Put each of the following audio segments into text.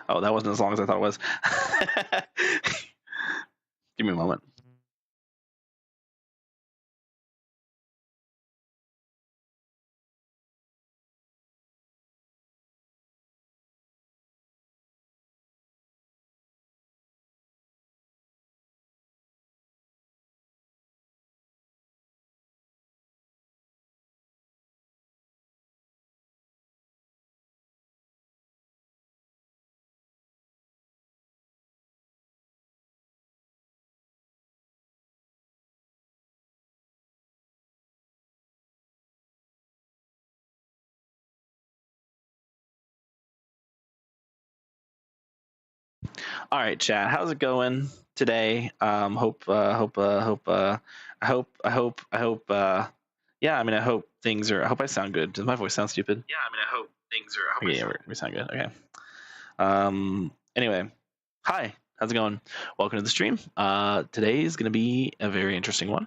Oh, that wasn't as long as I thought it was. Give me a moment. All right, chat. How's it going today? Yeah, I mean, I hope things are. I hope I sound good. Does my voice sound stupid? Yeah, I mean, I hope things are. I hope Okay, I yeah, sound. we sound good. Okay. Anyway, hi. How's it going? Welcome to the stream. Today is going to be a very interesting one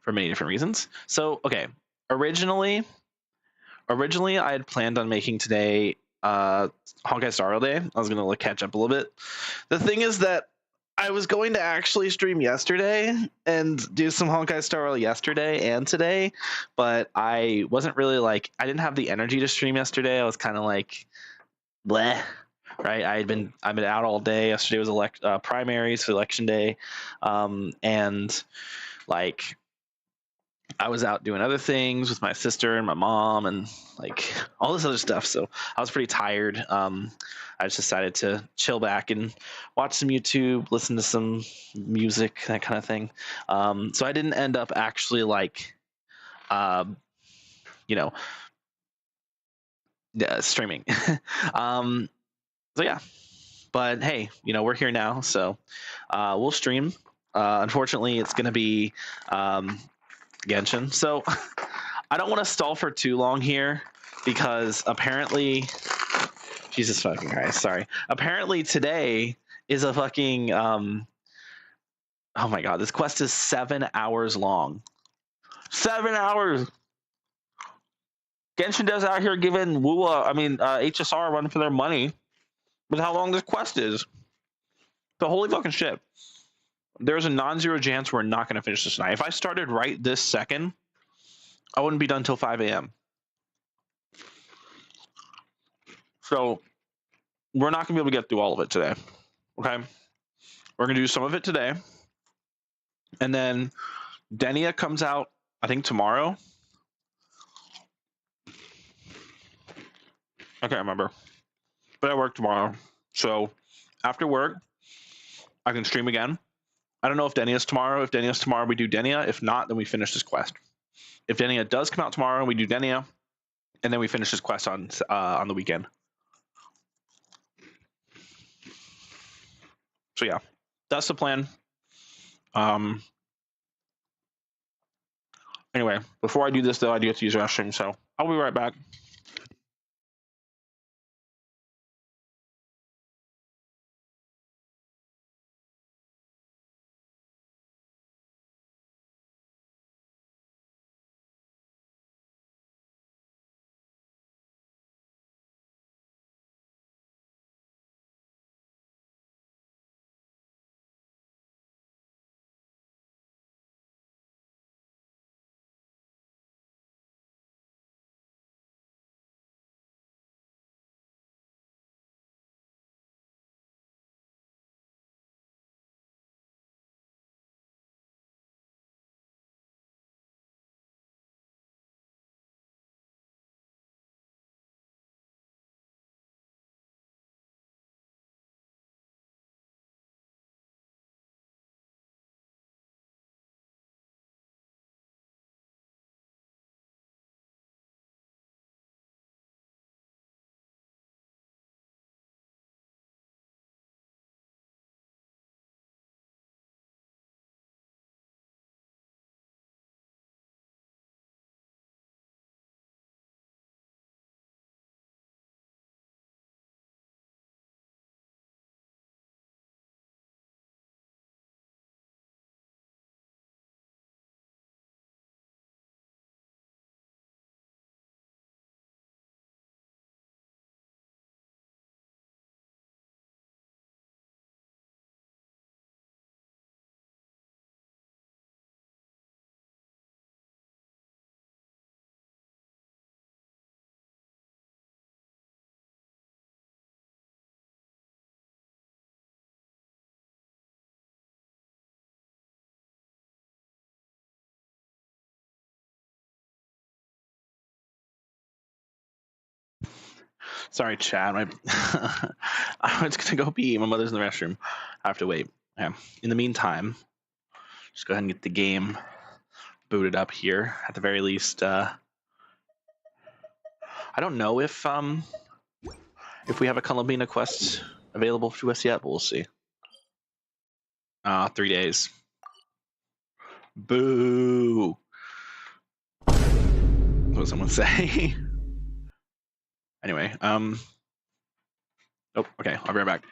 for many different reasons. So, okay, originally, I had planned on making today Honkai Star Rail Day. I was going to catch up a little bit. The thing is that I was going to actually stream yesterday and do some Honkai Star Rail yesterday and today, but I wasn't really like I didn't have the energy to stream yesterday. I was kind of like bleh, right? I've been out all day. Yesterday was primaries for election day, and like I was out doing other things with my sister and my mom and like all this other stuff. So I was pretty tired. I just decided to chill back and watch some YouTube, listen to some music, that kind of thing. So I didn't end up actually like, uh, you know, streaming. um, so yeah, but hey, we're here now, so we'll stream. Unfortunately, it's going to be Genshin. So I don't want to stall for too long here because apparently, Jesus fucking Christ, sorry. Apparently today is a fucking oh my god, this quest is 7 hours long. 7 hours. Genshin does out here giving HSR a run for their money with how long this quest is. The holy fucking shit. There's a non-zero chance we're not going to finish this tonight. If I started right this second, I wouldn't be done until 5 a.m. So we're not going to be able to get through all of it today. Okay? We're going to do some of it today. And then Denia comes out, I think, tomorrow. I can't remember. But I work tomorrow. So after work, I can stream again. I don't know if Denia's tomorrow. If Denia's tomorrow, we do Denia. If not, then we finish this quest. If Denia does come out tomorrow, we do Denia. And then we finish this quest on the weekend. So yeah, that's the plan. Anyway, before I do this, though, I do have to use the restroom. So I'll be right back. Sorry, chat. I was gonna go pee. My mother's in the restroom. I have to wait. Okay. In the meantime, just go ahead and get the game booted up here. At the very least, I don't know if we have a Columbina quest available to us yet, but we'll see. 3 days. Boo. What would someone say? Anyway, oh, okay, I'll be right back.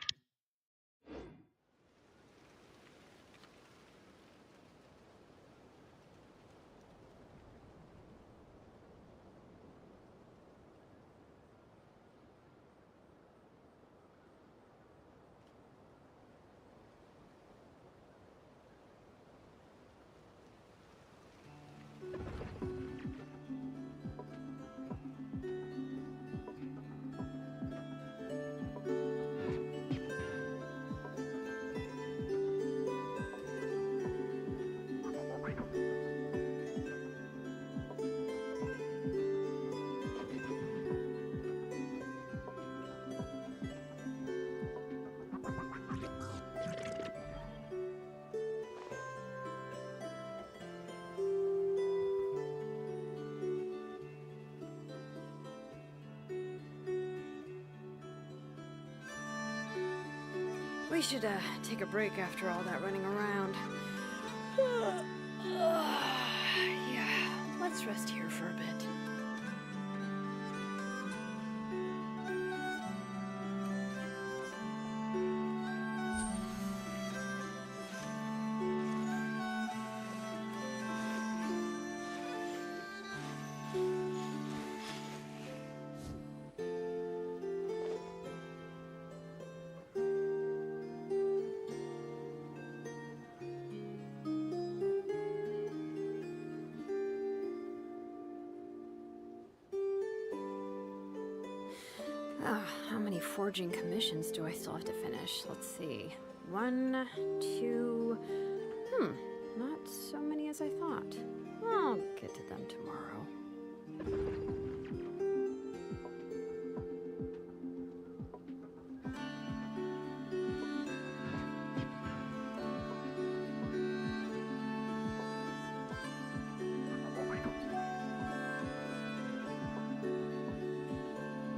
We should take a break after all that running around. Yeah, let's rest here for a bit. How many forging commissions do I still have to finish? Let's see. 1, 2... not so many as I thought. I'll get to them tomorrow.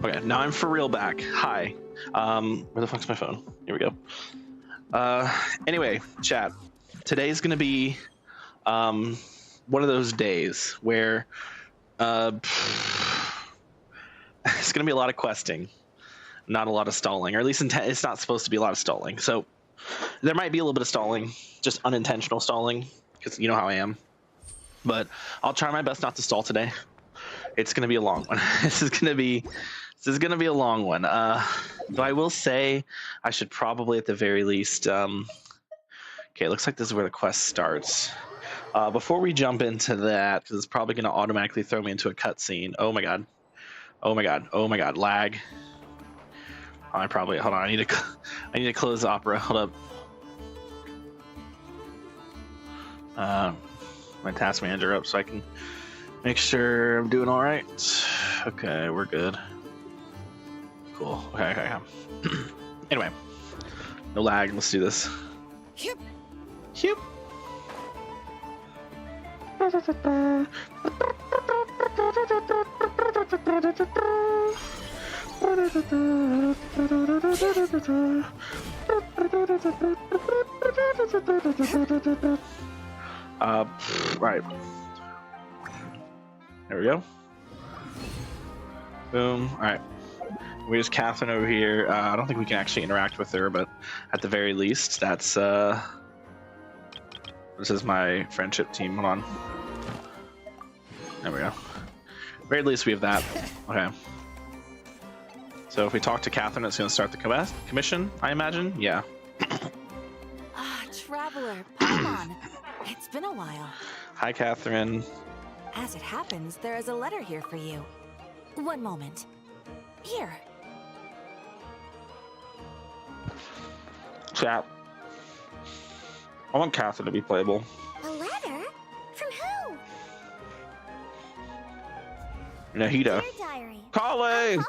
Okay, now I'm for real back. Hi. Where the fuck's my phone? Here we go. Anyway, chat. Today's gonna be one of those days where it's gonna be a lot of questing, not a lot of stalling, or at least it's not supposed to be a lot of stalling. So there might be a little bit of stalling, just unintentional stalling, because you know how I am. But I'll try my best not to stall today. It's gonna be a long one. This is gonna be a long one. But I will say I should probably at the very least. Okay, it looks like this is where the quest starts. Before we jump into that, because it's probably gonna automatically throw me into a cutscene. Oh my god. Oh my god. Oh my god. Lag. Hold on. I need to close the opera. Hold up. My task manager up so I can make sure I'm doing all right. Okay, we're good. Cool. Okay. Anyway, no lag. Let's do this. Yep. Right. There we go. Boom. All right. We just Catherine over here. I don't think we can actually interact with her, but at the very least, that's this is my friendship team. Hold on. There we go. Very least we have that. Okay. So if we talk to Catherine, it's going to start the commission, I imagine. Yeah. Traveler, come on. It's been a while. Hi, Catherine. As it happens, there is a letter here for you. One moment. Here. Chat. I want Catherine to be playable. A letter? From who? Nahida. Dear diary. Kale! Kale.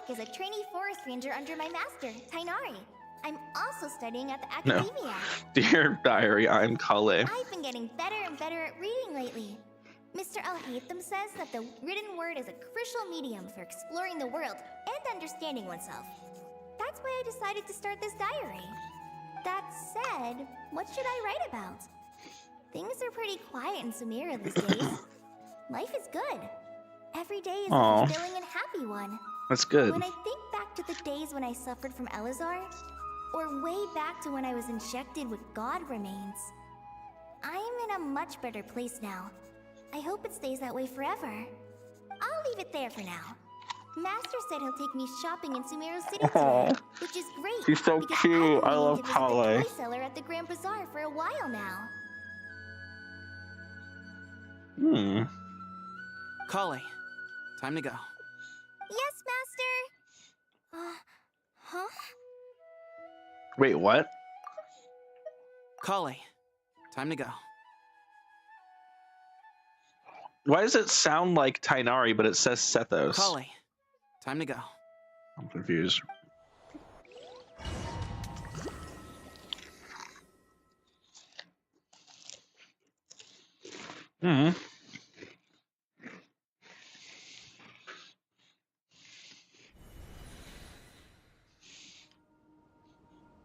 as a trainee forest ranger under my master, Tainari. I'm also studying at the No. academia. Dear diary, I'm Kale. I've been getting better and better at reading lately. Mr. Al-Haytham says that the written word is a crucial medium for exploring the world and understanding oneself. That's why I decided to start this diary. That said, what should I write about? Things are pretty quiet in Sumeru these days. Life is good. Every day is Aw. a fulfilling and happy one. That's good. When I think back to the days when I suffered from Elazar, or way back to when I was injected with God remains, I am in a much better place now. I hope it stays that way forever. I'll leave it there for now. Master said he'll take me shopping in Sumeru City today, which is great. He's so because cute. I've been I meaning love to visit Kale. the toy seller at the Grand Bazaar for a while now. Hmm. Kale, time to go. Yes, Master. Huh? Wait, what? Kale, time to go. Why does it sound like Tainari, but it says Sethos? Kale, time to go. I'm confused. Hmm.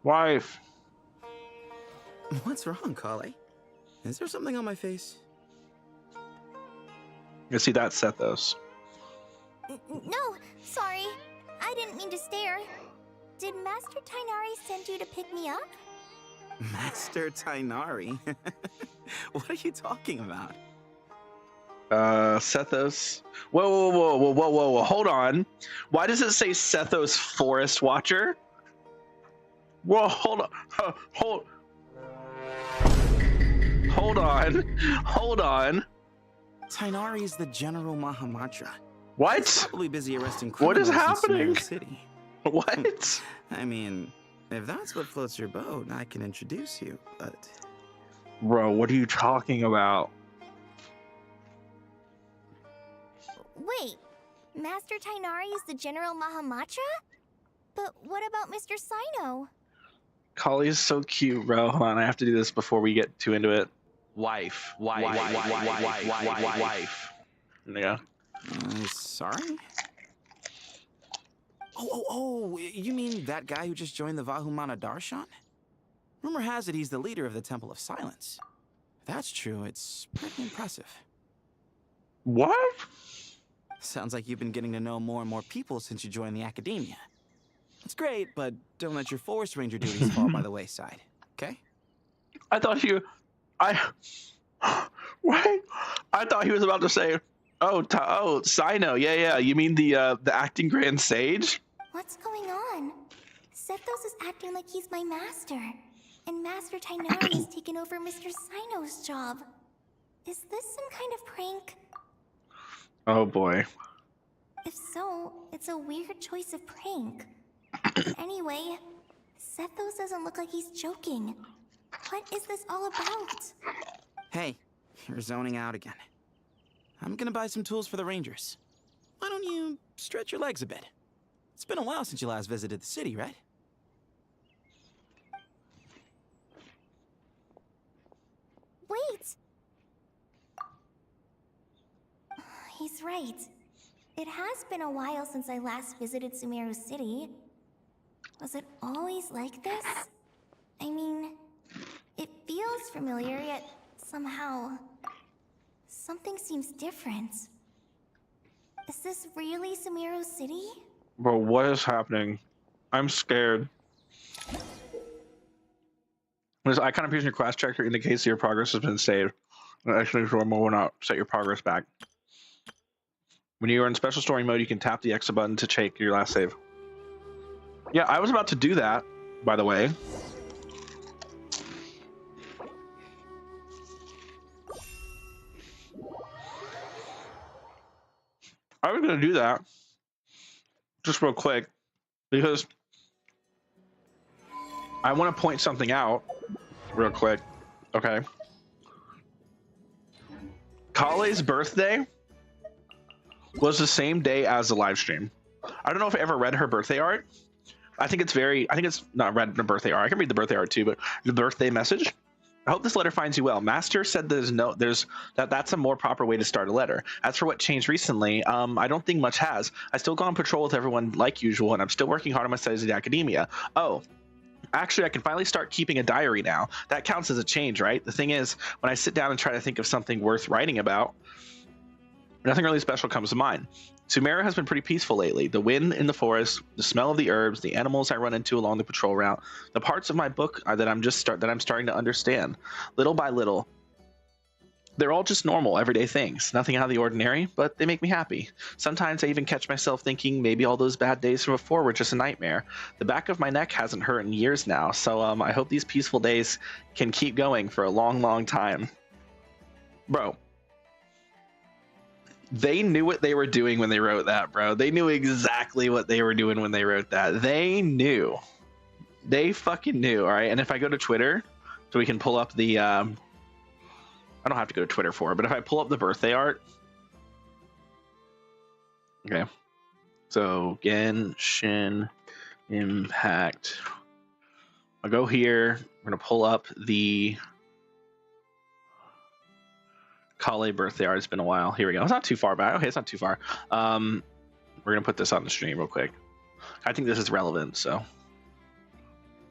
Wife. What's wrong, Kale? Is there something on my face? You see, that's Sethos. No, sorry. I didn't mean to stare. Did Master Tainari send you to pick me up? Master Tainari? What are you talking about? Sethos. Whoa. Hold on. Why does it say Sethos Forest Watcher? Whoa, hold on. Hold on. Tainari is the General Mahamatra. He's What? probably busy arresting What is criminals in happening? Sumeru City. What? I mean, if that's what floats your boat, I can introduce you, but... Bro, what are you talking about? Wait, Master Tainari is the General Mahamatra? But what about Mr. Sino? Kali's so cute, bro. Hold on, I have to do this before we get too into it. Wife. There you go. Sorry? Oh, you mean that guy who just joined the Vahumana Darshan? Rumor has it he's the leader of the Temple of Silence. If that's true, it's pretty impressive. What? Sounds like you've been getting to know more and more people since you joined the academia. That's great, but don't let your forest ranger duties fall by the wayside, okay? I thought you... What? I thought he was about to say, Sino. Yeah. You mean the acting Grand Sage? What's going on? Sethos is acting like he's my master, and Master Tainari has taken over Mr. Sino's job. Is this some kind of prank? Oh boy. If so, it's a weird choice of prank. Anyway, Sethos doesn't look like he's joking. What is this all about? Hey, you're zoning out again. I'm gonna buy some tools for the rangers. Why don't you stretch your legs a bit? It's been a while since you last visited the city, right? Wait! He's right. It has been a while since I last visited Sumeru City. Was it always like this? I mean, it feels familiar, yet somehow... something seems different. Is this really Sumeru City? Bro, what is happening? I'm scared. This icon appears in your class tracker indicates that your progress has been saved. Actually, normal will not set your progress back. When you are in special story mode, you can tap the X button to check your last save. Yeah, I was about to do that, by the way. I was going to do that just real quick because I want to point something out real quick. Okay. Kale's birthday was the same day as the live stream. I don't know if I ever read her birthday art. I think it's not read the birthday art. I can read the birthday art too, but the birthday message. I hope this letter finds you well. Master said that's a more proper way to start a letter. As for what changed recently, I don't think much has. I still go on patrol with everyone like usual, and I'm still working hard on my studies at academia. Oh, actually, I can finally start keeping a diary now. That counts as a change, right? The thing is, when I sit down and try to think of something worth writing about, nothing really special comes to mind. Sumeru has been pretty peaceful lately. The wind in the forest, the smell of the herbs, the animals I run into along the patrol route, the parts of my book that I'm starting to understand, little by little. They're all just normal, everyday things. Nothing out of the ordinary, but they make me happy. Sometimes I even catch myself thinking maybe all those bad days from before were just a nightmare. The back of my neck hasn't hurt in years now, so I hope these peaceful days can keep going for a long, long time. Bro. They knew what they were doing when they wrote that, bro. They knew exactly what they were doing when they wrote that. They knew. They fucking knew, all right? And if I go to Twitter, so we can pull up the... I don't have to go to Twitter for it, but if I pull up the birthday art... Okay. So, Genshin Impact. I'll go here. We're going to pull up the... Kale birthday art. It's been a while. Here we go. It's not too far back. Okay, it's not too far. We're gonna put this on the stream real quick. I think this is relevant. So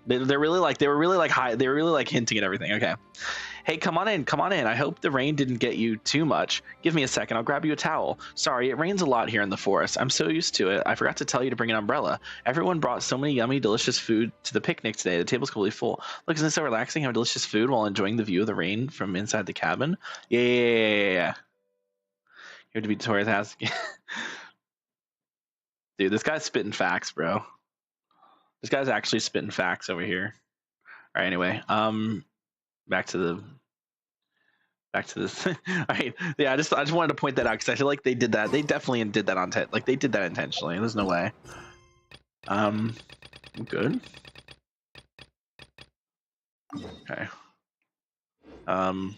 they were really like hinting at everything. Okay. Hey, come on in. I hope the rain didn't get you too much. Give me a second. I'll grab you a towel. Sorry, it rains a lot here in the forest. I'm so used to it. I forgot to tell you to bring an umbrella. Everyone brought so many yummy, delicious food to the picnic today. The table's completely full. Look, isn't it so relaxing having delicious food while enjoying the view of the rain from inside the cabin? Yeah. You have to be Tori's house. Dude, this guy's spitting facts, bro. This guy's actually spitting facts over here. All right, anyway. Back to this. All right. Yeah, I just wanted to point that out because I feel like they did that. They definitely did that they did that intentionally. There's no way. Good. Okay. Oh,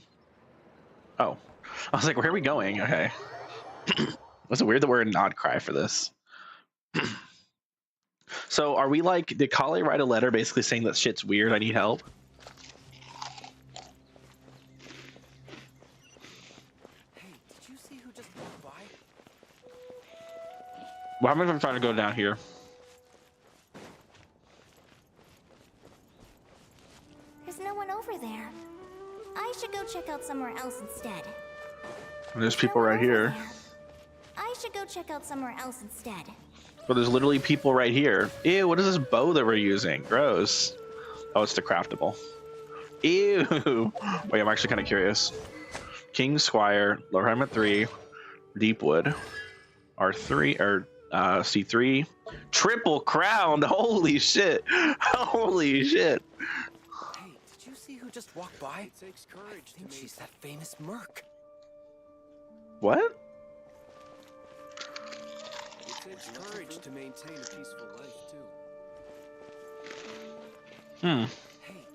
I was like, where are we going? Okay. Was it weird that we're in nod cry for this? So are we like, did Kale write a letter basically saying that shit's weird, I need help? Hey, did you see who just walked by? Why am I trying to go down here? There's no one over there. I should go check out somewhere else instead. There's people right here. I should go check out somewhere else instead. But there's literally people right here. Ew, what is this bow that we're using? Gross. Oh, it's the craftable. Ew. Wait, I'm actually kind of curious. King Squire, Lower Helmet 3, Deepwood, R3, or C3. Triple crowned. Holy shit. Holy shit. Hey, did you see who just walked by? It takes courage. I think she's that famous merc. What? It takes courage to maintain a peaceful life, too. Hey,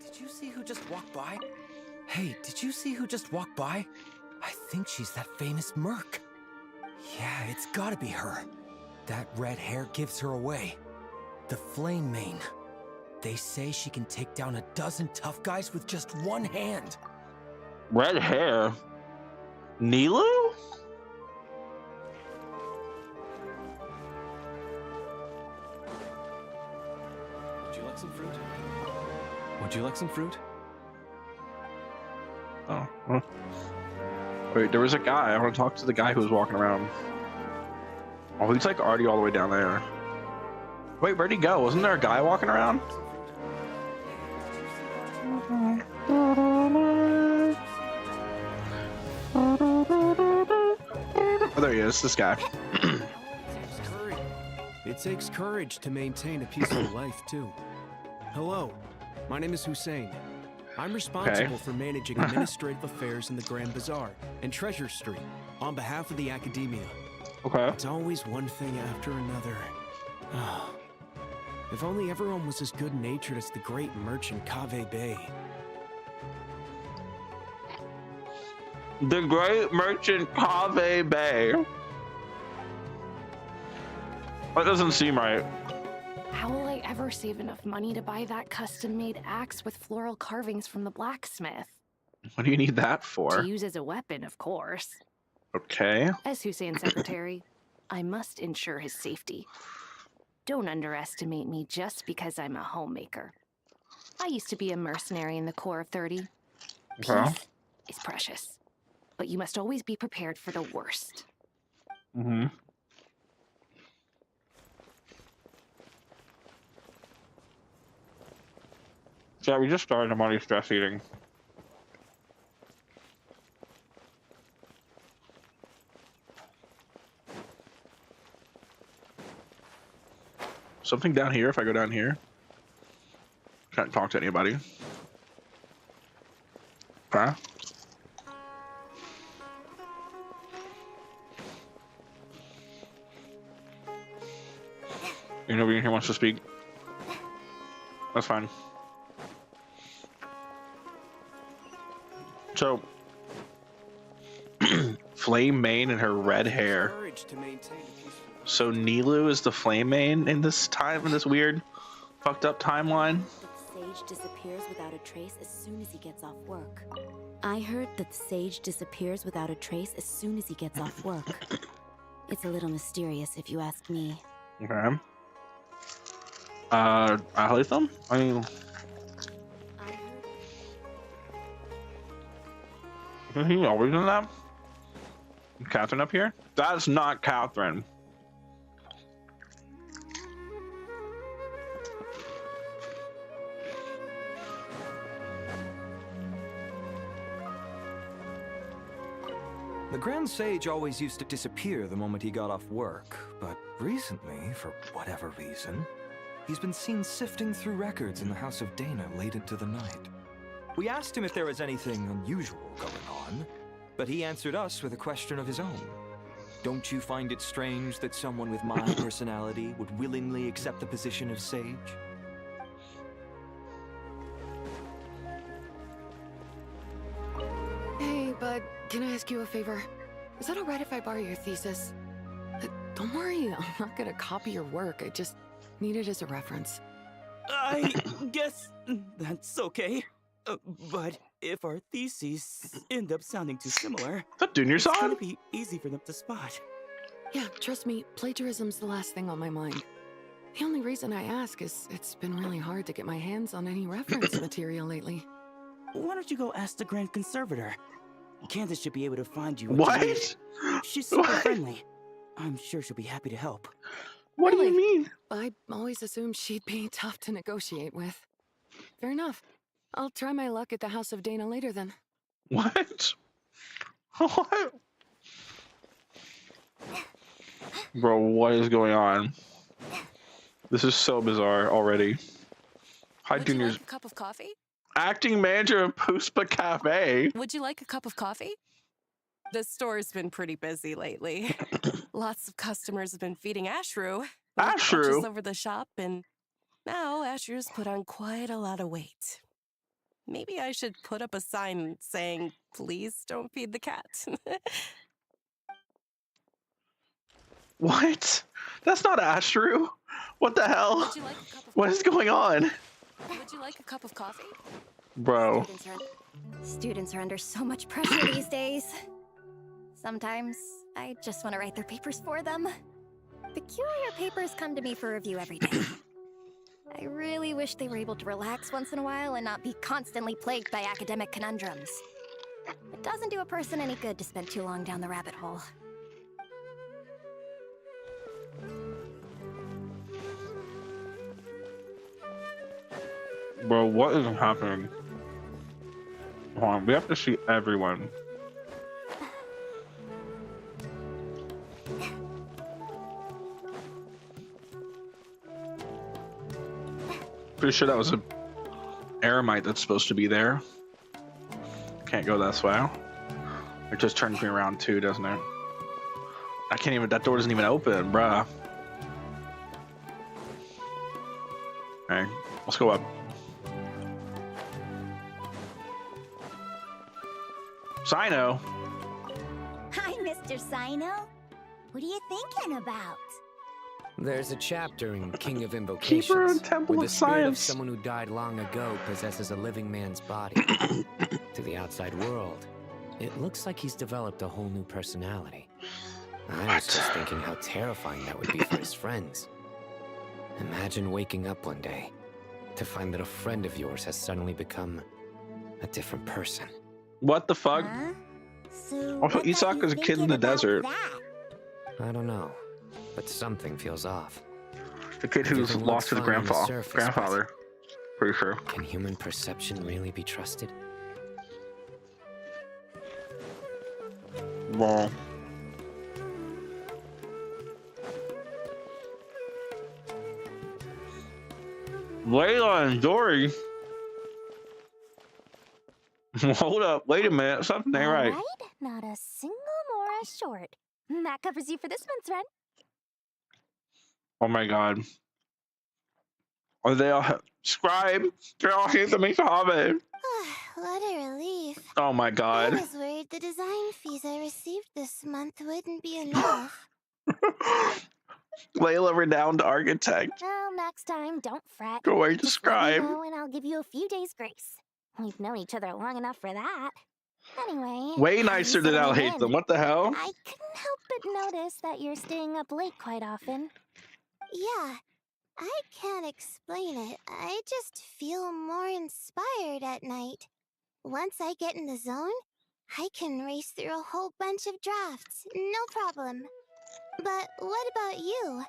did you see who just walked by? Hey, did you see who just walked by? I think she's that famous merc. Yeah, it's gotta be her. That red hair gives her away. The Flame Mane. They say she can take down a dozen tough guys with just one hand. Red hair? Nilu? Would you like some fruit? Would you like some fruit? Oh. Huh. Wait, there was a guy. I want to talk to the guy who was walking around. Oh, he's like already all the way down there. Wait, where'd he go? Wasn't there a guy walking around? Oh, there he is, this guy. It takes courage to maintain a peaceful life, too. Hello, my name is Hussein. I'm responsible for managing administrative affairs in the Grand Bazaar and Treasure Street on behalf of the Academia. Okay. It's always one thing after another. If only everyone was as good-natured as the great merchant Kave Bay. The great merchant Kave Bay. That doesn't seem right. How will I ever save enough money to buy that custom-made axe with floral carvings from the blacksmith? What do you need that To for? use as a weapon, of course. Okay. As Hussein's secretary, I must ensure his safety. Don't underestimate me just because I'm a homemaker. I used to be a mercenary in the Corps of 30. Okay. Peace is precious, but you must always be prepared for the worst. Mm-hmm. Yeah, we just started. I'm already stress eating. Something down here if I go down here. Can't talk to anybody. Okay. Nobody in here wants to speak. That's fine. So, Flame Main and her red hair. Courage to maintain a peaceful life. So Nilu is the Flame Main in this time, in this weird, fucked up timeline. That Sage disappears without a trace as soon as he gets off work. I heard that Sage disappears without a trace as soon as he gets off work. It's a little mysterious if you ask me. Okay. Alhaitham? I mean, isn't he always in that? Catherine up here? That's not Catherine. The Grand Sage always used to disappear the moment he got off work, but recently, for whatever reason, he's been seen sifting through records in the House of Dana late into the night. We asked him if there was anything unusual going on, but he answered us with a question of his own. Don't you find it strange that someone with my personality would willingly accept the position of Sage? Hey, bud, can I ask you a favor? Is that alright if I borrow your thesis? Don't worry, I'm not gonna copy your work. I just need it as a reference. I guess that's okay. But if our theses end up sounding too similar, Is that Junior it's gonna Song? be easy for them to spot. Yeah, trust me, plagiarism's the last thing on my mind. The only reason I ask is it's been really hard to get my hands on any reference material lately. Why don't you go ask the Grand Conservator? Candace should be able to find you. What? She's super What? friendly. I'm sure she'll be happy to help. What do you Really? mean? I always assumed she'd be tough to negotiate with. Fair enough. I'll try my luck at the House of Dana later then. What? What? Bro, what is going on? This is so bizarre already. Hi, Would you Junior's like a cup of coffee? acting manager of Puspa Cafe. Would you like a cup of coffee? The store's been pretty busy lately. Lots of customers have been feeding Ashru. with Ashru? lunches over the shop, and now Ashru's put on quite a lot of weight. Maybe I should put up a sign saying, "Please don't feed the cat." What? That's not Ashru. What the hell? Would you like a cup of What is going on? Would you like a cup of coffee? Bro. Students are under so much pressure these days. Sometimes I just want to write their papers for them. Peculiar papers come to me for review every day. I really wish they were able to relax once in a while and not be constantly plagued by academic conundrums. It doesn't do a person any good to spend too long down the rabbit hole. Bro, what is happening? Hold on, we have to see everyone. Pretty sure that was a eremite that's supposed to be there. Can't go this way. It just turns me around too, doesn't it? I can't even, that door doesn't even open, bruh. Okay, let's go up. Sino. Hi, Mr. Sino. What are you thinking about? There's a chapter in King of Keeper Invocations and Temple where of the spirit of Science. someone who died long ago possesses a living man's body. To the outside world, it looks like he's developed a whole new personality. I was just thinking how terrifying that would be for his friends. Imagine waking up one day to find that a friend of yours has suddenly become a different person. What the fuck? Huh? So Also, what got Isak you was a kid in thinking the about desert. that? I don't know, but something feels off. The kid who's Everything lost his looks fine on the surface, grandfather. Pretty sure. Can human perception really be trusted? Well, Layla and Dory. Hold up, wait a minute, something ain't right. Alright, not a single Mora short. That covers you for this month's rent. Oh my god. Are they all scribe? They're all here to make the hobby. What a relief. Oh my I god. was worried the design fees I received this month wouldn't be enough. Layla, renowned architect. Well, next time, don't fret. Go away to Just let me scribe. know and I'll give you a few days' grace. We've known each other long enough for that. Anyway, Way I'm nicer than I'll settling hate in. them. What the hell? I couldn't help but notice that you're staying up late quite often. Yeah, I can't explain it. I just feel more inspired at night. Once I get in the zone, I can race through a whole bunch of drafts, no problem. But what about you?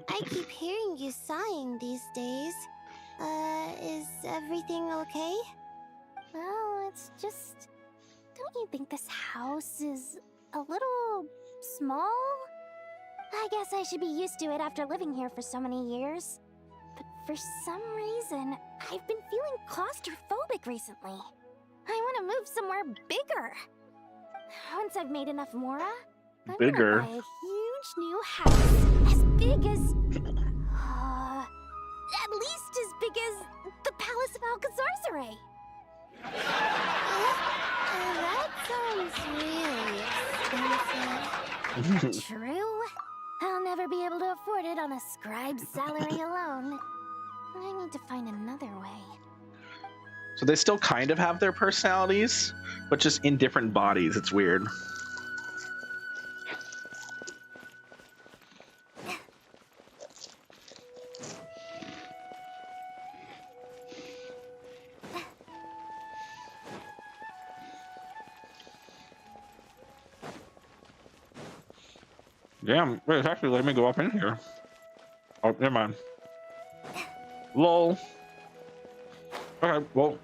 I keep hearing you sighing these days. Is everything okay? Well, it's just... Don't you think this house is a little small? I guess I should be used to it after living here for so many years. But for some reason, I've been feeling claustrophobic recently. I want to move somewhere bigger. Once I've made enough Mora, I'm Bigger? gonna buy a huge new house as big as... at least as big as the Palace of Alcazarzaray. That sounds really expensive. True. I'll never be able to afford it on a scribe's salary alone. I need to find another way. So they still kind of have their personalities, but just in different bodies. It's weird. Damn, wait, it's actually letting me go up in here. Oh, never mind. Lol. Okay, well.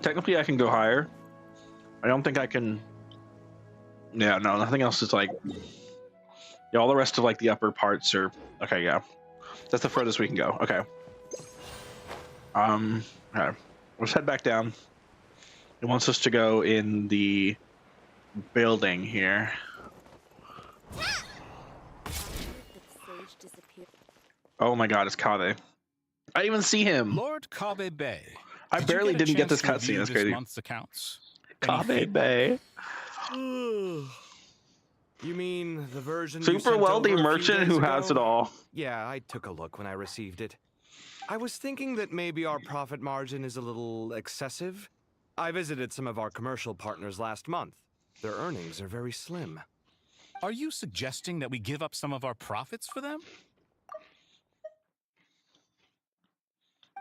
Technically, I can go higher. I don't think I can... Yeah, no, nothing else is like... Yeah, all the rest of like the upper parts are... Okay, yeah. That's the furthest we can go. Okay. Okay. Let's head back down. It wants us to go in the building here. Oh my god, it's Kave. I didn't even see him. Lord Kave Bay. I barely didn't get this cutscene. That's crazy. Month's accounts. Kave Bay. You mean the version you Super sent wealthy over a few merchant days who ago? has it all. Yeah, I took a look when I received it. I was thinking that maybe our profit margin is a little excessive. I visited some of our commercial partners last month. Their earnings are very slim. Are you suggesting that we give up some of our profits for them?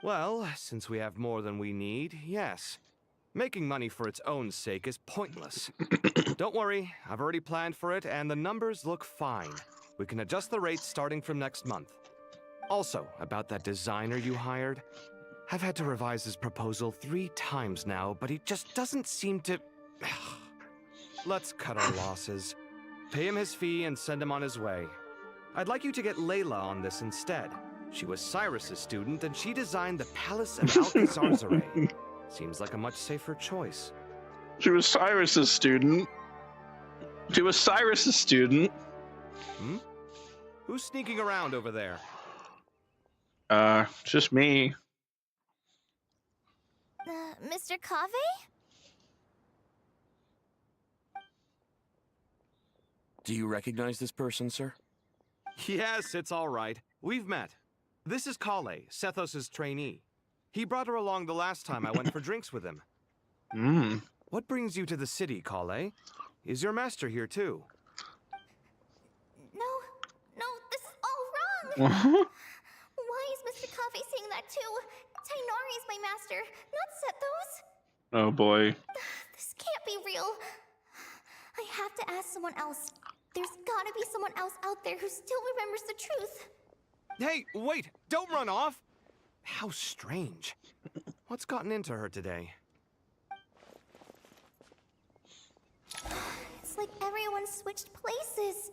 Well, since we have more than we need, yes. Making money for its own sake is pointless. Don't worry, I've already planned for it, and the numbers look fine. We can adjust the rates starting from next month. Also, about that designer you hired, I've had to revise his proposal 3 times now, but he just doesn't seem to... Let's cut our losses. Pay him his fee and send him on his way. I'd like you to get Layla on this instead. She was Cyrus's student, and she designed the Palace of Alcazarzaray. Seems like a much safer choice. She was Cyrus's student. She was Cyrus's student. Hmm? Who's sneaking around over there? Just me. Mr. Kave? Do you recognize this person, sir? Yes, it's all right. We've met. This is Kale, Sethos' trainee. He brought her along the last time I went for drinks with him. What brings you to the city, Kale? Is your master here too? No, this is all wrong! Why is Mr. Kave saying that too? Tainari is my master, not Sethos. Oh boy. This can't be real. I have to ask someone else. There's gotta be someone else out there who still remembers the truth. Hey, wait! Don't run off! How strange. What's gotten into her today? It's like everyone switched places.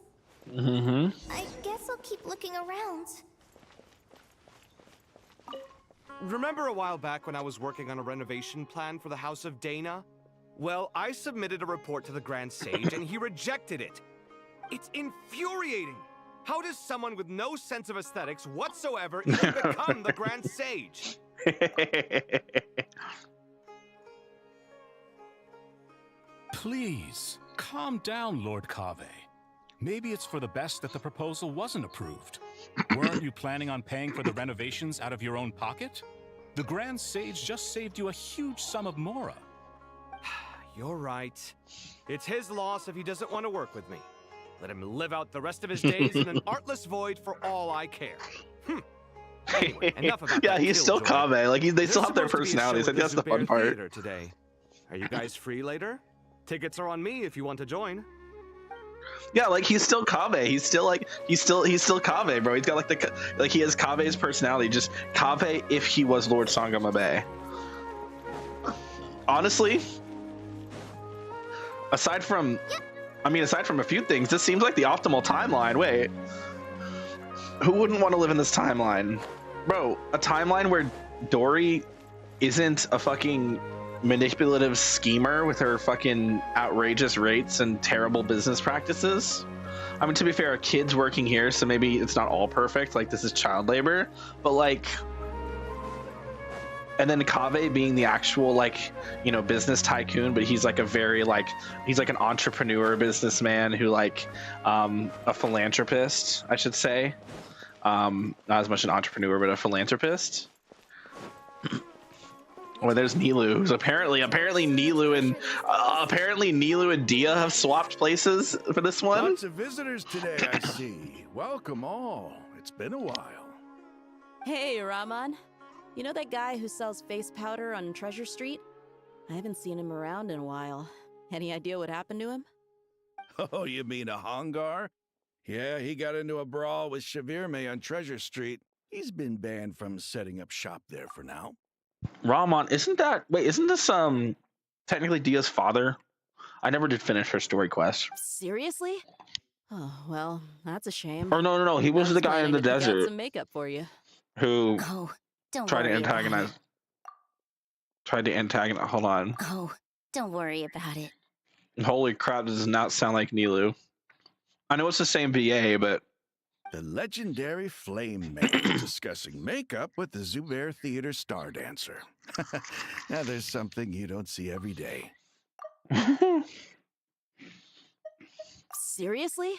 I guess I'll keep looking around. Remember a while back when I was working on a renovation plan for the House of Dana? Well, I submitted a report to the Grand Sage and he rejected it. It's infuriating! How does someone with no sense of aesthetics whatsoever even become the Grand Sage? Please, calm down, Lord Kave. Maybe it's for the best that the proposal wasn't approved. Weren't you planning on paying for the renovations out of your own pocket? The Grand Sage just saved you a huge sum of mora. You're right. It's his loss if he doesn't want to work with me. Let him live out the rest of his days in an artless void for all I care. Anyway, enough about Yeah, that he's still killjoy. Kave. Like they There's still have their supposed to be a show personalities. I at think that's the fun Zubair part. Theater today. Are you guys free later? Tickets are on me if you want to join. Yeah, like he's still Kave. He's still Kave, bro. He's got like he has Kave's personality. Just Kave if he was Lord Sangamabe. Honestly, aside from a few things, this seems like the optimal timeline. Wait, who wouldn't want to live in this timeline, bro? A timeline where Dory isn't a fucking manipulative schemer with her fucking outrageous rates and terrible business practices. I mean, to be fair, a kid's working here, so maybe it's not all perfect. Like this is child labor, but like, and then Kave being the actual business tycoon, but he's like a very he's like an entrepreneur businessman who a philanthropist, I should say. Not as much an entrepreneur, but a philanthropist. Well, there's Nilu, who's apparently Nilu and Dia have swapped places for this one. Lots of visitors today, I see. Welcome all. It's been a while. Hey, Rahman. You know that guy who sells face powder on Treasure Street? I haven't seen him around in a while. Any idea what happened to him? Oh, you mean a Hongar? Yeah, he got into a brawl with Shavirme on Treasure Street. He's been banned from setting up shop there for now. Rahman, isn't this technically Dia's father? I never did finish her story quest. Seriously? Oh, well, that's a shame. Or no, he was the guy in the Got desert some makeup for you. who Don't tried to worry about antagonize. Hold on. Oh, don't worry about it. Holy crap! This does not sound like Nilu. I know it's the same VA, but The legendary Flame Man discussing makeup with the Zubair Theater star dancer. Now there's something you don't see every day. Seriously?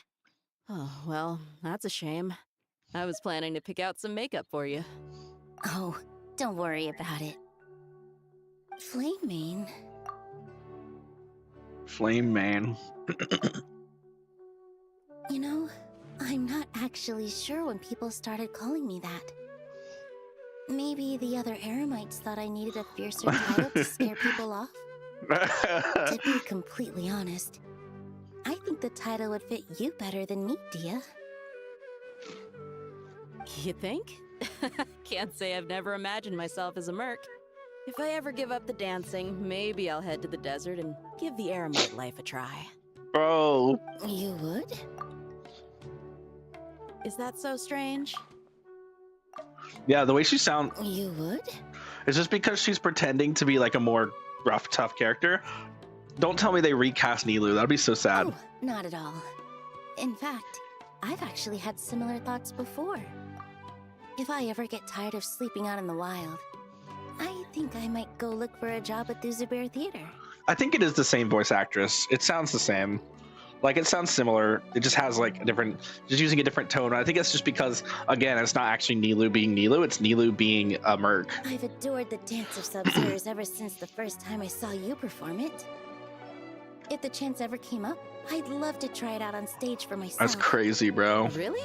Oh, well, that's a shame. I was planning to pick out some makeup for you. Oh, don't worry about it. Flame Man. Flame Man. You know, I'm not actually sure when people started calling me that. Maybe the other Eremites thought I needed a fiercer title to scare people off. To be completely honest, I think the title would fit you better than me, Dia. You think? Can't say I've never imagined myself as a merc. If I ever give up the dancing, maybe I'll head to the desert and give the Eremite life a try. Bro. You would? Is that so strange? Yeah, the way she sounds. You would? It's just because she's pretending to be like a more rough, tough character. Don't tell me they recast Nilu. That'd be so sad. Oh, not at all. In fact, I've actually had similar thoughts before. If I ever get tired of sleeping out in the wild, I think I might go look for a job at the Zubair Theater. I think it is the same voice actress. It sounds the same. Like, it sounds similar. It just has like a different, just using a different tone. I think it's just because, again, it's not actually Nilou being Nilou. It's Nilou being a merc. I've adored the dance of Sub-Zero's ever since the first time I saw you perform it. If the chance ever came up, I'd love to try it out on stage for myself. That's crazy, bro. Really?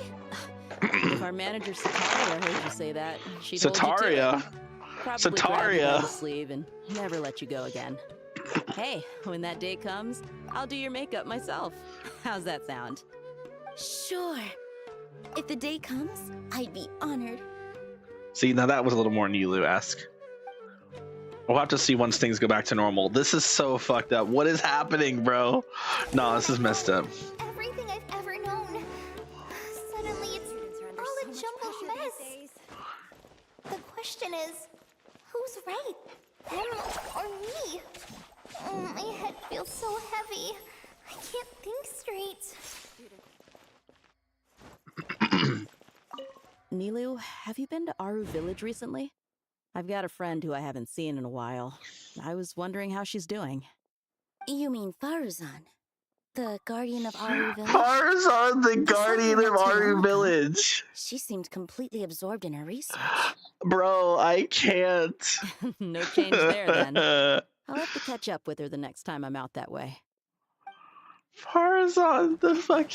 If our manager Sataria heard you say that, she'd hold you to Sataria. it. Probably grab you by Sataria. the sleeve and never let you go again. Hey, when that day comes, I'll do your makeup myself. How's that sound? Sure. If the day comes, I'd be honored. See, now that was a little more Nilou-esque. We'll have to see once things go back to normal. This is so fucked up. What is happening, bro? No, this is messed up. Everything I've ever known. Suddenly it's all a jumbled mess. The question is, who's right? Him or me? My head feels so heavy. I can't think straight. Nilou, have you been to Aru Village recently? I've got a friend who I haven't seen in a while. I was wondering how she's doing. You mean Faruzan, the guardian of Aru Village? Faruzan, the guardian of Aru ago, Village. She seemed completely absorbed in her research. Bro, I can't. No change there, then. I'll have to catch up with her the next time I'm out that way. Faruzan, the fuck.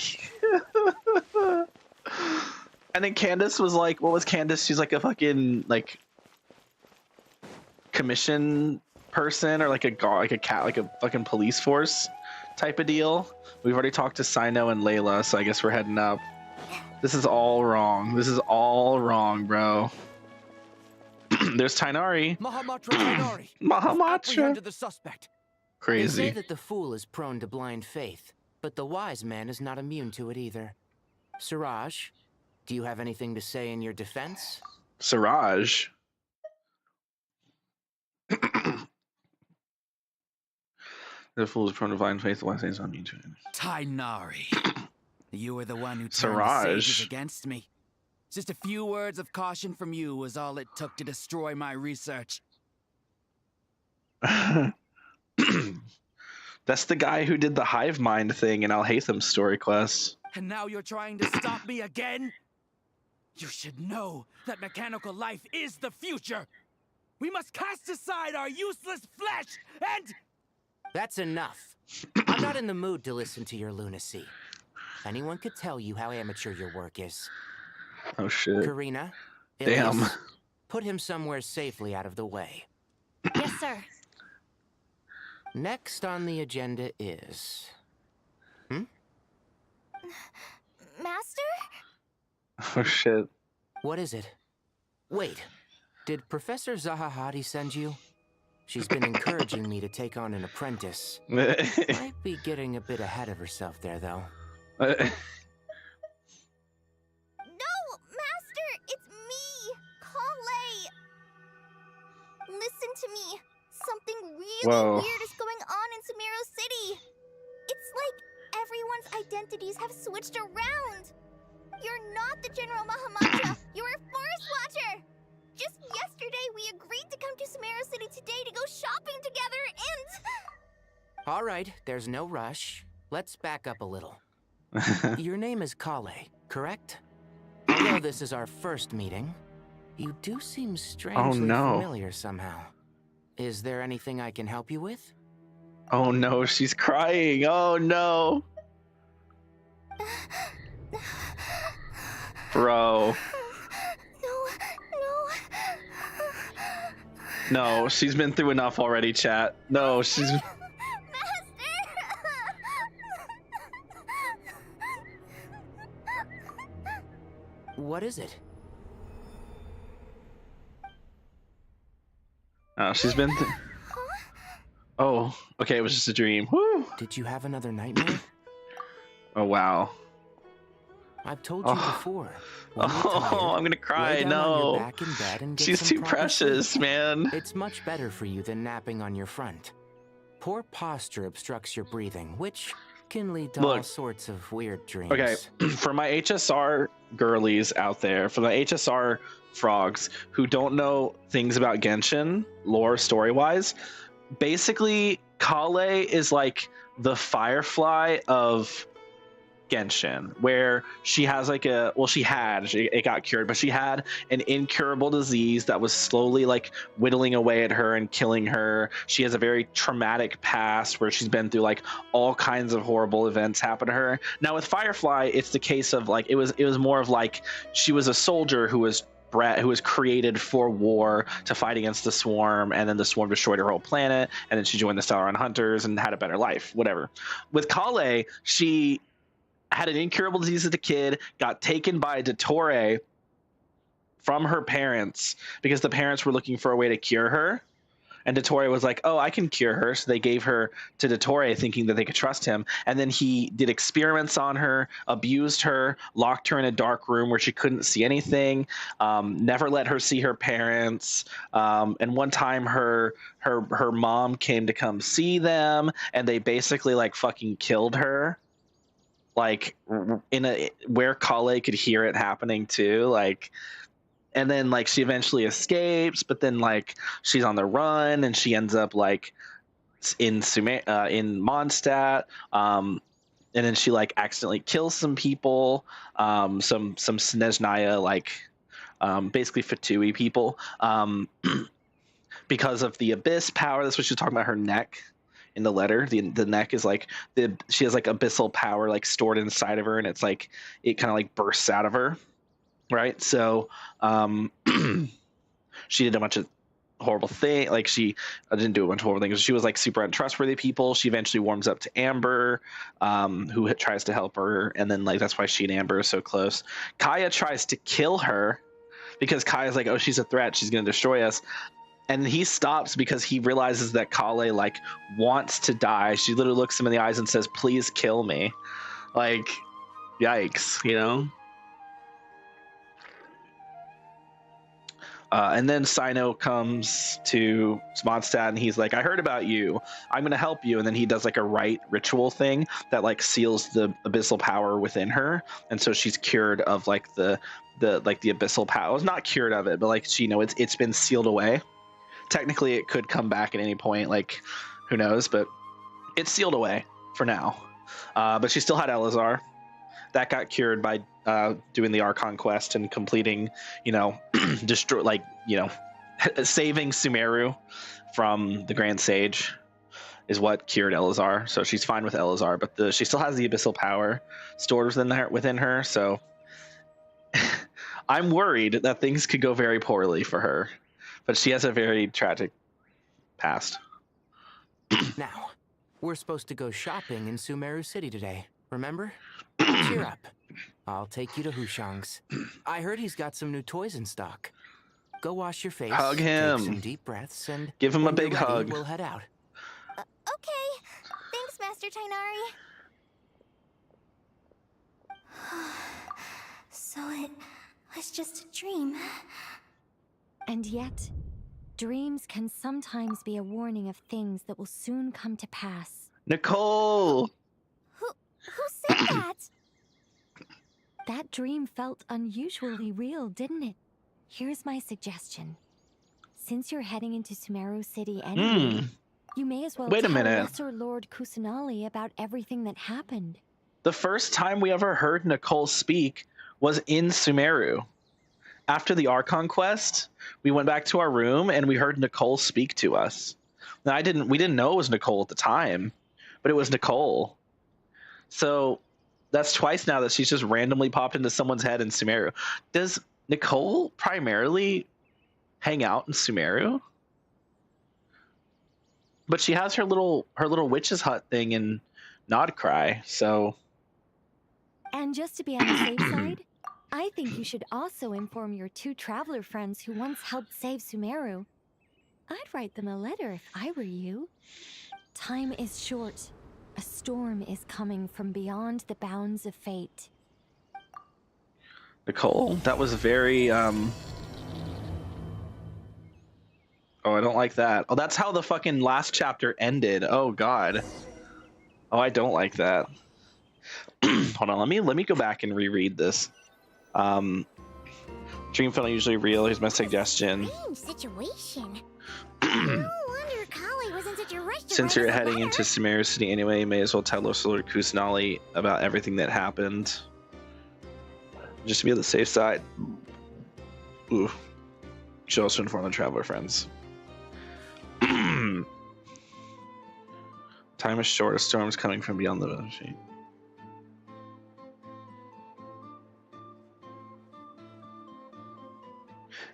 And then Candace was like, what was Candace? She's like a fucking, like, commission person or like a cat, like a fucking police force type of deal. We've already talked to Sino and Layla, so I guess we're heading up. This is all wrong. This is all wrong, bro. There's Tainari. Mahamatra Tainari. Mahamatra. Apprehended the suspect. Crazy. They say that the fool is prone to blind faith, but the wise man is not immune to it either. Siraj, do you have anything to say in your defense? Siraj. The fool is prone to blind faith. The wise man is not immune to it. Tainari. You were the one who turned the Siraj. sages against me. Just a few words of caution from you was all it took to destroy my research. That's the guy who did the hive mind thing in Alhaitham's story quest. And now you're trying to stop me again? You should know that mechanical life is the future. We must cast aside our useless flesh and... That's enough. I'm not in the mood to listen to your lunacy. Anyone could tell you how amateur your work is. Oh shit. Karina, Damn. Ilias, put him somewhere safely out of the way. Yes, sir. Next on the agenda is... Master? Oh shit. What is it? Wait, did Professor Zahahadi send you? She's been encouraging me to take on an apprentice. Might be getting a bit ahead of herself there, though. No, Master! It's me! Kale! Listen to me. Something really Whoa. weird is going on in Sumero City. It's like everyone's identities have switched around. You're not the General Mahamatra. You're a Forest Watcher. Just yesterday, we agreed to come to Sumero City today to go shopping together and... All right, there's no rush. Let's back up a little. Your name is Kale, correct? Although this is our first meeting, you do seem strangely familiar somehow. Is there anything I can help you with? Oh no, she's crying. Oh no. Bro. No, she's been through enough already, chat. No, she's... What is it? Oh, she's been... Oh, okay, it was just a dream. Woo! Did you have another nightmare? Oh, wow. I've told you before. Oh, I'm gonna cry. No. She's too precious, man. It's much better for you than napping on your front. Poor posture obstructs your breathing, which can lead to all sorts of weird dreams. Okay, for my HSR girlies out there, for the HSR frogs who don't know things about Genshin, lore story-wise, basically, Kale is like the Firefly of Genshin, where she has like it got cured, but she had an incurable disease that was slowly like whittling away at her and killing her. She has a very traumatic past where she's been through like all kinds of horrible events happen to her. Now with Firefly, it's the case of like it was more of like she was a soldier who was created for war to fight against the Swarm, and then the Swarm destroyed her whole planet, and then she joined the Sauron Hunters and had a better life, whatever. With Kale, she had an incurable disease as a kid, got taken by Dottore from her parents because the parents were looking for a way to cure her. And Dottore was like, oh, I can cure her. So they gave her to Dottore thinking that they could trust him. And then he did experiments on her, abused her, locked her in a dark room where she couldn't see anything, never let her see her parents. And one time her mom came to come see them, and they basically like fucking killed her. Like where Kale could hear it happening too. Like, and then like she eventually escapes, but then like she's on the run and she ends up like in Mondstadt, and then she like accidentally kills some people, some Snezhnaya like basically Fatui people, because of the abyss power. That's what she was talking about, her neck in the letter. The neck is like she has like abyssal power like stored inside of her, and it's like it kind of like bursts out of her. Right, so she did a bunch of horrible things. Like she didn't do a bunch of horrible things. She was like super untrustworthy people. She eventually warms up to Amber, who tries to help her, and then like that's why she and Amber are so close. Kaya tries to kill her because Kaya's like, oh, she's a threat. She's gonna destroy us. And he stops because he realizes that Kale like wants to die. She literally looks him in the eyes and says, "Please kill me." Like, yikes, you know. And then Sino comes to Mondstadt and he's like, I heard about you. I'm going to help you. And then he does like a rite ritual thing that like seals the abyssal power within her. And so she's cured of like the abyssal power. Well, not cured of it, but like she, it's been sealed away. Technically it could come back at any point. Like who knows, but it's sealed away for now. But she still had Elazar. That got cured by doing the Archon quest and completing, destroy, saving Sumeru from the Grand Sage is what cured Elazar. So she's fine with Elazar, but she still has the abyssal power stored within her. So I'm worried that things could go very poorly for her, but she has a very tragic past. Now, we're supposed to go shopping in Sumeru City today, remember? Cheer up. I'll take you to Hushang's. I heard he's got some new toys in stock. Go wash your face, hug him, take some deep breaths, and give him a big hug. We'll head out. Okay. Thanks, Master Tainari. So it was just a dream. And yet, dreams can sometimes be a warning of things that will soon come to pass. Nicole! Who said that? That dream felt unusually real, didn't it? Here's my suggestion. Since you're heading into Sumeru City anyway, you may as well tell Lesser Lord Kusanali about everything that happened. The first time we ever heard Nicole speak was in Sumeru. After the Archon quest, we went back to our room and we heard Nicole speak to us. Now, we didn't know it was Nicole at the time, but it was Nicole. So that's twice now that she's just randomly popped into someone's head in Sumeru. Does Nicole primarily hang out in Sumeru? But she has her little witch's hut thing in Nodcry, so. And just to be on the safe side, I think you should also inform your 2 traveler friends who once helped save Sumeru. I'd write them a letter if I were you. Time is short. A storm is coming from beyond the bounds of fate. Nicole, that was very, Oh, I don't like that. Oh, that's how the fucking last chapter ended. Oh, God. Oh, I don't like that. Hold on, let me go back and reread this. Dream feeling usually real. Here's my suggestion. Strange situation. No wonder Kali was Since you're heading into Sumeru City anyway, you may as well tell us Lord Kusanali about everything that happened. Just to be on the safe side. Ooh. Should also inform the traveler friends. Time is short. A storm's coming from beyond the sheet.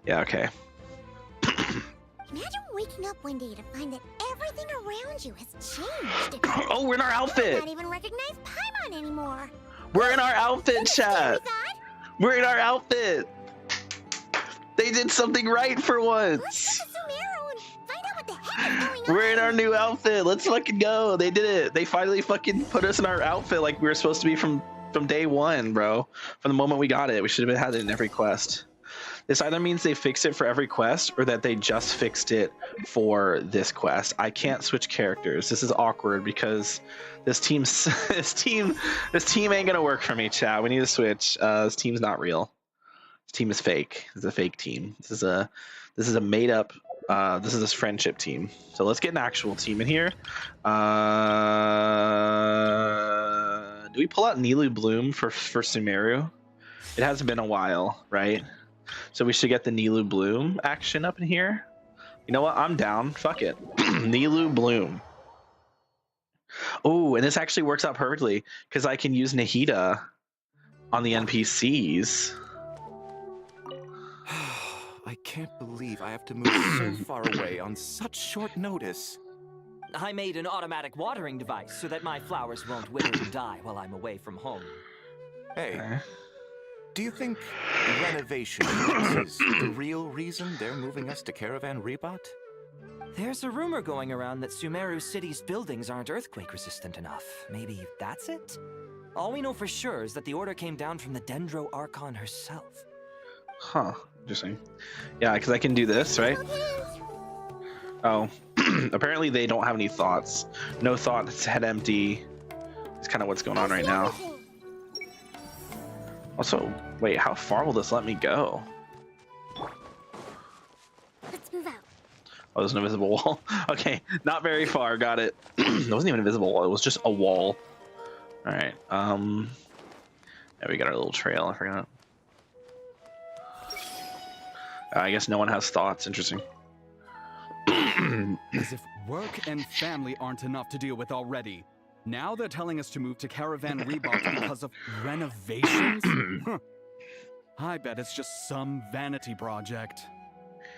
Yeah, okay. Imagine waking up one day to find that everything around you has changed. Oh, we're in our outfit. You don't even recognize Paimon anymore. We're in our outfit, chat. We're in our outfit. They did something right for once. We're in our new outfit. Let's fucking go. They did it. They finally fucking put us in our outfit like we were supposed to be from day one, bro. From the moment we got it. We should have had it in every quest. This either means they fixed it for every quest or that they just fixed it for this quest. I can't switch characters. This is awkward because this team ain't gonna work for me, chat. We need to switch. This team's not real. This team is fake. This is a fake team. This is a made up. This is this friendship team. So let's get an actual team in here. Do we pull out Nilu Bloom for Sumeru? It hasn't been a while, right? So we should get the Nilu Bloom action up in here. You know what? I'm down. Fuck it. Nilu Bloom. Oh, and this actually works out perfectly because I can use Nahida on the NPCs. I can't believe I have to move so far away on such short notice. I made an automatic watering device so that my flowers won't wither and die while I'm away from home. Hey, do you think renovation is the real reason they're moving us to Caravan Rebot? There's a rumor going around that Sumeru City's buildings aren't earthquake resistant enough. Maybe that's it? All we know for sure is that the order came down from the Dendro Archon herself. Huh. Interesting. Yeah, because I can do this, right? Oh. Apparently they don't have any thoughts. No thoughts, head empty. It's kind of what's going on right now. Also, wait, how far will this let me go? Let's move out. Oh, there's an invisible wall. Okay, not very far. Got it. It wasn't even invisible. It was just a wall. All right. Yeah, we got our little trail. I forgot. I guess no one has thoughts. Interesting. As if work and family aren't enough to deal with already. Now they're telling us to move to Caravan Rebot because of renovations? I bet it's just some vanity project.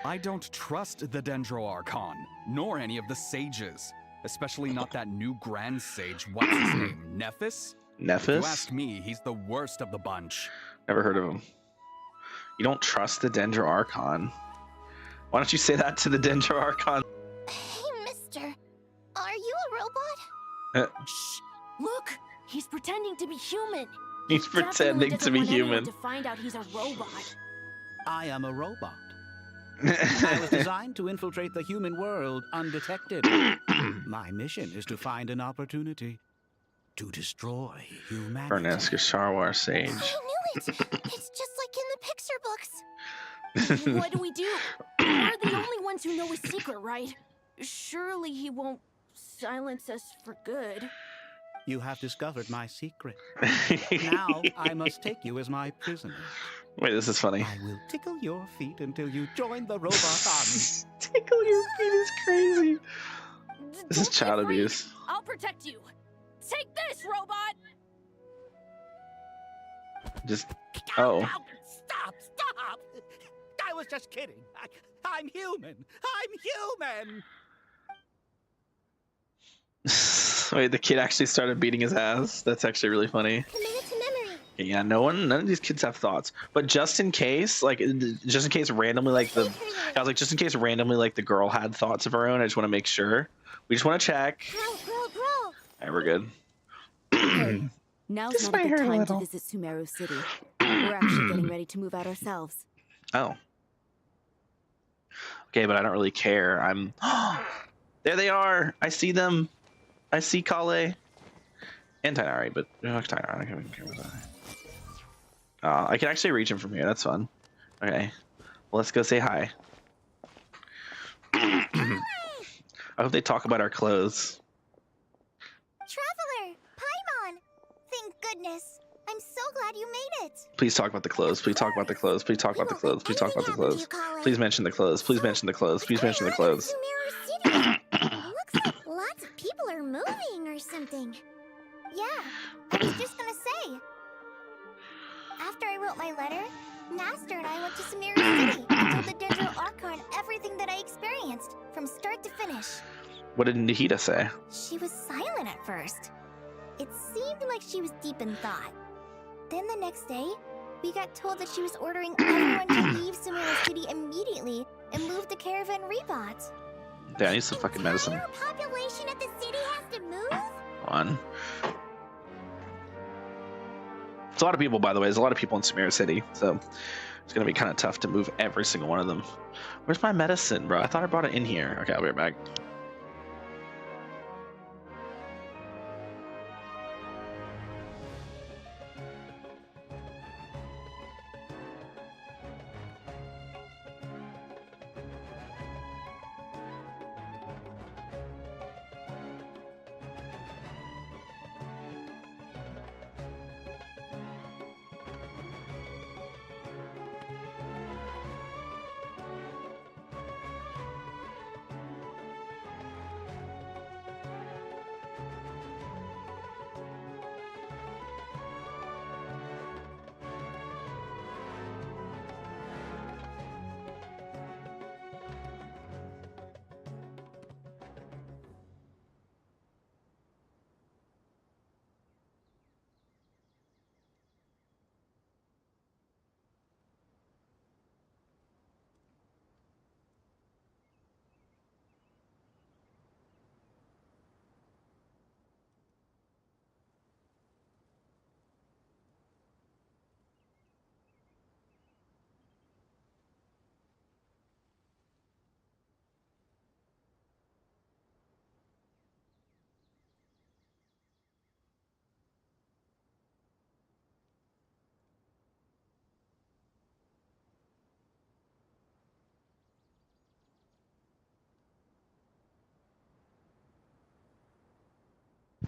I don't trust the Dendro Archon, nor any of the sages. Especially not that new Grand Sage, what's his name, Nephis? Nephis? If you ask me, he's the worst of the bunch. Never heard of him. You don't trust the Dendro Archon? Why don't you say that to the Dendro Archon? Hey, mister. Are you a robot? Shh! Look! He's pretending to be human! He's pretending to be human. To find out he's a robot. I am a robot. I was designed to infiltrate the human world undetected. My mission is to find an opportunity to destroy humanity. Berneska Sharwar Sage. I knew it! It's just like in the picture books. What do we do? We're the only ones who know his secret, right? Surely he won't silence us for good. You have discovered my secret. Now I must take you as my prisoner. Wait, this is funny. I will tickle your feet until you join the robot army. Tickle your feet is crazy. This is child abuse. I'll protect you. Take this, robot! Just oh. Stop! I was just kidding. I'm human. I'm human. Wait, the kid actually started beating his ass. That's actually really funny. Commit it to memory. Yeah, none of these kids have thoughts. But just in case, just in case randomly, just in case randomly, the girl had thoughts of her own, I just want to make sure. We just want to check. Grow. All right, we're good. Hey, now's Just not a by good her a time little. to visit Sumeru City. We're actually getting ready to move out ourselves. Oh. Okay, but I don't really care. There they are. I see them. I see Kale. And Tainari, but Tainari. I can actually reach him from here. That's fun. Okay. Well, let's go say hi. All I hope they talk about our clothes. Traveler! Paimon! Thank goodness. I'm so glad you made it. Please talk about the clothes. Please talk about the clothes. Please talk about the clothes. Please talk about the clothes. Please mention the clothes. Please mention the clothes. Please mention the clothes. Looks like lots of people are moving or something. Yeah, I was just gonna say. After I wrote my letter, Master and I went to Sumeru City and told the Dendro Archon everything that I experienced, from start to finish. What did Nahida say? She was silent at first. It seemed like she was deep in thought. Then the next day, we got told that she was ordering everyone to leave Sumeru City immediately and move to Caravan Rebot. Yeah, I need some fucking medicine. The population of the city has to move? One. It's a lot of people, by the way. There's a lot of people in Sumeru City, so it's gonna be kind of tough to move every single one of them. Where's my medicine, bro? I thought I brought it in here. Okay, I'll be right back.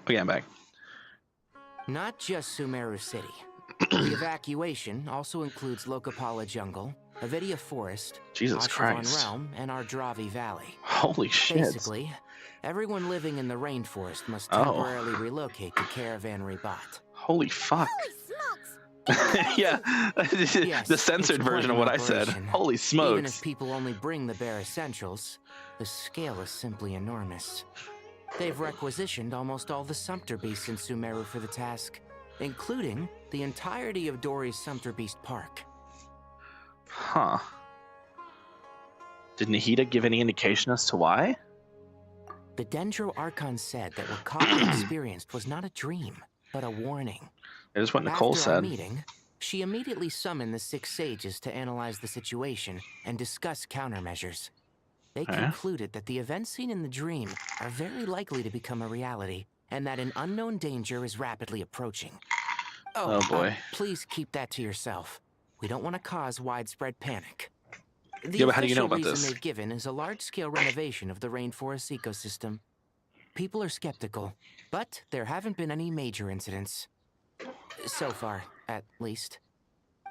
Okay, I'm back. Not just Sumeru City. The evacuation also includes Lokapala Jungle, Avidia Forest, Jesus Christ. Realm, and Ardravi Valley. Holy shit. Basically, everyone living in the rainforest must temporarily relocate to Caravan Rebot. Holy fuck. Holy smokes! Yeah, Yes, the censored it's quite version of an what I said. operation. Holy smokes. Even if people only bring the bare essentials, the scale is simply enormous. They've requisitioned almost all the Sumpter Beasts in Sumeru for the task, including the entirety of Dory's Sumpter Beast Park. Huh. Did Nahida give any indication as to why? The Dendro Archon said that what Kali experienced was not a dream, but a warning. It is what Nicole After our said. meeting, she immediately summoned the 6 sages to analyze the situation and discuss countermeasures. They concluded that the events seen in the dream are very likely to become a reality, and that an unknown danger is rapidly approaching. Oh boy. Please keep that to yourself. We don't want to cause widespread panic. The Yeah, but how do you know official about reason this? they've given is a large-scale renovation of the rainforest ecosystem. People are skeptical, but there haven't been any major incidents. So far, at least.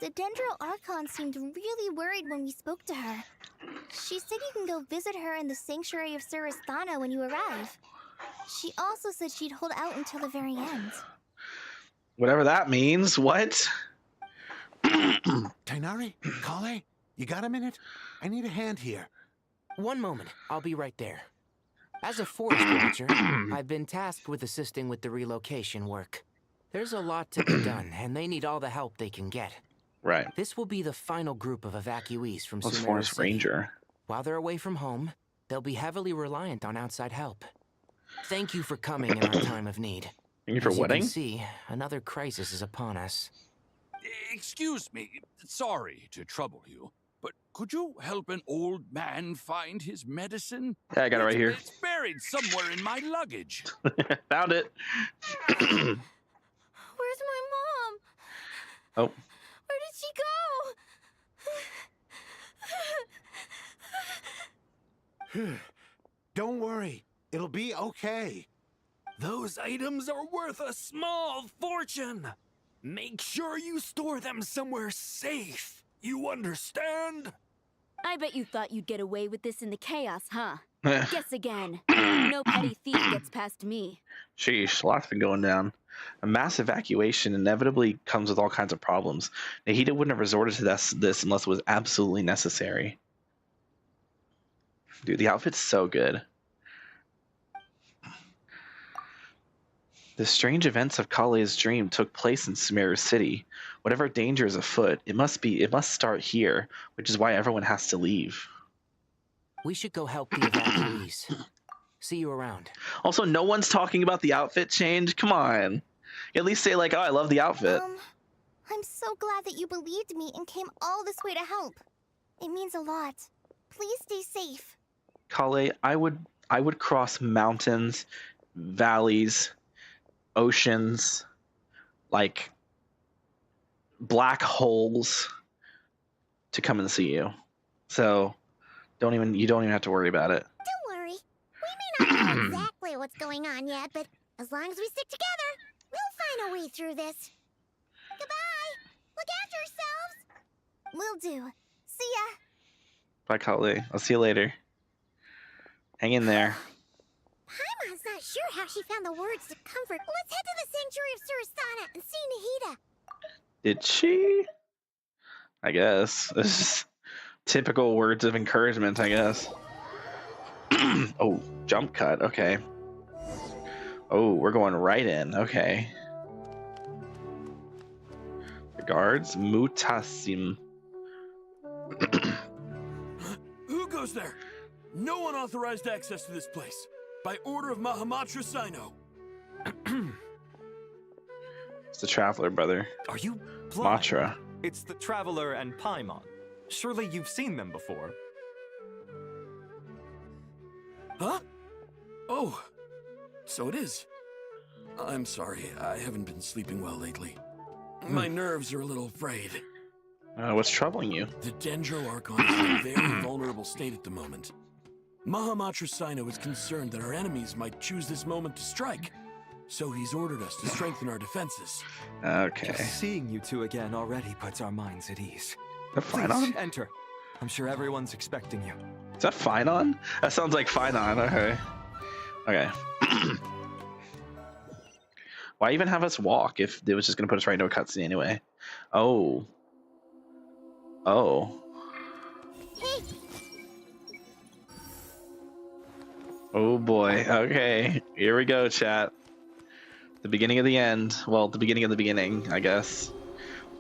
The Dendro Archon seemed really worried when we spoke to her. She said you can go visit her in the Sanctuary of Surasthana when you arrive. She also said she'd hold out until the very end. Whatever that means. What? Tainari? Kale? You got a minute? I need a hand here. One moment, I'll be right there. As a forest watcher, I've been tasked with assisting with the relocation work. There's a lot to be done, and they need all the help they can get. Right. This will be the final group of evacuees from What's Sumeru Forest City. Ranger? While they're away from home, they'll be heavily reliant on outside help. Thank you for coming in our time of need. Thank you for As wedding? you can see, another crisis is upon us. Excuse me, sorry to trouble you, but could you help an old man find his medicine? Yeah, I got it right here. It's buried somewhere in my luggage. Found it. Where's my mom? Oh. Where did she go? Don't worry. It'll be okay. Those items are worth a small fortune. Make sure you store them somewhere safe. You understand? I bet you thought you'd get away with this in the chaos, huh? Guess again. No petty thief gets past me. Sheesh, a lot's been going down. A mass evacuation inevitably comes with all kinds of problems. Nahida wouldn't have resorted to this unless it was absolutely necessary. Dude, the outfit's so good. The strange events of Kale's dream took place in Sumeru City. Whatever danger is afoot, it must start here, which is why everyone has to leave. We should go help the evacuees. See you around. Also, no one's talking about the outfit change. Come on. At least say like, oh, I love the outfit. I'm so glad that you believed me and came all this way to help. It means a lot. Please stay safe. Kale, I would cross mountains, valleys, oceans, like black holes to come and see you. So you don't even have to worry about it. Don't worry. We may not know exactly what's going on yet, but as long as we stick together, we'll find a way through this. Goodbye. Look after yourselves. Will do. See ya. Bye, Kale. I'll see you later. Hang in there. Paimon's not sure how she found the words to comfort. Let's head to the sanctuary of Surasana and see Nahida. Did she? I guess. This is typical words of encouragement, I guess. Oh, jump cut. Okay. Oh, we're going right in. Okay. The guards, Mutasim. Who goes there? No unauthorized access to this place. By order of Mahamatra Sino. It's the Traveler, brother. Are you blind? Matra. It's the Traveler and Paimon. Surely you've seen them before. Huh? Oh, so it is. I'm sorry, I haven't been sleeping well lately. My nerves are a little frayed. What's troubling you? The Dendro Archon is in a very vulnerable state at the moment. Mahamatra Sino is concerned that our enemies might choose this moment to strike. So he's ordered us to strengthen our defenses. Okay. Just seeing you two again already puts our minds at ease. Is that Finon? Enter. I'm sure everyone's expecting you. Is that Finon? That sounds like Finon. Okay. Okay. Why even have us walk if it was just going to put us right into a cutscene anyway? Oh. Oh. Oh boy. Okay. Here we go, chat. The beginning of the end. Well, the beginning of the beginning, I guess.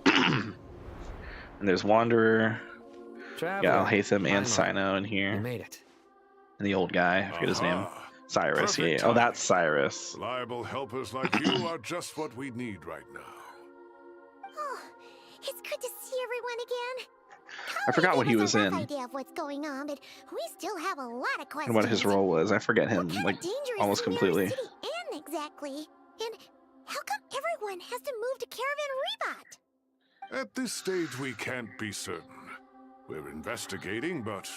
And there's Wanderer. Traveler, Yeah, Alhaitham and Paimon. Sino in here. You made it. And the old guy. I forget his name. Cyrus. Yeah. Perfect Oh, timing. that's Cyrus. Reliable helpers like you are just what we need right now. Oh, it's good to see everyone again. I forgot what he was Rough in idea of what's going on, but we still have a lot of questions. and what his role was. I forget him like Dangerous almost Sumeru completely. City and exactly. And how come everyone has to move to Caravan Rebot? At this stage, we can't be certain. We're investigating, but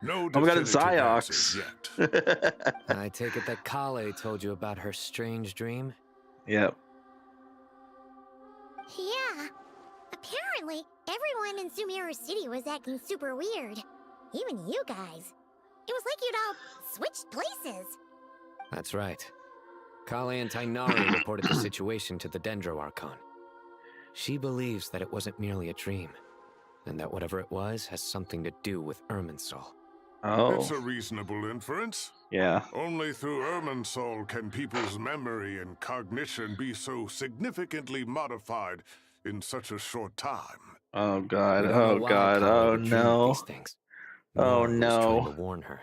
no Oh my god, it's definitive answers Ziox. yet. I take it that Kale told you about her strange dream? Yep. Yeah. Apparently, everyone in Sumeru City was acting super weird. Even you guys. It was like you'd all switched places. That's right. Kale and Tainari reported the situation to the Dendro Archon. She believes that it wasn't merely a dream, and that whatever it was has something to do with Irminsul. Oh. It's a reasonable inference. Yeah. Only through Irminsul can people's memory and cognition be so significantly modified in such a short time. Oh god. We don't know Oh why god. Kale Oh would dream no. these things. Oh Nor who's trying to no. warn her.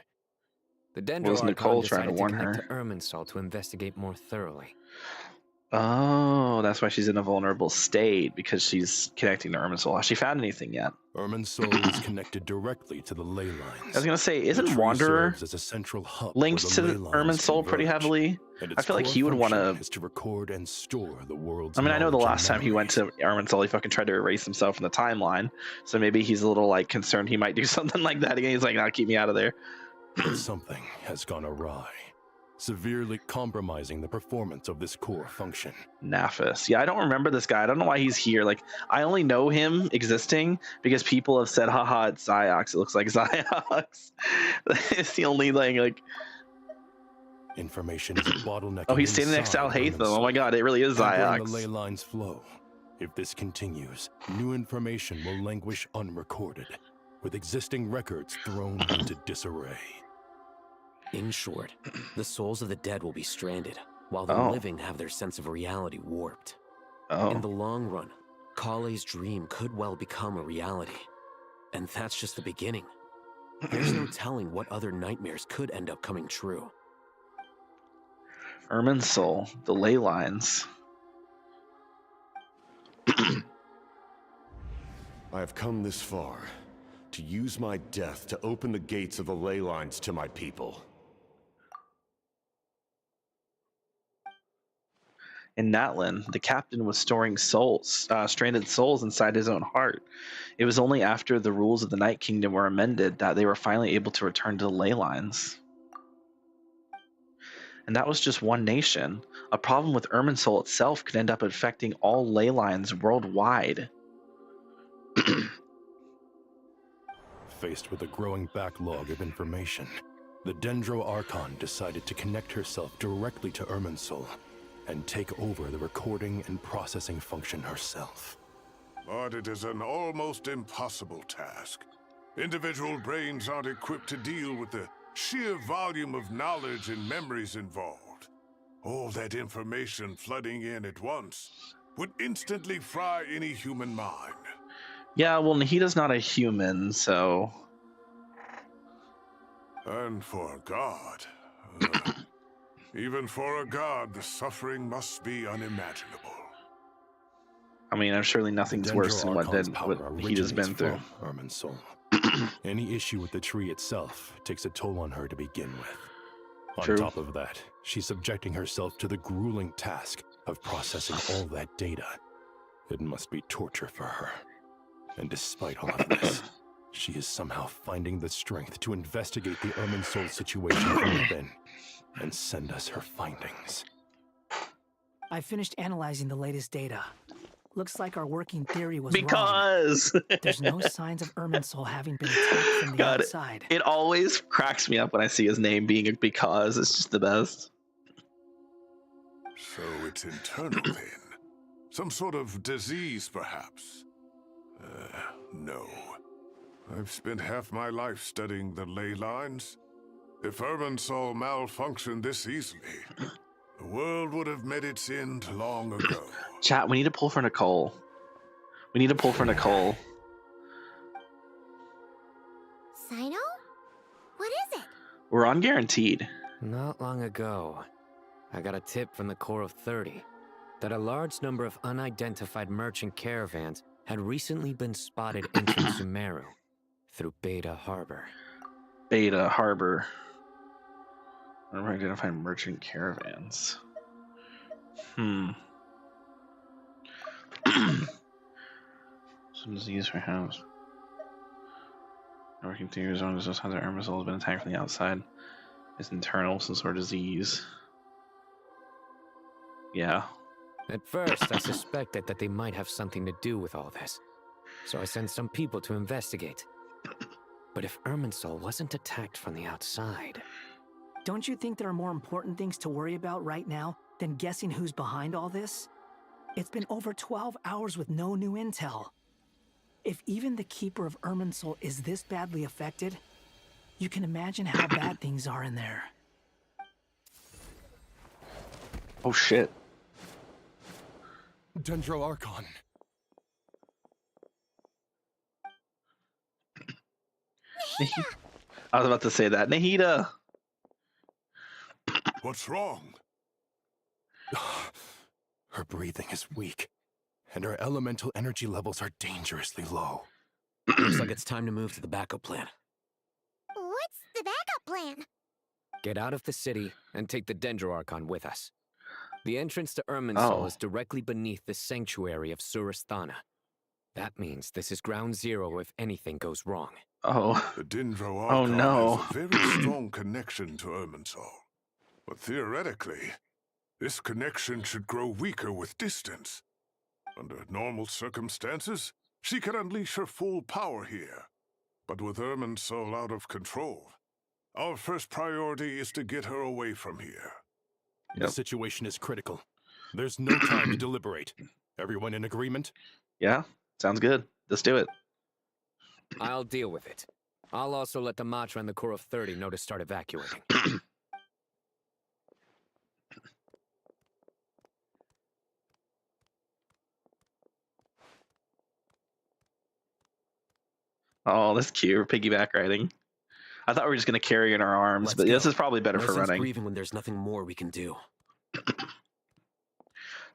The Dendro Was Archon Nicole trying to decided warn connect her? to Irminsul to investigate more thoroughly. Oh, that's why she's in a vulnerable state, because she's connecting to Irminsul. Has she found anything yet? Irminsul is connected directly to the ley lines. I was gonna say, The isn't tree Wanderer serves as a central hub linked where to the ley lines Irminsul pretty converge, heavily? and I its feel like core he would want function to. is to record and store the world's I mean, I know the knowledge and last time he went to Irminsul, he fucking tried to erase himself from the timeline. So maybe he's a little like concerned he might do something like that again. He's like, "Nah, keep me out of there." But something has gone awry. severely compromising the performance of this core function. Nafis. Yeah, I don't remember this guy. I don't know why he's here. Like, I only know him existing because people have said, haha, it's Ziox. It looks like Ziox. It's the only thing, like... Information is bottlenecking. Oh, he's standing next to Al Hatham. Oh my god, it really is hampering Ziox. The ley lines flow. If this continues, new information will languish unrecorded, with existing records thrown into disarray. In short, the souls of the dead will be stranded, while the living have their sense of reality warped. In the long run, Kale's dream could well become a reality. And that's just the beginning. There's no telling what other nightmares could end up coming true. Irminsul, the ley lines. I have come this far to use my death to open the gates of the ley lines to my people. In Natlan, the captain was storing souls, stranded souls inside his own heart. It was only after the rules of the Night Kingdom were amended that they were finally able to return to the ley lines. And that was just one nation. A problem with Irminsul itself could end up affecting all ley lines worldwide. Faced with a growing backlog of information, the Dendro Archon decided to connect herself directly to Irminsul and take over the recording and processing function herself. But it is an almost impossible task. Individual brains aren't equipped to deal with the sheer volume of knowledge and memories involved. All that information flooding in at once would instantly fry any human mind. Yeah, well, Nahida's not a human, so... And for a god... even for a god, the suffering must be unimaginable. I mean, surely nothing's worse than what Nahida's been through. Irminsul. Any issue with the tree itself takes a toll on her to begin with. On top of that, she's subjecting herself to the grueling task of processing all that data. It must be torture for her. And despite all of this, she is somehow finding the strength to investigate the Irminsul situation from within and send us her findings. I finished analyzing the latest data. Looks like our working theory was wrong. There's no signs of Irminsul having been attacked from the outside. It always cracks me up when I see his name being a because. It's just the best. So it's internal then? Some sort of disease, perhaps? No. I've spent half my life studying the ley lines. If Irminsul malfunctioned this easily, the world would have met its end long ago. Chat, we need to pull for Nicole. We need to pull for Nicole. Sino? What is it? We're on guaranteed. Not long ago, I got a tip from the Corps of 30 that a large number of unidentified merchant caravans had recently been spotted entering Sumeru through Beta Harbor. Beta Harbor. Unidentified merchant caravans. Some disease perhaps. Working through your zone, just has Irminsul has been attacked from the outside. It's internal, some sort of disease. Yeah. At first, I suspected that they might have something to do with all this, so I sent some people to investigate. But if Irminsul wasn't attacked from the outside... Don't you think there are more important things to worry about right now than guessing who's behind all this? It's been over 12 hours with no new intel. If even the Keeper of Irminsul is this badly affected, you can imagine how bad things are in there. Oh shit. Dendro Archon. I was about to say that. Nahida! What's wrong? Her breathing is weak, and her elemental energy levels are dangerously low. Looks like it's time to move to the backup plan. What's the backup plan? Get out of the city and take the Dendro Archon with us. The entrance to Irminsul is directly beneath the sanctuary of Surasthana. That means this is ground zero if anything goes wrong. Oh. The Dendro Archon has a very strong connection to Irminsul. But theoretically, this connection should grow weaker with distance. Under normal circumstances, she could unleash her full power here. But with Irminsul out of control, our first priority is to get her away from here. The situation is critical. There's no time to deliberate. Everyone in agreement? Yeah, sounds good. Let's do it. I'll deal with it. I'll also let the Matra and the Core of 30 know to start evacuating. Oh, that's cute. We're piggyback riding. I thought we were just going to carry in our arms, but this is probably better for running. Grieving when there's nothing more we can do.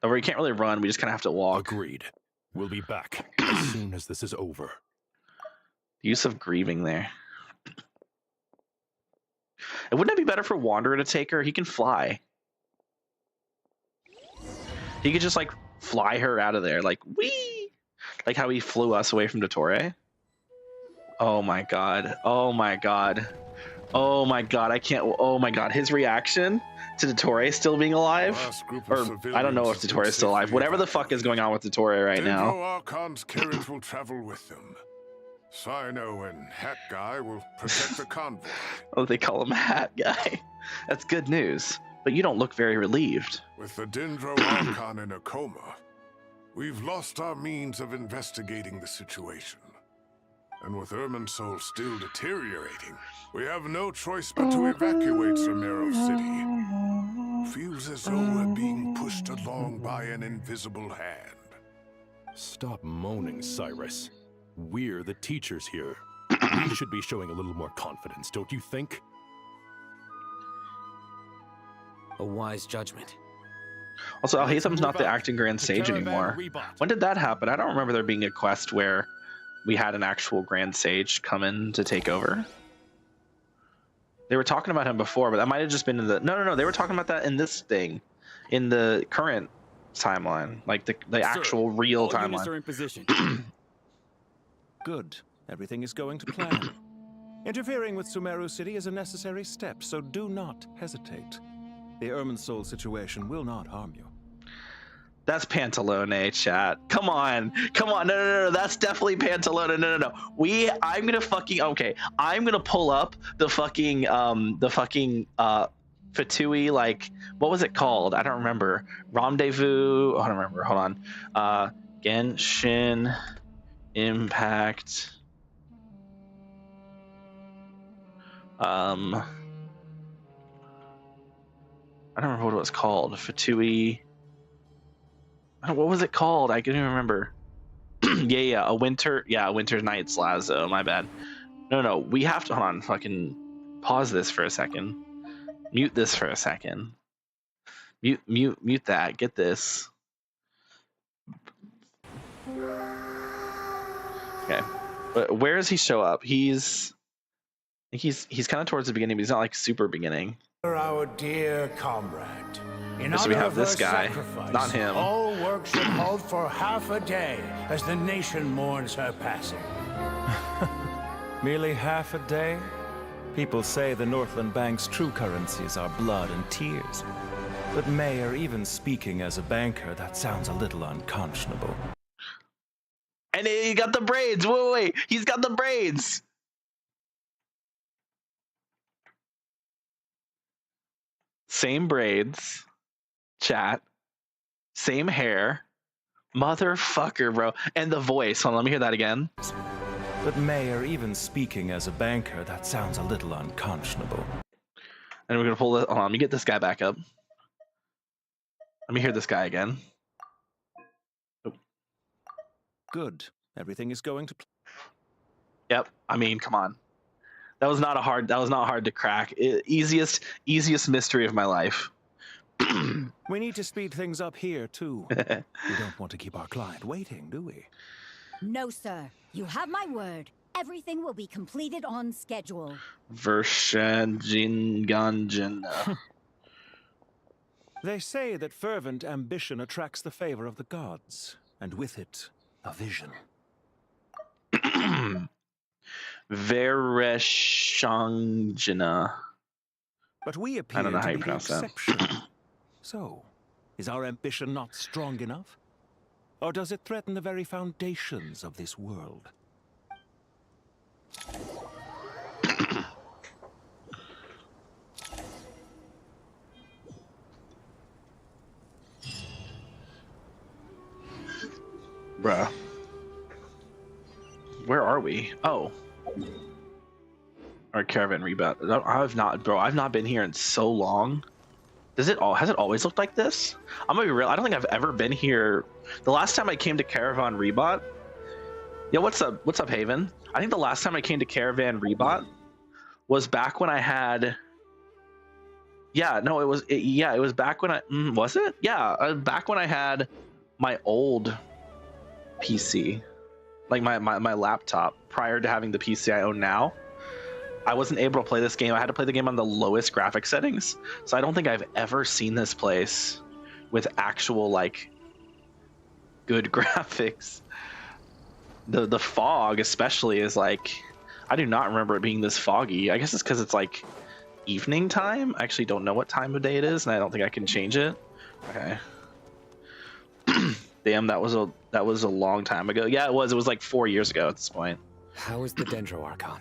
Or we can't really run. We just kind of have to walk. Agreed. We'll be back as soon as this is over. Use of grieving there. And wouldn't it be better for Wanderer to take her? He can fly. He could just like fly her out of there, like whee, like how he flew us away from Dottore. Oh my god! Oh my god! Oh my god! I can't. Oh my god! His reaction to Dottore still being alive, or I don't know if Dottore is still alive. Whatever the fuck is going on with Dottore right now. Dendro Archon's carriage will travel with them. Sino and Hat Guy will protect the convoy. Oh, they call him Hat Guy. That's good news. But you don't look very relieved. With the Dendro Archon in a coma, we've lost our means of investigating the situation. And with Irminsul still deteriorating, we have no choice but to evacuate Sumeru City. Feels as though we're being pushed along by an invisible hand. Stop moaning, Cyrus. We're the teachers here. We should be showing a little more confidence, don't you think? A wise judgment. Also, Alhaitham's not the acting Grand Sage anymore. When did that happen? I don't remember there being a quest where we had an actual Grand Sage come in to take over. They were talking about him before, but that might have just been in the... No. They were talking about that in this thing. In the current timeline. Like the actual real timeline. Units are in position. Good. Everything is going to plan. Interfering with Sumeru City is a necessary step, so do not hesitate. The Irminsul situation will not harm you. That's Pantalone, chat. Come on. No. That's definitely Pantalone. No. I'm gonna fucking I'm gonna pull up the fucking Fatui, like, what was it called? I don't remember. Rendezvous. I don't remember. Hold on. Genshin Impact. I don't remember what it was called. Fatui. What was it called? I can't even remember. A winter night's lazo. My bad. No. We have to hold on. Fucking pause this for a second. Mute this for a second. Mute that. Get this. Okay. But where does he show up? He's kind of towards the beginning, but he's not like super beginning. Our dear comrade. So we have this guy, not him. All work should halt for half a day as the nation mourns her passing. Merely half a day? People say the Northland Bank's true currencies are blood and tears. But Mayor, even speaking as a banker, that sounds a little unconscionable. And he got the braids. Wait. He's got the braids. Same braids. Chat. Same hair. Motherfucker, bro. And the voice. Hold on, let me hear that again. But Mayor, even speaking as a banker, that sounds a little unconscionable. And we're gonna pull it. Hold on, let me get this guy back up. Let me hear this guy again. Oh. Good. Everything is going to... Yep. I mean, come on. That was not hard to crack. Easiest mystery of my life. We need to speed things up here, too. We don't want to keep our client waiting, do we? No, sir. You have my word. Everything will be completed on schedule. Vershanjinganjina. They say that fervent ambition attracts the favor of the gods, and with it, a vision. Vereshanjina. But we appear I don't know to how you be the pronounce that. exception. So, is our ambition not strong enough? Or does it threaten the very foundations of this world? Bruh. Where are we? Oh. Our caravan rebound. I've not been here in so long. Has it always looked like this? I'm gonna be real. I don't think I've ever been here. The last time I came to Caravan Rebot. Yo, what's up, Haven? I think the last time I came to Caravan Rebot was back when I had. Yeah, no, it was back when I was it? Yeah, back when I had my old PC, like my laptop, prior to having the PC I own now. I wasn't able to play this game. I had to play the game on the lowest graphic settings. So I don't think I've ever seen this place with actual like good graphics. The fog especially is like, I do not remember it being this foggy. I guess it's because it's like evening time. I actually don't know what time of day it is, and I don't think I can change it. Okay. Damn, that was a long time ago. Yeah, it was like 4 years ago at this point. How is the Dendro Archon?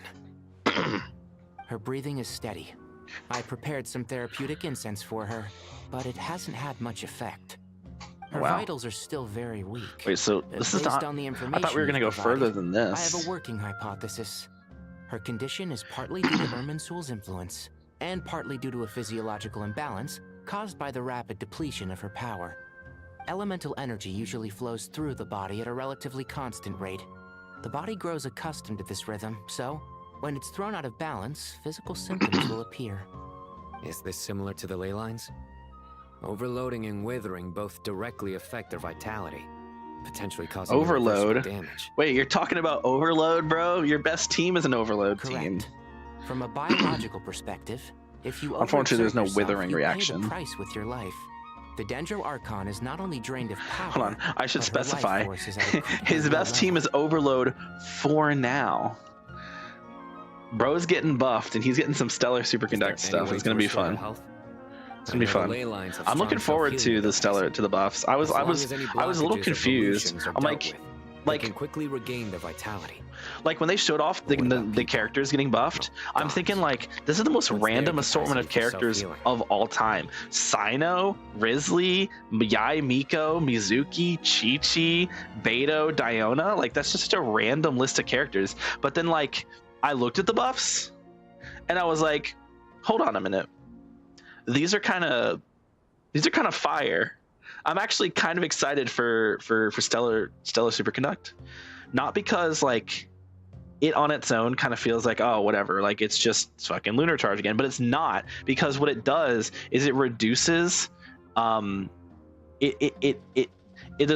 Her breathing is steady. I prepared some therapeutic incense for her, but it hasn't had much effect. Her vitals are still very weak. Wait, so this is not... On the I information thought we were going to go further than this. I have a working hypothesis. Her condition is partly due to Irminsul's influence, and partly due to a physiological imbalance caused by the rapid depletion of her power. Elemental energy usually flows through the body at a relatively constant rate. The body grows accustomed to this rhythm, so when it's thrown out of balance, physical symptoms will appear. Is this similar to the ley lines? Overloading and withering both directly affect their vitality, potentially causing overload damage. Wait, you're talking about overload, bro? Your best team is an overload team. From a biological perspective, if you unfortunately there's no withering you reaction. Pay the price with your life. The Dendro Archon is not only drained of power. Hold on, I should specify. His best team is overload for now. Bro's getting buffed and he's getting some stellar superconduct stuff. It's gonna be fun. It's gonna be fun. I'm looking forward to the buffs. I was a little confused. I'm like can quickly regain their vitality. Like when they showed off the characters getting buffed, I'm thinking like this is the most random assortment of characters of all time. Sino, Risley, Yai Miko, Mizuki, Chi-Chi, Beto, Diona. Like that's just such a random list of characters. But then like I looked at the buffs and I was like, hold on a minute. These are kind of fire. I'm actually kind of excited for Stellar Superconduct. Not because like it on its own kind of feels like, oh, whatever, like it's just fucking Lunar Charge again, but it's not, because what it does is it reduces there's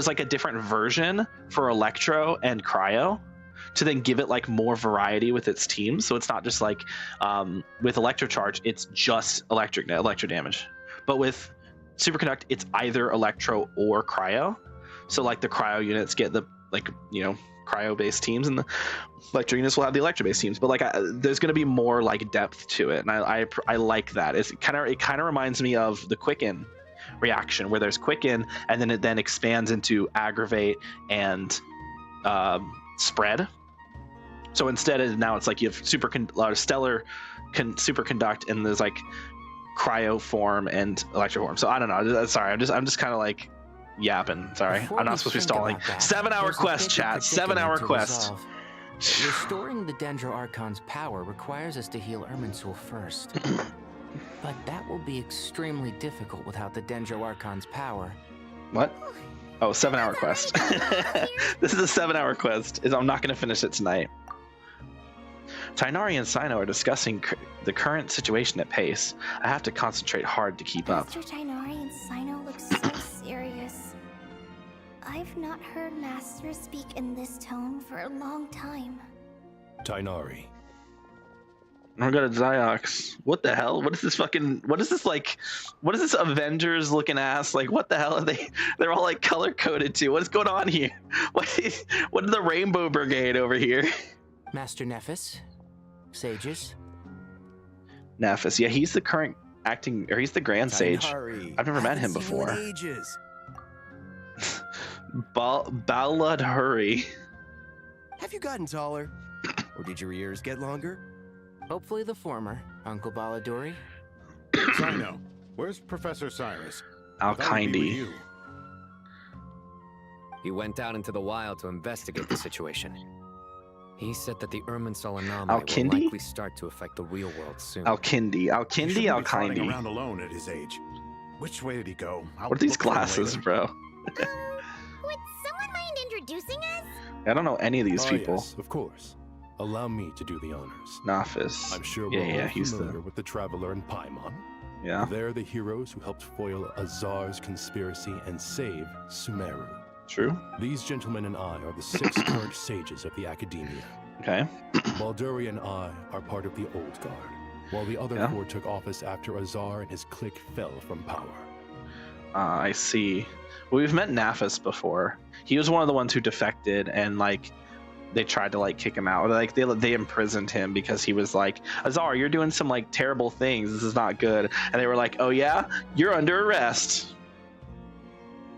like a different version for Electro and Cryo to then give it like more variety with its teams. So it's not just like with Electro Charge, it's just electro damage. But with Superconduct, it's either Electro or Cryo. So like the Cryo units get the like, you know, Cryo-based teams, and the Electro units will have the Electro-based teams. But like there's going to be more like depth to it, and I like that. It kind of reminds me of the Quicken reaction, where there's Quicken and then it then expands into Aggravate and Spread. So instead now it's like you have Stellar Superconduct, and there's like Cryo form and Electro form. So I don't know. Sorry, I'm just kind of like yapping. Sorry, I'm not supposed to be stalling. 7-hour quest, chat. 7-hour quest. Restoring the Dendro Archon's power requires us to heal Irminsul first. But that will be extremely difficult without the Dendro Archon's power. What? Oh, 7-hour quest. This is a 7-hour quest. I'm not going to finish it tonight. Tainari and Sino are discussing the current situation at pace. I have to concentrate hard to keep up. Master Tainari and Sino look so serious. I've not heard Master speak in this tone for a long time. Tainari. I got a Ziox. What the hell? What is this Avengers looking ass? Like, what the hell are they? They're all like color coded too. What is going on here? What is the Rainbow Brigade over here? Master Nephis. Sages. Nephis. Yeah, he's the current acting, or he's the Grand Sage. I've never met him before. Baladhuri. Have you gotten taller? Or did your ears get longer? Hopefully the former, Uncle Baladhuri. Sino, where's Professor Cyrus? Alkindi. He went out into the wild to investigate the situation. He said that the Irminsul anomaly will likely start to affect the real world soon. Alkindi. Trotting around alone at his age. Which way did he go? What are these glasses, bro? Would someone mind introducing us? I don't know any of these people. Yes, of course. Allow me to do the honors. Nafis. I'm sure we're all familiar with the Traveler and Paimon. Yeah. They're the heroes who helped foil Azar's conspiracy and save Sumeru. True. These gentlemen and I are the 6 current sages of the Academia. Okay. Balduri and I are part of the Old Guard, while the other 4 took office after Azar and his clique fell from power. I see. Well, we've met Nafis before. He was one of the ones who defected, and like they tried to like kick him out. Like they imprisoned him because he was like, Azar, you're doing some like terrible things. This is not good. And they were like, oh yeah, you're under arrest.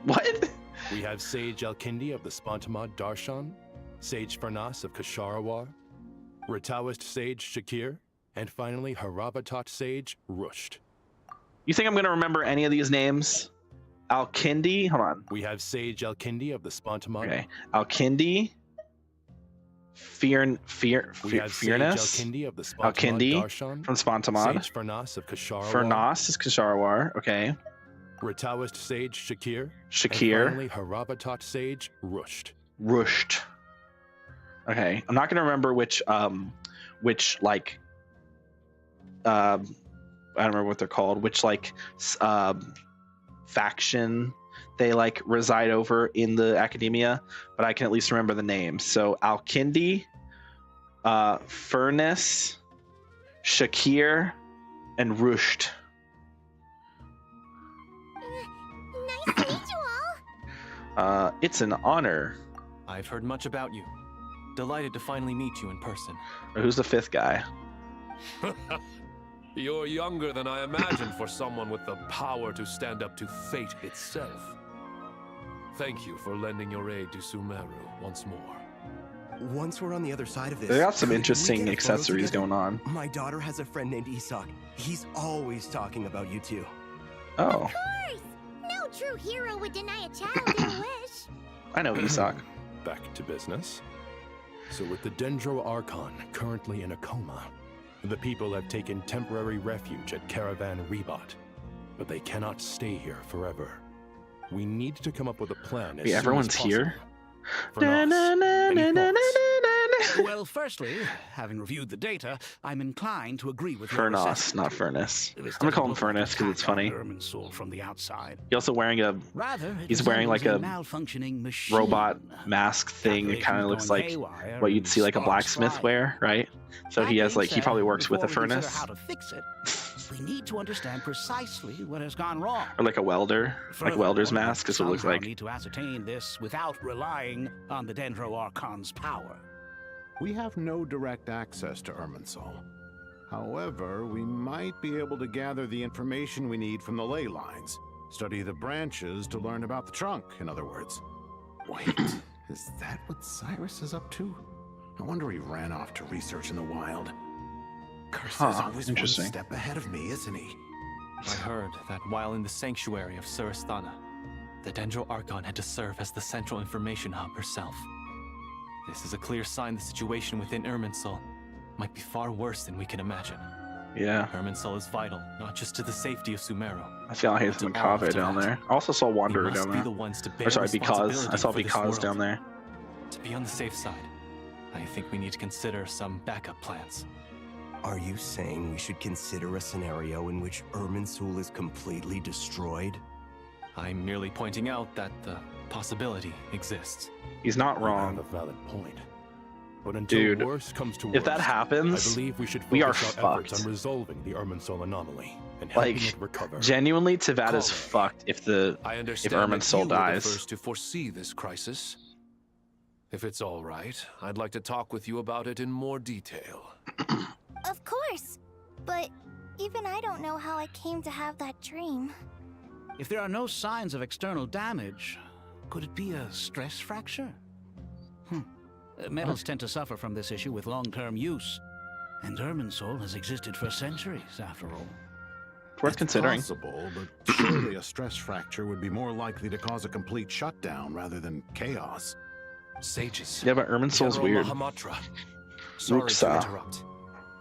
What? We have Sage Alkindi of the Spontamad Darshan, Sage Farnas of Kasharawar, Rataoist Sage Shakir, and finally Haravatat Sage Rusht. You think I'm going to remember any of these names? Alkindi? Hold on. We have Sage Alkindi of the Spontamad. Okay. Alkindi. Fearness. Alkindi of the Spontamad Darshan, from Spontamad. Sage Farnas of Kasharawar. Farnas is Kasharawar. Okay. Rataoist Sage Shakir. Shakir. And finally, Haravatat Sage Rusht. Rusht. Okay, I'm not gonna remember which like I don't remember what they're called. Which like faction they like reside over in the Academia, but I can at least remember the names. So Alkindi, Furness, Shakir, and Rusht. Nice to meet you all. It's an honor. I've heard much about you. Delighted to finally meet you in person. Who's the 5th guy? You're younger than I imagined for someone with the power to stand up to fate itself. Thank you for lending your aid to Sumeru once more. Once we're on the other side of this, They got some interesting accessories going on. My daughter has a friend named Isak. He's always talking about you two. Oh. Of course! No true hero would deny a child their wish. I know Isak. Back to business. So with the Dendro Archon currently in a coma, the people have taken temporary refuge at Caravan Rebot, but they cannot stay here forever. We need to come up with a plan as soon as everyone's possible. here? Any thoughts? Well, firstly, having reviewed the data, I'm inclined to agree with your Furnos, assessment. not Furnace. It was I'm gonna call him difficult to Furnace because it's attack funny. Irminsul from the outside. He's also wearing a. Rather, it He's wearing like a resembles malfunctioning machine. robot mask thing. It kind of looks like what you'd see like a blacksmith wear, right? So he has like he probably works with a Before we consider furnace how to fix it, we need to understand precisely what has gone wrong. or like a welder, like welder's mask is what it looks Somehow like. need to ascertain this without relying on the Dendro Archon's power. We have no direct access to Irminsul. However, we might be able to gather the information we need from the ley lines. Study the branches to learn about the trunk, in other words. Wait, is that what Cyrus is up to? No wonder he ran off to research in the wild. Curse is always one interesting. step ahead of me, isn't he? I heard that while in the sanctuary of Surasthana, the Dendro Archon had to serve as the central information hub herself. This is a clear sign the situation within Irminsul might be far worse than we can imagine. Yeah. Irminsul is vital, not just to the safety of Sumeru. I feel like he's Makave down there. I also saw Wanderer down be there. the ones to bear Or sorry, because I responsibility saw for this because world. down there. To be on the safe side, I think we need to consider some backup plans. Are you saying we should consider a scenario in which Irminsul is completely destroyed? I'm merely pointing out that the possibility exists. He's not You wrong. have a valid point. But until Dude, worse comes to if worst, that happens, I believe we should focus we are our fucked. efforts on resolving the Irminsul anomaly and helping Like, it recover. genuinely, Tavada's fucked if I if understand that you Irminsul were the dies. first to foresee this crisis. If it's all right, I'd like to talk with you about it in more detail. Of course. But Even I don't know how I came to have that dream. If there are no signs of external damage, could it be a stress fracture? Metals tend to suffer from this issue with long-term use. And Irminsul has existed for centuries, after all. Worth considering. Possible, but surely a stress fracture would be more likely to cause a complete shutdown rather than chaos. Sages. Yeah, but Irminsul's weird. Mahamatra. Sorry to interrupt,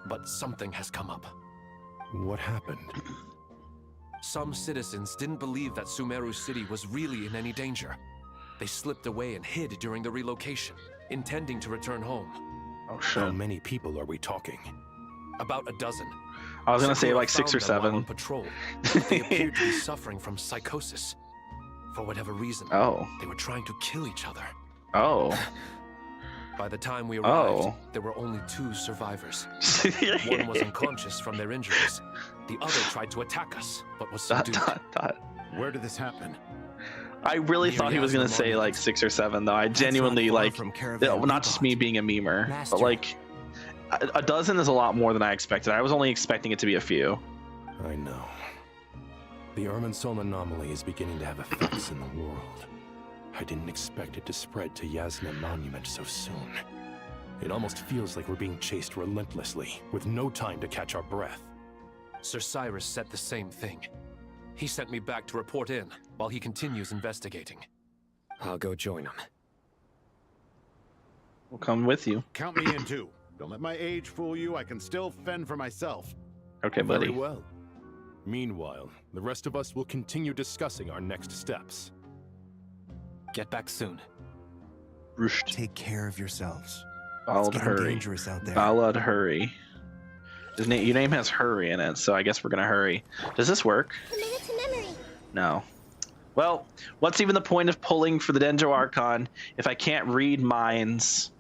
but something has come up. What happened? Some citizens didn't believe that Sumeru City was really in any danger. They slipped away and hid during the relocation, intending to return home. Oh shit. How many people are we talking? About a dozen. I was gonna say like Sakura 6 or found them while 7. on patrol. They appeared to be suffering from psychosis. For whatever reason, they were trying to kill each other. Oh. By the time we arrived, there were only 2 survivors. One was unconscious from their injuries. The other tried to attack us, but was subdued. Where did this happen? I really thought he was gonna say like 6 or 7, though. I genuinely like, not just me being a memer, but like, a dozen is a lot more than I expected. I was only expecting it to be a few. I know. The Irminsul anomaly is beginning to have effects in the world. I didn't expect it to spread to Yasna Monument so soon. It almost feels like we're being chased relentlessly, with no time to catch our breath. Sir Cyrus said the same thing. He sent me back to report in, while he continues investigating. I'll go join him. We'll come with you. Count me in too. Don't let my age fool you. I can still fend for myself. Okay, buddy. Very well. Meanwhile, the rest of us will continue discussing our next steps. Get back soon. Take care of yourselves. Ballad Hurry. Dangerous out there. Ballad Hurry. Your name has Hurry in it, so I guess we're gonna hurry. Does this work? Commit it to memory. No. Well, what's even the point of pulling for the Dendro Archon if I can't read minds?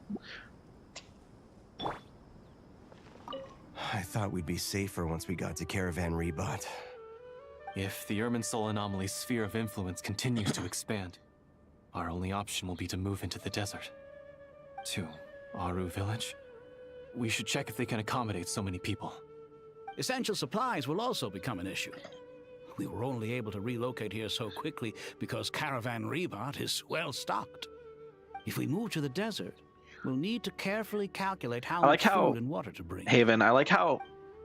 I thought we'd be safer once we got to Caravan Rebot. If the Irminsul anomaly's sphere of influence continues to expand, our only option will be to move into the desert. To Aru Village? We should check if they can accommodate so many people. Essential supplies will also become an issue. We were only able to relocate here so quickly because Caravan Rebot is well stocked. If we move to the desert, we'll need to carefully calculate how much food and water to bring. Haven, I like how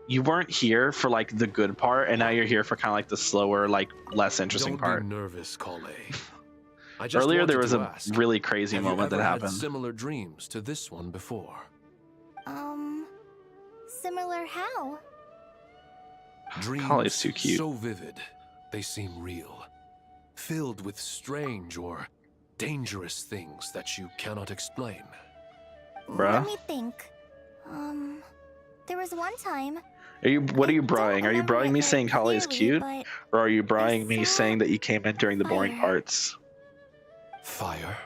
you weren't here for like the good part, and now you're here for kind of like the slower, like less interesting part. Don't be nervous, Kale. Earlier there was a really crazy moment that happened. Had similar dreams to this one before? Similar how? Dreams too cute. So vivid, they seem real. Filled with strange or dangerous things that you cannot explain. Bruh. Let me think. There was one time. What are you brawling? Are you brawling me saying Kale is cute? Or are you brawling me saying that you came in during the boring parts? Fire.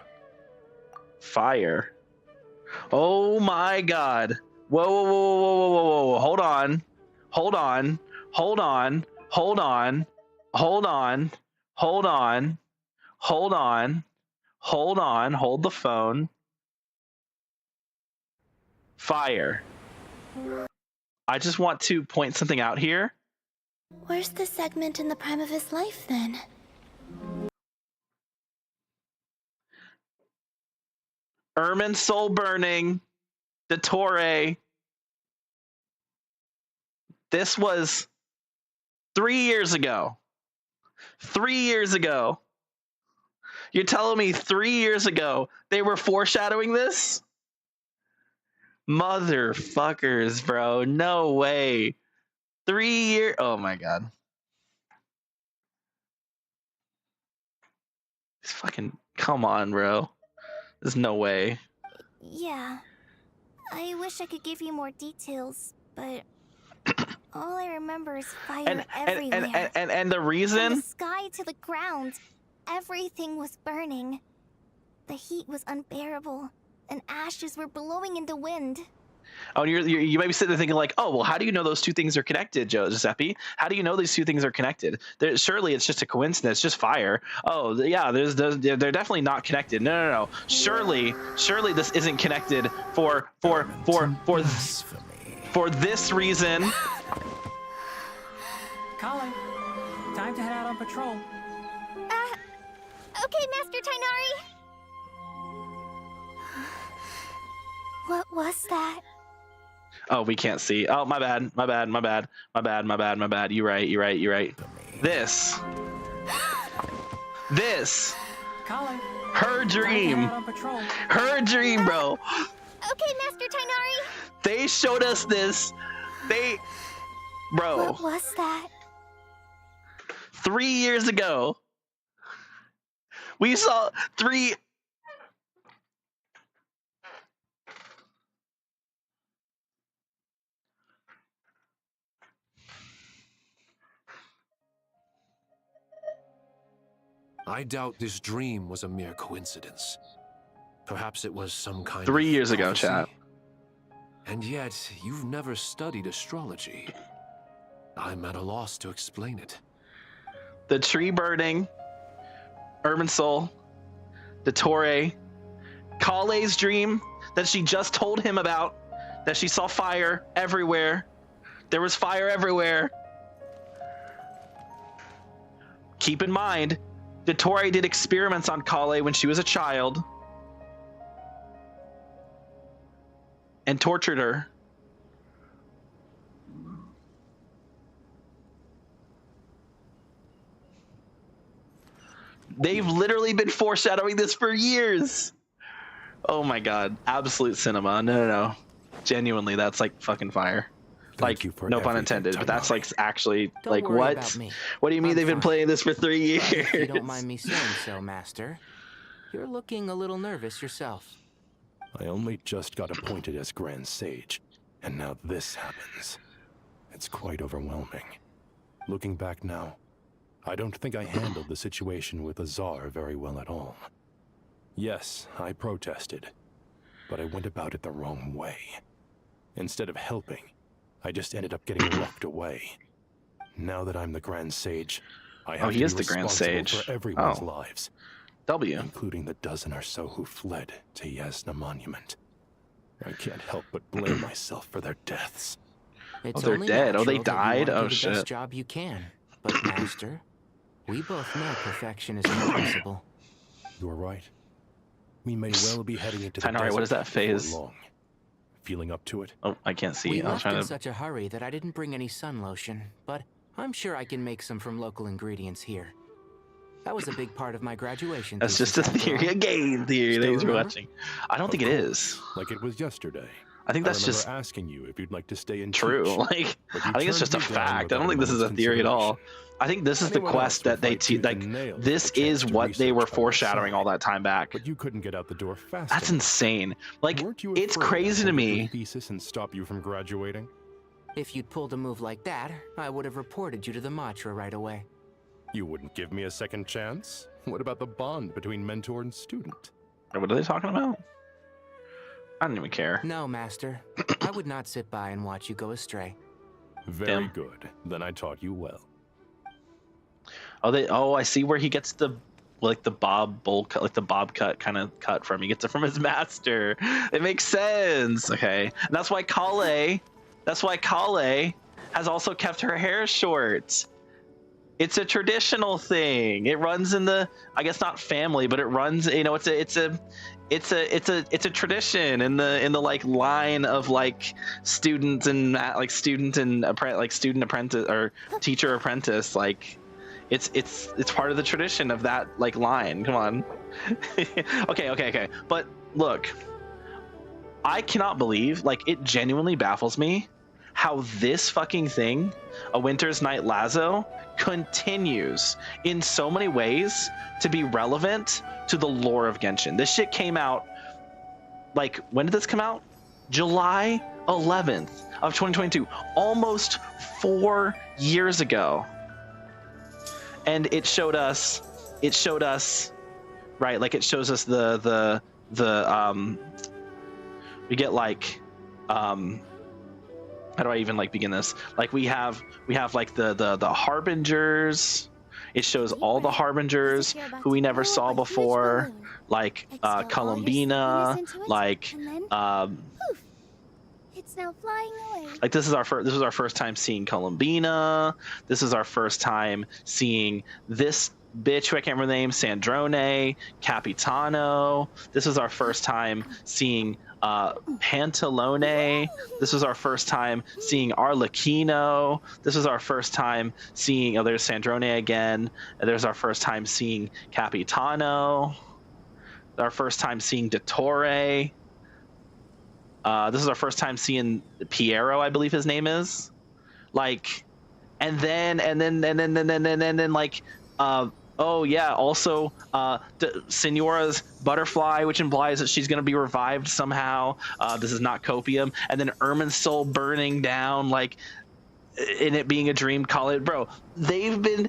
Fire. Oh my god. Whoa, whoa, whoa, whoa, whoa, whoa, whoa. Hold on. Hold on. Hold on. Hold on. Hold on. Hold on. Hold on. Hold on. Hold the phone. Fire. I just want to point something out here. Where's the segment in the prime of his life then? Irminsul burning. Dottore. This was 3 years ago. 3 years ago. You're telling me 3 years ago they were foreshadowing this? Motherfuckers, bro. No way. 3 years. Oh my god. It's fucking. Come on, bro. There's no way. Yeah. I wish I could give you more details, but all I remember is fire everywhere. And the reason? From the sky to the ground, everything was burning. The heat was unbearable, and ashes were blowing in the wind. Oh, you might be sitting there thinking like, oh, well, how do you know those two things are connected, Giuseppe? How do you know these two things are connected? Surely it's just a coincidence, just fire. Oh, yeah, they're definitely not connected. No. Surely this isn't connected for this reason. Kale, time to head out on patrol. Okay, Master Tainari. What was that? Oh, we can't see. Oh, my bad. You're right. This. Kale, Her dream. out on patrol. Her dream, bro. Okay, Master Tainari. They showed us this. Bro. What was that? 3 years ago. We saw 3. I doubt this dream was a mere coincidence. Perhaps it was some kind of 3 years ago, prophecy. chat. And yet, you've never studied astrology. I'm at a loss to explain it. The tree burning, Irminsul, the Torre, Kale's dream that she just told him about, that she saw fire everywhere. There was fire everywhere. Keep in mind, the Torre did experiments on Kale when she was a child and tortured her. They've literally been foreshadowing this for years. Oh my god. Absolute cinema. No. Genuinely, that's like fucking fire. Like, no pun intended, but that's like actually, Don't like, worry what? about me. What do you mean I'm they've been fine. playing this for 3 years? If you don't mind me saying so, Master. You're looking a little nervous yourself. I only just got appointed as Grand Sage, and now this happens. It's quite overwhelming. Looking back now, I don't think I handled the situation with Azar very well at all. Yes, I protested, but I went about it the wrong way. Instead of helping, I just ended up getting locked away. Now that I'm the Grand Sage, I have to he be is the Grand responsible Sage. for everyone's Oh. lives. W. Including the dozen or so who fled to Yasna Monument. I can't help but blame myself for their deaths. It's they're only dead. Oh, they natural that you died? wanna Oh, do the shit. best job you can. But Master, we both know perfection is impossible. You're right. We may well be heading into the Tainari, what is desert that phase? before long. Feeling up to it? Oh, I can't see. We I'm left trying in to. such a hurry that I didn't bring any sun lotion, but I'm sure I can make some from local ingredients here. That was a big part of my graduation. That's just a thesis, after theory, all. a game theory. Still Thanks for remember? watching. I don't think it is. Like it was yesterday. I think that's remember just asking you if you'd like to stay and true. teach, Like, but you I think it's turned just a me down fact. I without don't think this is a moment's theory at all. consideration. I think this is the Anyone quest else that they would fight tooth like. and nail for This the chance is to what they were research by my foreshadowing all side. that time back. But you couldn't get out the door fast That's enough. insane. Like, Weren't you it's afraid crazy I'd to hold your me. thesis and stop you from graduating? If you'd pulled a move like that, I would have reported you to the Matra right away. You wouldn't give me a second chance? What about the bond between mentor and student? What are they talking about? I don't even care. No, Master. I would not sit by and watch you go astray. Very Damn. good. Then I taught you well. Oh, I see where he gets the bob bowl cut, like the bob cut kind of cut from. He gets it from his master. It makes sense. Okay, and that's why Kale has also kept her hair short. It's a traditional thing. It runs in the, I guess not family, but it runs. You know, it's a tradition in the like line of like student and student apprentice or teacher apprentice. Like, it's part of the tradition of that like line. Come on. Okay. But look, I cannot believe, like, it genuinely baffles me how this fucking thing, A Winter's Night Lazo, continues in so many ways to be relevant to the lore of Genshin. This shit came out, like, when did this come out? July 11th of 2022, almost 4 years ago. And it showed us, right, like it shows us we get like, how do I even like begin this? Like we have like the harbingers. It shows all the harbingers who we never saw before, like Columbina, like It's now flying away. Like this was our first time seeing Columbina. This is our first time seeing this bitch who I can't remember the name, Sandrone, Capitano. This was our first time seeing Pantalone. This was our first time seeing Arlecchino. This was our first time seeing, oh, there's Sandrone again. And there's our first time seeing Capitano. Our first time seeing Dottore. This is our first time seeing Piero, I believe his name is. Like, and then like, oh yeah, also Senora's butterfly, which implies that she's gonna be revived somehow. This is not copium. And then Irminsul burning down, like, in it being a dream. Call it, bro. They've been.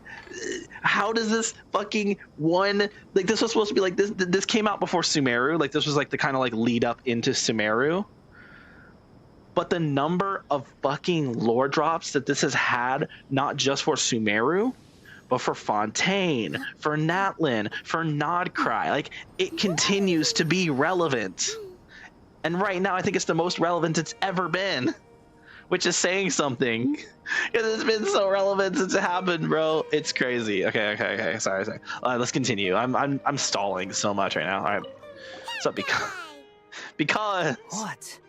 How does this fucking one, like, this was supposed to be like this? This came out before Sumeru. Like, this was like the kind of like lead up into Sumeru. But the number of fucking lore drops that this has had, not just for Sumeru, but for Fontaine, for Natlin, for Nodcry, like, it continues to be relevant. And right now, I think it's the most relevant it's ever been, which is saying something. Because it's been so relevant since it happened, bro. It's crazy. Okay. Sorry. Let's continue. I'm stalling so much right now. All right. So because. What?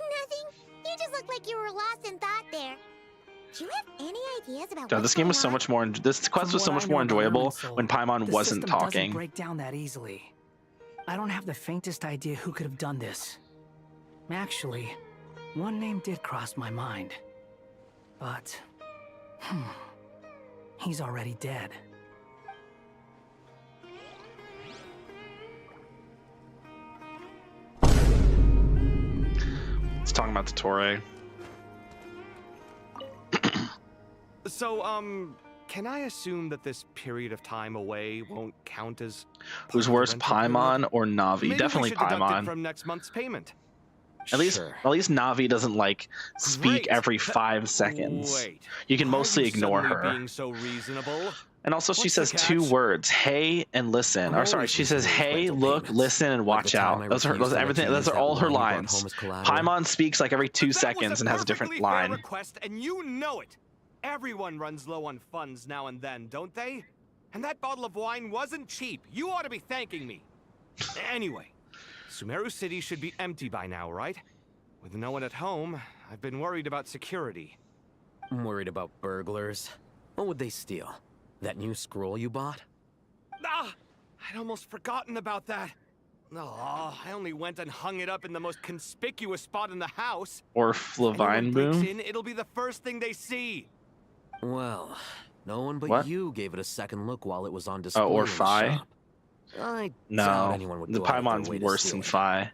Nothing. You just look like you were lost in thought there. Do you have any ideas about God, this game was so much more. This quest was so much more enjoyable when Paimon wasn't talking. Doesn't break down that easily. I don't have the faintest idea who could have done this. Actually, one name did cross my mind, but he's already dead. Let's talk about Dottore. So, can I assume that this period of time away won't count as... Who's worse, Paimon or Navi? Maybe Definitely we should deduct it Paimon. from next month's payment. At least Navi doesn't like speak every 5 seconds. Wait, you can mostly ignore her. Being so reasonable? And also, she says 2 words: "Hey" and "listen." Or sorry, she says "Hey, look, listen, and watch out." Those are everything. Those are all her lines. Paimon speaks like every 2 seconds and has a different line. Request, and you know it. Everyone runs low on funds now and then, don't they? And that bottle of wine wasn't cheap. You ought to be thanking me. Anyway, Sumeru City should be empty by now, right? With no one at home, I've been worried about security. I'm worried about burglars. What would they steal? That new scroll you bought? Ah! I'd almost forgotten about that. Oh, I only went and hung it up in the most conspicuous spot in the house. Or Flavine Boom. It'll be the first thing they see. Well, no one but you gave it a second look while it was on display. Or Phi? I No, anyone would the Paimon's worse than Phi.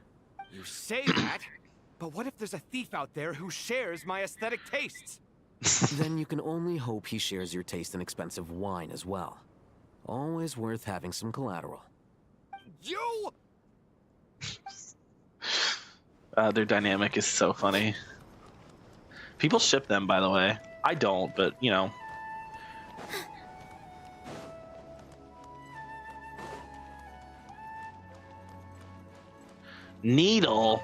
You say that, but what if there's a thief out there who shares my aesthetic tastes? Then you can only hope he shares your taste in expensive wine as well. Always worth having some collateral. You! Their dynamic is so funny. People ship them, by the way. I don't, but, you know. Needle?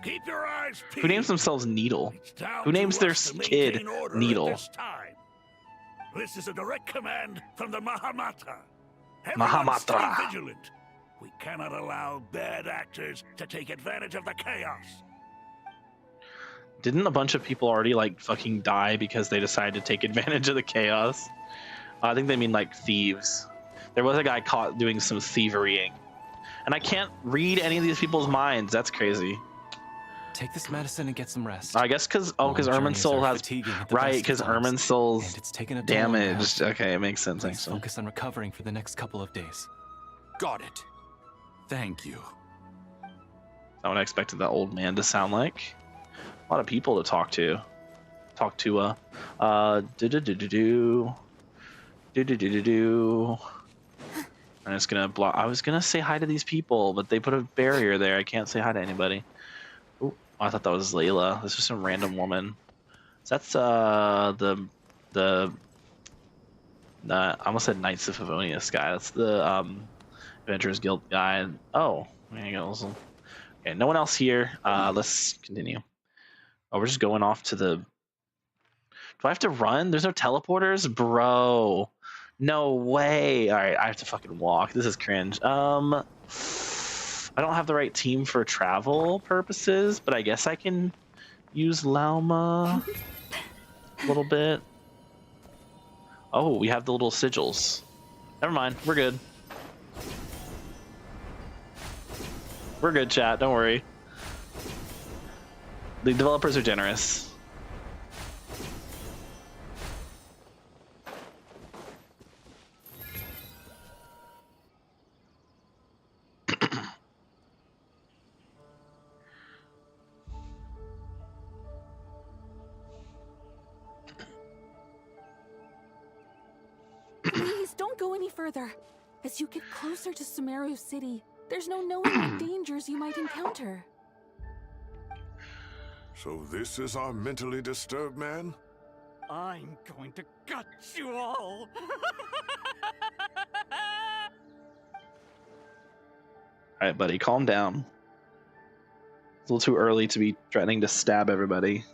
Keep your eyes peeled. Who names themselves Needle? Who names their kid Needle? This is a direct command from the Mahamatra. Mahamatra. Stay vigilant. We cannot allow bad actors to take advantage of the chaos. Didn't a bunch of people already, like, fucking die because they decided to take advantage of the chaos? I think they mean, like, thieves. There was a guy caught doing some thieverying. And I can't read any of these people's minds. That's crazy. Take this medicine and get some rest. I guess because Irminsul has because Irminsul's damaged. Okay, it makes sense. Let's focus on recovering for the next couple of days. Got it. Thank you. That's what I expected that old man to sound like. A lot of people to talk to. I'm just gonna block. I was gonna say hi to these people, but they put a barrier there. I can't say hi to anybody. Oh, I thought that was Layla. This is some random woman. That's I almost said Knights of Favonius guy. That's the Adventurers Guild guy. Oh, there you go. Okay, no one else here. Let's continue. Oh, we're just going off to the... Do I have to run? There's no teleporters? Bro. No way. All right, I have to fucking walk. This is cringe. I don't have the right team for travel purposes, but I guess I can use Lauma a little bit. Oh, we have the little sigils. Never mind. We're good. We're good, chat. Don't worry. The developers are generous. Please don't go any further. As you get closer to Sumeru City, there's no knowing what dangers you might encounter. So this is our mentally disturbed man? I'm going to gut you all. All right, buddy, calm down. It's a little too early to be threatening to stab everybody.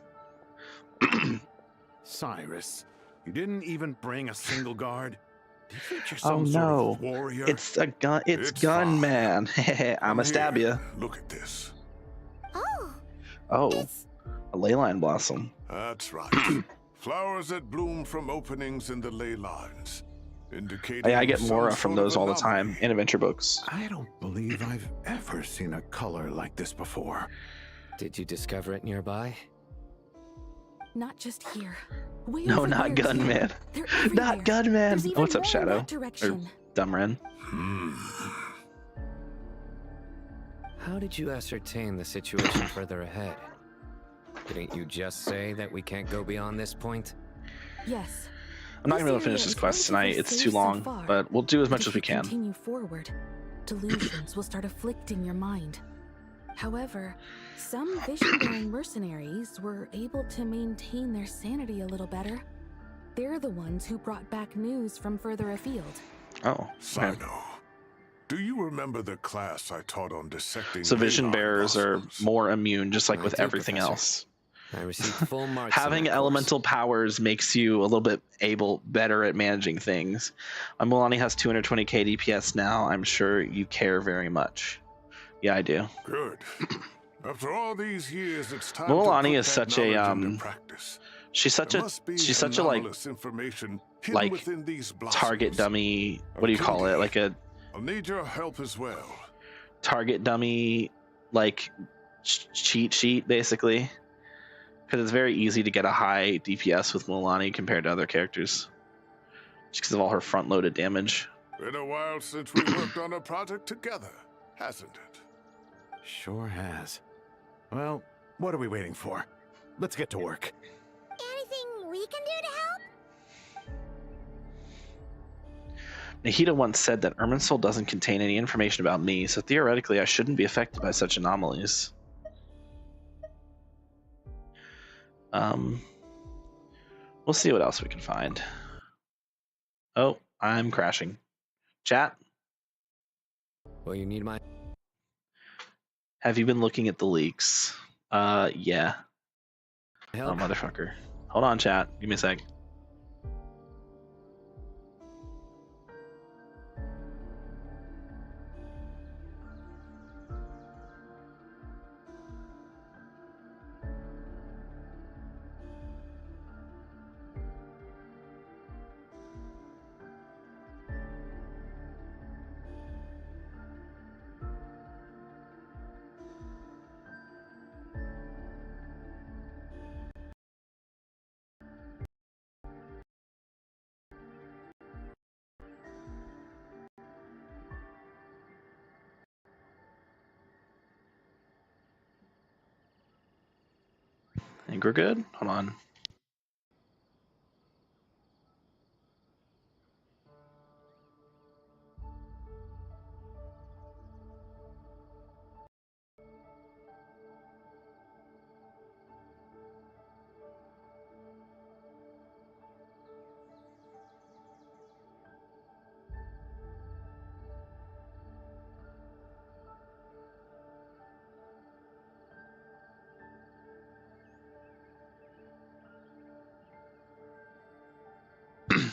Cyrus, you didn't even bring a single guard? Do you think you're Oh some sort no, of warrior? it's a gun. It's gun man. I'ma stab you. Look at this. Oh, a ley line blossom. That's right. Flowers that bloom from openings in the ley lines, indicating I get some Mora from sort of those all the anomaly. time in adventure books. I don't believe I've ever seen a color like this before. Did you discover it nearby? Not just here. Way No, over not there, too. Gunman. They're Not everywhere. Gunman. There's even Oh, what's up, more in Shadow? that direction. Or Dumbren. How did you ascertain the situation further ahead? Didn't you just say that we can't go beyond this point? Yes. I'm not gonna be able to finish area this is quest relatively tonight. It's safe too so long, far. but we'll do as much But as we if you can. Continue forward. Delusions will start afflicting your mind. However, some vision-bearing mercenaries were able to maintain their sanity a little better. They're the ones who brought back news from further afield. Oh, okay. Sino, do you remember the class I taught on dissecting? So vision ley line bearers are blossoms? more immune, just like I with do, everything Professor. else. I received full marks. in Having that course. elemental powers makes you a little bit better at managing things. Milani has 220k DPS now. I'm sure you care very much. Yeah, I do. Good. After all these years, it's time Milani to put is that such a knowledge into practice. she's such There a must be she's such a like anomalous information hidden like within these blossoms. target dummy. What do you call it? Like a I'll need your help as well. target dummy like cheat sheet basically, because it's very easy to get a high DPS with Milani compared to other characters, just because of all her front-loaded damage. Been a while since we worked on a project together, hasn't it? Sure has. Well, what are we waiting for? Let's get to work. Anything we can do to help? Nahida once said that Irminsul doesn't contain any information about me, so theoretically I shouldn't be affected by such anomalies. We'll see what else we can find. Oh, I'm crashing. Chat, Well, you need my... have you been looking at the leaks? Yeah. Oh, help? motherfucker. Hold on, chat. Give me a sec. I think we're good. Hold on.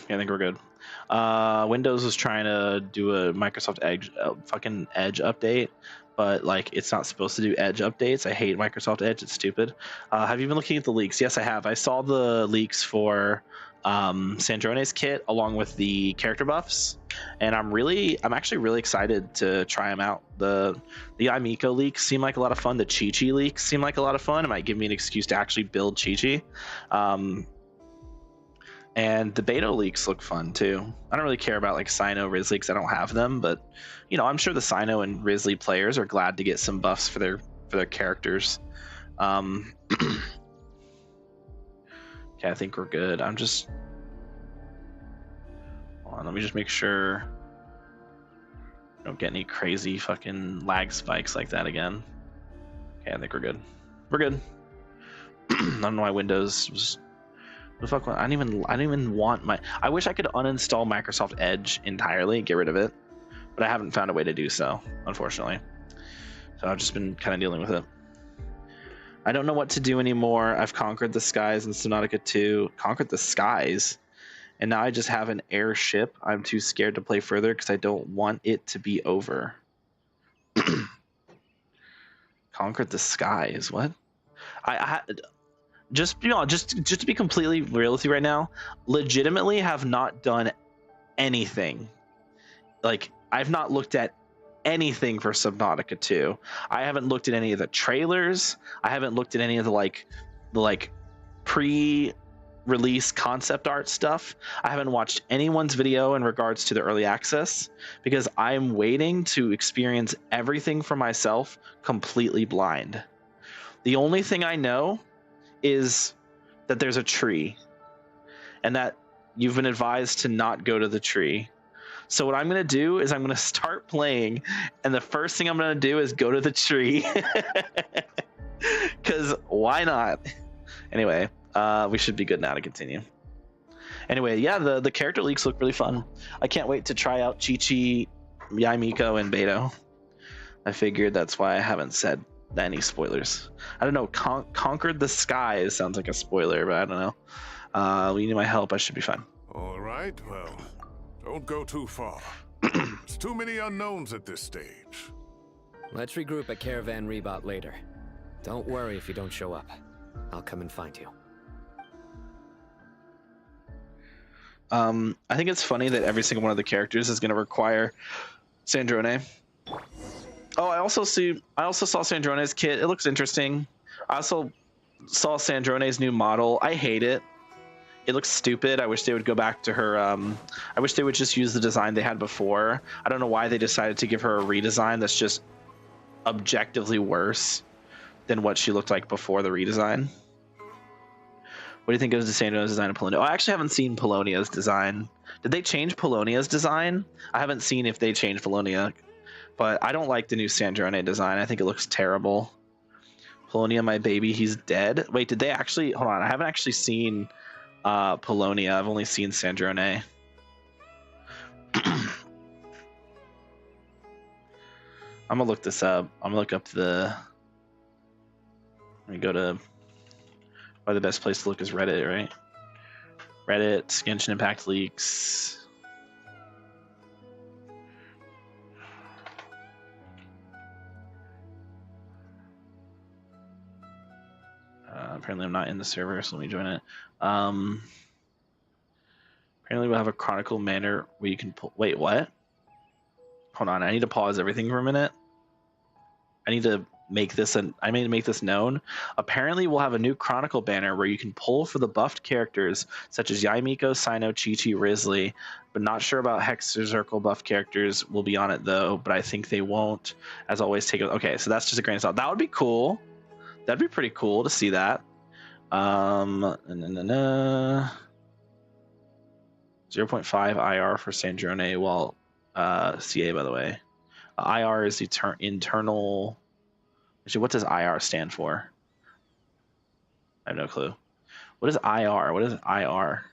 Yeah, I think we're good. Windows was trying to do a Microsoft Edge, fucking Edge update, but like it's not supposed to do Edge updates. I hate Microsoft Edge. It's stupid. Have you been looking at the leaks? Yes, I have. I saw the leaks for Sandrone's kit along with the character buffs, and I'm actually really excited to try them out. The Aimiko leaks seem like a lot of fun. The Chi-Chi leaks seem like a lot of fun. It might give me an excuse to actually build Chi-Chi. And the beta leaks look fun too. I don't really care about like Sino Risley because I don't have them, but you know, I'm sure the Sino and Risley players are glad to get some buffs for their characters. Okay, I think we're good. Hold on, let me just make sure I don't get any crazy fucking lag spikes like that again. Okay, I think we're good. We're good. I don't know why Windows was. The fuck? I didn't even want my. I wish I could uninstall Microsoft Edge entirely, get rid of it, but I haven't found a way to do so, unfortunately. So I've just been kind of dealing with it. I don't know what to do anymore. I've conquered the skies in Subnautica 2. Conquered the skies, and now I just have an airship. I'm too scared to play further because I don't want it to be over. Conquered the skies. What? Just to be completely real with you right now, legitimately have not done anything. Like, I've not looked at anything for Subnautica 2. I haven't looked at any of the trailers. I haven't looked at any of the pre-release concept art stuff. I haven't watched anyone's video in regards to the early access because I'm waiting to experience everything for myself completely blind. The only thing I know is that there's a tree and that you've been advised to not go to the tree. So what I'm going to do is I'm going to start playing, and the first thing I'm going to do is go to the tree. Because why not? Anyway, we should be good now to continue. Anyway, yeah, the character leaks look really fun. I can't wait to try out Chi-Chi, Yaimiko, and Beto. I figured that's why I haven't said any spoilers. I don't know. Conquered the Skies sounds like a spoiler, but I don't know. We need my help. I should be fine. All right, well, don't go too far. There's too many unknowns at this stage. Let's regroup at Caravan Rebot later. Don't worry if you don't show up. I'll come and find you. I think it's funny that every single one of the characters is going to require Sandrone. Oh, I also saw Sandrone's kit. It looks interesting. I also saw Sandrone's new model. I hate it. It looks stupid. I wish they would go back to her. I wish they would just use the design they had before. I don't know why they decided to give her a redesign that's just objectively worse than what she looked like before the redesign. What do you think of the Sandrone's design of Polonia? Oh, I actually haven't seen Polonia's design. Did they change Polonia's design? I haven't seen if they changed Polonia. But I don't like the new Sandrone design. I think it looks terrible. Polonia, my baby, he's dead. Wait, did they actually... Hold on, I haven't actually seen Polonia. I've only seen Sandrone. I'm gonna look this up. I'm gonna look up the... Let me go to... Probably the best place to look is Reddit, right? Reddit, Genshin Impact leaks... Apparently I'm not in the server, so let me join it. Apparently we'll have a Chronicle Manor where you can pull... Wait, what? Hold on, I need to pause everything for a minute. I need to make this known. Apparently we'll have a new Chronicle banner where you can pull for the buffed characters such as Yaimiko, Sino, Chi-Chi, Risley, but not sure about Hexercircle buff characters. Will be on it though, but I think they won't. As always, take it. Okay, so that's just a grain of salt. That would be cool. That'd be pretty cool to see that. 0.5 IR for Sandrone, while CA, by the way. IR is internal. Actually, what does IR stand for? I have no clue. What is IR? What is IR?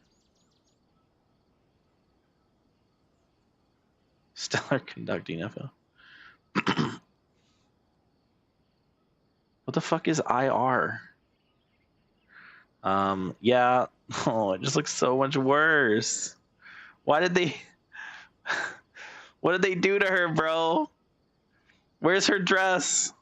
Stellar conducting info. What the fuck is IR? Yeah. Oh, it just looks so much worse. Why did they... What did they do to her, bro? Where's her dress?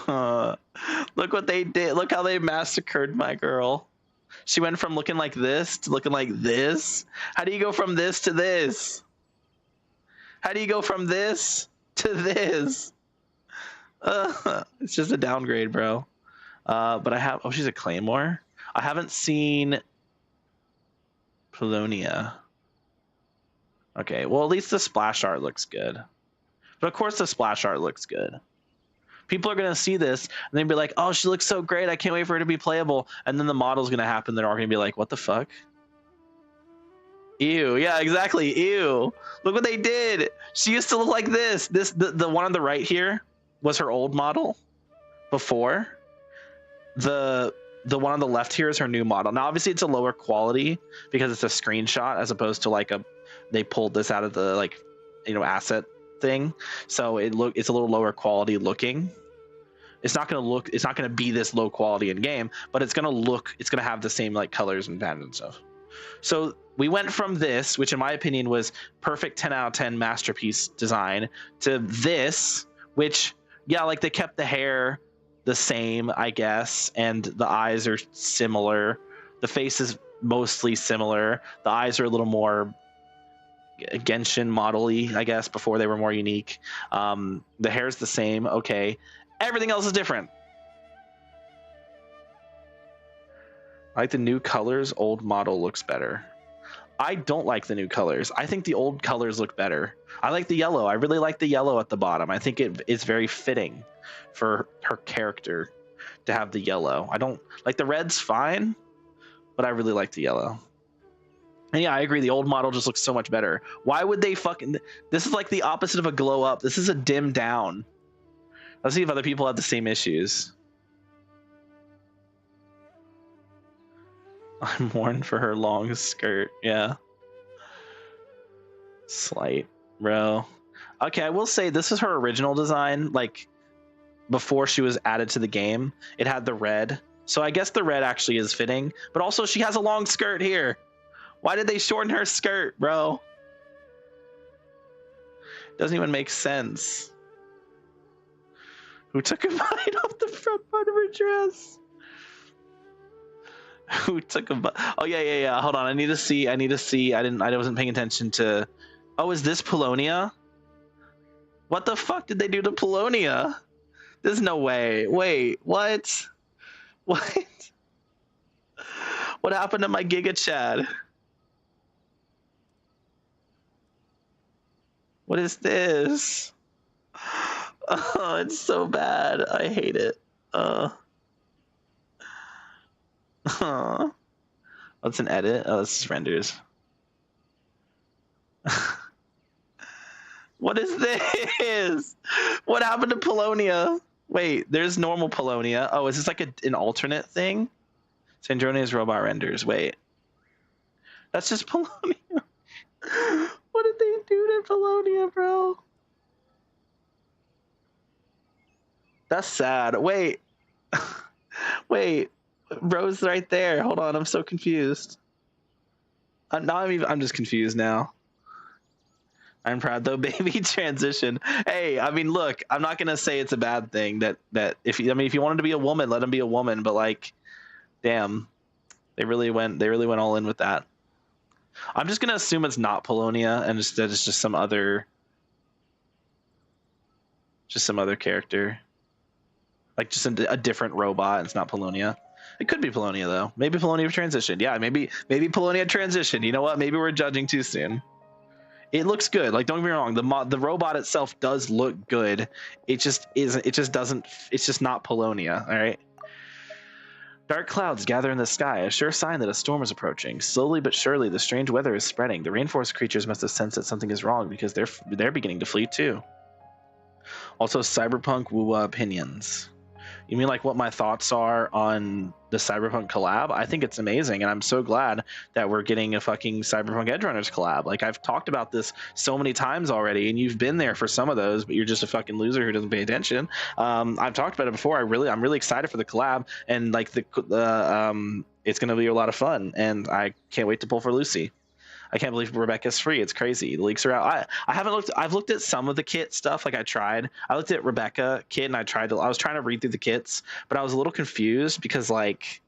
Look what they did. Look how they massacred my girl. She went from looking like this to looking like this. How do you go from this to this? How do you go from this to this? It's just a downgrade, bro. But I have... Oh, she's a Claymore? I haven't seen Polonia. Okay, well, at least the splash art looks good. But of course the splash art looks good. People are going to see this and they'll be like, oh, she looks so great. I can't wait for her to be playable. And then the model's going to happen. They're all going to be like, what the fuck? Ew. Yeah, exactly. Ew. Look what they did. She used to look like this. The one on the right here was her old model before. The one on the left here is her new model. Now, obviously, it's a lower quality because it's a screenshot as opposed to like they pulled this out of the like, asset thing. So it's a little lower quality looking. It's not gonna be this low quality in game, but it's gonna have the same like colors and patterns and stuff. So we went from this, which in my opinion was perfect 10 out of 10 masterpiece design, to this, which, yeah, like they kept the hair the same, I guess, and the eyes are similar. The face is mostly similar. The eyes are a little more Genshin model-y, I guess, before they were more unique. The hair's the same, okay. Everything else is different. I like the new colors. Old model looks better. I don't like the new colors. I think the old colors look better. I like the yellow. I really like the yellow at the bottom. I think it's very fitting for her character to have the yellow. I don't like the red's fine, but I really like the yellow. And yeah, I agree. The old model just looks so much better. Why would they fucking... This is like the opposite of a glow up. This is a dim down. Let's see if other people have the same issues. I mourn for her long skirt. Yeah. Slight, bro. Okay, I will say this is her original design. Like, before she was added to the game, it had the red. So I guess the red actually is fitting. But also, she has a long skirt here. Why did they shorten her skirt, bro? Doesn't even make sense. Who took a bite off the front part of her dress? Who took a bite? Oh yeah. Hold on, I need to see. I wasn't paying attention to. Oh, is this Polonia? What the fuck did they do to Polonia? There's no way. Wait, what? What? What happened to my Giga Chad? What is this? Oh, it's so bad. I hate it. What's an edit? Oh, this is renders. What is this? What happened to Polonia? Wait, there's normal Polonia. Oh, is this like an alternate thing? Sandronia's robot renders. Wait. That's just Polonia. What did they do to Polonia, bro? That's sad. Wait. Wait. Rose right there. Hold on, I'm so confused. I'm just confused now. I'm proud though, baby. Transition. Hey, I mean, look, I'm not gonna say it's a bad thing that if you wanted to be a woman, let him be a woman. But like, damn, they really went all in with that. I'm just gonna assume it's not Polonia and that it's just some other character, like just a different robot. And it's not Polonia. It could be Polonia though. Maybe Polonia transitioned. Yeah, maybe Polonia transitioned. You know what? Maybe we're judging too soon. It looks good. Like, don't get me wrong. The robot itself does look good. It just isn't. It just doesn't. It's just not Polonia. All right. Dark clouds gather in the sky, a sure sign that a storm is approaching. Slowly but surely, the strange weather is spreading. The rainforest creatures must have sensed that something is wrong because they're beginning to flee too. Also, cyberpunk woo opinions. You mean like what my thoughts are on the Cyberpunk collab? I think it's amazing, and I'm so glad that we're getting a fucking Cyberpunk Edgerunners collab. Like, I've talked about this so many times already, and you've been there for some of those, but you're just a fucking loser who doesn't pay attention. I've talked about it before. I'm really excited for the collab, and like it's gonna be a lot of fun, and I can't wait to pull for Lucy. I can't believe Rebecca's free. It's crazy. The leaks are out. I haven't looked. I've looked at some of the kit stuff. Like I looked at Rebecca kit and I was trying to read through the kits, but I was a little confused because like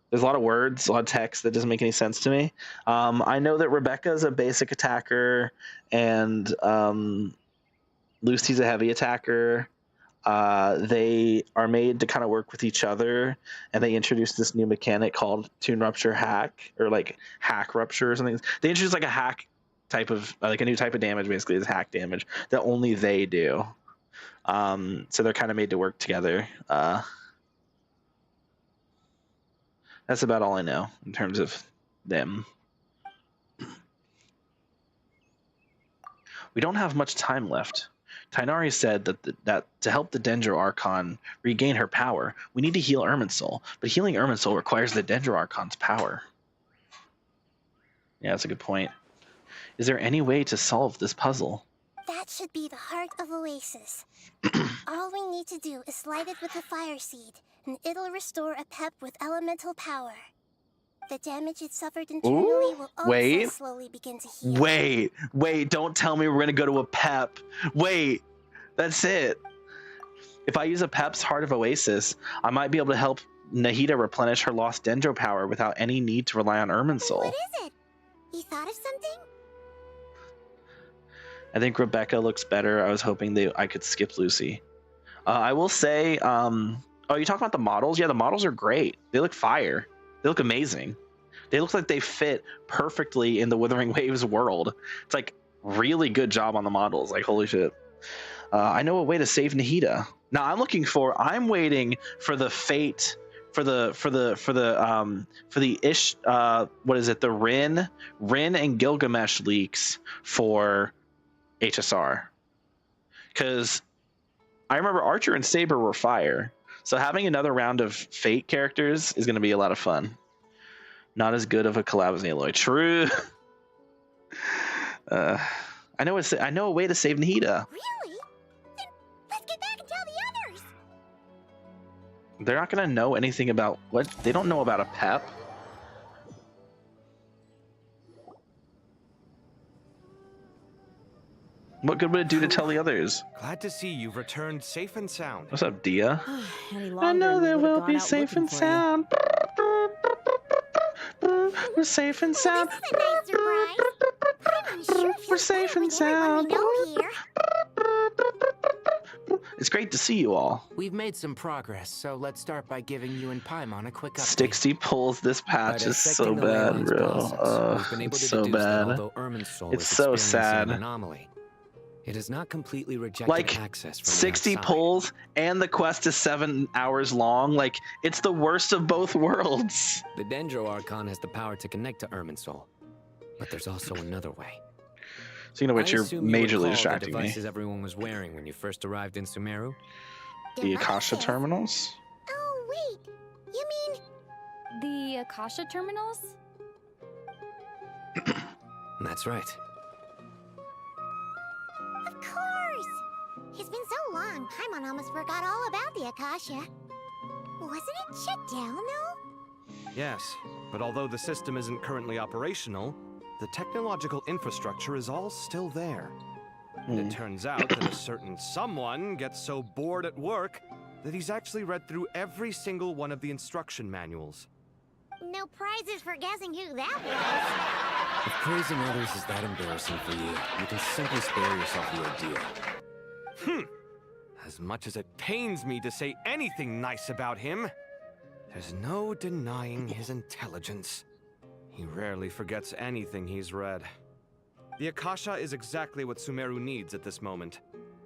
there's a lot of words, a lot of text that doesn't make any sense to me. I know that Rebecca is a basic attacker and Lucy's a heavy attacker. They are made to kind of work with each other, and they introduced this new mechanic called Tune Rupture Hack, or like Hack Rupture or something. They introduced like a hack type of like a new type of damage, basically is hack damage that only they do. So they're kind of made to work together. That's about all I know in terms of them. We don't have much time left. Tainari said that to help the Dendro Archon regain her power, we need to heal Irminsul, but healing Irminsul requires the Dendro Archon's power. Yeah, that's a good point. Is there any way to solve this puzzle? That should be the heart of Oasis. All we need to do is light it with the fire seed, and it'll restore a pep with elemental power. The damage it suffered internally will also slowly begin to heal. Wait, don't tell me we're gonna go to a pep. Wait, that's it. If I use a pep's Heart of Oasis, I might be able to help Nahida replenish her lost Dendro power without any need to rely on Irminsul. What is it? You thought of something? I think Rebecca looks better. I was hoping I could skip Lucy. I will say, oh, you talking about the models? Yeah, the models are great. They look fire. They look amazing. They look like they fit perfectly in the Wuthering Waves world. It's like really good job on the models. Like, holy shit. I know a way to save Nahida. Now I'm waiting for the fate, for the Rin and Gilgamesh leaks for HSR. Because I remember Archer and Saber were fire. So having another round of Fate characters is going to be a lot of fun. Not as good of a collab as Aloy. True. I know a way to save Nahida. Really? Then let's get back and tell the others. They're not going to know anything about what they don't know about a pep. What good would it do to tell the others? Glad to see you've returned safe and sound. What's up, Dia? I know there will be safe and sound. We're safe and sound. This is a nice surprise. I'm unsure if We're safe and sound. here. It's great to see you all. We've made some progress, so let's start by giving you and Paimon a quick update. Stixty pulls this patch is so bad, bro. It's so bad. It's so sad. It has not completely rejected like access from 60 pulls and the quest is 7 hours long. Like, it's the worst of both worlds. The Dendro Archon has the power to connect to Irminsul, but there's also another way. Speaking of which, you're majorly distracting the me. devices everyone was wearing when you first arrived in Sumeru? The Akasha terminals? Oh, wait. You mean the Akasha terminals? That's right. Of course! It's been so long, Paimon almost forgot all about the Akasha. Wasn't it shut down, though? Yes, but although the system isn't currently operational, the technological infrastructure is all still there. And it turns out that a certain someone gets so bored at work that he's actually read through every single one of the instruction manuals. No prizes for guessing who that was. If praising others is that embarrassing for you, you can simply spare yourself the ordeal. As much as it pains me to say anything nice about him, there's no denying his intelligence. He rarely forgets anything he's read. The Akasha is exactly what Sumeru needs at this moment.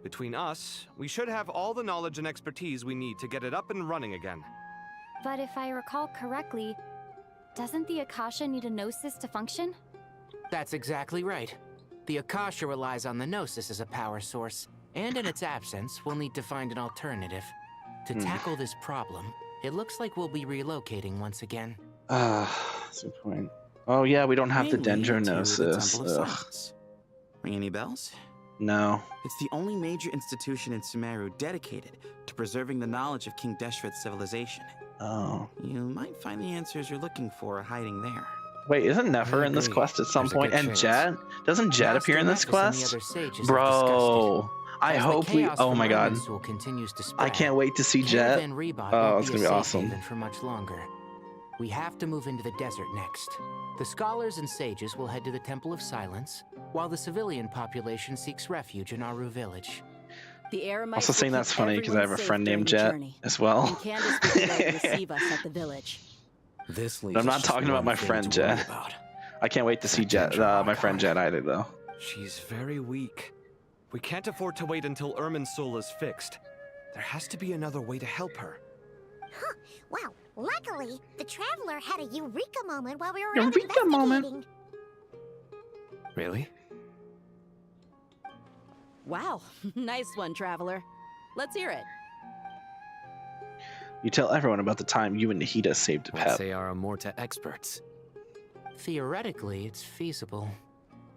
Between us, we should have all the knowledge and expertise we need to get it up and running again. But if I recall correctly, doesn't the Akasha need a Gnosis to function? That's exactly right. The Akasha relies on the Gnosis as a power source, and in its absence, we'll need to find an alternative. To tackle this problem, it looks like we'll be relocating once again. That's a point. Oh yeah, we don't have the dendronosis. Ring any bells? No. It's the only major institution in Sumeru dedicated to preserving the knowledge of King Deshret's civilization. Oh. You might find the answers you're looking for hiding there. Wait, isn't Nefer in this quest at some point? And Jet? Doesn't Jet appear in this quest? Bro, I hope we. Oh my god. I can't wait to see Jet. Oh, it's gonna be awesome. For much longer. We have to move into the desert next. The scholars and sages will head to the Temple of Silence, while the civilian population seeks refuge in Aru village. Also saying that's funny because I have a friend named Jet as well. Receive us at the village. I'm not talking about my friend Jet. I can't wait to see Jet, my friend Jet either, though. She's very weak. We can't afford to wait until Irminsul is fixed. There has to be another way to help her. Huh. Wow. Luckily, the Traveler had a eureka moment while we were Eureka moment. Really? Wow. Nice one, Traveler. Let's hear it. You tell everyone about the time you and Nahida saved a pet. Let's say our Amorta experts. Theoretically, it's feasible.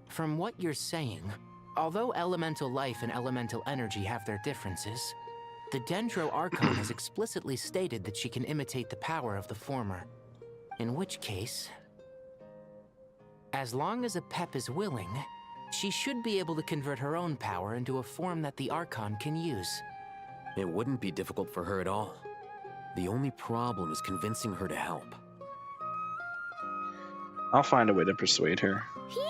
From what you're saying, although elemental life and elemental energy have their differences, the Dendro Archon has explicitly stated that she can imitate the power of the former. In which case, as long as a Pep is willing, she should be able to convert her own power into a form that the Archon can use. It wouldn't be difficult for her at all. The only problem is convincing her to help. I'll find a way to persuade her. Yeah!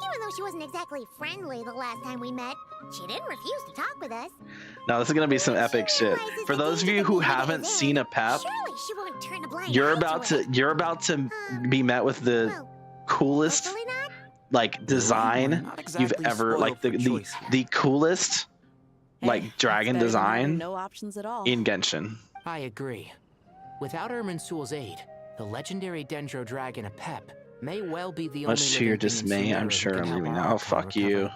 Even though she wasn't exactly friendly the last time we met, she didn't refuse to talk with us. No, this is gonna be some epic shit. For those of you who haven't seen a Pep, you're about to be met with the coolest like design you've ever the coolest like dragon design no options at all. in Genshin. I agree. Without Irminsul's aid, the legendary Dendro Dragon Apep may well be the only Much to your dismay, I'm sure I'm leaving now. Oh, fuck you.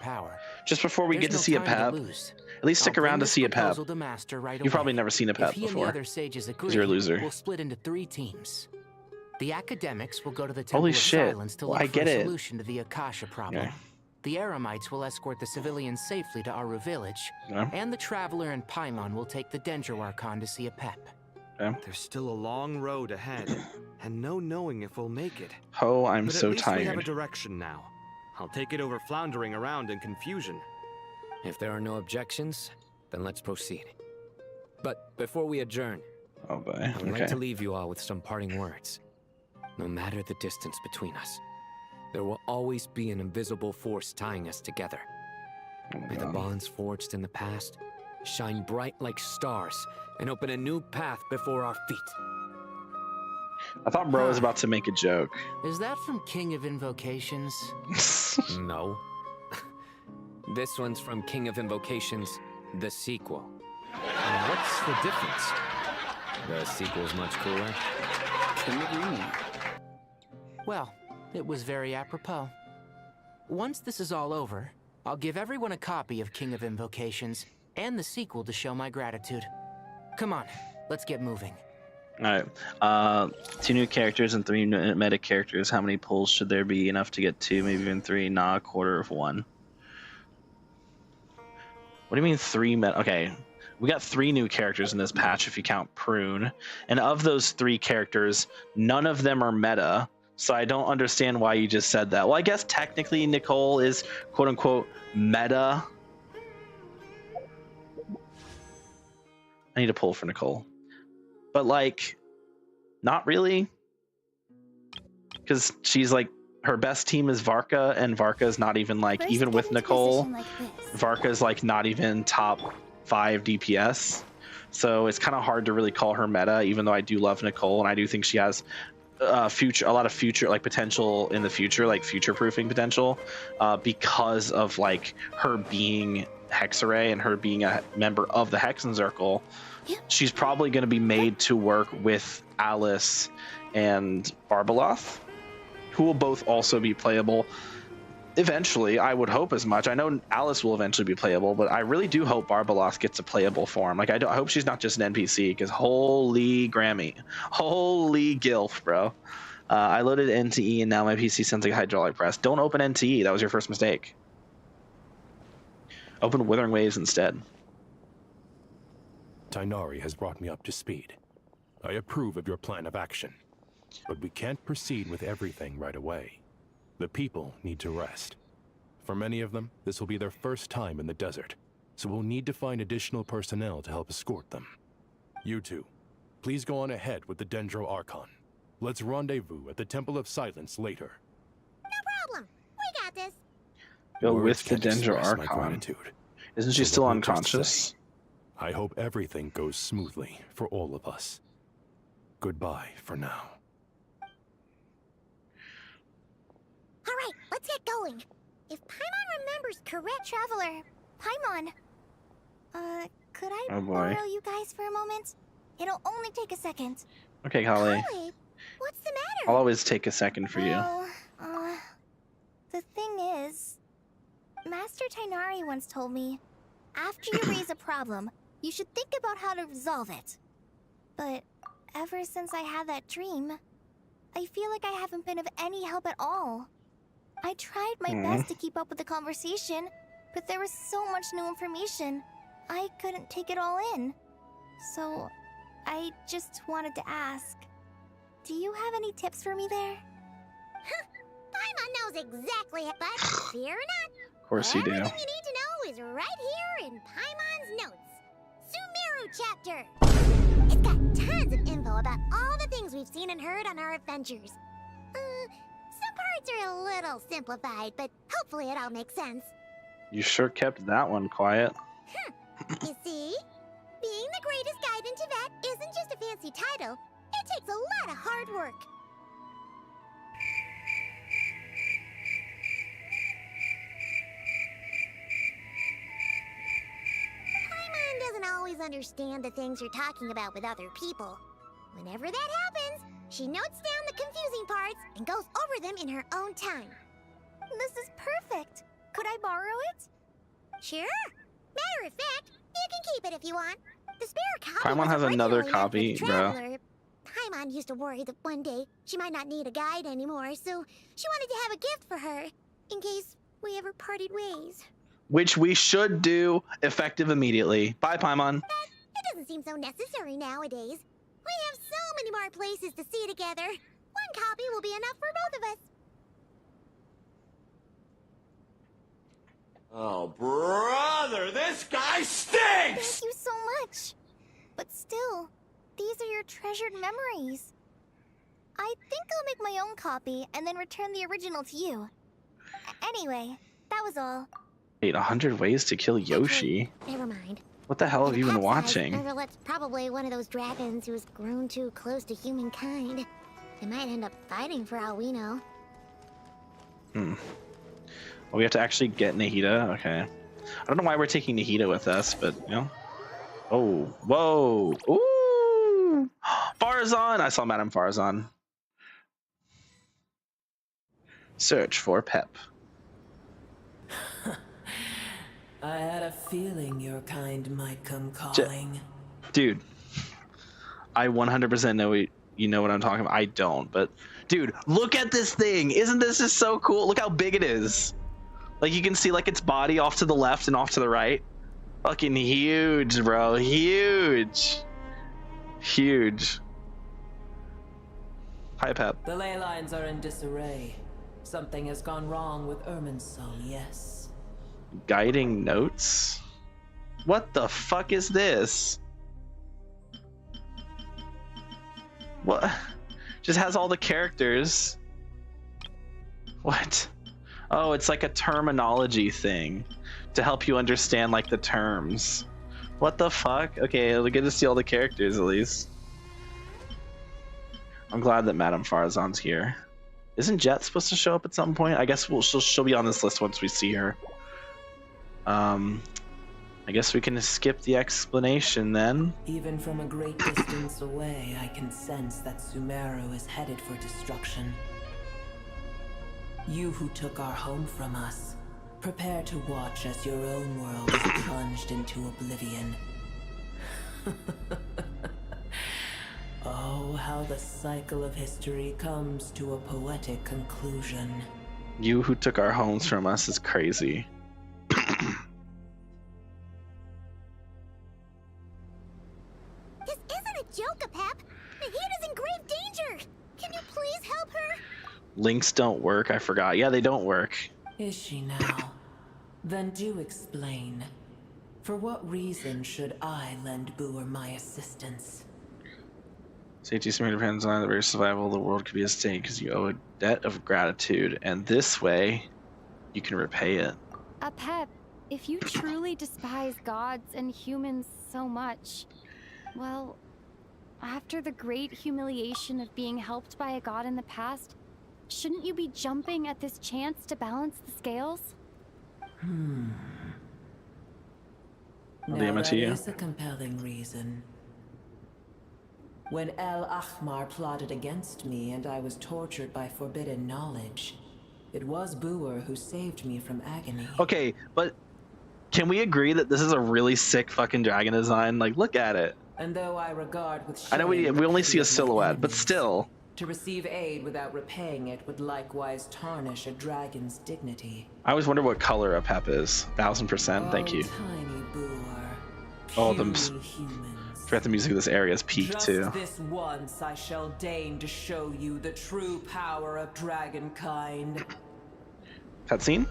Just before we get to see a Pep, at least stick around to see a Pep. You've probably never seen a Pep before, because you're a loser. We'll split into 3 teams. The academics will go to the Temple Holy of shit. Silence to Well, look I for get a it. solution to the Akasha problem. Okay. The Eremites will escort the civilians safely to Aru village, Yeah. and the Traveler and Paimon will take the Dendro Archon to see a Pep. Okay. There's still a long road ahead, and no knowing if we'll make it. Oh, I'm But so at least we have a tired. direction now. I'll take it over floundering around in confusion. If there are no objections, then let's proceed. But before we adjourn, oh boy, I would okay. like to leave you all with some parting words. No matter the distance between us, there will always be an invisible force tying us together. May the bonds forged in the past shine bright like stars and open a new path before our feet. I thought bro was about to make a joke. Is that from King of Invocations? No. This one's from King of Invocations, the sequel. What's the difference? The sequel's much cooler. Couldn't agree more. Well, it was very apropos. Once this is all over, I'll give everyone a copy of King of Invocations and the sequel to show my gratitude. Come on, let's get moving. All right. 2 new characters and 3 meta characters. How many pulls should there be? Enough to get 2, maybe even 3. Nah, a quarter of 1. What do you mean 3 meta? Okay, we got 3 new characters in this patch if you count Prune. And of those 3 characters, none of them are meta. So I don't understand why you just said that. Well, I guess technically Nicole is quote unquote meta. I need a pull for Nicole. But like, not really. Because she's like, her best team is Varka, and Varka's not even like, even with Nicole, Varka's like not even top 5 DPS. So it's kind of hard to really call her meta, even though I do love Nicole, and I do think she has a lot of future like potential in the future, like future proofing potential, because of like her being Hexarray and her being a member of the Hexen Circle. She's probably going to be made to work with Alice and Barbaloth, who will both also be playable Eventually, I would hope as much. I know Alice will eventually be playable, but I really do hope Barbalos gets a playable form. Like, I hope she's not just an NPC, because holy Grammy. Holy Gilf, bro. I loaded NTE, and now my PC sounds like a hydraulic press. Don't open NTE. That was your first mistake. Open Withering Waves instead. Tighnari has brought me up to speed. I approve of your plan of action. But we can't proceed with everything right away. The people need to rest. For many of them, this will be their first time in the desert, so we'll need to find additional personnel to help escort them. You two, please go on ahead with the Dendro Archon. Let's rendezvous at the Temple of Silence later. No problem. We got this. Go Words with the can't Dendro express my Archon. gratitude. Isn't she So still let me just unconscious? say, I hope everything goes smoothly for all of us. Goodbye for now. All right, let's get going. If Paimon remembers correct, Traveler, Paimon. Could I Oh, boy. borrow you guys for a moment? It'll only take a second. Okay, Kali. What's the matter? I'll always take a second for you. Well, the thing is, Master Tighnari once told me, after you raise a problem, you should think about how to resolve it. But ever since I had that dream, I feel like I haven't been of any help at all. I tried my best to keep up with the conversation, but there was so much new information, I couldn't take it all in. So, I just wanted to ask, do you have any tips for me there? Paimon knows exactly, but fear not. Of course you do. Everything you need to know is right here in Paimon's notes. Sumeru chapter. It's got tons of info about all the things we've seen and heard on our adventures. Some parts are a little simplified, but hopefully it all makes sense. You sure kept that one quiet. You see? Being the greatest guide in Tibet isn't just a fancy title. It takes a lot of hard work. Paimon doesn't always understand the things you're talking about with other people. Whenever that happens, she notes down the confusing parts and goes over them in her own time. This is perfect. Could I borrow it? Sure. Matter of fact, you can keep it if you want. The spare copy Paimon was has another originally meant for the copy, bro. traveler. Paimon used to worry that one day she might not need a guide anymore, so she wanted to have a gift for her, in case we ever parted ways. Which we should do effective immediately. Bye, Paimon. But it doesn't seem so necessary nowadays. We have so many more places to see together. One copy will be enough for both of us. Oh, brother, this guy stinks! Thank you so much. But still, these are your treasured memories. I think I'll make my own copy and then return the original to you. Anyway, that was all. Wait, 100 ways to kill Yoshi? Never mind. What the hell have you been watching? Urvalet's probably one of those dragons who's grown too close to humankind. They might end up fighting for all we know. Well, we have to actually get Nahida? Okay. I don't know why we're taking Nahida with us, but, you know. Oh, whoa. Ooh! Farazan! I saw Madame Farazan. Search for Pep. I had a feeling your kind might come calling. Dude, I 100% know you know what I'm talking about. I don't, but dude, look at this thing. Isn't this just so cool? Look how big it is. Like, you can see like its body off to the left and off to the right. Fucking huge, bro. Huge. Huge. Hi, Pep. The ley lines are in disarray. Something has gone wrong with Irminsul, yes. Guiding notes? What the fuck is this? What? Just has all the characters. What? Oh, it's like a terminology thing to help you understand like the terms. What the fuck? Okay, we get to see all the characters at least. I'm glad that Madame Farazan's here. Isn't Jet supposed to show up at some point? I guess she'll be on this list once we see her. I guess we can skip the explanation then. Even from a great distance away, I can sense that Sumeru is headed for destruction. You who took our home from us, prepare to watch as your own world is plunged into oblivion. Oh, how the cycle of history comes to a poetic conclusion. You who took our homes from us is crazy. This isn't a joke, Apep. Nahida's in grave danger. Can you please help her? Links don't work, I forgot. Yeah, they don't work. Is she now? Then do explain. For what reason should I lend Booer my assistance? Safety depends on the very survival of the world could be at stake because you owe a debt of gratitude, and this way, you can repay it. Apep, if you truly despise gods and humans so much, well, after the great humiliation of being helped by a god in the past, shouldn't you be jumping at this chance to balance the scales? I'll DM it to you. That is a compelling reason. When El Ahmar plotted against me and I was tortured by forbidden knowledge, it was Booer who saved me from agony. Okay, but can we agree that this is a really sick fucking dragon design? Like, look at it. And though I regard with I know we only see a silhouette, but still. To receive aid without repaying it would likewise tarnish a dragon's dignity. I always wonder what color a pep is. 1000%, thank you. Tiny Booer. Oh, the music of this area is peak too. Just this once I shall deign to show you the true power of dragonkind. Cutscene?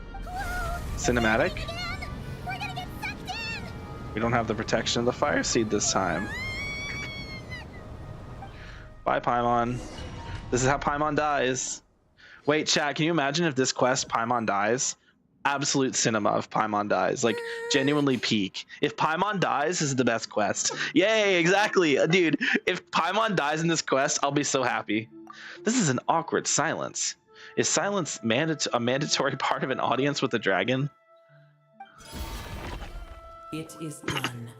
Cinematic? We don't have the protection of the fire seed this time. Bye, Paimon. This is how Paimon dies. Wait, chat, can you imagine if this quest, Paimon dies? Absolute cinema if Paimon dies. Like, genuinely peak. If Paimon dies, this is the best quest. Yay, exactly. Dude, if Paimon dies in this quest, I'll be so happy. This is an awkward silence. Is silence a mandatory part of an audience with a dragon? It is done.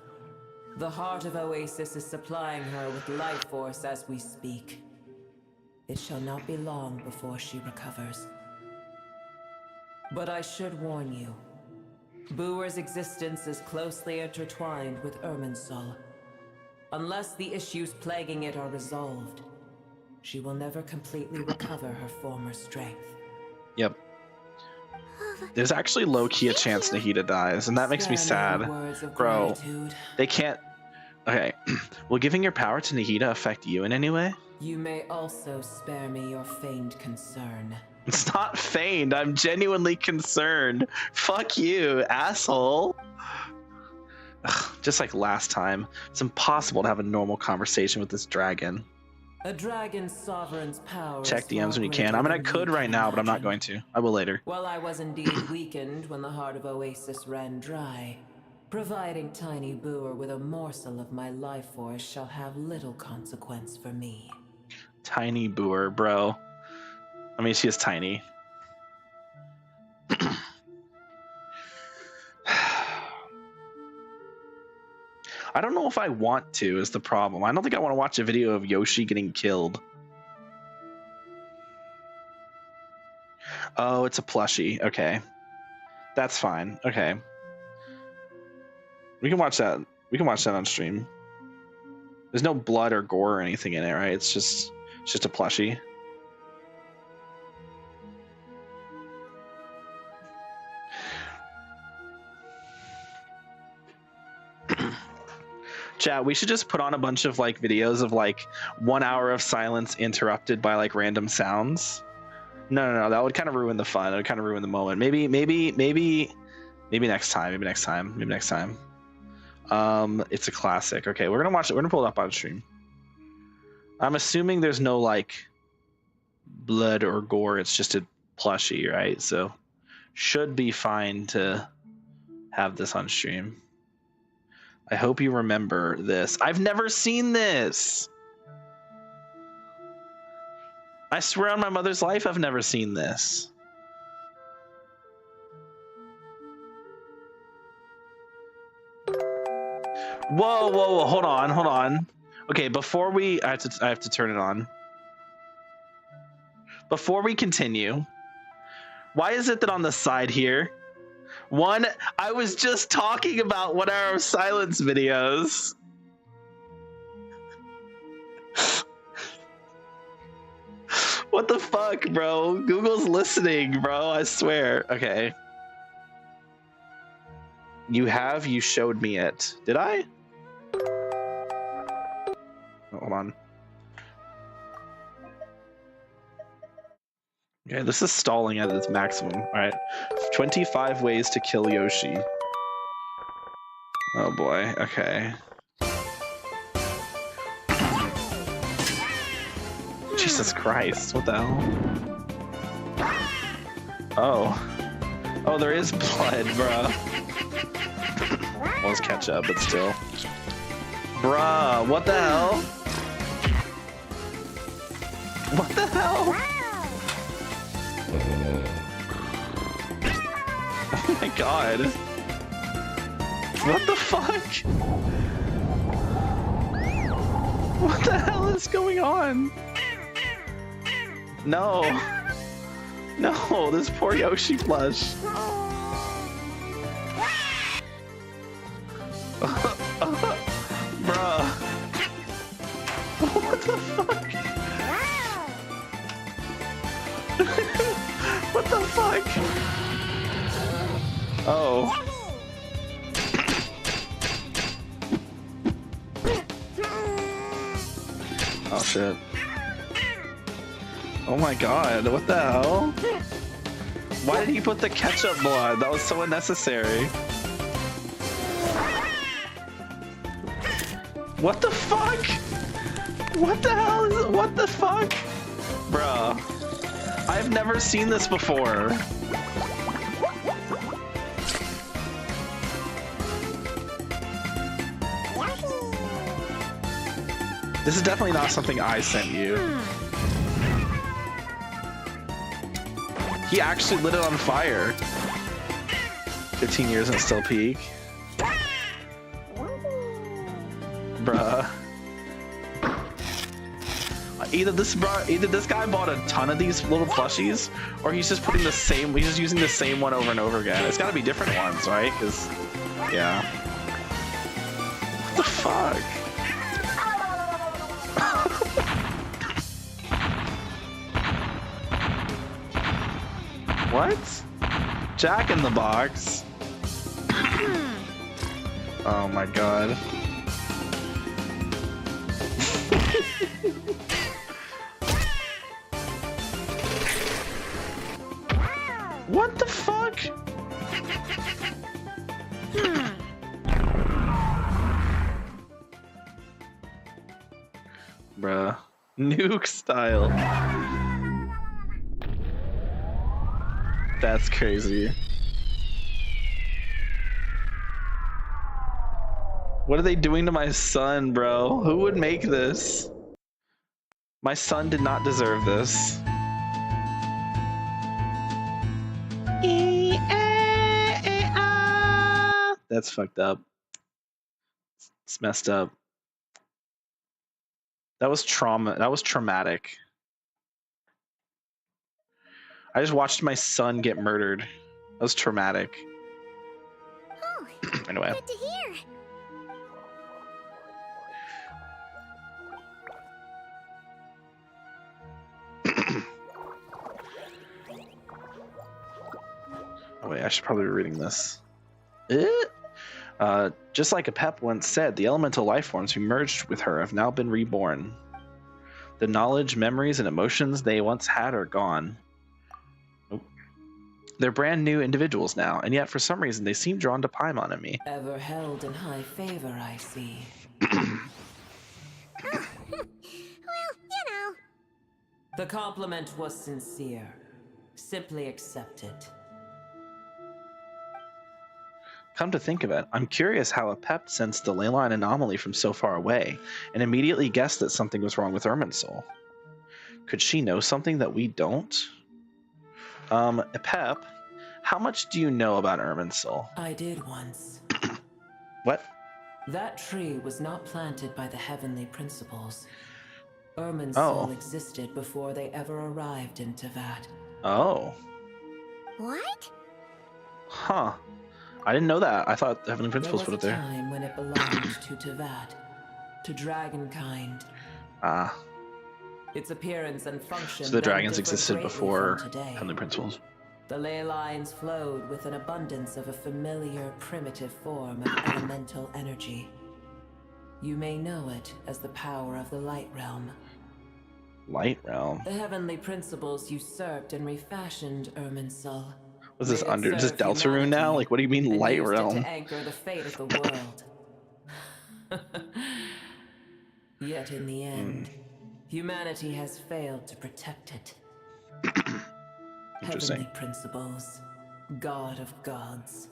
The heart of Oasis is supplying her with life force as we speak. It shall not be long before she recovers. But I should warn you. Booer's existence is closely intertwined with Irminsul. Unless the issues plaguing it are resolved, she will never completely recover her former strength. Yep. There's actually low-key a chance Nahida dies, and that makes me sad. Bro, they can't... Okay, will giving your power to Nahida affect you in any way? You may also spare me your feigned concern. It's not feigned, I'm genuinely concerned. Fuck you, asshole. Ugh, just like last time, it's impossible to have a normal conversation with this dragon. A dragon's sovereign's power. Check DMs when you can. I mean, I could right now, but I'm not going to. I will later. Well, I was indeed weakened when the heart of Oasis ran dry. Providing Tiny Booer with a morsel of my life force shall have little consequence for me. Tiny Booer, bro. I mean, she is tiny. I don't know if I want to, is the problem. I don't think I want to watch a video of Yoshi getting killed. Oh, it's a plushie. Okay. That's fine. Okay. We can watch that. We can watch that on stream. There's no blood or gore or anything in it, right? It's just a plushie. Chat, we should just put on a bunch of like videos of like 1 hour of silence interrupted by like random sounds. No, that would kind of ruin the fun. It would kind of ruin the moment. Maybe next time. It's a classic. Okay, we're gonna watch it. We're gonna pull it up on stream. I'm assuming there's no like blood or gore. It's just a plushie, right? So should be fine to have this on stream. I hope you remember this. I've never seen this. I swear on my mother's life, I've never seen this. Whoa, hold on. Okay, before we, I have to turn it on. Before we continue, Why is it that on the side here? One, I was just talking about one of our silence videos. What the fuck, bro? Google's listening, bro. I swear. Okay. You showed me it. Did I? Oh, hold on. Okay, this is stalling at its maximum. All right. 25 ways to kill Yoshi. Oh boy. Okay. Jesus Christ. What the hell? Oh. Oh, there is blood, bruh. Well, it's ketchup, but still. Bruh, what the hell? What the hell? Oh my god. What the fuck? What the hell is going on? No. No, this poor Yoshi plush. Bruh. What the fuck? What the fuck? Oh. Oh shit. Oh my god, what the hell? Why did he put the ketchup blood? That was so unnecessary. What the fuck? What the hell is it? What the fuck? Bruh. I've never seen this before. This is definitely not something I sent you. He actually lit it on fire. 15 years and still peak. Bruh. Either this guy bought a ton of these little plushies, or he's just putting the same. He's just using the same one over and over again. It's got to be different ones, right? Because, yeah. What the fuck? What? Jack in the Box? Oh my god. What the fuck? Bruh. Nuke style. That's crazy. What are they doing to my son, bro? Who would make this? My son did not deserve this. That's fucked up. It's messed up. That was trauma. That was traumatic. I just watched my son get murdered. That was traumatic. Oh, anyway. Good to hear. Oh wait, I should probably be reading this. Just like Apep once said, the elemental life forms who merged with her have now been reborn. The knowledge, memories, and emotions they once had are gone. Nope. They're brand new individuals now, and yet for some reason they seem drawn to Paimon and me. Ever held in high favor, I see. Well, you know. The compliment was sincere. Simply accept it. Come to think of it, I'm curious how Apep sensed the leyline anomaly from so far away, and immediately guessed that something was wrong with Irminsul. Could she know something that we don't? Apep, how much do you know about Irminsul? I did once. What? That tree was not planted by the heavenly principles. Irminsul existed before they ever arrived in Teyvat. Oh. What? Huh. I didn't know that. I thought the Heavenly Principles put it There there. was a time when it belonged to Tavad, to dragonkind. Ah. Its appearance and function So the then dragons differ existed greatly before from today. Heavenly Principles. The ley lines flowed with an abundance of a familiar, primitive form of elemental energy. You may know it as the power of the Light Realm. Light Realm? The heavenly principles usurped and refashioned Irminsul. Was this under just Deltarune now? Like, what do you mean Light Realm? To anchor the fate of the world. Yet in the end, humanity has failed to protect it. Heavenly principles, God of gods.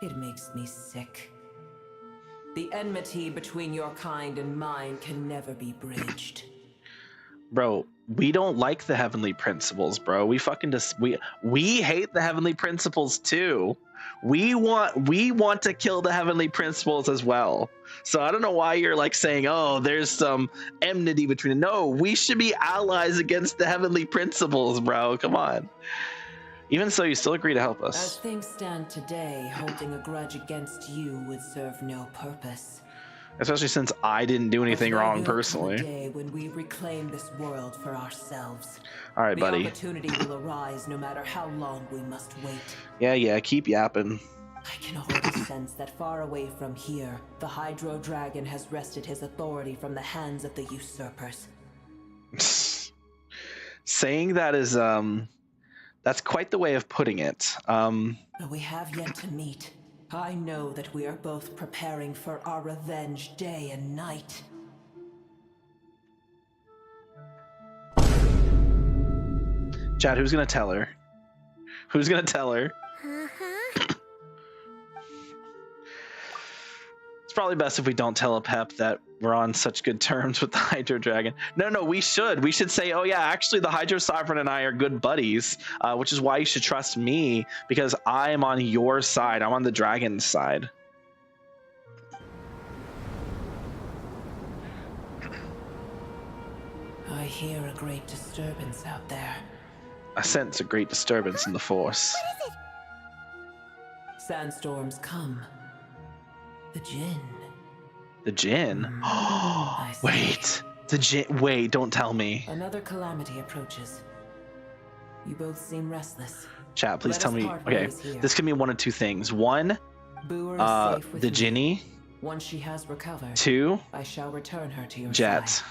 It makes me sick. The enmity between your kind and mine can never be bridged. Bro, we don't like the Heavenly Principles, bro. We fucking we hate the Heavenly Principles too. We want to kill the Heavenly Principles as well. So I don't know why you're like saying, oh, there's some enmity between. No, we should be allies against the Heavenly Principles, bro. Come on. Even so, you still agree to help us. As things stand today, holding a grudge against you would serve no purpose. Especially since I didn't do anything wrong personally. There will come a day when we reclaim this world for ourselves. All right, buddy. The opportunity will arise no matter how long we must wait. Yeah, keep yapping. I can already sense that far away from here, the Hydro Dragon has wrested his authority from the hands of the usurpers. Saying that is, that's quite the way of putting it. But we have yet to meet. I know that we are both preparing for our revenge day and night. Chad, who's gonna tell her? Who's gonna tell her? It's probably best if we don't tell a Pep that we're on such good terms with the Hydro Dragon. No, we should. We should say, oh yeah, actually the Hydro Sovereign and I are good buddies, which is why you should trust me, because I'm on your side. I'm on the dragon's side. I hear a great disturbance out there. I sense a great disturbance in the Force. What is it? Sandstorms come. The Djinn. The Djinn? Wait. The Djinn. Wait, don't tell me. Another calamity approaches. You both seem restless. Chat, please tell me. Okay, this can be one of two things. One, the Ginny. Once she has recovered, 2, I shall return her to your Jet. side.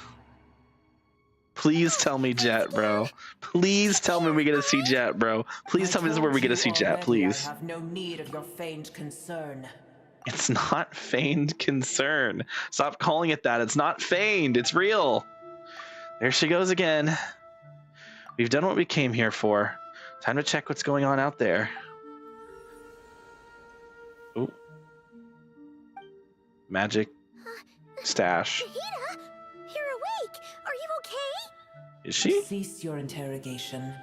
Please tell me Jet, bro. Please tell me we get to see Jet, bro. Please tell me this is where we get to see Jet, please. I have no need of your feigned concern. It's not feigned concern. Stop calling it that. It's not feigned. It's real. There she goes again. We've done what we came here for. Time to check what's going on out there. Ooh. Magic stash. Nahida, you're awake. Are you okay? Is she? Cease your interrogation.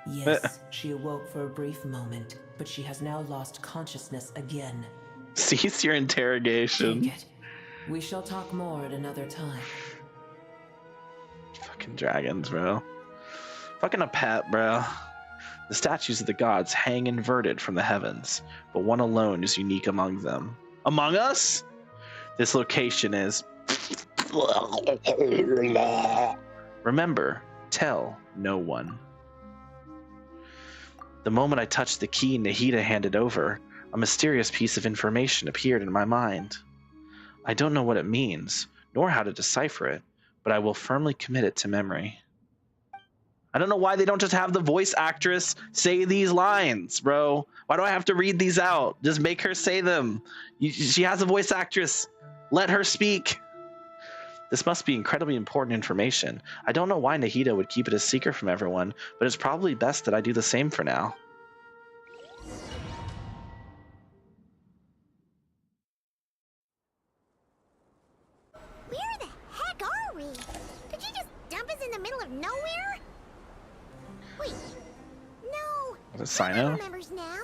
Yes, she awoke for a brief moment, but she has now lost consciousness again. Cease your interrogation. Take it. We shall talk more at another time. Fucking dragons, bro. Fucking a pet, bro. The statues of the gods hang inverted from the heavens, but one alone is unique among them. Among us? This location is... Remember, tell no one. The moment I touched the key Nahida handed over, a mysterious piece of information appeared in my mind. I don't know what it means, nor how to decipher it, but I will firmly commit it to memory. I don't know why they don't just have the voice actress say these lines, bro. Why do I have to read these out? Just make her say them. She has a voice actress. Let her speak. This must be incredibly important information. I don't know why Nahida would keep it a secret from everyone, but it's probably best that I do the same for now. Where the heck are we? Did you just dump us in the middle of nowhere? Wait, no. Is it Sino? Remembers now.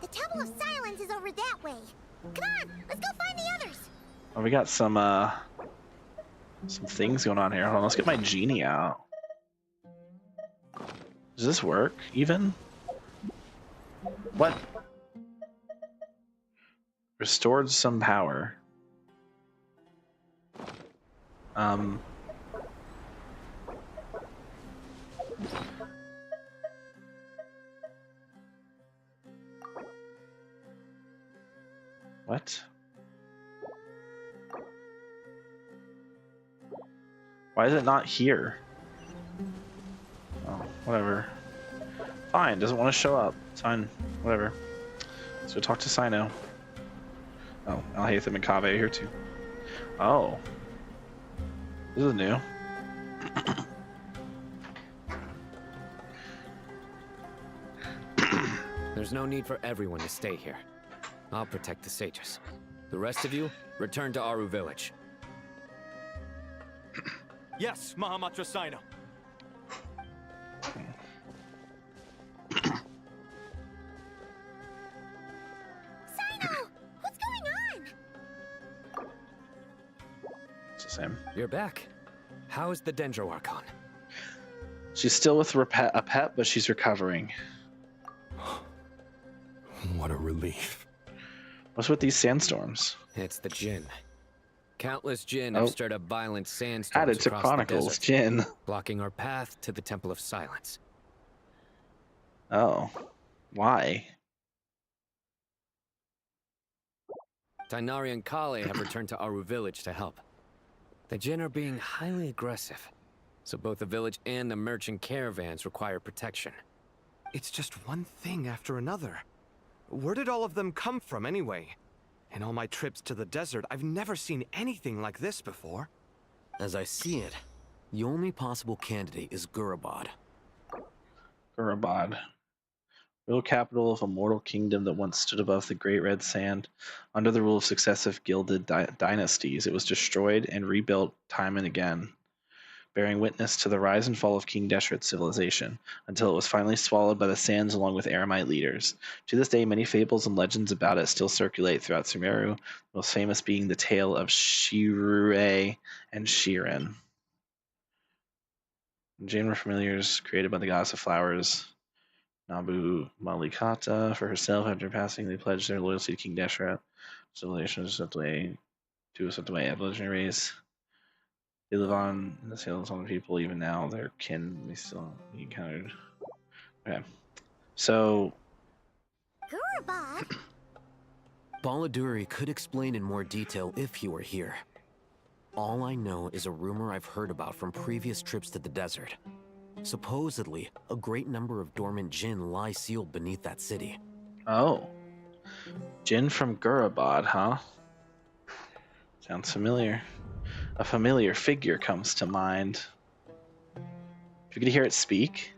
The Temple of Silence is over that way. Come on, let's go find the others. Oh, we got some things going on here. Hold on, let's get my genie out. Does this work even? What? Restored some power. What? Why is it not here? Oh, whatever. Fine, doesn't want to show up. It's fine, whatever. Let's go talk to Sino. Oh, Alhaitham and Kaveh here too. Oh. This is new. There's no need for everyone to stay here. I'll protect the sages. The rest of you, return to Aru village. Yes, Mahamatra Sino. Sino! What's going on? It's the same. You're back. How is the Dendro Archon? She's still with a pet, but she's recovering. What a relief. What's with these sandstorms? It's the Jinn. Countless Jinn have stirred up violent sandstorms Added to across Chronicles, the desert, Jinn. blocking our path to the Temple of Silence. Oh. Why? Tainari and Kale have returned to Aru village to help. The Jinn are being highly aggressive, so both the village and the merchant caravans require protection. It's just one thing after another. Where did all of them come from anyway? In all my trips to the desert, I've never seen anything like this before. As I see it, the only possible candidate is Gurabad. Gurabad. Real capital of a mortal kingdom that once stood above the Great Red Sand. Under the rule of successive gilded dynasties, it was destroyed and rebuilt time and again, bearing witness to the rise and fall of King Deshret's civilization, until it was finally swallowed by the sands along with Aramite leaders. To this day, many fables and legends about it still circulate throughout Sumeru, most famous being the tale of Shirue and Shirin. Jane were familiars created by the goddess of flowers, Nabu Malikata. For herself, after passing, they pledged their loyalty to King Deshret. Civilization is swept away of legendary race. They live on in the sails on the people even now. Their kin may still be encountered. Okay, so Gurabad? Baladuri could explain in more detail if he were here. All I know is a rumor I've heard about from previous trips to the desert. Supposedly, a great number of dormant Jinn lie sealed beneath that city. Oh. Jinn from Gurabad, huh? Sounds familiar. A familiar figure comes to mind. If you could hear it speak.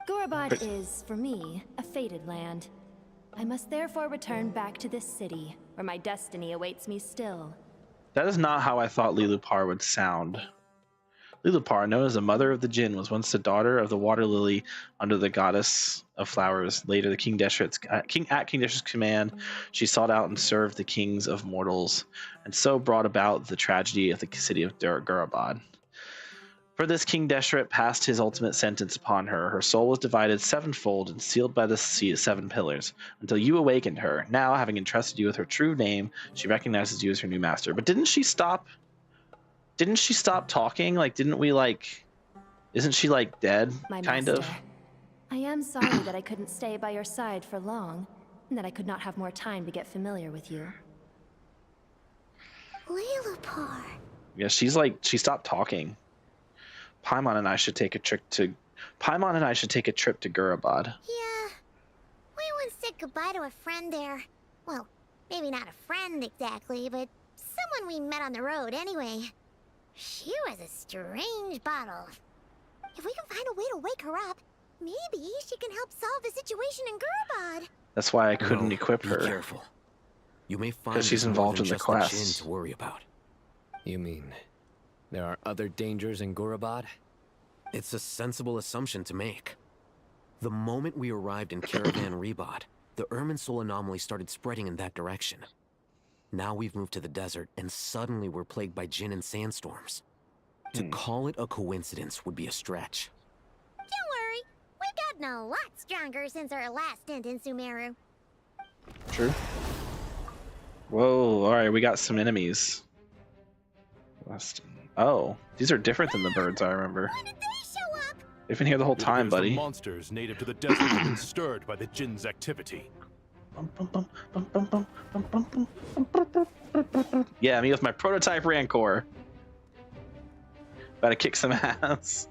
Gurabad is, for me, a fated land. I must therefore return back to this city, where my destiny awaits me still. That is not how I thought Lilupar would sound. Lilupar, known as the mother of the Jinn, was once the daughter of the water lily under the goddess of flowers. Later, the King Deshret's command, she sought out and served the kings of mortals, and so brought about the tragedy of the city of Gurabad. For this, King Deshret passed his ultimate sentence upon her. Her soul was divided sevenfold and sealed by the seven pillars, until you awakened her. Now, having entrusted you with her true name, she recognizes you as her new master. But didn't she stop talking? Like, didn't we, like... Isn't she, like, dead? My kind master. of? I am sorry that I couldn't stay by your side for long, and that I could not have more time to get familiar with you. Lilupar. Yeah, she stopped talking. Paimon and I should take a trip to Gurabad. Yeah. We once said goodbye to a friend there. Well, maybe not a friend exactly, but someone we met on the road anyway. She was a strange bottle. If we can find a way to wake her up, maybe she can help solve the situation in Gurabad. That's why I couldn't equip her. Be careful. You may find because she's involved in the quest. Jinn to worry about. You mean there are other dangers in Gurabad? It's a sensible assumption to make. The moment we arrived in Caravan Rebad, the Irminsul anomaly started spreading in that direction. Now we've moved to the desert, and suddenly we're plagued by Jinn and sandstorms. To call it a coincidence would be a stretch. Don't worry, we've got gotten a lot stronger since our last stint in Sumeru. True. Whoa, alright, we got some enemies. Oh, these are different than the birds I remember. When did they show up? They've been here the whole time, buddy. Monsters native to the desert have been stirred by the Jinn's activity. Yeah, me with my prototype Rancor. About to kick some ass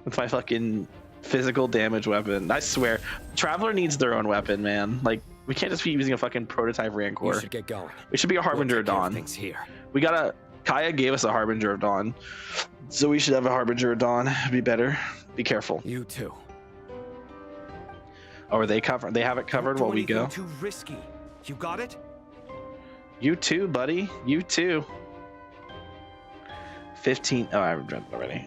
with my fucking physical damage weapon. I swear, Traveler needs their own weapon, man. Like, we can't just be using a fucking prototype Rancor. You should get going. We should be a Harbinger of Dawn. Here. We gotta. Kaya gave us a Harbinger of Dawn, so we should have a Harbinger of Dawn. Be better. Be careful. You too. Oh, are they covered? They have it covered while we go. Too risky. You got it? You too, buddy. You too. 15. Oh, I've read it already.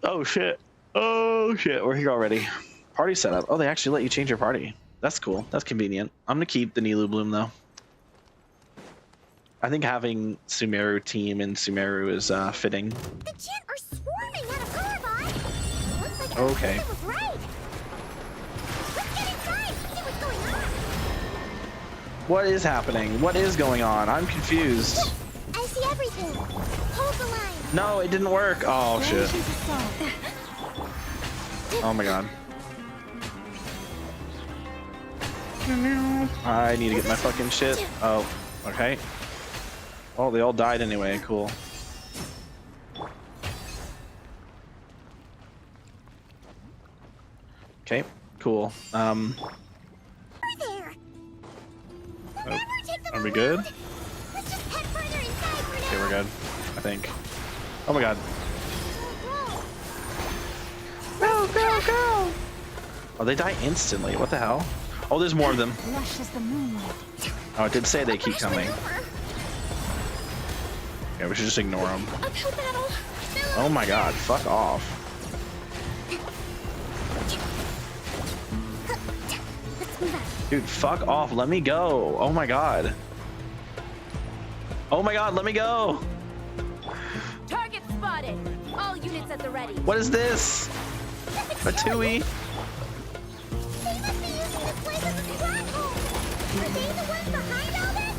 Oh shit. Oh shit. We're here already. Party setup. Oh, they actually let you change your party. That's cool. That's convenient. I'm gonna keep the Nilu Bloom though. I think having Sumeru team and Sumeru is fitting. The Jinn are swarming out of Gurabot. Looks like okay. was right. Let's get inside and see what's going on. What is happening? What is going on? I'm confused. I see everything. Hold the line. No, it didn't work. Oh shit. Oh my god. I need to get my fucking shit. Oh, okay. Oh, they all died anyway. Cool. Okay, cool. There. Oh, are we good? Let's just head further inside for Okay, now. we're good. I think. Oh my god. Go, go, go! Oh, they die instantly. What the hell? Oh, there's more of them. Lush as the moonlight. Oh, it did say they keep coming. Yeah, we should just ignore them. Oh my god, fuck off. Dude, fuck off. Let me go. Oh my god. Oh my god, let me go. Target spotted. All units at the ready. What is this? A Tui. They must be using this place as a stronghold. Are they the ones behind all this?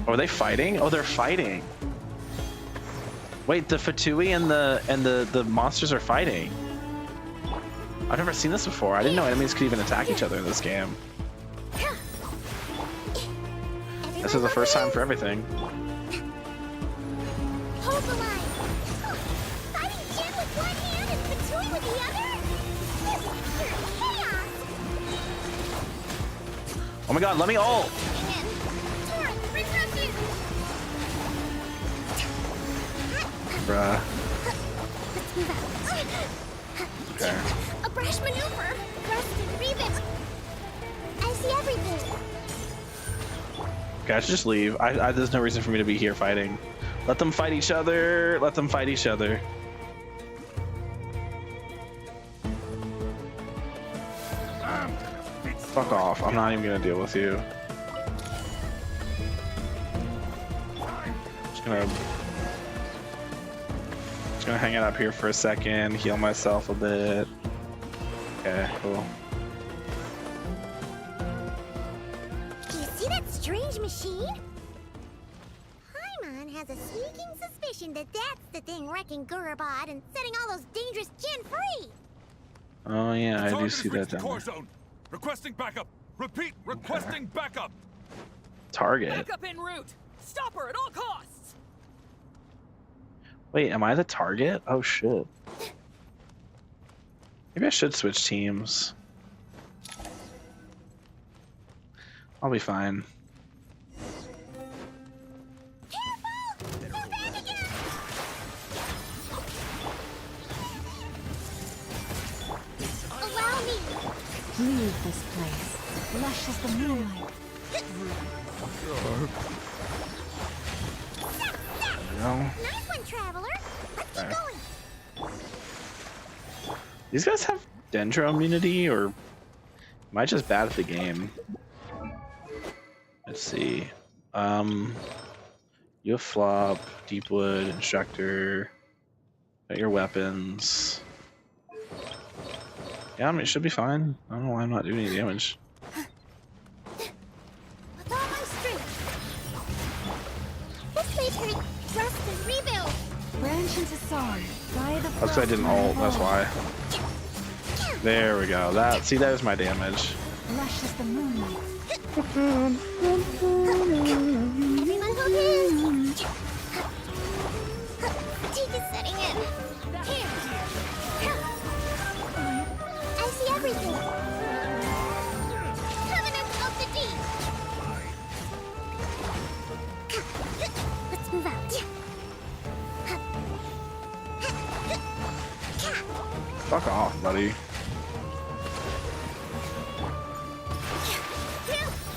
Oh, are they fighting? Oh, they're fighting. Wait, the Fatui and the monsters are fighting. I've never seen this before. I didn't know enemies could even attack each other in this game. This is the first time for everything. Hold the line. Fighting Jin with one hand and Fatui with the other? This is pure chaos. Oh my god, let me ult. Bruh. Okay. A brash maneuver. Rest and breathe. I see everything. Okay, I should just leave. There's no reason for me to be here fighting. Let them fight each other. Let them fight each other. Fuck off. I'm not even gonna deal with you. Just gonna hang it up here for a second, heal myself a bit. Okay, cool. Do you see that strange machine? Paimon has a sneaking suspicion that that's the thing wrecking Gurabot and setting all those dangerous Jinn free. Oh yeah, I do see that down there. Zone. Requesting backup. Repeat, requesting backup. Target. Backup en route. Stop her at all costs. Wait, am I the target? Oh shit. Maybe I should switch teams. I'll be fine. Allow me. Leave this place. Lush as the moonlight. No. Nice one, Traveler. Let's keep going. These guys have Dendro immunity, or am I just bad at the game? Let's see. You have flop, deepwood, instructor. Got your weapons. Yeah, I mean, it should be fine. I don't know why I'm not doing any damage. With all my strength. This may take rest and rebuild. Branch into song. That's because I didn't ult, that's why. There we go. See, there's my damage. Lush as the moonlight. Everyone focus. Fatigue is setting in. Here. I see everything. Covenant of the Deep. Let's move out. Fuck off, buddy.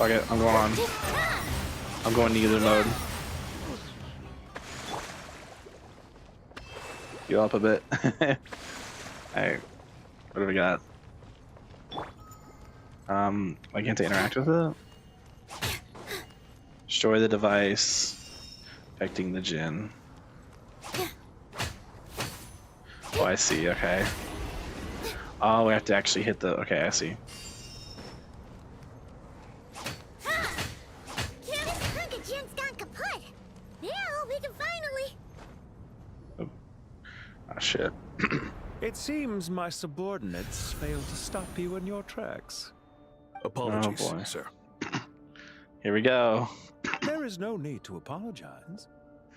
Fuck it, I'm going on. I'm going neither mode. Heal up a bit. Alright. What do we got? I can't interact with it? Destroy the device. Affecting the Jinn. Oh, I see, okay. Oh, we have to actually hit the... Okay, I see. Shit. It seems my subordinates failed to stop you in your tracks. Apologies, Oh, boy. sir. Here we go. There is no need to apologize.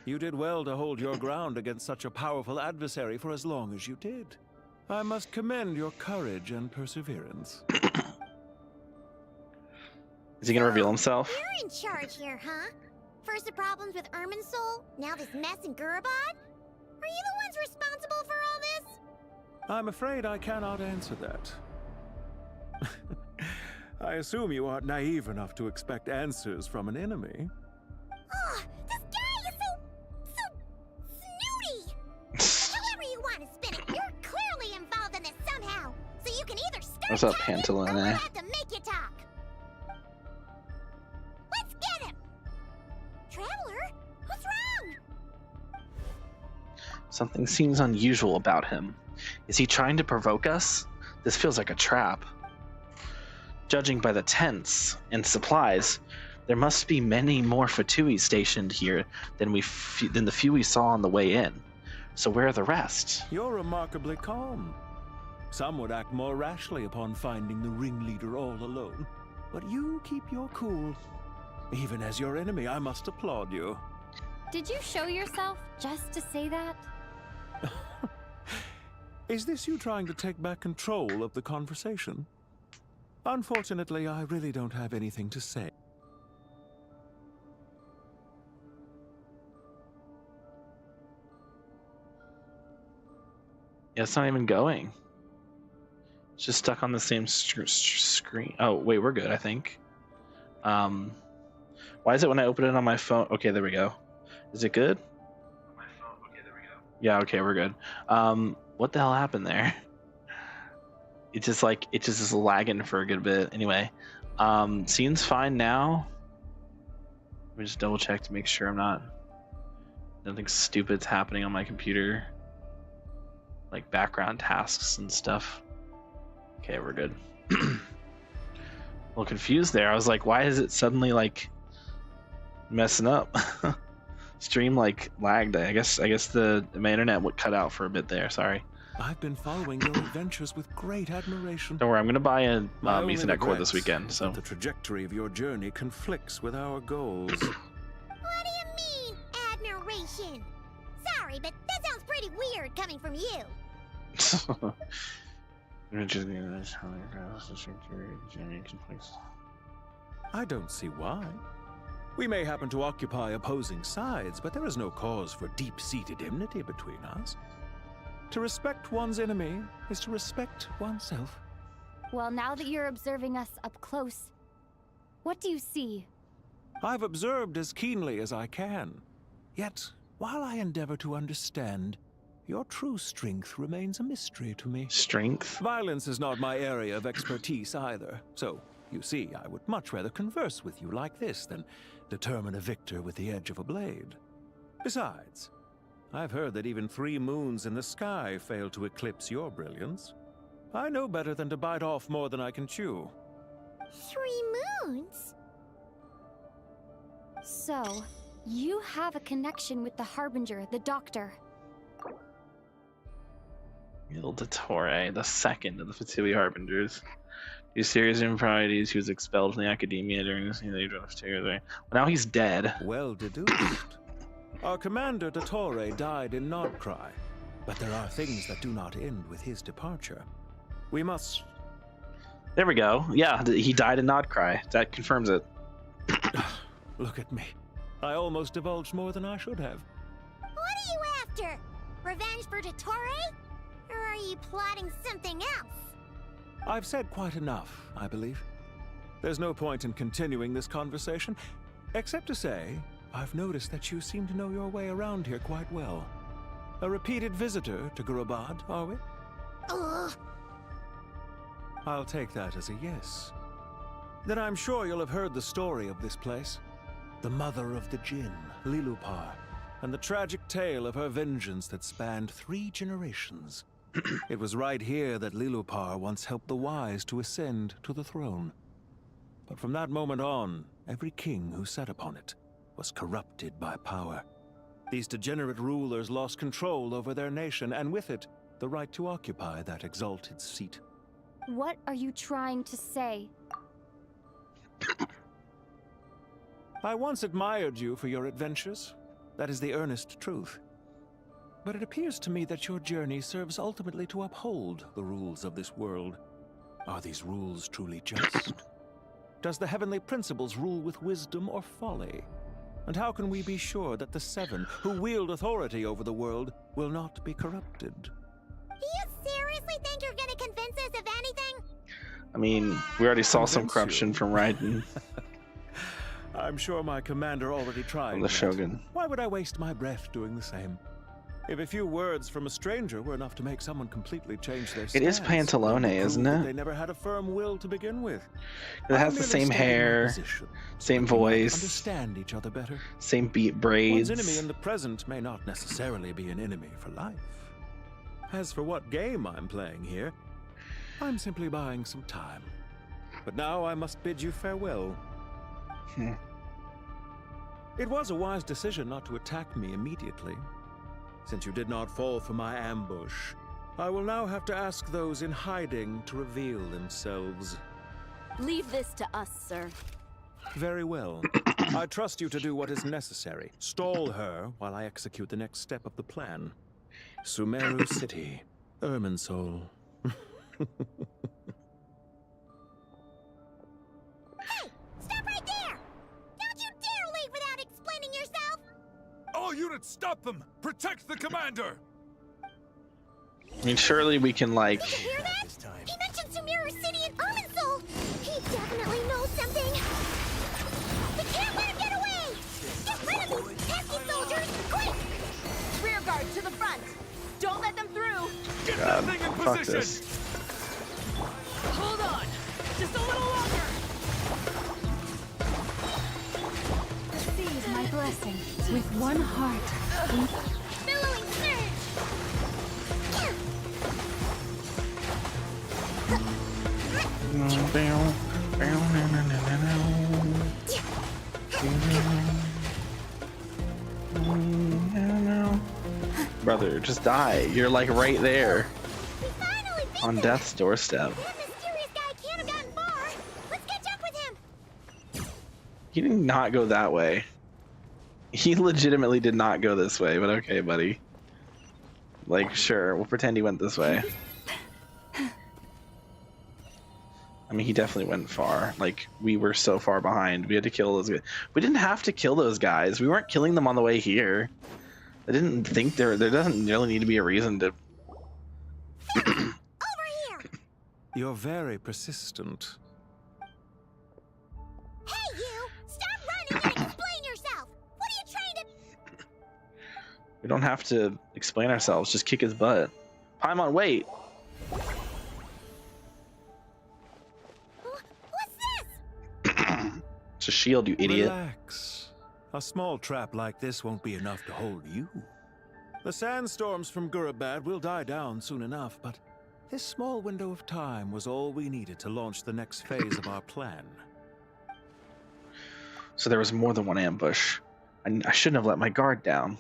You did well to hold your ground against such a powerful adversary for as long as you did. I must commend your courage and perseverance. Is he gonna reveal himself? You're in charge here, huh? First the problems with Irminsul, now this mess in Gurabad? Are you the ones responsible for all this? I'm afraid I cannot answer that. I assume you aren't naive enough to expect answers from an enemy. Oh, this guy is so snooty! However you want to spin it, you're clearly involved in this somehow. So you can either start What's up, talking, or Pantaloon? we'll have to make you talk. Let's get him! Traveler, what's wrong? Something seems unusual about him. Is he trying to provoke us? This feels like a trap. Judging by the tents and supplies, there must be many more Fatui stationed here than the few we saw on the way in. So where are the rest? You're remarkably calm. Some would act more rashly upon finding the ringleader all alone. But you keep your cool. Even as your enemy, I must applaud you. Did you show yourself just to say that? Is this you trying to take back control of the conversation? Unfortunately, I really don't have anything to say. Yeah, it's not even going. It's just stuck on the same screen. Oh, wait, we're good, I think. Why is it when I open it on my phone? Okay, there we go. Is it good? Yeah, okay, we're good. What the hell happened there? It just is lagging for a good bit. Anyway, scene's fine now. Let me just double check to make sure nothing stupid's happening on my computer. Like background tasks and stuff. Okay, we're good. A little confused there. I was like, why is it suddenly like messing up? Stream like lagged. I guess my internet would cut out for a bit there. Sorry. I've been following your adventures with great admiration. Don't worry, I'm gonna buy a My only Ethernet cord regret this weekend. is So that the trajectory of your journey conflicts with our goals. What do you mean, admiration? Sorry, but that sounds pretty weird coming from you. I don't see why. We may happen to occupy opposing sides, but there is no cause for deep-seated enmity between us. To respect one's enemy is to respect oneself. Well, now that you're observing us up close, what do you see? I've observed as keenly as I can. Yet, while I endeavor to understand, your true strength remains a mystery to me. Strength? Violence is not my area of expertise either, so You see, I would much rather converse with you like this than determine a victor with the edge of a blade. Besides, I've heard that even 3 moons in the sky fail to eclipse your brilliance. I know better than to bite off more than I can chew. 3 moons? So, you have a connection with the Harbinger, the Doctor. Il Dottore, the second of the Fatui Harbingers. He's serious improprieties. He was expelled from the academia during his age of 2 years. Well, now he's dead. Well deduced. Our commander Dottore died in Nodcry, but there are things that do not end with his departure. We must... There we go. Yeah, he died in Nodcry. That confirms it. Look at me. I almost divulged more than I should have. What are you after? Revenge for Dottore? Or are you plotting something else? I've said quite enough, I believe. There's no point in continuing this conversation, except to say, I've noticed that you seem to know your way around here quite well. A repeated visitor to Gurabad, are we? Ugh. I'll take that as a yes. Then I'm sure you'll have heard the story of this place. The mother of the Jinn, Lilupar, and the tragic tale of her vengeance that spanned 3 generations. It was right here that Lilupar once helped the wise to ascend to the throne. But from that moment on, every king who sat upon it was corrupted by power. These degenerate rulers lost control over their nation, and with it, the right to occupy that exalted seat. What are you trying to say? I once admired you for your adventures. That is the earnest truth. But it appears to me that your journey serves ultimately to uphold the rules of this world. Are these rules truly just? Does the heavenly principles rule with wisdom or folly? And how can we be sure that the 7 who wield authority over the world will not be corrupted? Do you seriously think you're gonna convince us of anything? I mean, we already saw some corruption from Raiden. I'm sure my commander already tried The that. Shogun. Why would I waste my breath doing the same? If a few words from a stranger were enough to make someone completely change their stance, It is Pantalone, isn't it? They never had a firm will to begin with. It has the same hair, same voice, Understand each other better. same beat braids. One's enemy in the present may not necessarily be an enemy for life. As for what game I'm playing here, I'm simply buying some time. But now I must bid you farewell. It was a wise decision not to attack me immediately. Since you did not fall for my ambush, I will now have to ask those in hiding to reveal themselves. Leave this to us, sir. Very well. I trust you to do what is necessary. Stall her while I execute the next step of the plan. Sumeru City, Irminsul. Hey! Stop right there! Don't you dare leave without explaining yourself! All units, stop them! Protect the commander! I mean, surely we can, like... Did you hear that? He mentioned Sumeru City and Irminsul! He definitely knows something! We can't let him get away! Get rid of these pesky soldiers, quick! Rear guard to the front. Don't let them through. Get God, that thing in fuck position! this. Hold on. Just a little longer. Receive my blessing with one heart. Billowing surge! Brother, just die. You're like right there. We finally beat On them. death's doorstep. That mysterious guy can't have gotten far. Let's catch up with him. He did not go that way. He legitimately did not go this way, but okay, buddy. Like, sure, we'll pretend he went this way. I mean, he definitely went far. Like, we were so far behind. We had to kill those guys. We didn't have to kill those guys. We weren't killing them on the way here. I didn't think there doesn't really need to be a reason to... Over here! You're very persistent. Hey, you! Stop running and explain yourself! What are you trying to... We don't have to explain ourselves. Just kick his butt. Paimon, wait! What's this? It's a shield, you idiot. Relax. A small trap like this won't be enough to hold you. The sandstorms from Gurabad will die down soon enough, but this small window of time was all we needed to launch the next phase of our plan. So there was more than one ambush. I shouldn't have let my guard down.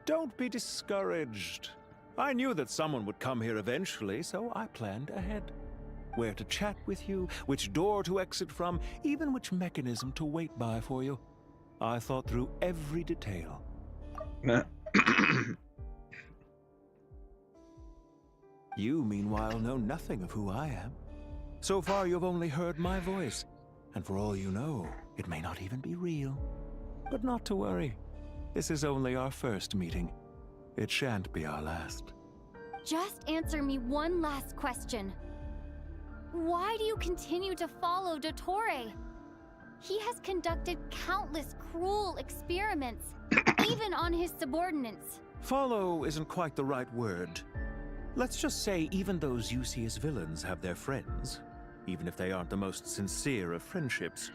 Don't be discouraged. I knew that someone would come here eventually, so I planned ahead. Where to chat with you, which door to exit from, even which mechanism to wait by for you. I thought through every detail. You, meanwhile, know nothing of who I am. So far, you've only heard my voice, and for all you know, it may not even be real. But not to worry. This is only our first meeting. It shan't be our last. Just answer me one last question. Why do you continue to follow Dottore? He has conducted countless cruel experiments, even on his subordinates. Follow isn't quite the right word. Let's just say even those you see as villains have their friends, even if they aren't the most sincere of friendships.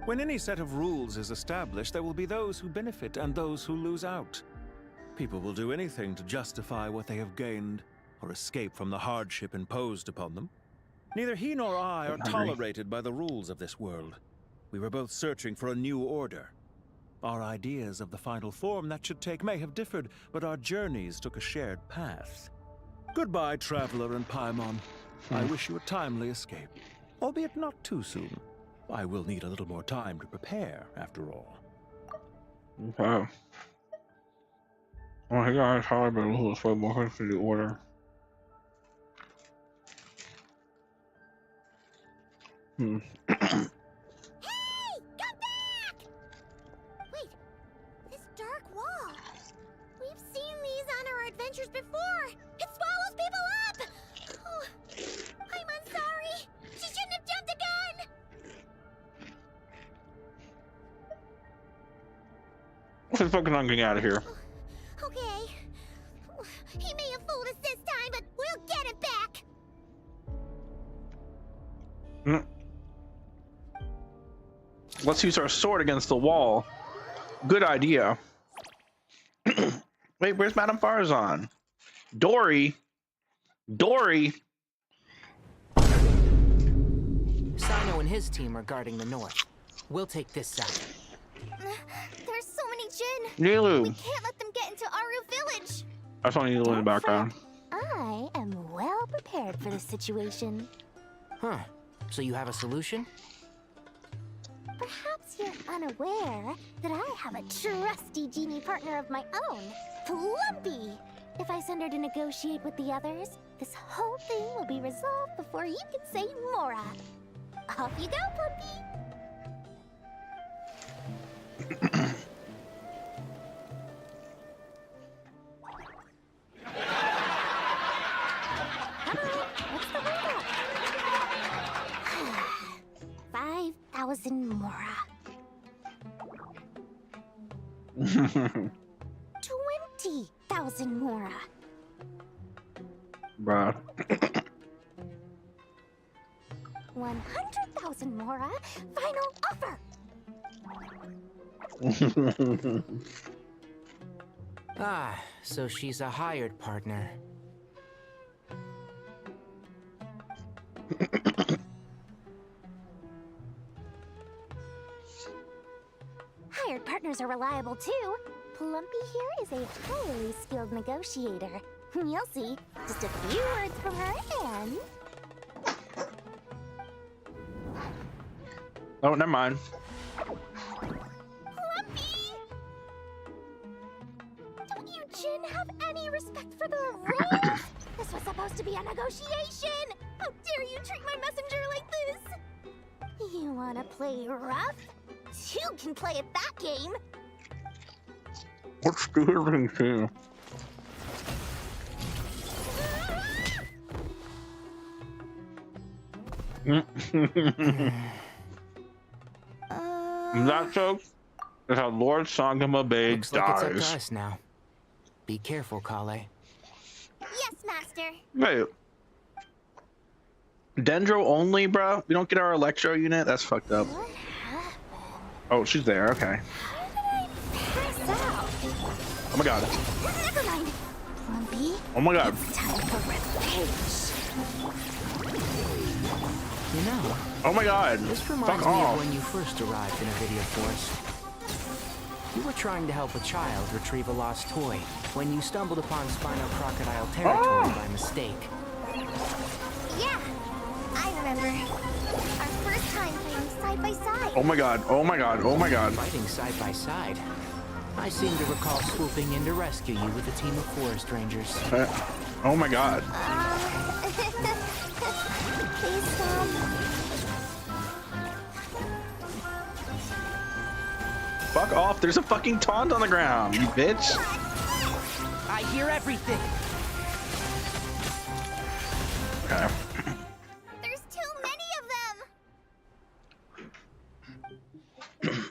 When any set of rules is established, there will be those who benefit and those who lose out. People will do anything to justify what they have gained, or escape from the hardship imposed upon them. Neither he nor I are tolerated by the rules of this world. We were both searching for a new order. Our ideas of the final form that should take may have differed, but our journeys took a shared path. Goodbye, Traveler and Paimon. I wish you a timely escape, albeit not too soon. I will need a little more time to prepare, after all. Okay. Well, hey guys, how I've been looking for more for the order. Hey! Come back! Wait, this dark wall. We've seen these on our adventures before. It swallows people up! Oh, I'm sorry. She shouldn't have jumped again! Let's fucking on getting out of here. Okay. He may have fooled us this time, but we'll get it back! Let's use our sword against the wall. Good idea. Wait, where's Madame Farzan? Dory? Dory? Sino and his team are guarding the north. We'll take this side. There's so many Jin. Nilu. We can't let them get into Aru village. I saw Nilu in the background. I am well prepared for this situation. Huh. So you have a solution? Perhaps you're unaware that I have a trusty genie partner of my own, Plumpy. If I send her to negotiate with the others, this whole thing will be resolved before you can say Mora. Off you go, Plumpy. What's the holdup? 5,000 Mora. 20,000 Mora. Bruh. 100,000 Mora. Final offer. Ah, so she's a hired partner. Hired partners are reliable too. Plumpy here is a highly skilled negotiator. You'll see. Just a few words from her and... Oh, never mind. Plumpy! Don't you Jin have any respect for the rules? This was supposed to be a negotiation! How dare you treat my messenger like this? You wanna play rough? Two can play at that game! Let's do everything too. That joke is how Lord Sangama Bay Looks like it's up dies. to us now. Be careful, Kale. Yes, Master. Wait. Dendro only, bro. We don't get our electro unit. That's fucked up. Oh, she's there. Okay. Oh my god. Never mind. Plumpy. Oh my god. It's time for revenge. You know. Oh my god. This reminds me of when you first arrived in a video forest. You were trying to help a child retrieve a lost toy when you stumbled upon Spino Crocodile territory by mistake. Yeah, I remember. Our first time playing side by side. Oh my god. Oh my god. Oh my god. Fighting side by side. I seem to recall swooping in to rescue you with a team of forest rangers. Oh my god. Please stop. Fuck off. There's a fucking taunt on the ground, you bitch. I hear everything. Okay. There's too many of them.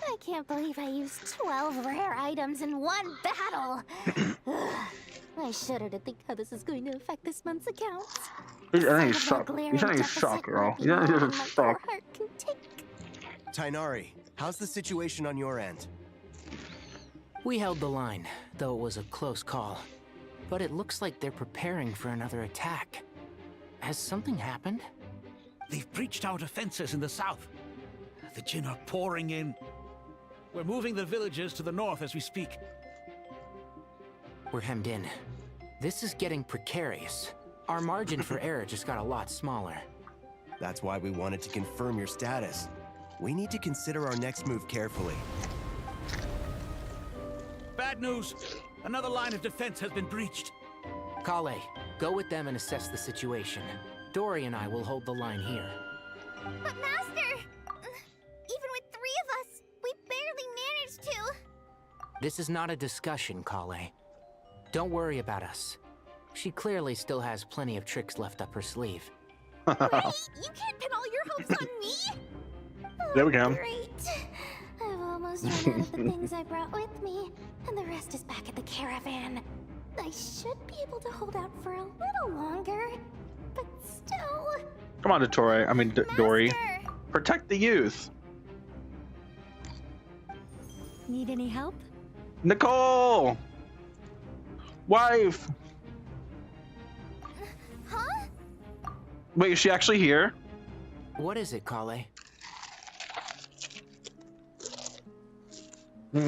I can't believe I used 12 rare items in one battle. I shudder to think how this is going to affect this month's accounts. These enemies suck. These enemies suck, girl. These enemies suck. Tainari, how's the situation on your end? We held the line, though it was a close call. But it looks like they're preparing for another attack. Has something happened? They've breached our defenses in the south. The Jinn are pouring in. We're moving the villagers to the north as we speak. We're hemmed in. This is getting precarious. Our margin for error just got a lot smaller. That's why we wanted to confirm your status. We need to consider our next move carefully. Bad news! Another line of defense has been breached. Kale, go with them and assess the situation. Dory and I will hold the line here. But Master! Even with 3 of us, we barely managed to. This is not a discussion, Kale. Don't worry about us. She clearly still has plenty of tricks left up her sleeve. Wait, you can't pin all your hopes on me! There we go. Great. I've almost run out of the things I brought with me, and the rest is back at the caravan. I should be able to hold out for a little longer, but still... Come on, Dory. Protect the youth. Need any help? Nicole! Wife! Huh? Wait, is she actually here? What is it, Kale? I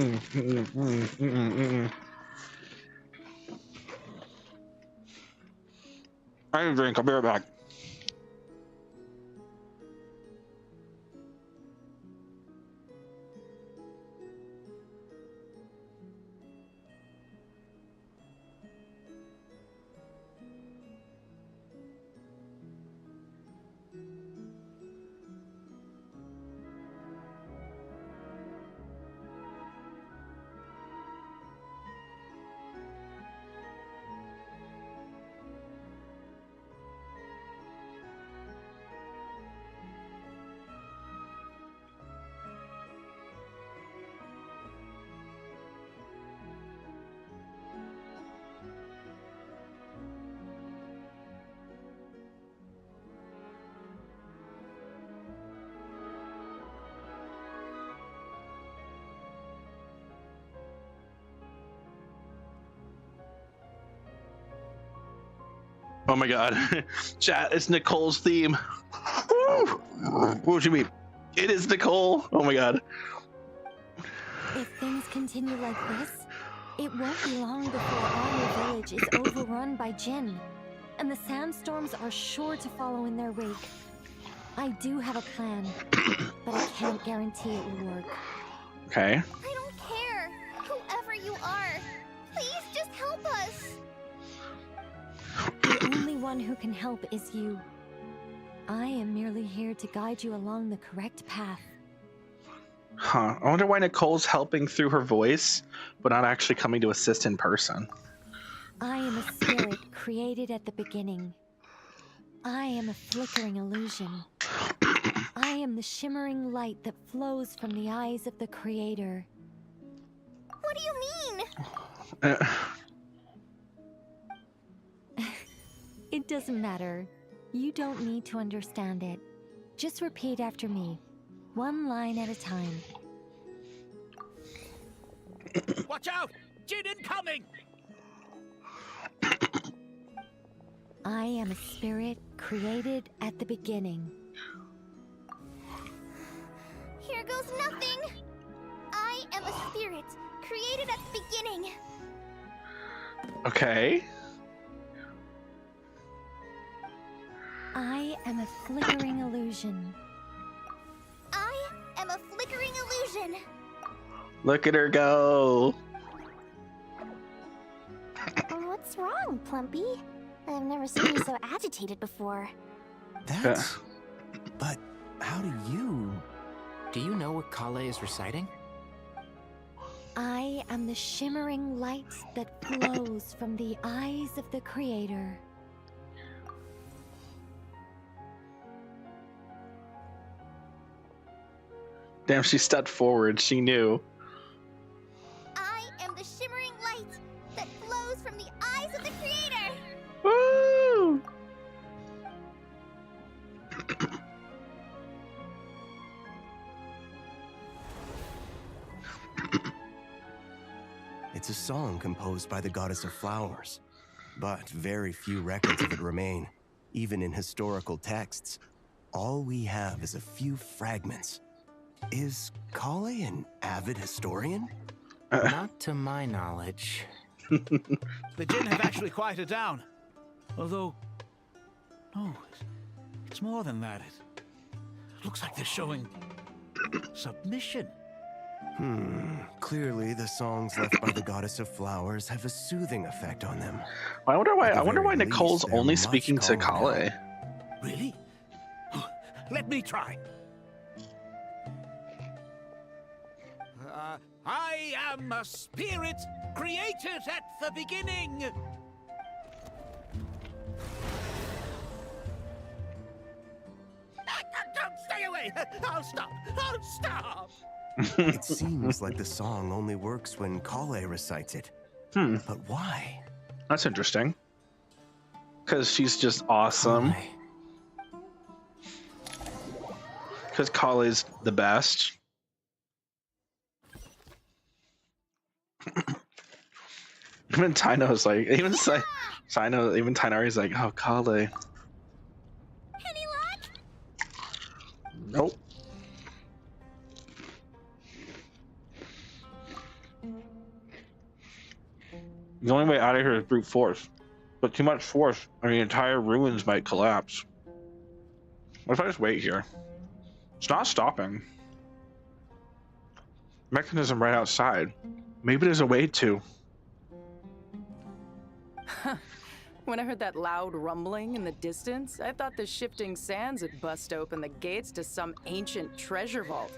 need a drink. I'll be right back. Oh my god. Chat, it's Nicole's theme. Woo! What should be? It is Nicole. Oh my god. If things continue like this, it won't be long before our village is overrun by Jinn, and the sandstorms are sure to follow in their wake. I do have a plan, but I can't guarantee it will work. Okay. I don't care. Whoever you are, please just help us. The only one who can help is you. I am merely here to guide you along the correct path. Huh. I wonder why Nicole's helping through her voice, but not actually coming to assist in person. I am a spirit created at the beginning. I am a flickering illusion. I am the shimmering light that flows from the eyes of the Creator. What do you mean? It doesn't matter. You don't need to understand it. Just repeat after me, one line at a time. Watch out! Jin incoming! I am a spirit created at the beginning. Here goes nothing! I am a spirit created at the beginning. Okay. I am a flickering illusion. I am a flickering illusion. Look at her go. What's wrong, Plumpy? I've never seen you so agitated before. That's... But how do you... Do you know what Kale is reciting? I am the shimmering light that flows from the eyes of the Creator. Damn, she stepped forward. She knew. I am the shimmering light that flows from the eyes of the Creator. Woo! It's a song composed by the goddess of flowers, but very few records of it remain, even in historical texts. All we have is a few fragments. Is Kale an avid historian? Not to my knowledge. The Jin have actually quieted down. Although... No, it's more than that. It looks like they're showing... submission. Clearly the songs left by the goddess of flowers have a soothing effect on them. I wonder why. At the I wonder why very Nicole's least, they're only much speaking to calmer Kale. now. Really? Let me try. I am a spirit created at the beginning. Don't stay away! I'll stop! I'll stop! It seems like the song only works when Kale recites it. But why? That's interesting. Because she's just awesome. Because Kale's the best. Even Taino's like, even Tainari's like, oh, Kale. Any luck? Nope. The only way out of here is brute force. But too much force, and the entire ruins might collapse. What if I just wait here? It's not stopping. Mechanism right outside. Maybe there's a way to. When I heard that loud rumbling in the distance, I thought the shifting sands had bust open the gates to some ancient treasure vault.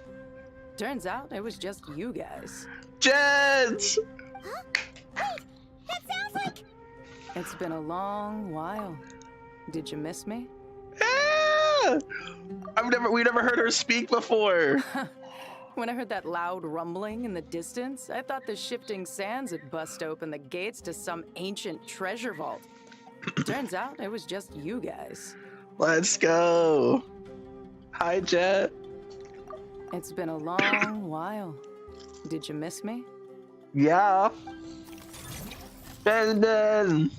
Turns out it was just you guys. Jets! Huh? Wait, that sounds like... It's been a long while. Did you miss me? Yeah! We never heard her speak before. When I heard that loud rumbling in the distance, I thought the shifting sands had bust open the gates to some ancient treasure vault. Turns out it was just you guys. Let's go. Hi, Jet. It's been a long while. Did you miss me? Yeah. Ben.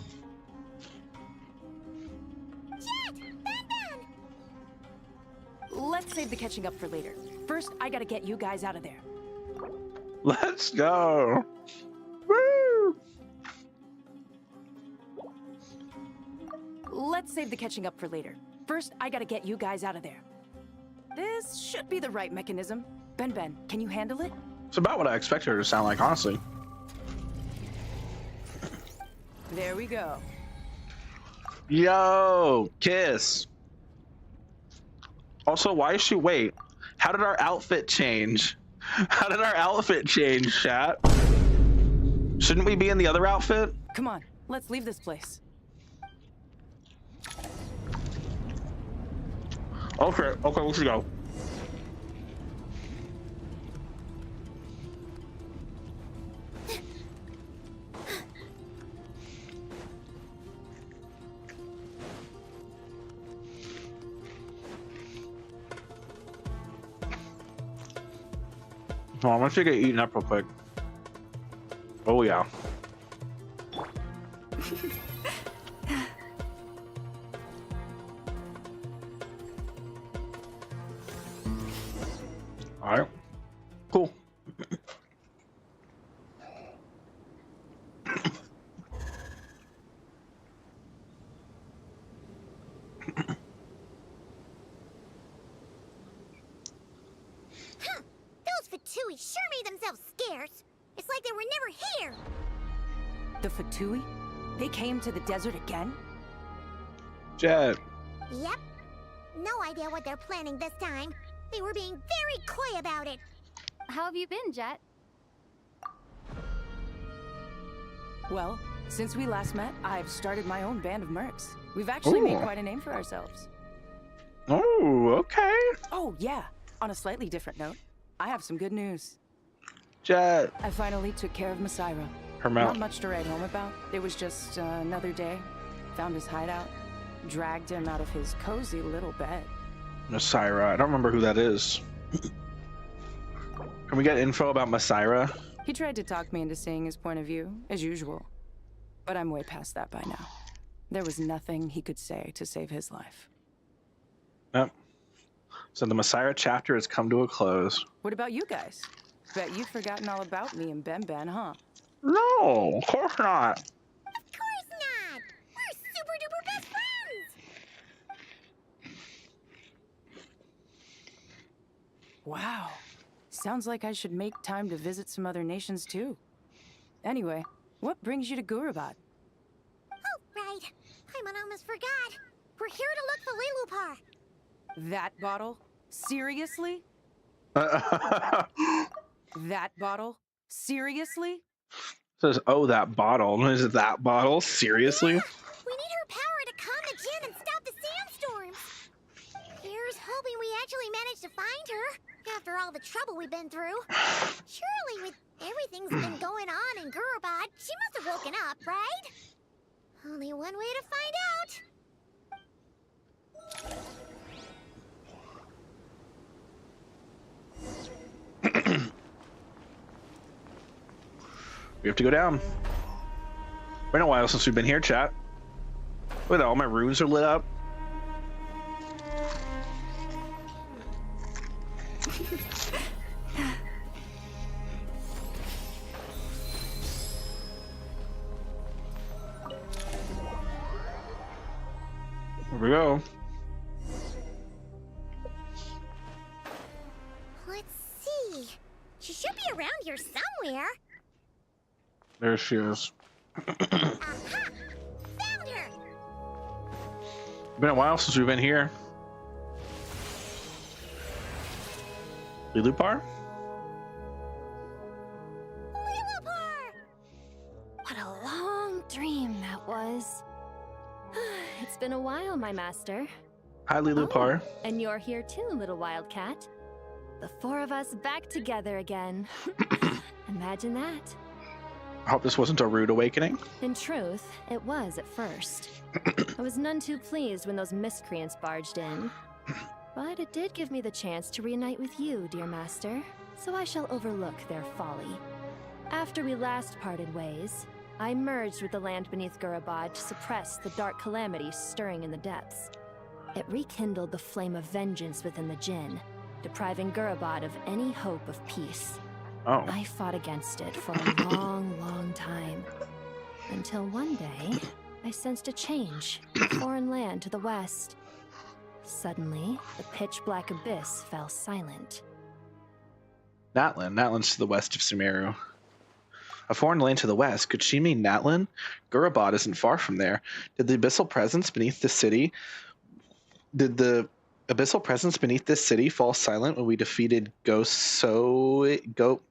Let's save the catching up for later. First, I gotta get you guys out of there. Let's go. Woo! Let's save the catching up for later. First, I gotta get you guys out of there. This should be the right mechanism. Ben, can you handle it? It's about what I expected her to sound like, honestly. There we go. Yo, kiss. Also, why is she... Wait, how did our outfit change? How did our outfit change, chat? Shouldn't we be in the other outfit? Come on, let's leave this place. Okay, let's go. Oh, I want you to get eaten up real quick. Oh yeah. All right. Cool. Those Fatui sure made themselves scarce. It's like they were never here. The Fatui? They came to the desert again? Jet. Yep. No idea what they're planning this time. They were being very coy about it. How have you been, Jet? Well, since we last met, I've started my own band of mercs. We've actually made quite a name for ourselves. Oh, okay. Oh, yeah. On a slightly different note, I have some good news. Jet. I finally took care of Masaira. Her mouth. Not much to write home about. It was just another day. Found his hideout. Dragged him out of his cozy little bed. Masaira. I don't remember who that is. Can we get info about Masaira? He tried to talk me into seeing his point of view, as usual. But I'm way past that by now. There was nothing he could say to save his life. Yep. So the Masaira chapter has come to a close. What about you guys? Bet you've forgotten all about me and Ben, huh? No, of course not. Of course not! We're super duper best friends! Wow. Sounds like I should make time to visit some other nations too. Anyway, what brings you to Gurabad? Oh, right. I almost forgot. We're here to look for Lilupar. That bottle? Seriously? That bottle? Seriously? Says, oh, that bottle. Is it that bottle? Seriously? Yeah. We need her power to calm the Jinn and stop the sandstorms. Here's hoping we actually manage to find her, after all the trouble we've been through. Surely, with everything's been going on in Gurabad, she must have woken up, right? Only one way to find out. We have to go down. Been a while since we've been here, chat. Look at that, all my runes are lit up. Here we go. Let's see. She should be around here somewhere. There she is. Aha! Found her! Been a while since we've been here. Lilupar? Lilupar! What a long dream that was. It's been a while, my master. Hi, Lilupar. Oh, and you're here too, little wildcat. The four of us back together again. Imagine that. I hope this wasn't a rude awakening. In truth, it was at first. I was none too pleased when those miscreants barged in. But it did give me the chance to reunite with you, dear master, so I shall overlook their folly. After we last parted ways, I merged with the land beneath Gurabad to suppress the dark calamity stirring in the depths. It rekindled the flame of vengeance within the Jinn, depriving Gurabad of any hope of peace. Oh. I fought against it for a long, long time. Until one day, I sensed a change in a foreign land to the west. Suddenly, the pitch-black abyss fell silent. Natlan. Natlan's to the west of Sumeru. A foreign land to the west. Could she mean Natlan? Gurabad isn't far from there. Did the abyssal presence beneath this city fall silent when we defeated Gosoithoth?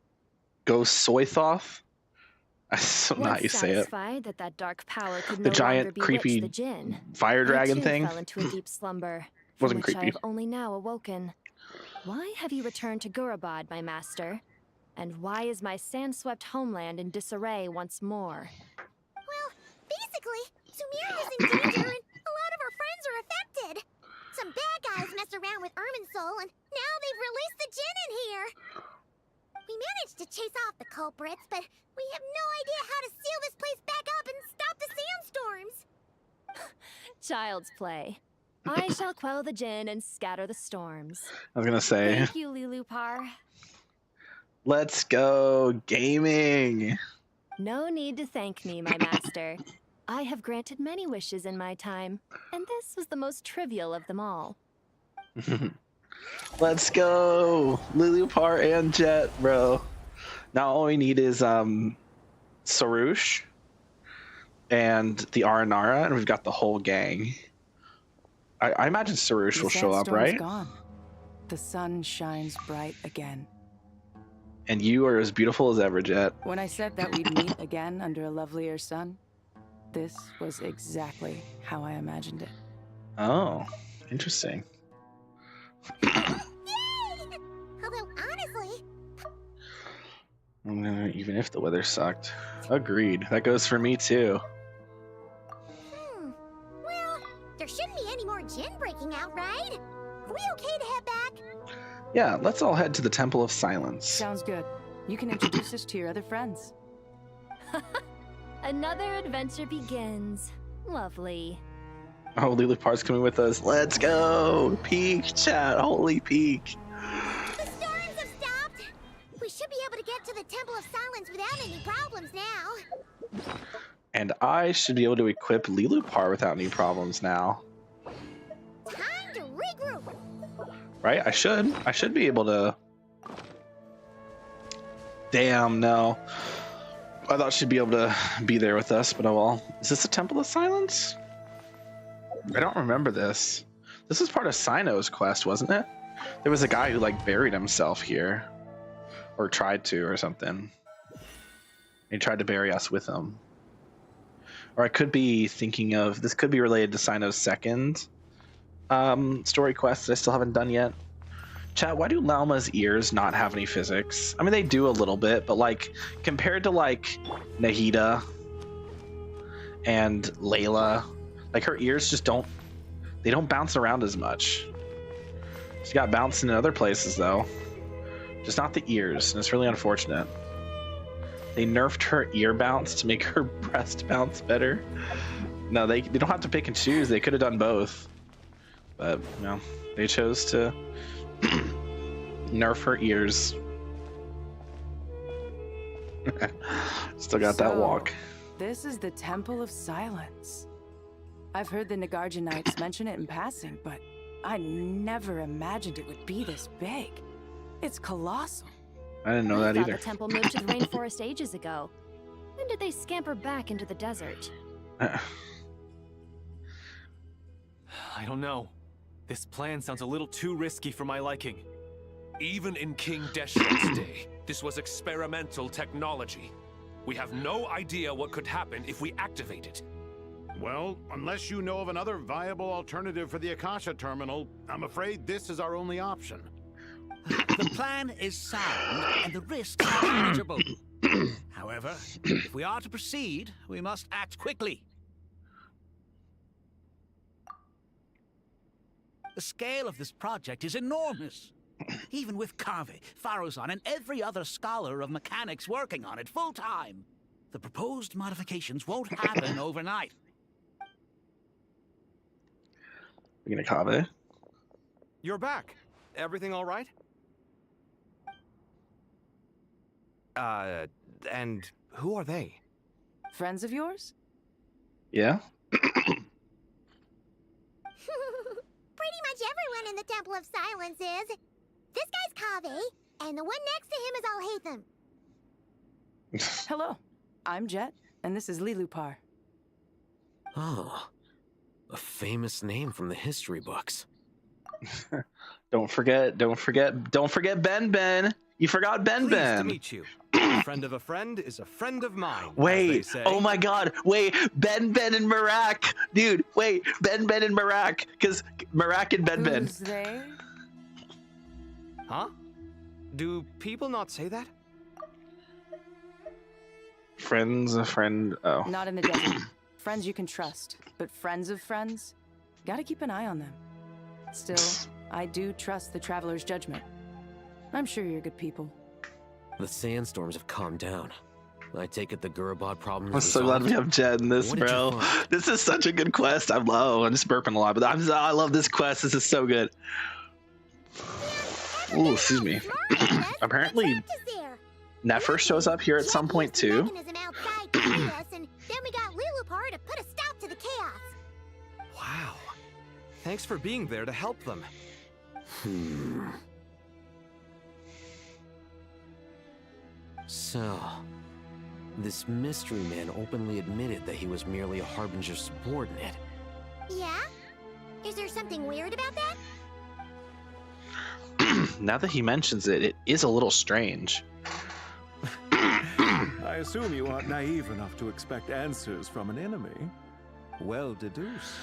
I don't know how you say it. That dark power could The no giant, longer creepy the Jinn. fire dragon I too thing. fell into a deep slumber, from Wasn't which I creepy. have only now awoken. Why have you returned to Gurabad, my master? And why is my sand-swept homeland in disarray once more? Well, basically, Sumeru is in danger and a lot of our friends are affected. Some bad guys messed around with Irminsul and now they've released the Jinn in here. We child's play. I shall quell the Jinn and scatter the storms. I was gonna say. Thank you, Lilupar. Let's go gaming. No need to thank me, my master. I have granted many wishes in my time, and this was the most trivial of them all. Let's go, Lilupar and Jet, bro. Now all we need is Sarush and the Aranara, and we've got the whole gang. I imagine Sarush will show up, right? Gone. The sun shines bright again. And you are as beautiful as ever, Jet. When I said that we'd meet again under a lovelier sun, this was exactly how I imagined it. Oh, interesting. Although honestly, Even if the weather sucked. Agreed. That goes for me too. well, there shouldn't be any more Jinn breaking out, right? Are we okay to head back? Yeah, let's all head to the Temple of Silence. Sounds good. You can introduce us to your other friends. Another adventure begins. Lovely. Oh, Lilupar's coming with us. Let's go! Peak, chat. Holy peak. The storms have stopped. We should be able to get to the Temple of Silence without any problems now. And I should be able to equip Lilupar without any problems now. Time to regroup. Right? I should be able to. Damn, no. I thought she'd be able to be there with us, but oh well. Is this the Temple of Silence? I don't remember this. This was part of Sino's quest, wasn't it? There was a guy who like buried himself here. Or tried to, or something. He tried to bury us with him. Or I could be thinking of, this could be related to Sino's second story quest that I still haven't done yet. Chat, why do Lauma's ears not have any physics? I mean, they do a little bit, but like, compared to like Nahida and Layla, like her ears just don't bounce around as much. She got bouncing in other places though. Just not the ears, and it's really unfortunate. They nerfed her ear bounce to make her breast bounce better. No, they don't have to pick and choose. They could have done both. But, no, they chose to nerf her ears. Still got that walk. This is the Temple of Silence. I've heard the Nagarja Knights mention it in passing, but I never imagined it would be this big. It's colossal. I didn't know that I either. thought the temple moved to the rainforest ages ago. When did they scamper back into the desert? I don't know. This plan sounds a little too risky for my liking. Even in King Deshret's day, this was experimental technology. We have no idea what could happen if we activate it. Well, unless you know of another viable alternative for the Akasha terminal, I'm afraid this is our only option. The plan is sound, and the risks are manageable. However, if we are to proceed, we must act quickly. The scale of this project is enormous. Even with Kaveh, Faruzan, and every other scholar of mechanics working on it full-time, the proposed modifications won't happen overnight. You gonna Kaveh? You're back. Everything all right? And who are they? Friends of yours? Yeah? Pretty much everyone in the Temple of Silence is. This guy's Kaveh, and the one next to him is Alhaitham. Hello, I'm Jet, and this is Lilupar. Oh, a famous name from the history books. Don't forget Ben Ben. You forgot Ben Pleased Ben. to meet you. A friend of a friend is a friend of mine. Wait, oh my god, wait, Ben Ben and Marak. Dude, wait, Ben Ben and Marak. Because Marak and Ben Ben. Who's they? Huh? Do people not say that? Friends, a friend, oh. Not in the desert. Friends you can trust, but friends of friends? Gotta keep an eye on them. Still, I do trust the Traveler's judgment. I'm sure you're good people. The sandstorms have calmed down. I take it the Gurabot problem I'm is so glad resolved? we have Jed in this, What did you bro. find? This is such a good quest. I'm just burping a lot, but I love this quest. This is so good. Ooh, excuse me. Apparently, Nefer shows up here at some point too. Mechanism outside to free us, and then we got Lilupar to put a stop to the chaos. Wow. Thanks for being there to help them. So, this mystery man openly admitted that he was merely a Harbinger subordinate. Yeah? Is there something weird about that? Now that he mentions it, it is a little strange. I assume you aren't naive enough to expect answers from an enemy. Well deduced.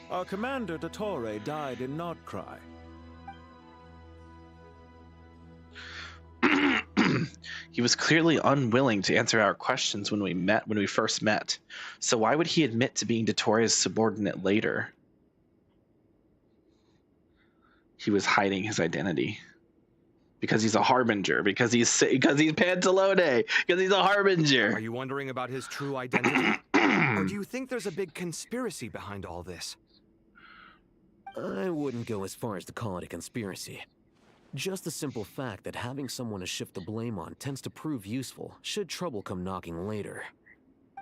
Our commander, Dottore, died in Nordcry. He was clearly unwilling to answer our questions when we first met. So why would he admit to being Dottore's subordinate later? He was hiding his identity. Because he's a harbinger, because he's Pantalone, because he's a harbinger. Are you wondering about his true identity? Or do you think there's a big conspiracy behind all this? I wouldn't go as far as to call it a conspiracy. Just the simple fact that having someone to shift the blame on tends to prove useful should trouble come knocking later.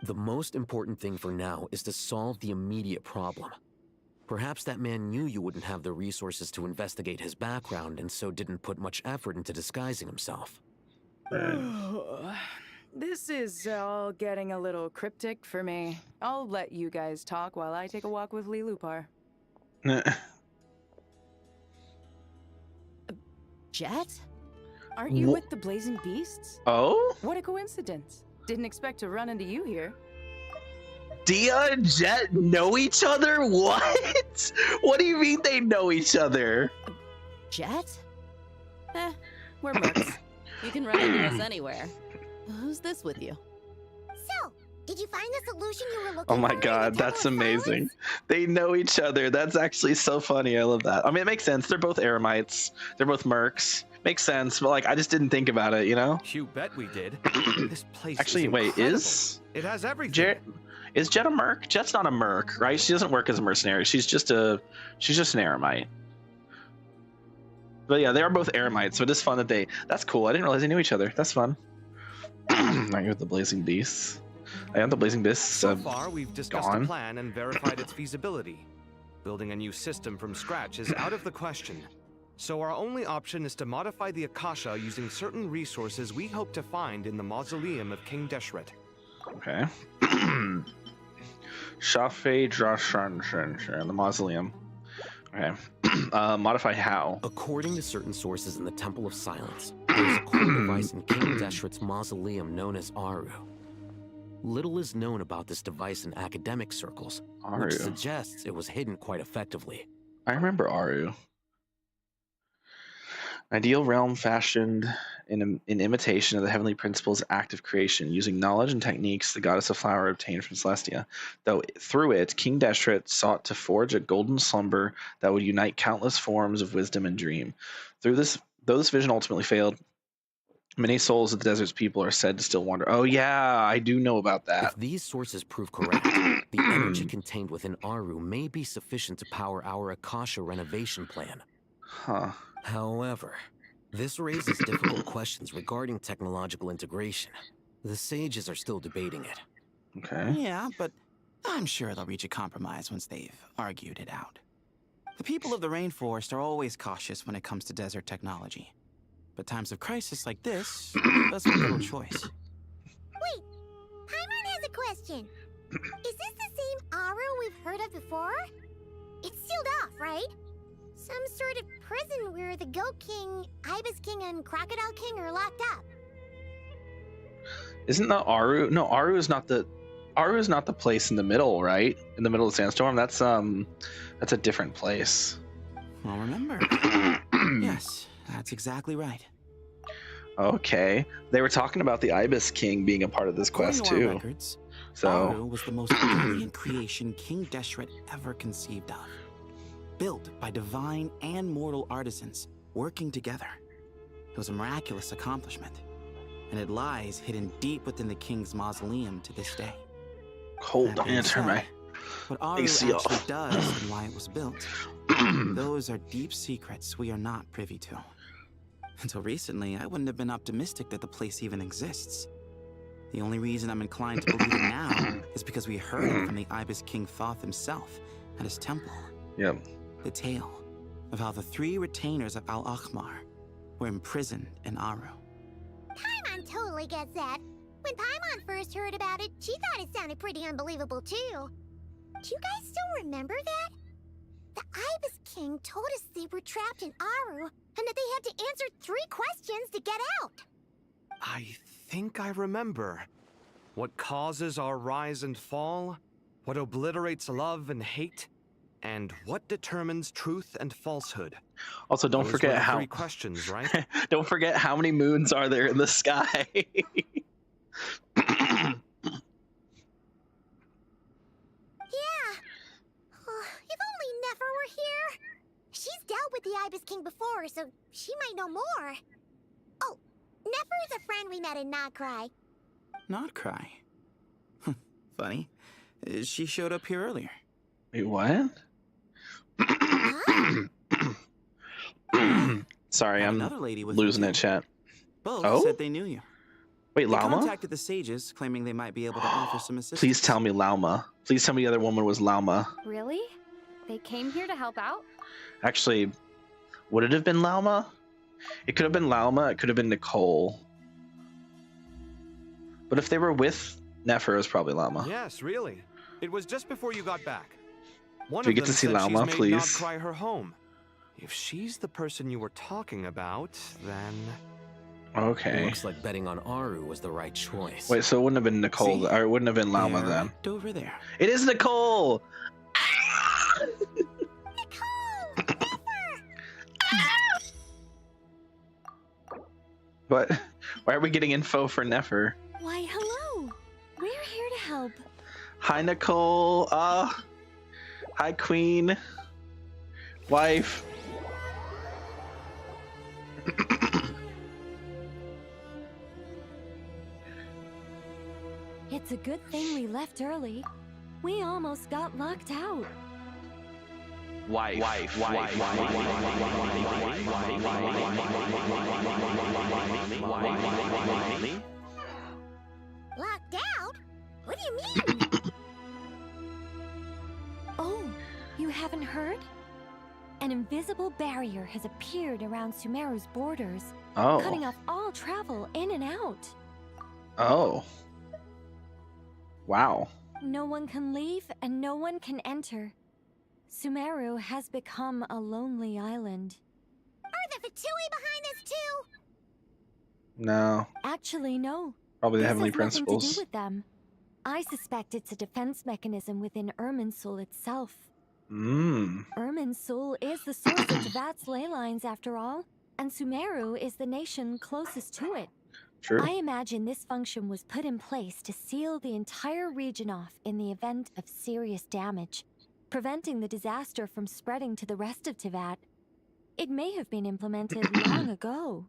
The most important thing for now is to solve the immediate problem. Perhaps that man knew you wouldn't have the resources to investigate his background and so didn't put much effort into disguising himself. This is all getting a little cryptic for me. I'll let you guys talk while I take a walk with Lilupar. Jet? Aren't you with the Blazing Beasts? Oh? What a coincidence. Didn't expect to run into you here. Dia and Jet know each other? What? What do you mean they know each other? Jet? We're mercs. You can run into us anywhere. Who's this with you? So, did you find the solution you were looking Oh my for? god, that's amazing. They know each other. That's actually so funny. I love that. I mean, it makes sense. They're both Eremites. They're both mercs. Makes sense, but like I just didn't think about it, you know? You bet we did. This place Actually, is wait, incredible. it has everything. Is Jet a merc? Jet's not a merc, right? She doesn't work as a mercenary. She's just an Eremite. But yeah, they are both Eremites, so it is fun that that's cool. I didn't realize they knew each other. That's fun. Now you're with the Blazing Beasts. I am the Blazing Beasts. So far, we've discussed gone. a plan and verified its feasibility. Building a new system from scratch is out of the question. So our only option is to modify the Akasha using certain resources we hope to find in the mausoleum of King Deshret. Okay. Shafe Drashan, the mausoleum. Okay. Modify how? According to certain sources in the Temple of Silence, there's a core device in King Deshret's mausoleum known as Aru. Little is known about this device in academic circles, Aru. which suggests it was hidden quite effectively. I remember Aru. Ideal realm fashioned in imitation of the heavenly principles act of creation, using knowledge and techniques the goddess of flower obtained from Celestia. Though through it, King Deshret sought to forge a golden slumber that would unite countless forms of wisdom and dream. Though this vision ultimately failed, many souls of the desert's people are said to still wander. Oh yeah, I do know about that. If these sources prove correct, the energy contained within Aru may be sufficient to power our Akasha renovation plan. Huh. However, this raises difficult questions regarding technological integration. The sages are still debating it. Okay. Yeah, but I'm sure they'll reach a compromise once they've argued it out. The people of the rainforest are always cautious when it comes to desert technology. But times of crisis like this, that's a little choice. Wait, Paimon has a question. Is this the same Aru we've heard of before? It's sealed off, right? Some sort of prison where the Goat King, Ibis King, and Crocodile King are locked up. Isn't that Aru? No, Aru is not the place in the middle, right? In the middle of Sandstorm. That's a different place. Well, remember. Yes, that's exactly right. Okay. They were talking about the Ibis King being a part of this quest According to our too. records, So Aru was the most brilliant creation King Deshret ever conceived of. Built by divine and mortal artisans working together. It was a miraculous accomplishment. and it lies hidden deep within the king's mausoleum to this day. Cold answer, my what Aru AC actually off. does and why it was built, those are deep secrets we are not privy to. Until recently, I wouldn't have been optimistic that the place even exists. The only reason I'm inclined to believe it now is because we heard it from the Ibis King Thoth himself at his temple. Yep. The tale of how the 3 retainers of Al-Akhmar were imprisoned in Aru. Paimon totally gets that. When Paimon first heard about it, she thought it sounded pretty unbelievable too. Do you guys still remember that? The Ibis King told us they were trapped in Aru, and that they had to answer 3 questions to get out. I think I remember. What causes our rise and fall? What obliterates love and hate? And what determines truth and falsehood? Also, don't Those forget were the how 3 questions, right? don't forget how many moons are there in the sky. Yeah. If only Nefer were here. She's dealt with the Ibis King before, so she might know more. Oh, Nefer is a friend we met in Notcry. Not cry. Funny. She showed up here earlier. Wait, what? Sorry, I'm Another lady was losing with it, chat. Both Oh? said they knew you. Wait, They Lauma? contacted the sages, claiming they might be able to offer some assistance. Please tell me Lauma. Please tell me the other woman was Lauma. Really? They came here to help out? Actually, would it have been Lauma? It could have been Lauma. It could have been Nicole. But if they were with Nefer, it was probably Lauma. Yes, really. It was just before you got back. One Do we of get to them see said Lauma, she's made please? Notcry her home. If she's the person you were talking about, then... Okay. Looks like betting on Aru was the right choice. Wait, so it wouldn't have been Nicole, See? or it wouldn't have been Lauma They're then. right over there. It is Nicole! But why are we getting info for Nefer? Why, hello. We're here to help. Hi, Nicole. Hi, Queen. Wife. It's a good thing we left early. We almost got locked out. Wife. Locked out? What do you mean? Oh, you haven't heard? An invisible barrier has appeared around Sumeru's borders, cutting off all travel in and out. Oh. Wow. No one can leave and no one can enter. Sumeru has become a lonely island. Are the Fatui behind this too? No. Actually, no. Probably the This Heavenly has nothing to Principles. do with them. I suspect it's a defense mechanism within Irminsul itself. Irminsul is the source of Teyvat's ley lines, after all, and Sumeru is the nation closest to it. True. I imagine this function was put in place to seal the entire region off in the event of serious damage, preventing the disaster from spreading to the rest of Teyvat. It may have been implemented long ago.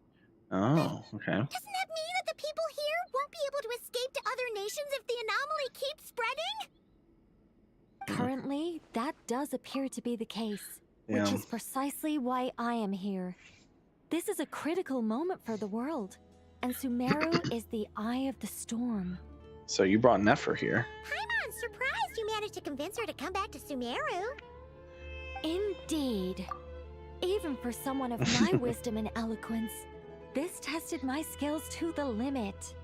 Oh, okay. Doesn't that mean that the people here won't be able to escape to other nations if the anomaly keeps spreading? Currently, that does appear to be the case, Yeah. which is precisely why I am here. This is a critical moment for the world, and Sumeru is the eye of the storm. So you brought Nefer here. Paimon's surprised you managed to convince her to come back to Sumeru. Indeed. Even for someone of my wisdom and eloquence, this tested my skills to the limit.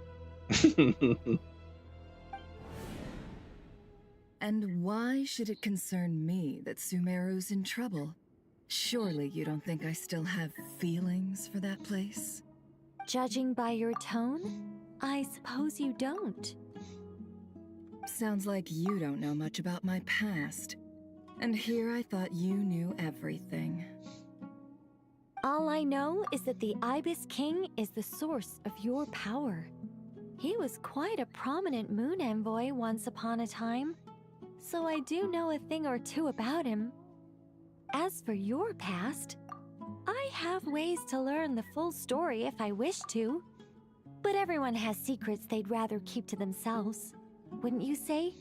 And why should it concern me that Sumeru's in trouble? Surely you don't think I still have feelings for that place? Judging by your tone, I suppose you don't. Sounds like you don't know much about my past. And here I thought you knew everything. All I know is that the Ibis King is the source of your power. He was quite a prominent moon envoy once upon a time, so I do know a thing or two about him. As for your past, I have ways to learn the full story if I wish to. But everyone has secrets they'd rather keep to themselves. Wouldn't you say?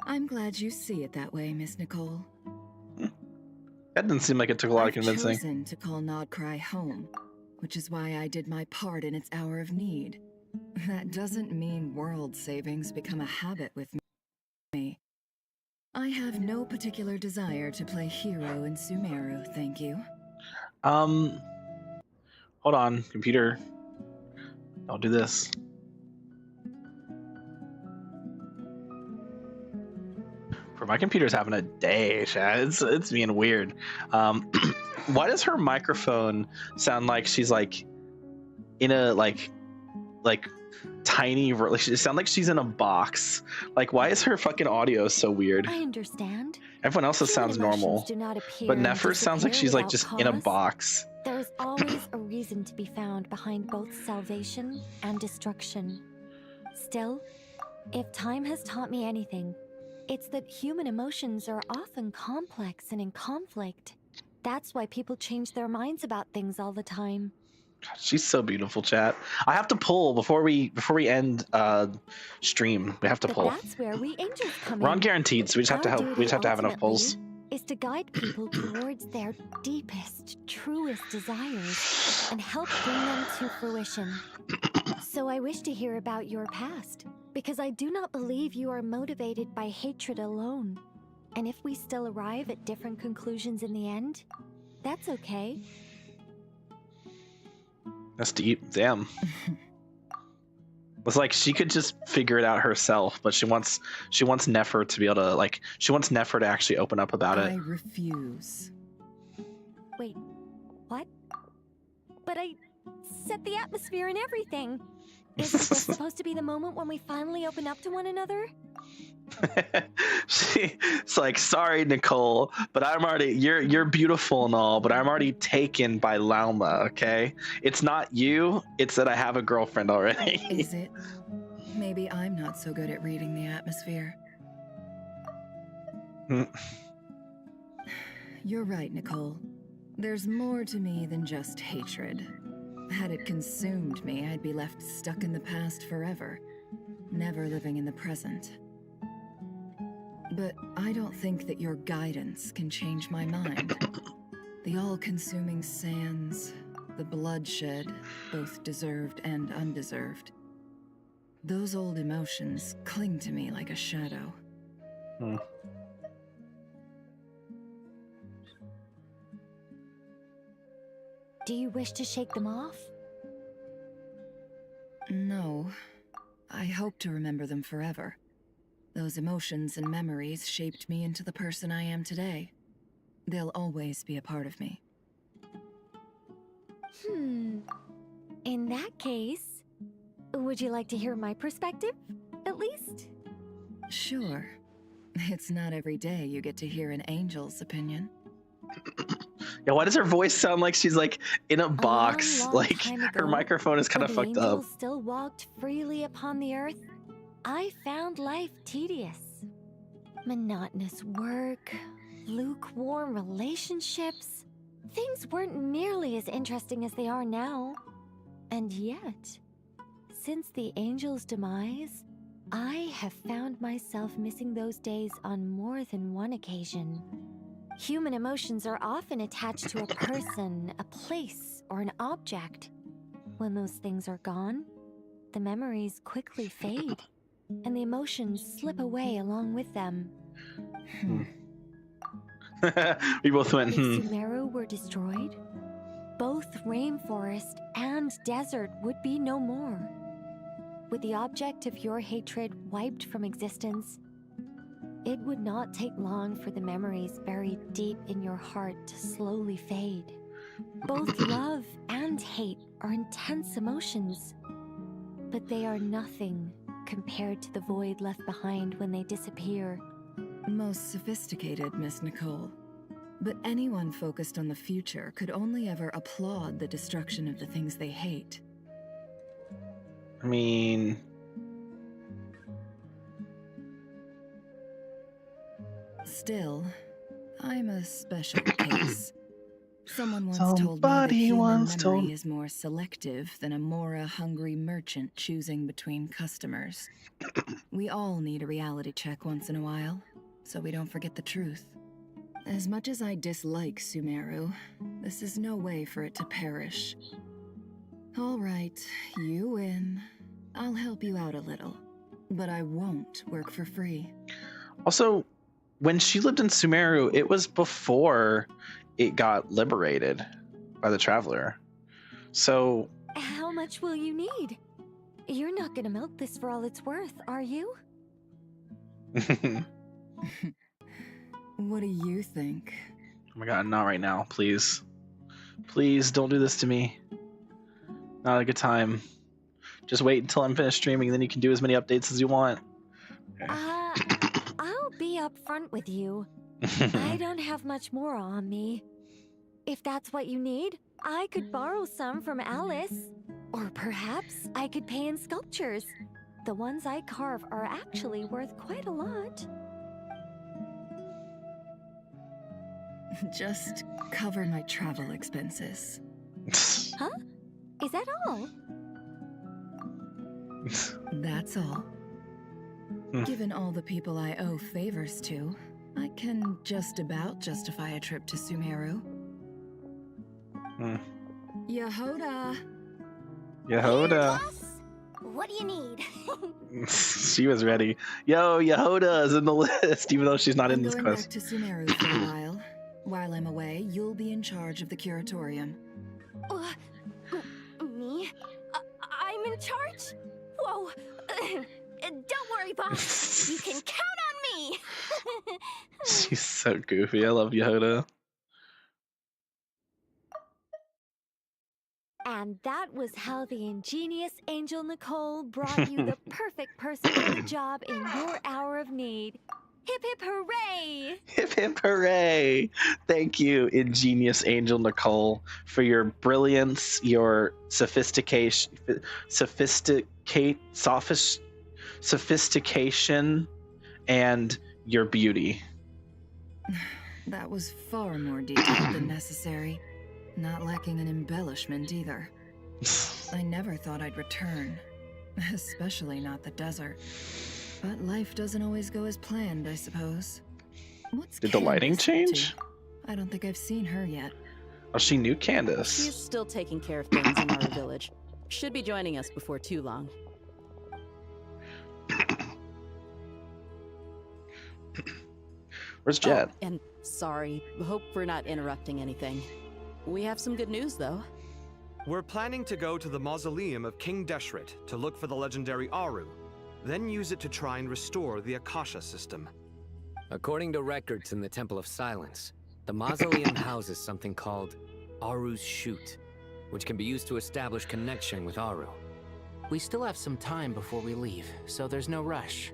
I'm glad you see it that way, Miss Nicole. That didn't seem like it took a lot of I've convincing. chosen to call Nodcry home, which is why I did my part in its hour of need. That doesn't mean world savings become a habit with me. I have no particular desire to play hero in Sumeru, thank you. Hold on, computer. I'll do this. For my computer's having a day, Chad. It's being weird. Why does her microphone sound like she's like in a like tiny? Like, it sounds like she's in a box. Like, why is her fucking audio so weird? I understand. Everyone else's Human sounds normal, do not appear but and Nefer sounds like she's like disappear just in a without box. There is always a reason to be found behind both salvation and destruction. Still, if time has taught me anything, it's that human emotions are often complex and in conflict. That's why people change their minds about things all the time. God, she's so beautiful, chat. I have to pull before we end stream. We have to pull. That's where we angels come We're in. on guaranteed, so we just have to help. We just have to have enough pulls. Is to guide people towards their deepest, truest desires and help bring them to fruition. So I wish to hear about your past, because I do not believe you are motivated by hatred alone. And if we still arrive at different conclusions in the end, that's okay. That's deep. Damn. It's like she could just figure it out herself, but she wants Nefer to be able to, like, she wants Nefer to actually open up about it. I refuse. Wait, what? But I set the atmosphere and everything. Isn't this supposed to be the moment when we finally open up to one another? It's like, sorry, Nicole, but I'm already, you're beautiful and all, but I'm already taken by Lauma, okay? It's not you, it's that I have a girlfriend already. Is it? Maybe I'm not so good at reading the atmosphere. You're right, Nicole. There's more to me than just hatred. Had it consumed me, I'd be left stuck in the past forever, never living in the present. But I don't think that your guidance can change my mind. The all-consuming sands, the bloodshed, both deserved and undeserved. Those old emotions cling to me like a shadow. Do you wish to shake them off? No. I hope to remember them forever. Those emotions and memories shaped me into the person I am today. They'll always be a part of me. In that case, would you like to hear my perspective, at least? Sure. It's not every day you get to hear an angel's opinion. Yeah, why does her voice sound like she's like in a box? Like her microphone is kind of fucked up. Angels still walked freely upon the earth. I found life tedious. Monotonous work, lukewarm relationships. Things weren't nearly as interesting as they are now. And yet, since the angel's demise, I have found myself missing those days on more than one occasion. Human emotions are often attached to a person, a place, or an object. When those things are gone, the memories quickly fade, and the emotions slip away along with them. We both went, If Sumeru were destroyed, both rainforest and desert would be no more. With the object of your hatred wiped from existence, it would not take long for the memories buried deep in your heart to slowly fade. Both love and hate are intense emotions, but they are nothing compared to the void left behind when they disappear. Most sophisticated, Miss Nicole. But anyone focused on the future could only ever applaud the destruction of the things they hate. I mean... Still, I'm a special case. Someone once told me that human memory is more selective than a Mora-hungry merchant choosing between customers. We all need a reality check once in a while, so we don't forget the truth. As much as I dislike Sumeru, this is no way for it to perish. All right, you win. I'll help you out a little, but I won't work for free. Also, when she lived in Sumeru, it was before it got liberated by the Traveler. So... How much will you need? You're not gonna milk this for all it's worth, are you? What do you think? Oh my god, not right now, please. Please don't do this to me. Not a good time. Just wait until I'm finished streaming, then you can do as many updates as you want. Okay. I'll be upfront with you. I don't have much more on me. If that's what you need, I could borrow some from Alice. Or perhaps I could pay in sculptures. The ones I carve are actually worth quite a lot. Just cover my travel expenses. Huh? Is that all? That's all. Given all the people I owe favors to, I can just about justify a trip to Sumeru. Yehoda! Yehoda! What do you need? She was ready. Yo, Yehoda is in the list, even though she's not in this quest. I'm going back to Sumeru for a while. While I'm away, you'll be in charge of the curatorium. Me? I'm in charge? Whoa! Don't worry, boss. You can count on me! She's so goofy. I love Yehoda. And that was how the ingenious Angel Nicole brought you the perfect person for the job in your hour of need. Hip hip hooray! Hip hip hooray! Thank you, ingenious Angel Nicole, for your brilliance, your sophistication, and your beauty. That was far more detailed than necessary. Not lacking an embellishment either. I never thought I'd return, especially not the desert. But life doesn't always go as planned, I suppose. Did the lighting change? I don't think I've seen her yet. Oh, she knew Candace. She's still taking care of things in our village. Should be joining us before too long. Where's Jet? Oh, and sorry, hope we're not interrupting anything. We have some good news, though. We're planning to go to the mausoleum of King Deshret to look for the legendary Aru, then use it to try and restore the Akasha system. According to records in the Temple of Silence, the mausoleum houses something called Aru's Chute, which can be used to establish connection with Aru. We still have some time before we leave, so there's no rush.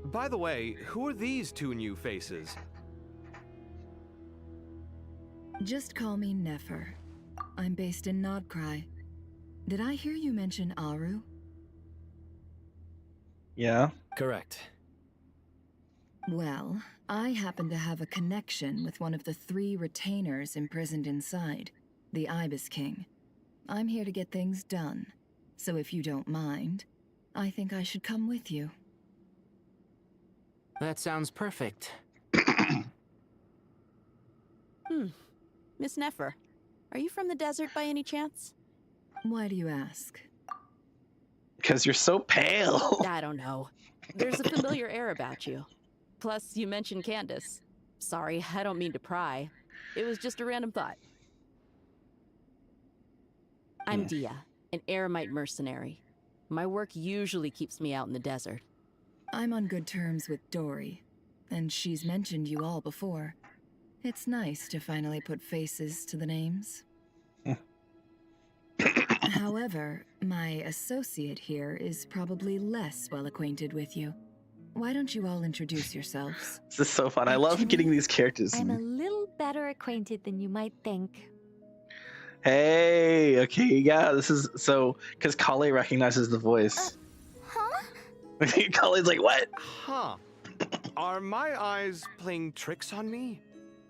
By the way, who are these two new faces? Just call me Nefer. I'm based in Nodcry. Did I hear you mention Aru? Yeah. Correct. Well, I happen to have a connection with one of the 3 retainers imprisoned inside, the Ibis King. I'm here to get things done, so if you don't mind, I think I should come with you. That sounds perfect. Miss Nefer, are you from the desert by any chance? Why do you ask? Because you're so pale. I don't know. There's a familiar air about you. Plus, you mentioned Candace. Sorry, I don't mean to pry. It was just a random thought. I'm Dia, an eremite mercenary. My work usually keeps me out in the desert. I'm on good terms with Dory, and she's mentioned you all before. It's nice to finally put faces to the names. However, my associate here is probably less well acquainted with you. Why don't you all introduce yourselves? This is so fun. I love getting these characters. I'm a little better acquainted than you might think. Hey, okay, yeah, this is so, because Kale recognizes the voice. Huh? Kale's like, what? Huh. Are my eyes playing tricks on me?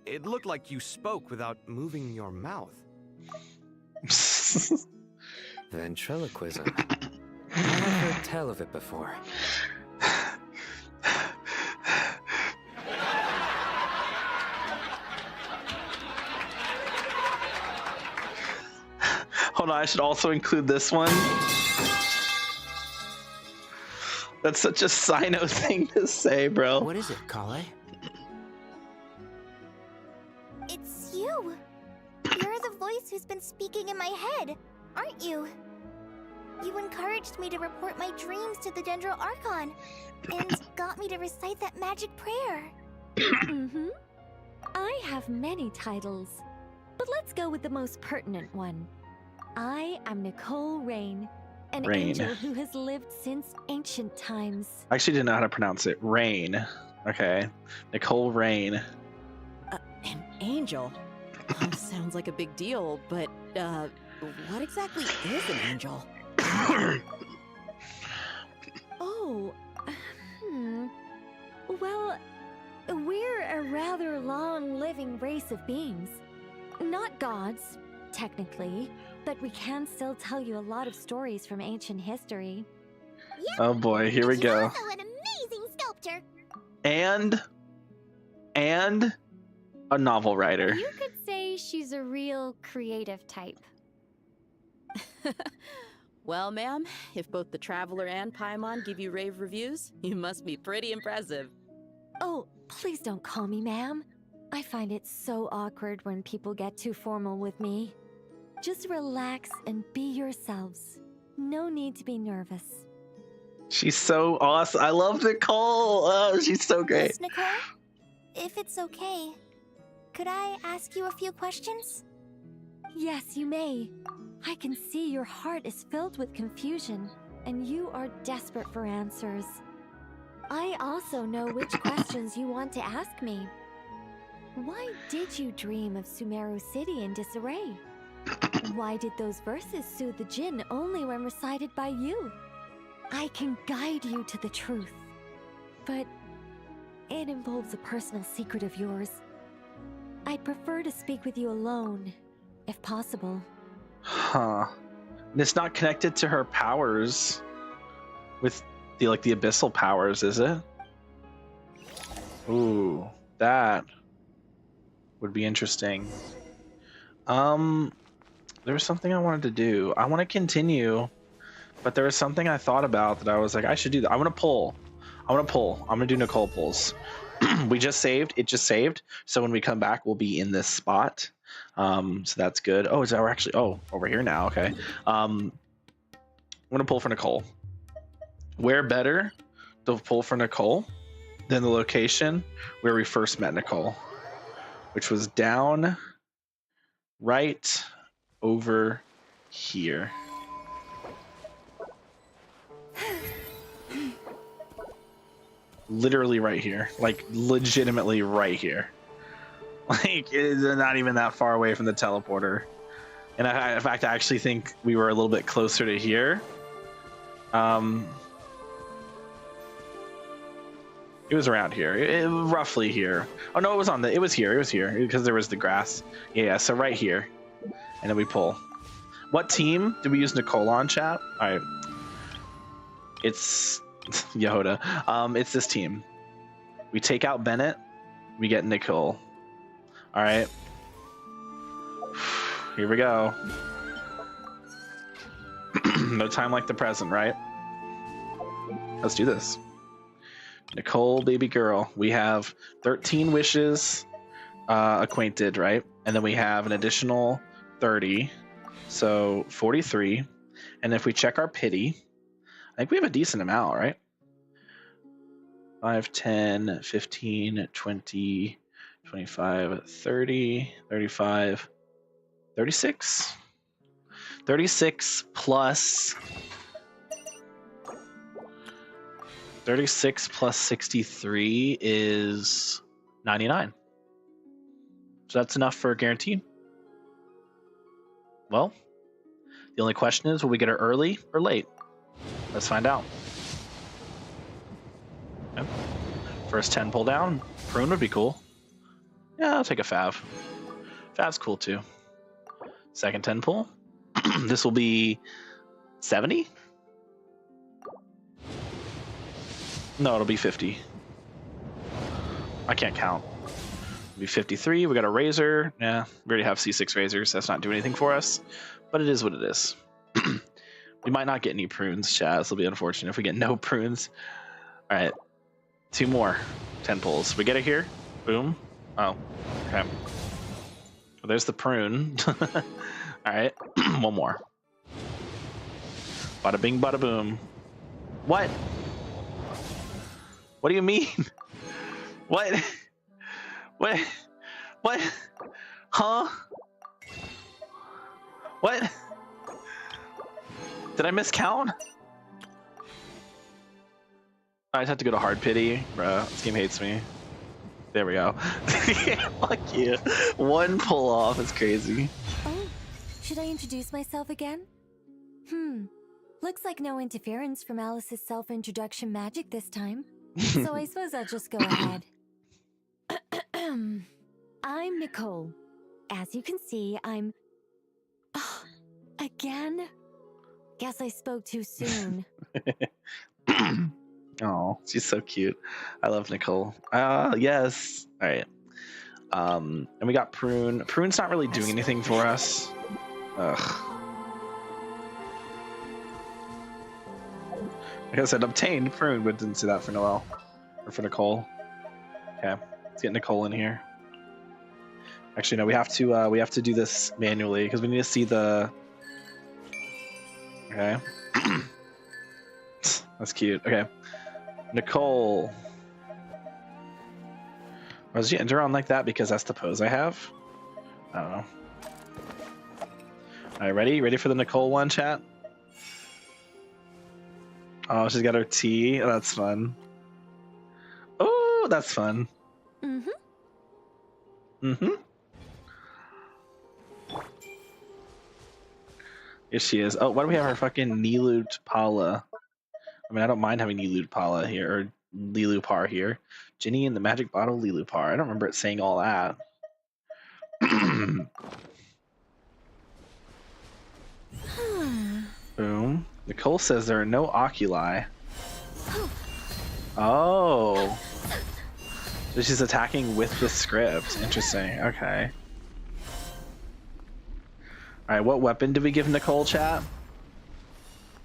It looked like you spoke without moving your mouth. Ventriloquism. I've heard tell of it before. Hold on, I should also include this one. That's such a Sino thing to say, bro. What is it, Kale? It's you. You're the voice who's been speaking in my head, aren't you? You encouraged me to report my dreams to the Dendro Archon, and got me to recite that magic prayer. Mm-hmm. I have many titles, but let's go with the most pertinent one. I am Nicole Rain, an Rain. angel who has lived since ancient times. I actually didn't know how to pronounce it. Rain. Okay. Nicole Rain. An angel? Sounds like a big deal, but, what exactly is an angel? Oh, Well, we're a rather long-living race of beings. Not gods, technically, but we can still tell you a lot of stories from ancient history. Oh boy, here we go. Also an amazing sculptor. And a novel writer. You could say she's a real creative type. Well, ma'am, if both the Traveler and Paimon give you rave reviews, you must be pretty impressive. Oh, please don't call me ma'am. I find it so awkward when people get too formal with me. Just relax and be yourselves. No need to be nervous. She's so awesome. I love Nicole. Oh, she's so great. Miss Nicole, if it's okay, could I ask you a few questions? Yes, you may. I can see your heart is filled with confusion, and you are desperate for answers. I also know which questions you want to ask me. Why did you dream of Sumeru City in disarray? Why did those verses soothe the djinn only when recited by you? I can guide you to the truth, but it involves a personal secret of yours. I'd prefer to speak with you alone, if possible. Huh. And it's not connected to her powers with the abyssal powers, is it? Ooh, that would be interesting. There was something I wanted to do. I want to continue, but there was something I thought about that I was like, I should do that. I want to pull. I'm gonna do Nicole pulls. We just saved. It just saved. So when we come back, we'll be in this spot. So that's good. Oh, is that we're actually? Oh, over here now. Okay. I'm gonna pull for Nicole. Where better to pull for Nicole than the location where we first met Nicole, which was down right over here. Literally right here, like legitimately right here. Like, it's not even that far away from the teleporter. And in fact, I actually think we were a little bit closer to here. It was around here, roughly here. Oh no, it was here because there was the grass. Yeah, so right here, and then we pull. What team did we use Nicole on, chat? All right, it's Yehoda. It's this team. We take out Bennett, we get Nicole. All right, here we go. No time like the present, right? Let's do this. Nicole, baby girl. We have 13 wishes acquainted, right? And then we have an additional 30, so 43. And if we check our pity, I think we have a decent amount, right? 5, 10, 15, 20, 25, 30, 35, 36. 36 plus 63 is 99. So that's enough for a guarantee. Well, the only question is, will we get her early or late? Let's find out. Okay. First 10 pull down. Prune would be cool. Yeah, I'll take a Fav. Fav's cool too. Second 10 pull. This will be 70? No, it'll be 50. I can't count. It'll be 53. We got a razor. Yeah, we already have C6 razors. That's not doing anything for us, but it is what it is. We might not get any prunes, chat. This will be unfortunate if we get no prunes. All right, 2 more 10 pulls. We get it here. Boom. Oh, okay. Well, there's the prune. All right, 1 more. Bada bing, bada boom. What? What do you mean? What? What? What? Huh? What? Did I miscount? I just have to go to hard pity. Bro, this game hates me. There we go. Fuck you. 1 pull off is crazy. Oh, should I introduce myself again? Looks like no interference from Alice's self-introduction magic this time. So I suppose I'll just go ahead. I'm Nicole. As you can see, I'm... Oh, again? Guess I spoke too soon. Oh, she's so cute. I love Nicole. Yes. All right. And we got Prune. Prune's not really doing anything for us. Ugh. Like I said, obtained Prune, but didn't see that for Noelle. Or for Nicole. Okay. Let's get Nicole in here. Actually, no, we have to do this manually because we need to see the... Okay. That's cute. Okay. Nicole. Or does she enter on like that because that's the pose I have? I don't know. Alright, ready? Ready for the Nicole one, chat? Oh, she's got her T. Oh, that's fun. Oh, that's fun. Here she is. Oh, why do we have our fucking Nilut Pala? I mean, I don't mind having Nilut Pala here, or Lilupar here. Ginny and the magic bottle Lilupar. I don't remember it saying all that. Boom. Nicole says there are no oculi. Oh. So she's attacking with the script. Interesting. Okay. Alright, what weapon did we give Nicole, chat?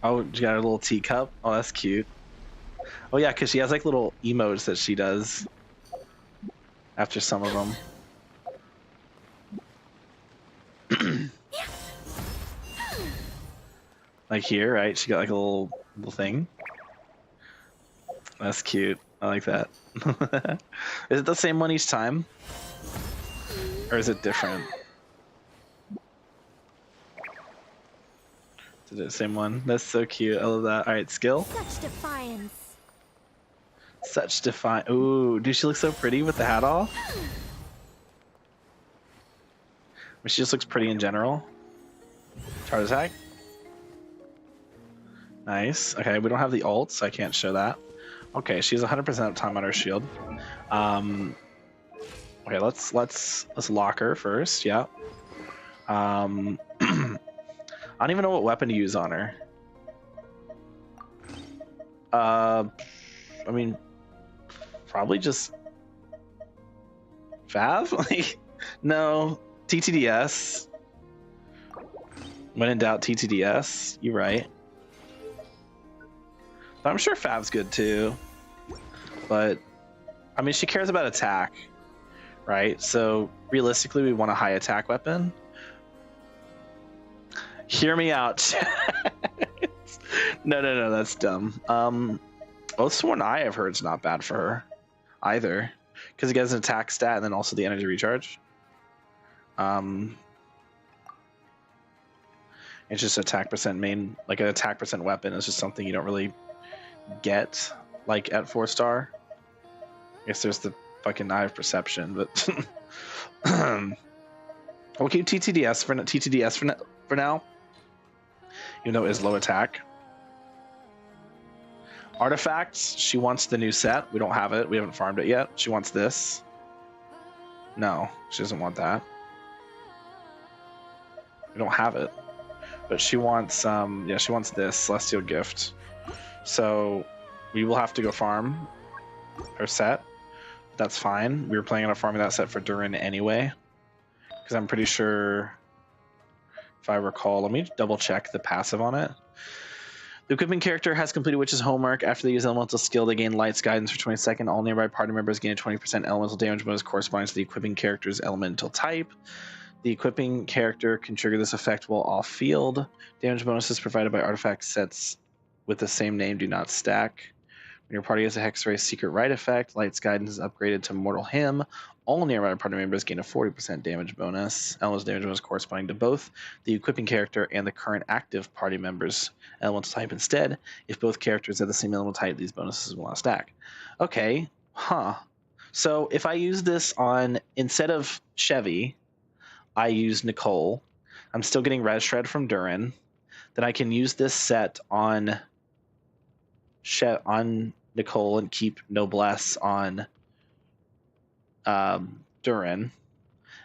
Oh, she got a little teacup. Oh, that's cute. Oh yeah, because she has like little emotes that she does after some of them. Like here, right? She got like a little thing. That's cute. I like that. Is it the same one each time? Or is it different? Is it the same one? That's so cute. I love that. Alright, skill. Such defiance. Such defiant. Ooh, dude, she looks so pretty with the hat off. I mean, she just looks pretty in general. Charge attack. Nice. Okay, we don't have the ult, so I can't show that. Okay, she's 100% of time on her shield. Okay, let's lock her first. Yeah. I don't even know what weapon to use on her. I mean, probably just Fav? Like, no, TTDS. When in doubt, TTDS. You're right. But I'm sure Fav's good too. But I mean, she cares about attack, right? So realistically, we want a high attack weapon. Hear me out. No, that's dumb. Oath Sworn Eye, I've heard, is not bad for her either, because it gets an attack stat and then also the energy recharge. It's just attack percent main, like an attack percent weapon is just something you don't really get like at 4-star. I guess there's the fucking Eye of Perception, but we'll keep TTDS for now, even though it is low attack. Artifacts, she wants the new set. We don't have it. We haven't farmed it yet. She wants this. No, she doesn't want that. We don't have it. But she wants, yeah, she wants this Celestial Gift. So we will have to go farm her set. That's fine. We were planning on farming that set for Durin anyway. Because I'm pretty sure, if I recall, let me double check the passive on it. The equipping character has completed Witch's homework. After they use elemental skill, they gain Light's Guidance for 20 seconds. All nearby party members gain a 20% elemental damage bonus corresponding to the equipping character's elemental type. The equipping character can trigger this effect while off field. Damage bonuses provided by artifact sets with the same name do not stack. When your party has a Hexray Secret Rite effect, Light's Guidance is upgraded to Mortal Hymn. All nearby party members gain a 40% damage bonus. Elemental damage bonus corresponding to both the equipping character and the current active party member's elemental type instead. If both characters have the same elemental type, these bonuses will not stack. Okay, huh. So if I use this on, instead of Chevy, I use Nicole. I'm still getting Res Shred from Durin. Then I can use this set on Nicole and keep Noblesse on Durin,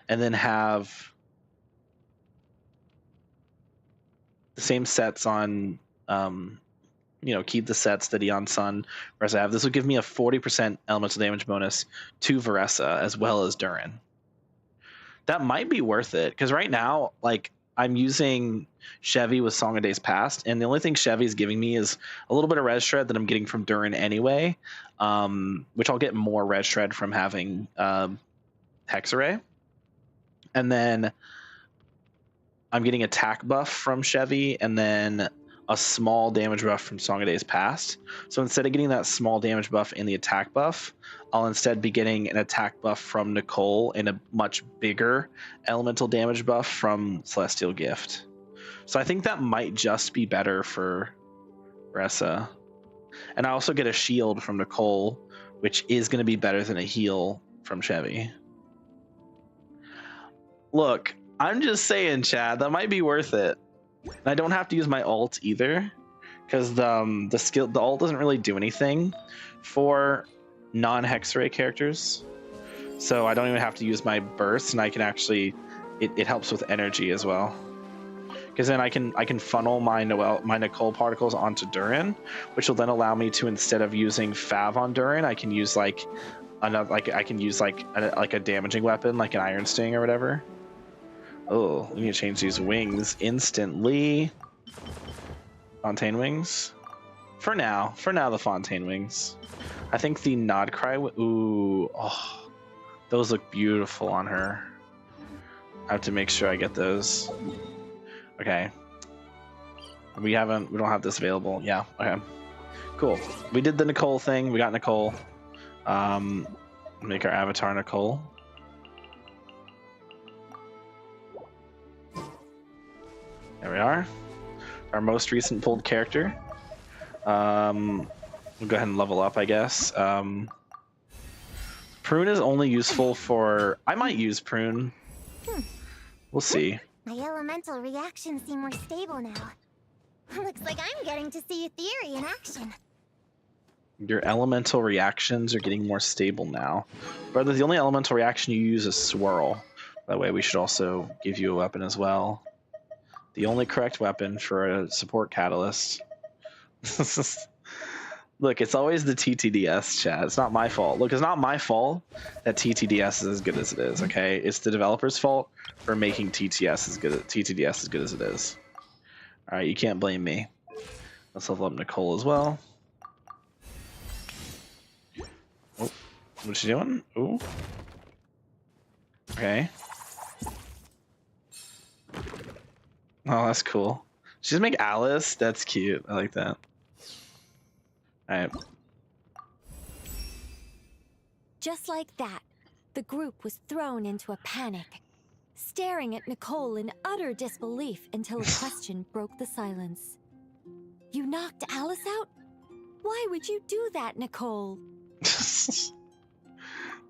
and then have the same sets on, keep the sets Steady on Sun, whereas I have. This would give me a 40% elemental damage bonus to Veressa as well as Durin. That might be worth it, because right now, like, I'm using Chevy with Song of Days Past, and the only thing Chevy's giving me is a little bit of Res Shred that I'm getting from Durin anyway, which I'll get more Res Shred from having Hexarray. And then I'm getting attack buff from Chevy, and then a small damage buff from Song of Days Past. So instead of getting that small damage buff and the attack buff, I'll instead be getting an attack buff from Nicole and a much bigger elemental damage buff from Celestial Gift. So I think that might just be better for Ressa. And I also get a shield from Nicole, which is going to be better than a heal from Chevy. Look, I'm just saying, Chad, that might be worth it. And I don't have to use my ult either, because the ult doesn't really do anything for non-Hexarray characters. So I don't even have to use my burst, and I can actually, it helps with energy as well. Because then I can funnel my Nicole particles onto Durin, which will then allow me to, instead of using Fav on Durin, I can use a damaging weapon, like an Iron Sting or whatever. Oh, we need to change these wings instantly. Fontaine wings. For now, the Fontaine wings. I think the Nod Cry. Ooh, oh, those look beautiful on her. I have to make sure I get those. Okay. We don't have this available. Yeah. Okay. Cool. We did the Nicole thing. We got Nicole. Make our avatar Nicole. There we are. Our most recent pulled character. We'll go ahead and level up, I guess. Prune is only useful for... I might use Prune. We'll see. My elemental reactions seem more stable now. Looks like I'm getting to see a theory in action. Your elemental reactions are getting more stable now. Brother, the only elemental reaction you use is Swirl. That way we should also give you a weapon as well. The only correct weapon for a support catalyst. Look, it's always the TTDS, Chad. It's not my fault. Look, it's not my fault that TTDS is as good as it is, okay? It's the developer's fault for making TTDS as good as it is. All right, you can't blame me. Let's level up Nicole as well. Oh, what's she doing? Ooh. Okay. Oh, that's cool. She just make Alice? That's cute. I like that. Alright. Just like that, the group was thrown into a panic, staring at Nicole in utter disbelief until a question broke the silence. You knocked Alice out? Why would you do that, Nicole?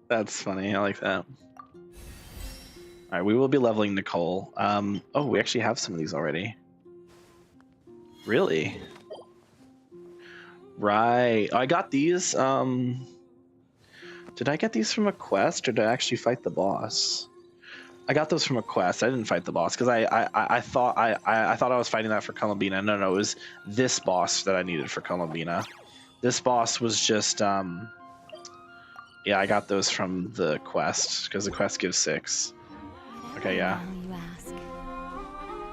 That's funny. I like that. Alright, we will be leveling Nicole. Oh, we actually have some of these already. Really? Right. I got these. Did I get these from a quest, or did I actually fight the boss? I got those from a quest. I didn't fight the boss because I thought I thought I was fighting that for Columbina. No, it was this boss that I needed for Columbina. This boss was just yeah, I got those from the quest because the quest gives 6. Okay, yeah. You ask.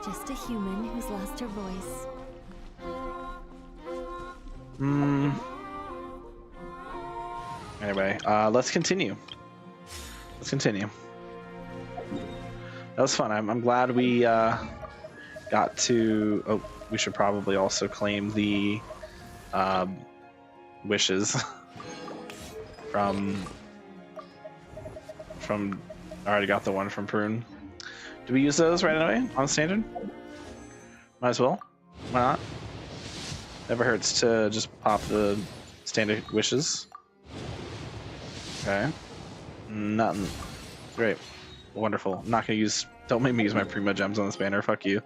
Just a human who's lost her voice. Anyway, let's continue. Let's continue. That was fun. I'm glad we got to. Oh, we should probably also claim the wishes from. I already got the one from Prune. Do we use those right away on standard? Might as well. Why not? Never hurts to just pop the standard wishes. Okay. Nothing. Great. Wonderful. I'm not gonna use. Don't make me use my Primo gems on this banner. Fuck you.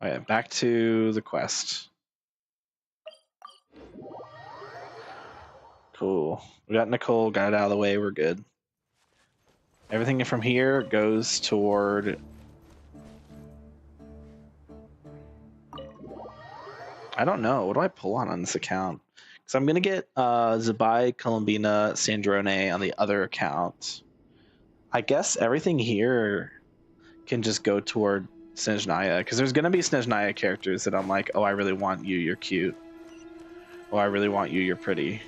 Alright, back to the quest. Cool. We got Nicole, got it out of the way, we're good. Everything from here goes toward... I don't know. What do I pull on this account? Because I'm going to get Zabai, Columbina, Sandrone on the other account. I guess everything here can just go toward Snezhnaya, because there's going to be Snezhnaya characters that I'm like, oh, I really want you, you're cute. Oh, I really want you, you're pretty.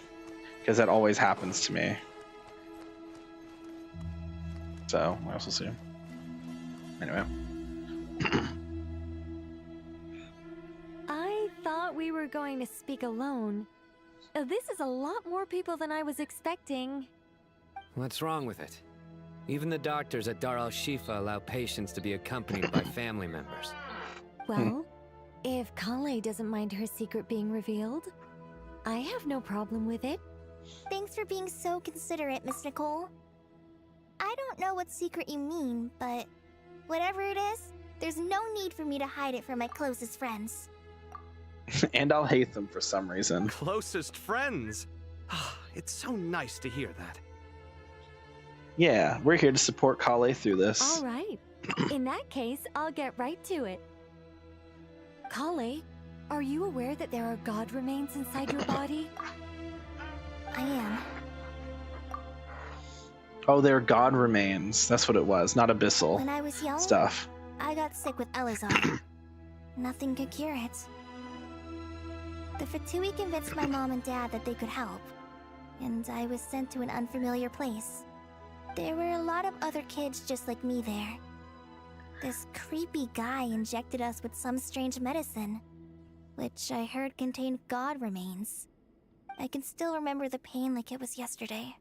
Because that always happens to me. So, I also see. Anyway. I thought we were going to speak alone. This is a lot more people than I was expecting. What's wrong with it? Even the doctors at Dar al-Shifa allow patients to be accompanied by family members. Well, if Kale doesn't mind her secret being revealed, I have no problem with it. Thanks for being so considerate, Miss Nicole. I don't know what secret you mean, but whatever it is, there's no need for me to hide it from my closest friends. And I'll hate them for some reason. Closest friends? It's so nice to hear that. Yeah, we're here to support Kale through this. All right. In that case, I'll get right to it. Kale, are you aware that there are god remains inside your body? I am. Oh, they're god remains. That's what it was, not abyssal When I was young, stuff. I got sick with Elazar. Nothing could cure it. The Fatui convinced my mom and dad that they could help, and I was sent to an unfamiliar place. There were a lot of other kids just like me there. This creepy guy injected us with some strange medicine, which I heard contained god remains. I can still remember the pain like it was yesterday.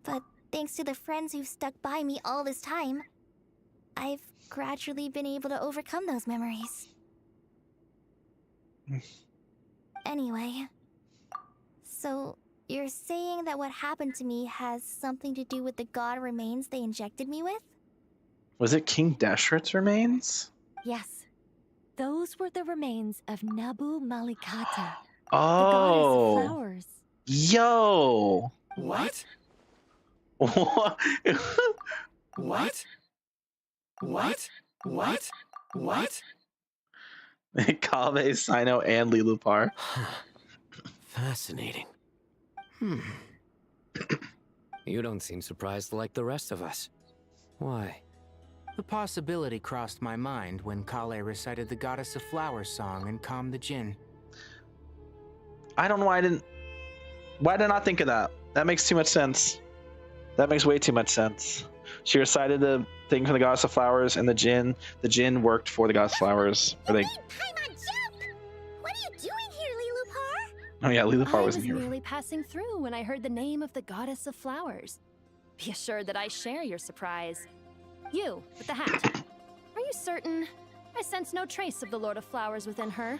But thanks to the friends who've stuck by me all this time, I've gradually been able to overcome those memories. Anyway, so you're saying that what happened to me has something to do with the god remains they injected me with? Was it King Deshret's remains? Yes. Those were the remains of Nabu Malikata, Oh. the goddess of flowers. Yo. What? What? What? What? What? What? Kave, Sino, and Lilupar. Fascinating. You don't seem surprised like the rest of us. Why? The possibility crossed my mind when Kale recited the Goddess of Flowers song and calmed the Jinn. I don't know why I didn't... Why did I not think of that? That makes too much sense. That makes way too much sense. She recited the thing from the Goddess of Flowers, and the Jinn worked for the Goddess of Flowers. Or they... What are you doing here, Lilupar? Oh yeah, Lilupar I wasn't was here. merely passing through when I heard the name of the Goddess of Flowers. Be assured that I share your surprise. You, with the hat. Are you certain? I sense no trace of the Lord of Flowers within her.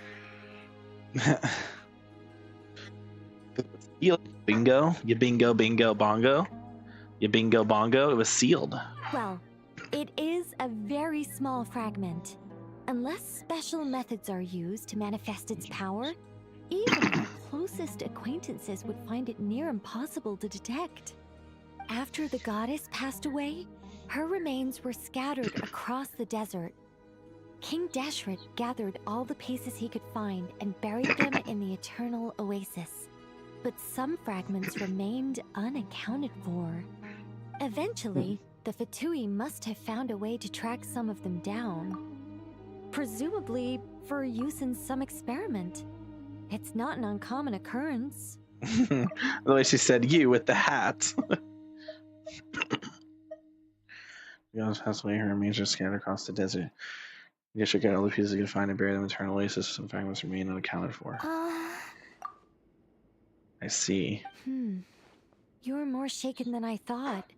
Bingo. You bingo, bingo, bongo. You bingo, bongo. It was sealed. Well, It is a very small fragment. Unless special methods are used to manifest its power, even our closest acquaintances would find it near impossible to detect. After the goddess passed away, her remains were scattered across the desert. King Deshret gathered all the pieces he could find and buried them in the eternal oasis. But some fragments remained unaccounted for. Eventually, the Fatui must have found a way to track some of them down. Presumably for use in some experiment. It's not an uncommon occurrence. The way she said "you" with the hat. The goddess passed away, her remains are scattered across the desert. You should get all the pieces you can find and bury them in eternal oasis. Some fragments remain unaccounted for. I see. You're more shaken than I thought.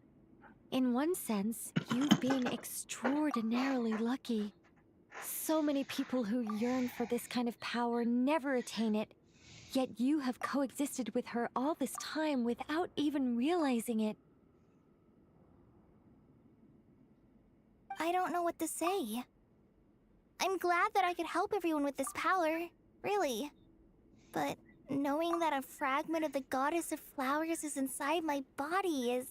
In one sense, you've been extraordinarily lucky. So many people who yearn for this kind of power never attain it, yet you have coexisted with her all this time without even realizing it. I don't know what to say. I'm glad that I could help everyone with this power, really. But knowing that a fragment of the Goddess of Flowers is inside my body is...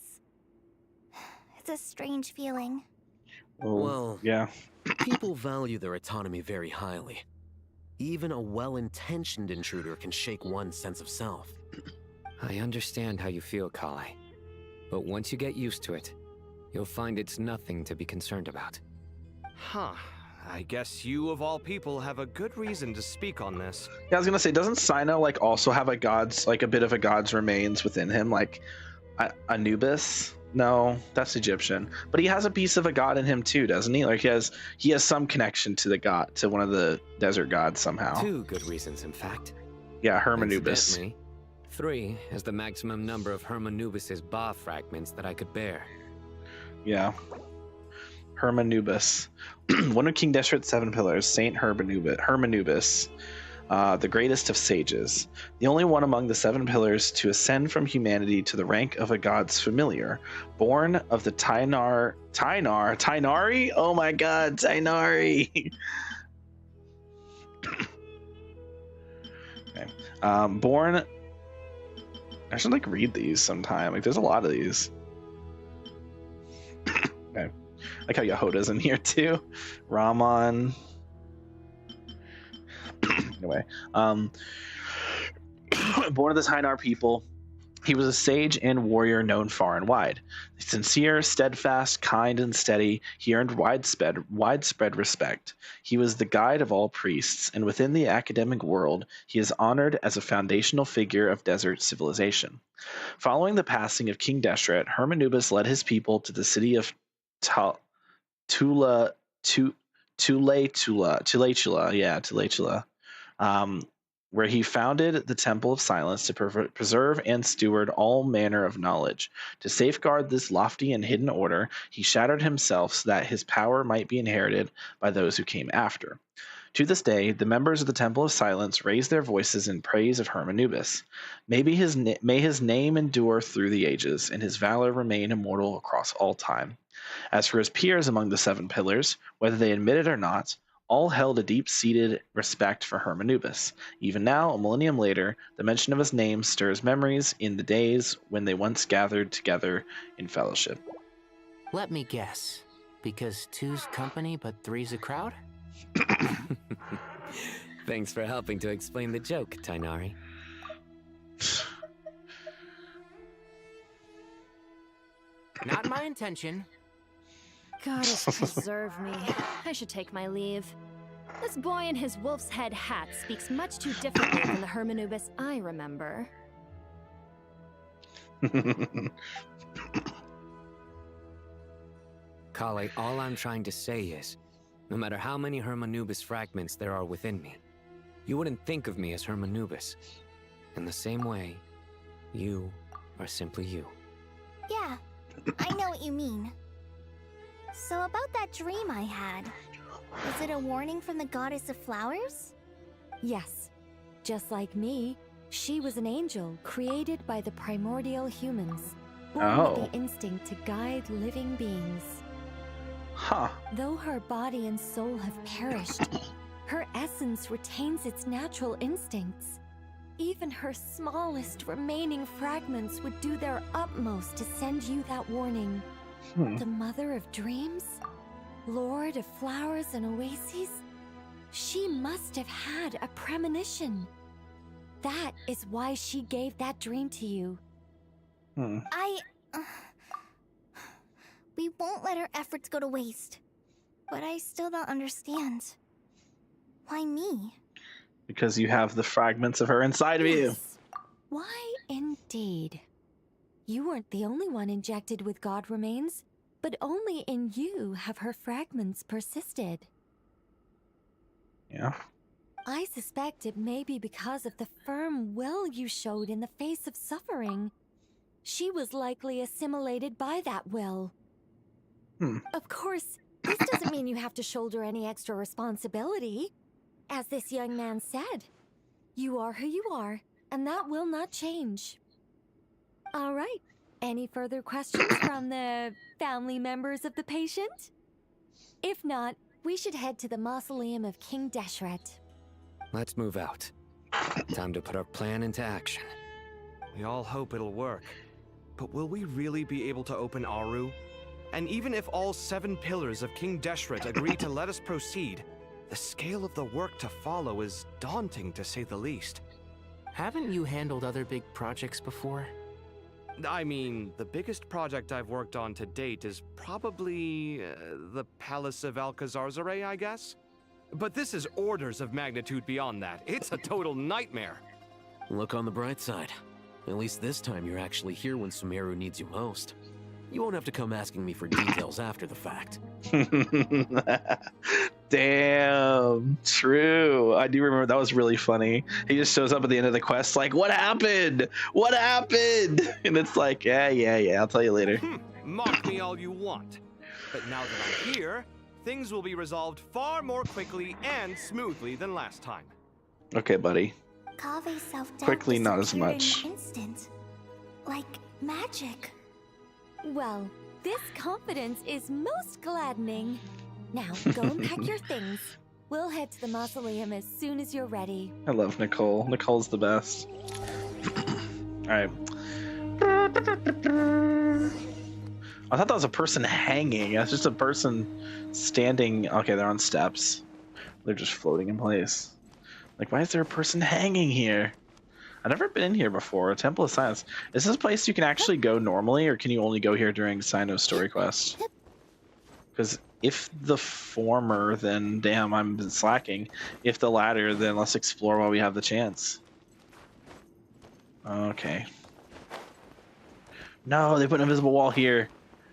it's a strange feeling. Well, yeah. People value their autonomy very highly. Even a well-intentioned intruder can shake one's sense of self. I understand how you feel, Kale. But once you get used to it, you'll find it's nothing to be concerned about. Huh. I guess you, of all people, have a good reason to speak on this. Yeah, I was gonna say, doesn't Sino like also have a god's, like a bit of a god's remains within him, like Anubis? No, that's Egyptian. But he has a piece of a god in him too, doesn't he? Like he has some connection to the god, to one of the desert gods somehow. 2 good reasons, in fact. Yeah, Hermanubis. Incidentally, 3 is the maximum number of Hermanubis's Ba fragments that I could bear. Yeah. Hermanubis. One of King Deshret's 7 pillars, Saint Hermanubis, the greatest of sages. The only one among the 7 pillars to ascend from humanity to the rank of a god's familiar. Born of the Tainari? Oh my god, Tainari! Okay. Born... I should like read these sometime. Like there's a lot of these. Okay. Like how Yehoda's in here too. Rahman. Anyway, born of the Tainar people, he was a sage and warrior known far and wide. Sincere, steadfast, kind, and steady, he earned widespread respect. He was the guide of all priests, and within the academic world, he is honored as a foundational figure of desert civilization. Following the passing of King Deshret, Hermanubis led his people to the city of Tulatula, where he founded the Temple of Silence to preserve and steward all manner of knowledge. To safeguard this lofty and hidden order, he shattered himself so that his power might be inherited by those who came after. To this day, the members of the Temple of Silence raise their voices in praise of Hermanubis. May his name endure through the ages, and his valor remain immortal across all time. As for his peers among the 7 pillars, whether they admit it or not, all held a deep-seated respect for Hermanubis. Even now, a millennium later, the mention of his name stirs memories in the days when they once gathered together in fellowship. Let me guess. Because 2's company, but 3's a crowd? Thanks for helping to explain the joke, Tainari. Not my intention. Goddess preserve me. I should take my leave. This boy in his wolf's head hat speaks much too differently than the Hermanubis I remember. Kale, all I'm trying to say is, no matter how many Hermanubis fragments there are within me, you wouldn't think of me as Hermanubis. In the same way, you are simply you. Yeah, I know what you mean. So about that dream I had, was it a warning from the Goddess of Flowers? Yes. Just like me, she was an angel created by the primordial humans, born with the instinct to guide living beings. Huh. Though her body and soul have perished, her essence retains its natural instincts. Even her smallest remaining fragments would do their utmost to send you that warning. The Mother of Dreams? Lord of Flowers and Oases? She must have had a premonition. That is why she gave that dream to you. We won't let our efforts go to waste. But I still don't understand. Why me? Because you have the fragments of her inside of you. Why, indeed. You weren't the only one injected with God remains, but only in you have her fragments persisted. Yeah. I suspect it may be because of the firm will you showed in the face of suffering. She was likely assimilated by that will. Of course, this doesn't mean you have to shoulder any extra responsibility. As this young man said, you are who you are, and that will not change. All right. Any further questions from the family members of the patient? If not, we should head to the mausoleum of King Deshret. Let's move out. Time to put our plan into action. We all hope it'll work. But will we really be able to open Aru? And even if all 7 pillars of King Deshret agree to let us proceed, the scale of the work to follow is daunting, to say the least. Haven't you handled other big projects before? I mean, the biggest project I've worked on to date is probably the Palace of Alcazarzaray, I guess? But this is orders of magnitude beyond that. It's a total nightmare. Look on the bright side. At least this time you're actually here when Sumeru needs you most. You won't have to come asking me for details after the fact. Damn, true. I do remember that was really funny. He just shows up at the end of the quest like, what happened? What happened? And it's like, yeah, I'll tell you later. Mock me all you want. But now that I'm here, things will be resolved far more quickly and smoothly than last time. Okay, buddy. Kave's self-doubt Quickly, not as disappeared much. in an instant. Like magic. Well, this confidence is most gladdening. Now, go and pack your things. We'll head to the mausoleum as soon as you're ready. I love Nicole. Nicole's the best. Alright. I thought that was a person hanging. That's just a person standing. Okay, they're on steps. They're just floating in place. Like, why is there a person hanging here? I've never been in here before. Temple of Silence. Is this a place you can actually go normally, or can you only go here during Sino's story quest? Because if the former, then damn, I'm slacking. If the latter, then let's explore while we have the chance. Okay. No, they put an invisible wall here.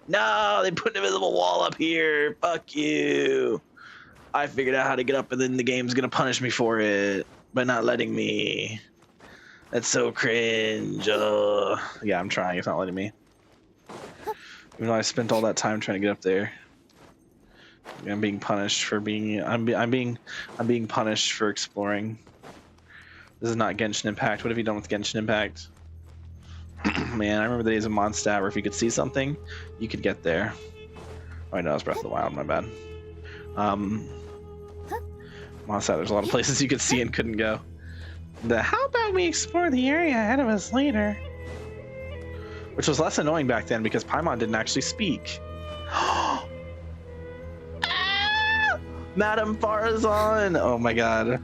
No, they put an invisible wall up here. Fuck you. I figured out how to get up, and then the game's gonna punish me for it by not letting me. That's so cringe. Yeah, I'm trying. It's not letting me. Even though I spent all that time trying to get up there. I'm being punished for being. I'm being punished for exploring. This is not Genshin Impact. What have you done with Genshin Impact? Man, I remember the days of Mondstadt where if you could see something, you could get there. Oh, I know it's Breath of the Wild. My bad. Mondstadt, there's a lot of places you could see and couldn't go. How about we explore the area ahead of us later? Which was less annoying back then because Paimon didn't actually speak. Madame Farazan! Oh my god.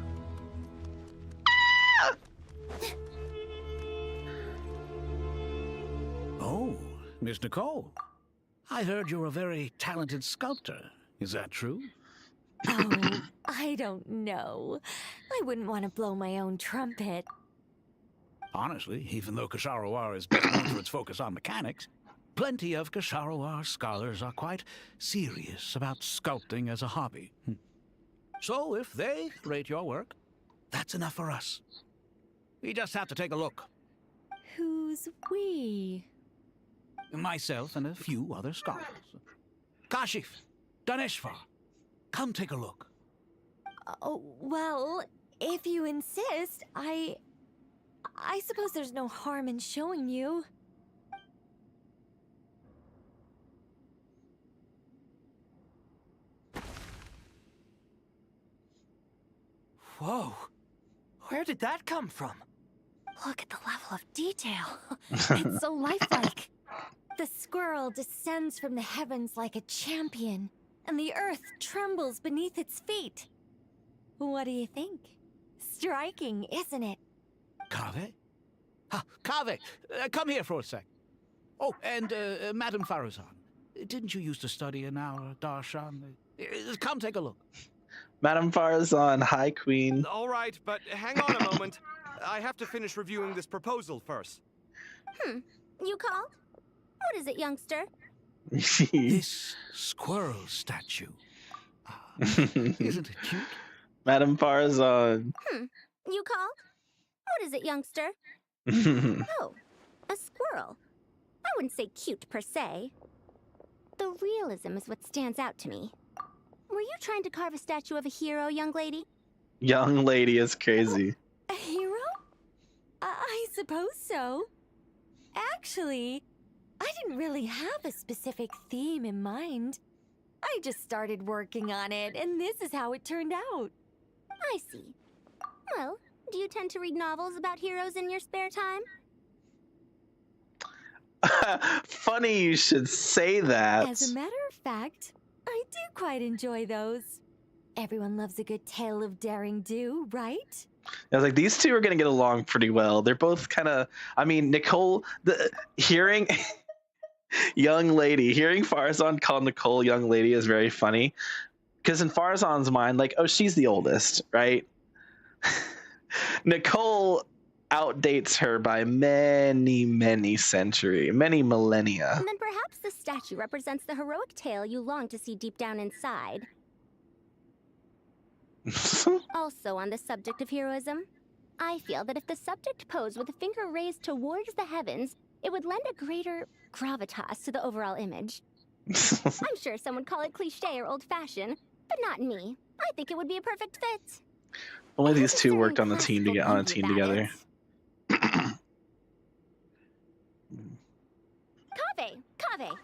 Oh, Miss Nicole. I heard you're a very talented sculptor. Is that true? Oh, I don't know. I wouldn't want to blow my own trumpet. Honestly, even though Kasharawar is best known for its focus on mechanics, plenty of Kasharawar scholars are quite serious about sculpting as a hobby. So if they rate your work, that's enough for us. We just have to take a look. Who's we? Myself and a few other scholars. Kashif, Daneshvar, come take a look. Oh, well, if you insist, I suppose there's no harm in showing you. Whoa. Where did that come from? Look at the level of detail. It's so lifelike. The squirrel descends from the heavens like a champion, and the earth trembles beneath its feet. What do you think? Striking, isn't it? Kaveh? Kaveh, come here for a sec. Oh, and Madame Faruzan, didn't you used to study in our darshan? Come take a look. Madame Farazan, hi, Queen. All right, but hang on a moment. I have to finish reviewing this proposal first. You called? What is it, youngster? This squirrel statue. Isn't it cute? Madame Farazan. You called? What is it, youngster? Oh, a squirrel. I wouldn't say cute per se. The realism is what stands out to me. Were you trying to carve a statue of a hero, young lady? Young lady is crazy. A hero? I suppose so. Actually, I didn't really have a specific theme in mind. I just started working on it, and this is how it turned out. I see. Well, do you tend to read novels about heroes in your spare time? Funny you should say that. As a matter of fact, I do quite enjoy those. Everyone loves a good tale of daring do, right? I was like, these two are going to get along pretty well. They're both kind of, I mean, Nicole, hearing young lady, hearing Farazan call Nicole young lady is very funny. Because in Farazan's mind, like, oh, she's the oldest, right? Nicole outdates her by many millennia. And then perhaps the statue represents the heroic tale you long to see deep down inside. Also, on the subject of heroism, I feel that if the subject posed with a finger raised towards the heavens, it would lend a greater gravitas to the overall image. I'm sure some would call it cliché or old-fashioned, but not me. I think it would be a perfect fit. Only these two worked on the team to get on a team together. Kaveh!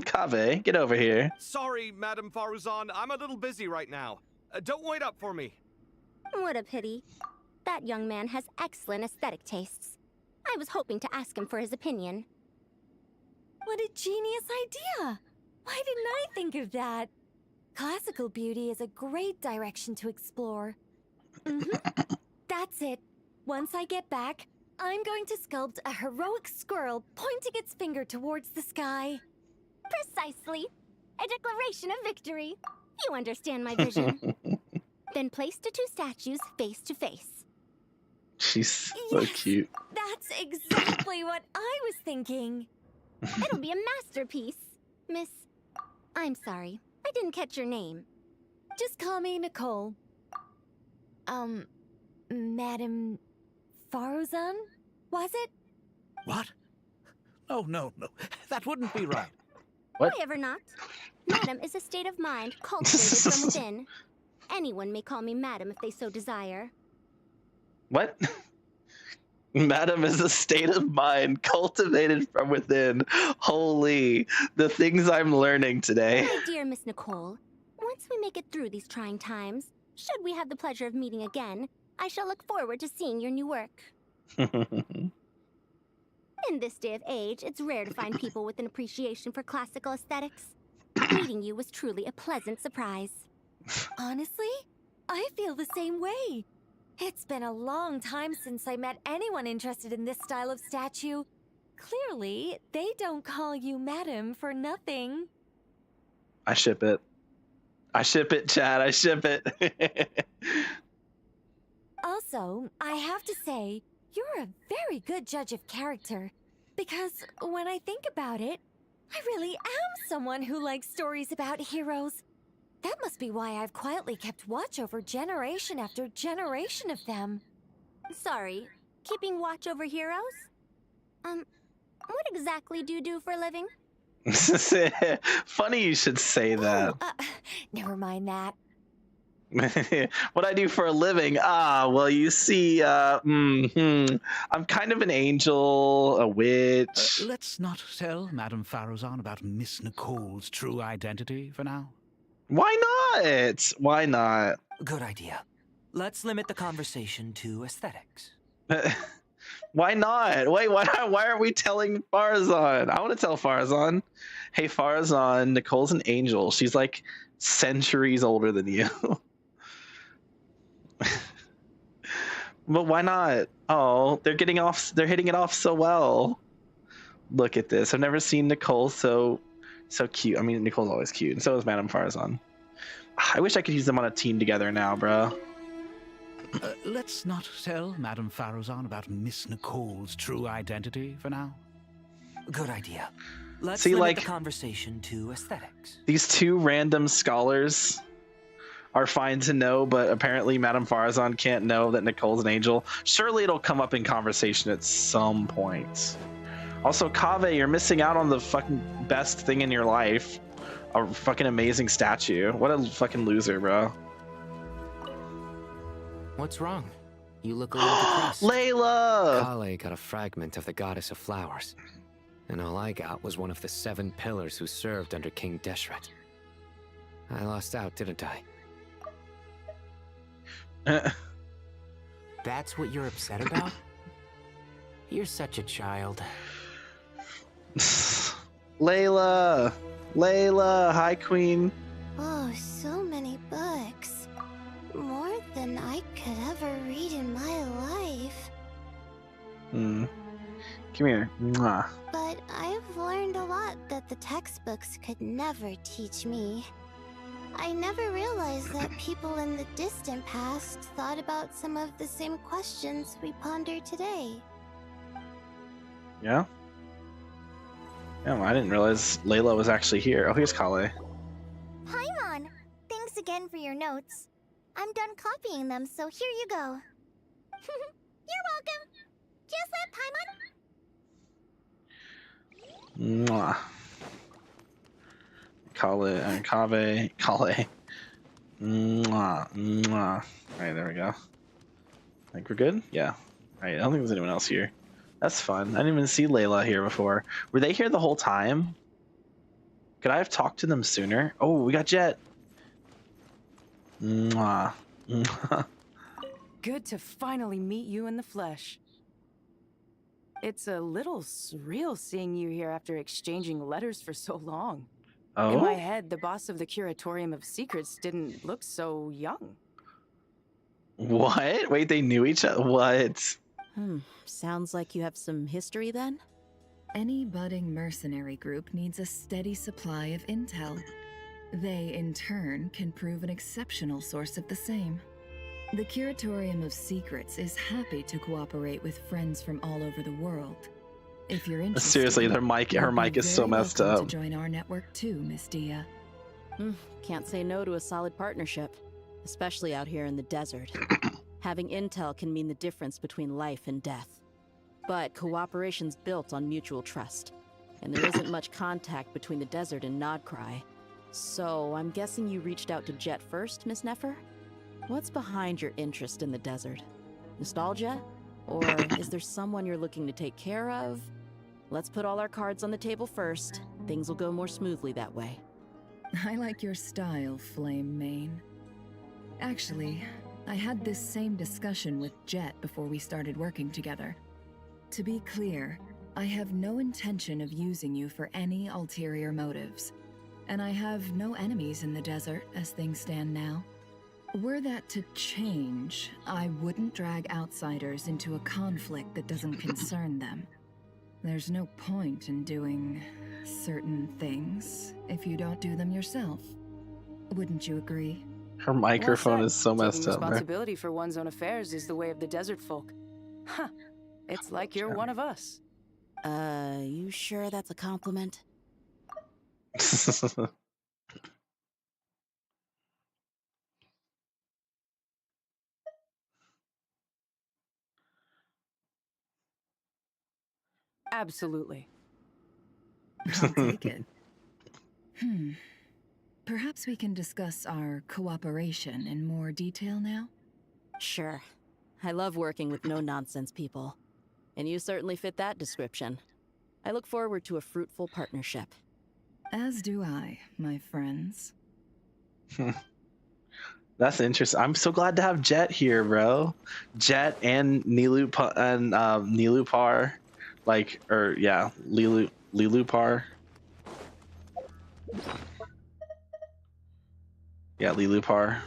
Kaveh, get over here. Sorry, Madame Faruzan, I'm a little busy right now. Don't wait up for me. What a pity. That young man has excellent aesthetic tastes. I was hoping to ask him for his opinion. What a genius idea! Why didn't I think of that? Classical beauty is a great direction to explore. That's it. Once I get back, I'm going to sculpt a heroic squirrel pointing its finger towards the sky. Precisely. A declaration of victory. You understand my vision. Then place the two statues face to face. She's so cute. That's exactly what I was thinking. It'll be a masterpiece. Miss... I'm sorry. I didn't catch your name. Just call me Nicole. Madame Faruzan? Was it? What? Oh, no. That wouldn't be right. What? Why ever not? Madam is a state of mind cultivated from within. Anyone may call me Madam if they so desire. What? Madam is a state of mind cultivated from within. Holy, the things I'm learning today. My dear Miss Nicole, once we make it through these trying times, should we have the pleasure of meeting again, I shall look forward to seeing your new work. In this day of age, it's rare to find people with an appreciation for classical aesthetics. Meeting you was truly a pleasant surprise. Honestly, I feel the same way. It's been a long time since I met anyone interested in this style of statue. Clearly, they don't call you Madam for nothing. I ship it. I ship it, Chad. I ship it. Also, I have to say, you're a very good judge of character. Because when I think about it, I really am someone who likes stories about heroes. That must be why I've quietly kept watch over generation after generation of them. Sorry, keeping watch over heroes? What exactly do you do for a living? Funny you should say that. Never mind that. What I do for a living? Well, you see, I'm kind of an angel, a witch. Let's not tell Madame Faruzan about Miss Nicole's true identity for now. Why not? Why not? Good idea. Let's limit the conversation to aesthetics. Why not? Wait, why aren't we telling Farazan? I want to tell Farazan. Hey, Farazan, Nicole's an angel. She's like centuries older than you. But why not? Oh, they're hitting it off so well. Look at this. I've never seen Nicole so cute. I mean, Nicole's always cute, and so is Madame Farazan. I wish I could use them on a team together now, bro. Let's not tell Madame Farazan about Miss Nicole's true identity for now. Good idea. Let's See, limit like, the conversation to aesthetics. These two random scholars are fine to know, but apparently Madame Farazan can't know that Nicole's an angel. Surely it'll come up in conversation at some point. Also, Kaveh, you're missing out on the fucking best thing in your life. A fucking amazing statue. What a fucking loser, bro. What's wrong? You look a little depressed. Layla! Kale got a fragment of the goddess of flowers, and all I got was one of the 7 pillars who served under King Deshret. I lost out, didn't I? That's what you're upset about? You're such a child. Layla! Layla! Hi, Queen. Oh, so many books. More than I could ever read in my life. Come here. Mwah. But I've learned a lot that the textbooks could never teach me. I never realized that people in the distant past thought about some of the same questions we ponder today. Yeah? Yeah, well, I didn't realize Layla was actually here. Oh, here's Kale. Paimon! Thanks again for your notes. I'm done copying them, so here you go. You're welcome. Just let Paimon. Mwah. Kale. Mwah. Mwah. Alright, there we go. Think we're good? Yeah. Alright, I don't think there's anyone else here. That's fun. I didn't even see Layla here before. Were they here the whole time? Could I have talked to them sooner? Oh, we got Jet. Mwah. Good to finally meet you in the flesh. It's a little surreal seeing you here after exchanging letters for so long. Oh? In my head, the boss of the Curatorium of Secrets didn't look so young. What? Wait, they knew each other? What? Sounds like you have some history then? Any budding mercenary group needs a steady supply of intel. They, in turn, can prove an exceptional source of the same. The Curatorium of Secrets is happy to cooperate with friends from all over the world. If you're interested, Seriously, her mic is so messed up. To join our network too, Miss Dia. Can't say no to a solid partnership, especially out here in the desert. Having intel can mean the difference between life and death. But cooperation's built on mutual trust, and there isn't much contact between the desert and Nodcry. So I'm guessing you reached out to Jet first, Miss Nefer? What's behind your interest in the desert? Nostalgia? Or is there someone you're looking to take care of? Let's put all our cards on the table first. Things will go more smoothly that way. I like your style, Flame Mane. Actually, I had this same discussion with Jet before we started working together. To be clear, I have no intention of using you for any ulterior motives. And I have no enemies in the desert as things stand now. Were that to change, I wouldn't drag outsiders into a conflict that doesn't concern them. There's no point in doing certain things if you don't do them yourself. Wouldn't you agree? Her microphone is so messed Taking up. responsibility for one's own affairs is the way of the desert folk. Huh. It's like you're one of us. You sure that's a compliment? Absolutely. I'll take it. Perhaps we can discuss our cooperation in more detail now? Sure. I love working with no-nonsense people. And you certainly fit that description. I look forward to a fruitful partnership. As do I, my friends. That's interesting. I'm so glad to have Jet here, bro. Jet and Nilupar, like, or yeah, Lilupar. Yeah, Lilupar.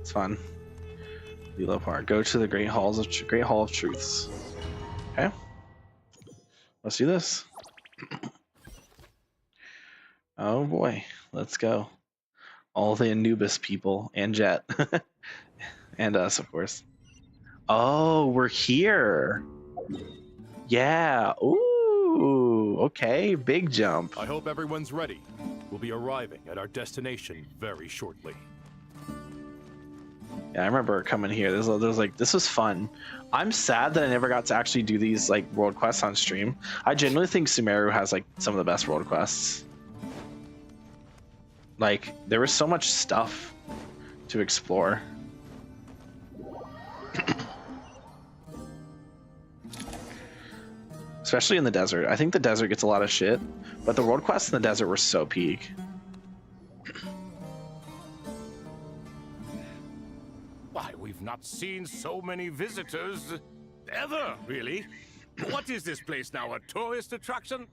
It's fun. Lilupar. Go to the Great Hall of Truths. Okay. Let's do this. Oh boy, let's go. All the Anubis people and Jet. And us, of course. Oh, we're here. Yeah. Ooh, okay. Big jump. I hope everyone's ready. We'll be arriving at our destination very shortly. Yeah, I remember coming here. This was fun. I'm sad that I never got to actually do these like world quests on stream. I genuinely think Sumeru has like some of the best world quests. Like, there was so much stuff to explore. Especially in the desert. I think the desert gets a lot of shit, but the world quests in the desert were so peak. Why, we've not seen so many visitors ever, really. What is this place now, a tourist attraction?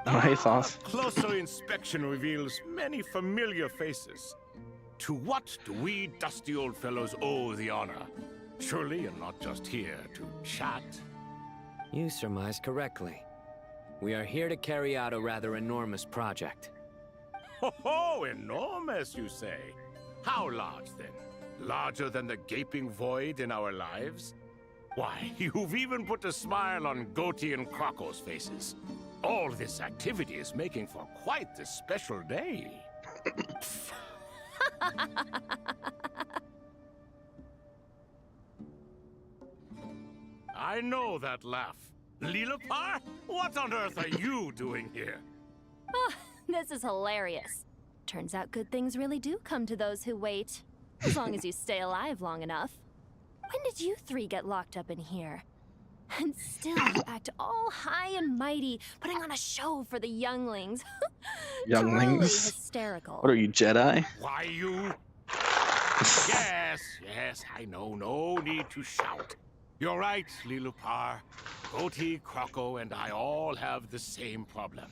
My thoughts. Closer inspection reveals many familiar faces. To what do we dusty old fellows owe the honor? Surely you're not just here to chat. You surmised correctly. We are here to carry out a rather enormous project. Ho, enormous, you say? How large, then? Larger than the gaping void in our lives? Why, you've even put a smile on Goatee and Crocco's faces. All this activity is making for quite a special day. I know that laugh. Lilupar? What on earth are you doing here? Oh, this is hilarious. Turns out good things really do come to those who wait. As long as you stay alive long enough. When did you three get locked up in here? And still you act all high and mighty, putting on a show for the younglings. Younglings? Truly hysterical. What are you, Jedi? Why, you... Yes, I know. No need to shout. You're right, Lilupar. Goatee, Crocco, and I all have the same problem.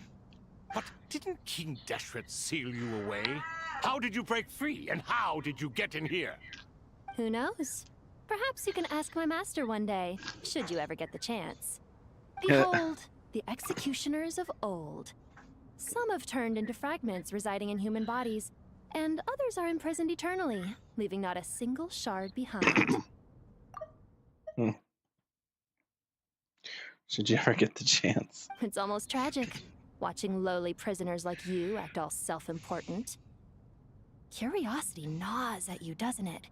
But didn't King Deshret seal you away? How did you break free, and how did you get in here? Who knows? Perhaps you can ask my master one day, should you ever get the chance. Behold, the executioners of old. Some have turned into fragments residing in human bodies, and others are imprisoned eternally, leaving not a single shard behind. Should you ever get the chance? It's almost tragic, watching lowly prisoners like you act all self-important. Curiosity gnaws at you, doesn't it?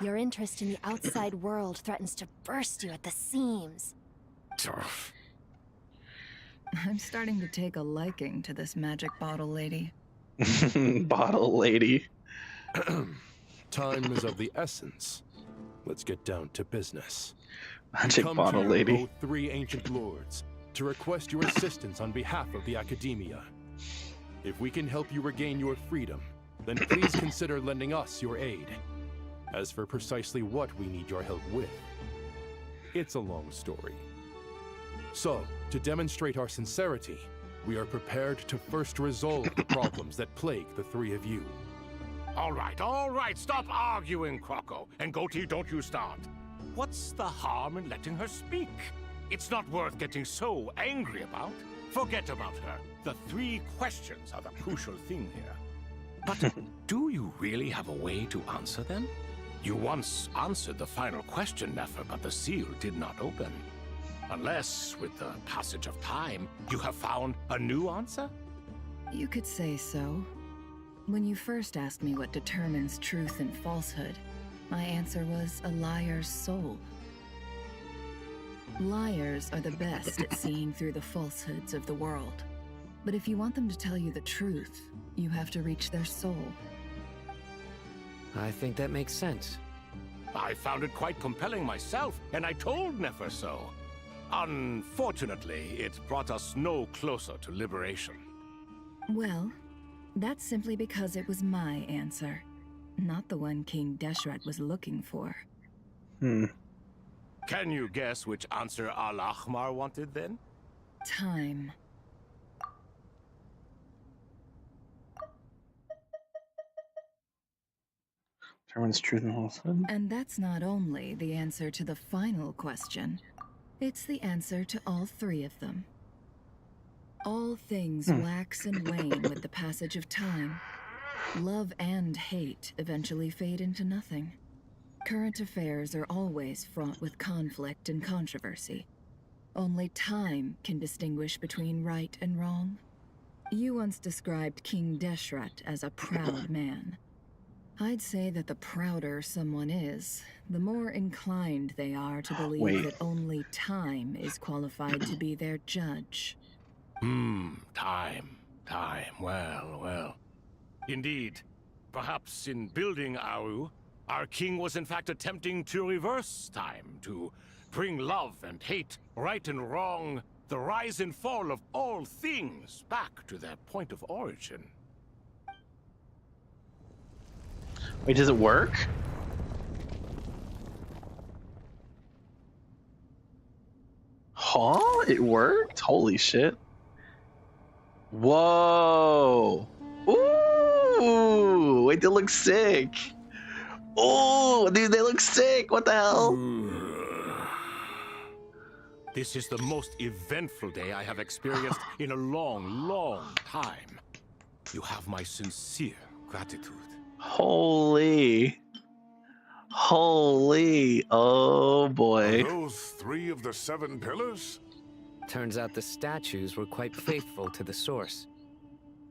Your interest in the outside world threatens to burst you at the seams. I'm starting to take a liking to this magic bottle lady. Bottle lady. Time is of the essence. Let's get down to business. Magic bottle here, lady. O three ancient lords, to request your assistance on behalf of the Academia. If we can help you regain your freedom, then please consider lending us your aid. As for precisely what we need your help with, it's a long story. So, to demonstrate our sincerity, we are prepared to first resolve the problems that plague the three of you. All right, stop arguing, Crocco. And Goatee, don't you start. What's the harm in letting her speak? It's not worth getting so angry about. Forget about her. The three questions are the crucial thing here. But do you really have a way to answer them? You once answered the final question, Nefer, but the seal did not open. Unless, with the passage of time, you have found a new answer? You could say so. When you first asked me what determines truth and falsehood, my answer was a liar's soul. Liars are the best at seeing through the falsehoods of the world. But if you want them to tell you the truth, you have to reach their soul. I think that makes sense. I found it quite compelling myself, and I told Nefer so. Unfortunately, it brought us no closer to liberation. Well, that's simply because it was my answer. not the one King Deshret was looking for. Can you guess which answer Al-Ahmar wanted then? Time. Determines truth and falsehood. And that's not only the answer to the final question. It's the answer to all three of them. All things wax and wane with the passage of time. Love and hate eventually fade into nothing. Current affairs are always fraught with conflict and controversy. Only time can distinguish between right and wrong. You once described King Deshret as a proud man. I'd say that the prouder someone is, the more inclined they are to believe that only time is qualified to be their judge. Time. Well. Indeed. Perhaps in building Aru, our king was in fact attempting to reverse time, to bring love and hate, right and wrong, the rise and fall of all things back to their point of origin. Wait, does it work? Huh? It worked? Holy shit. Whoa. Ooh. Wait, they look sick. Oh, dude, they look sick. What the hell? This is the most eventful day I have experienced in a long time. You have my sincere gratitude. Holy. Oh boy. Are those 3 of the 7 pillars? Turns out the statues were quite faithful to the source.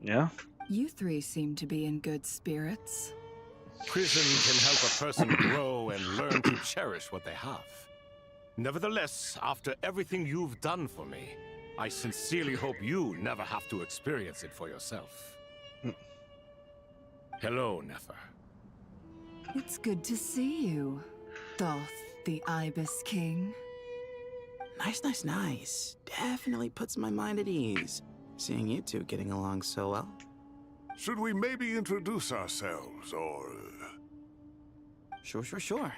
Yeah? You three seem to be in good spirits. Prison can help a person grow and learn to cherish what they have. Nevertheless, after everything you've done for me, I sincerely hope you never have to experience it for yourself. Hello, Nefer. It's good to see you, Thoth, the Ibis King. Nice. Definitely puts my mind at ease, seeing you two getting along so well. Should we maybe introduce ourselves, or... Sure. Sure.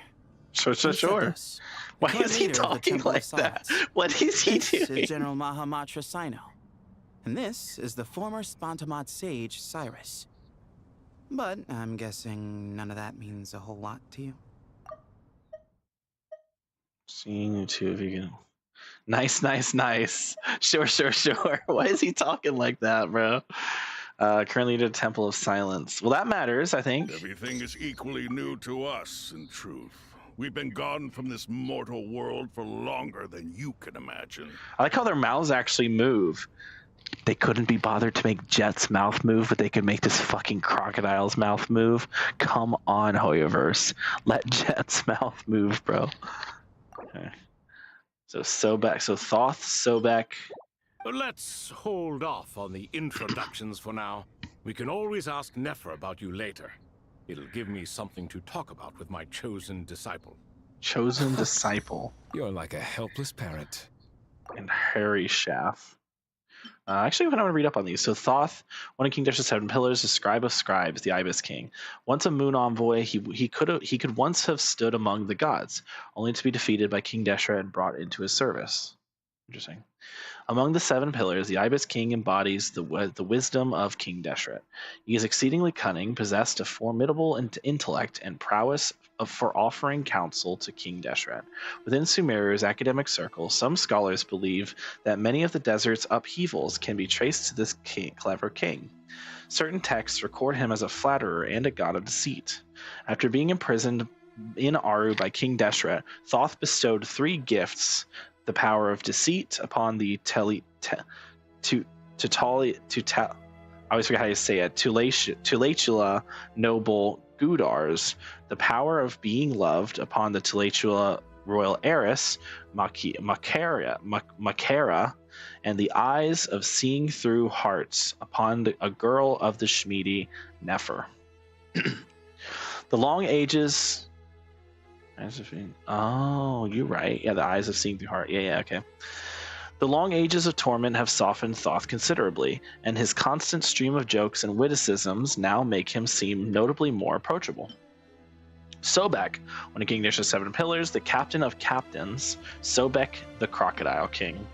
Why is he talking like that? What is he doing? This is General Mahamatra Sino. And this is the former Spantamad sage, Cyrus. But I'm guessing none of that means a whole lot to you. Seeing you two of you. Nice. Sure. Why is he talking like that, bro? Currently at a Temple of Silence. Well, that matters, I think. Everything is equally new to us, in truth. We've been gone from this mortal world for longer than you can imagine. I like how their mouths actually move. They couldn't be bothered to make Jet's mouth move, but they could make this fucking crocodile's mouth move. Come on, Hoyoverse. Let Jet's mouth move, bro. Okay. So Thoth, Sobek. Let's hold off on the introductions for now. We can always ask Nefer about you later. It'll give me something to talk about with my chosen disciple. Chosen disciple. You're like a helpless parrot. And Harry Schaff. Actually, I want to read up on these. So Thoth, one of King Deshret's 7 pillars, the scribe of scribes, the Ibis King. Once a moon envoy, he could once have stood among the gods, only to be defeated by King Deshret and brought into his service. Interesting. Among the 7 pillars, the Ibis King embodies the wisdom of King Deshret. He is exceedingly cunning, possessed of formidable intellect and prowess for offering counsel to King Deshret. Within Sumeru's academic circles, some scholars believe that many of the desert's upheavals can be traced to this clever king. Certain texts record him as a flatterer and a god of deceit. After being imprisoned in Aru by King Deshret, Thoth bestowed 3 gifts: the power of deceit upon the I always forget how you say it, Tulatula noble Gudars, the power of being loved upon the Tulatula royal heiress Makara, and the eyes of seeing through hearts upon a girl of the Shmidi Nefer. The long ages. Oh, you're right. Yeah, the eyes of seeing through heart. Yeah, okay. The long ages of torment have softened Thoth considerably, and his constant stream of jokes and witticisms now make him seem notably more approachable. Sobek, one of King Dashra's 7 pillars, the captain of captains, Sobek the Crocodile King.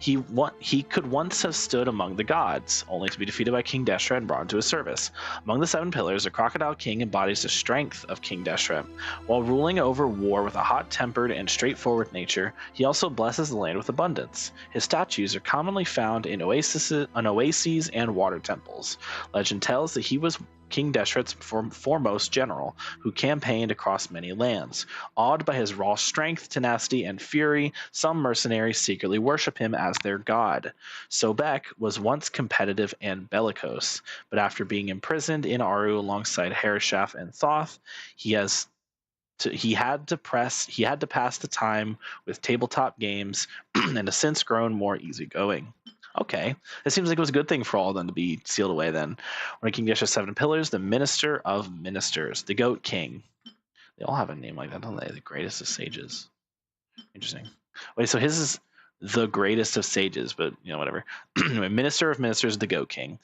He could once have stood among the gods, only to be defeated by King Deshret and brought into his service. Among the 7 pillars, the Crocodile King embodies the strength of King Deshret. While ruling over war with a hot-tempered and straightforward nature, he also blesses the land with abundance. His statues are commonly found in oases and water temples. Legend tells that he was King Deshret's foremost general, who campaigned across many lands. Awed by his raw strength, tenacity, and fury, some mercenaries secretly worship him as their god. Sobek was once competitive and bellicose, but after being imprisoned in Aru alongside Harishaf and Thoth, he had to pass the time with tabletop games and has since grown more easygoing. Okay, it seems like it was a good thing for all of them to be sealed away then. One of King Dashra's 7 pillars, the Minister of Ministers, the Goat King. They all have a name like that, don't they? The greatest of sages. Interesting. Wait, so his is the greatest of sages, but whatever. Anyway, Minister of Ministers, the Goat King.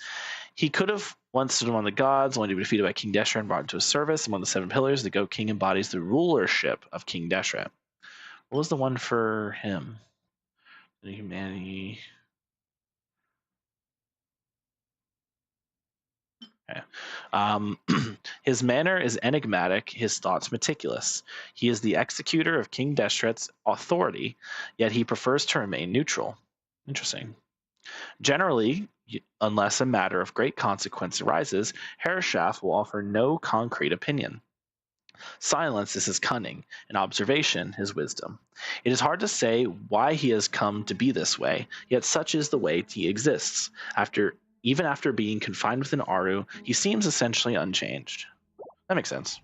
He could have once stood among the gods, only to be defeated by King Deshret and brought into his service. Among the 7 pillars, the Goat King embodies the rulership of King Deshret. What was the one for him? Humanity. Okay. His manner is enigmatic, his thoughts meticulous. He is the executor of King Deshret's authority, yet he prefers to remain neutral. Interesting. Generally, unless a matter of great consequence arises, Harishaf will offer no concrete opinion. Silence is his cunning, and observation his wisdom. It is hard to say why he has come to be this way, yet such is the way he exists. Even after being confined within Aru, he seems essentially unchanged. That makes sense.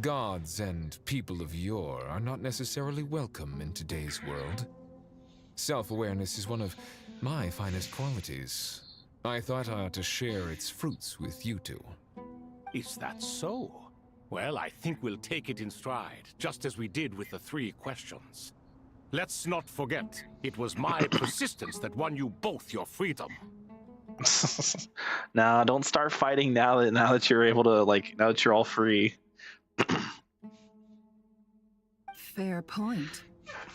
Gods and people of yore are not necessarily welcome in today's world. Self-awareness is one of my finest qualities. I thought I ought to share its fruits with you two. Is that so? Well, I think we'll take it in stride, just as we did with the 3 questions. Let's not forget, it was my persistence that won you both your freedom. Nah, don't start fighting now that you're able to, now that you're all free. Fair point.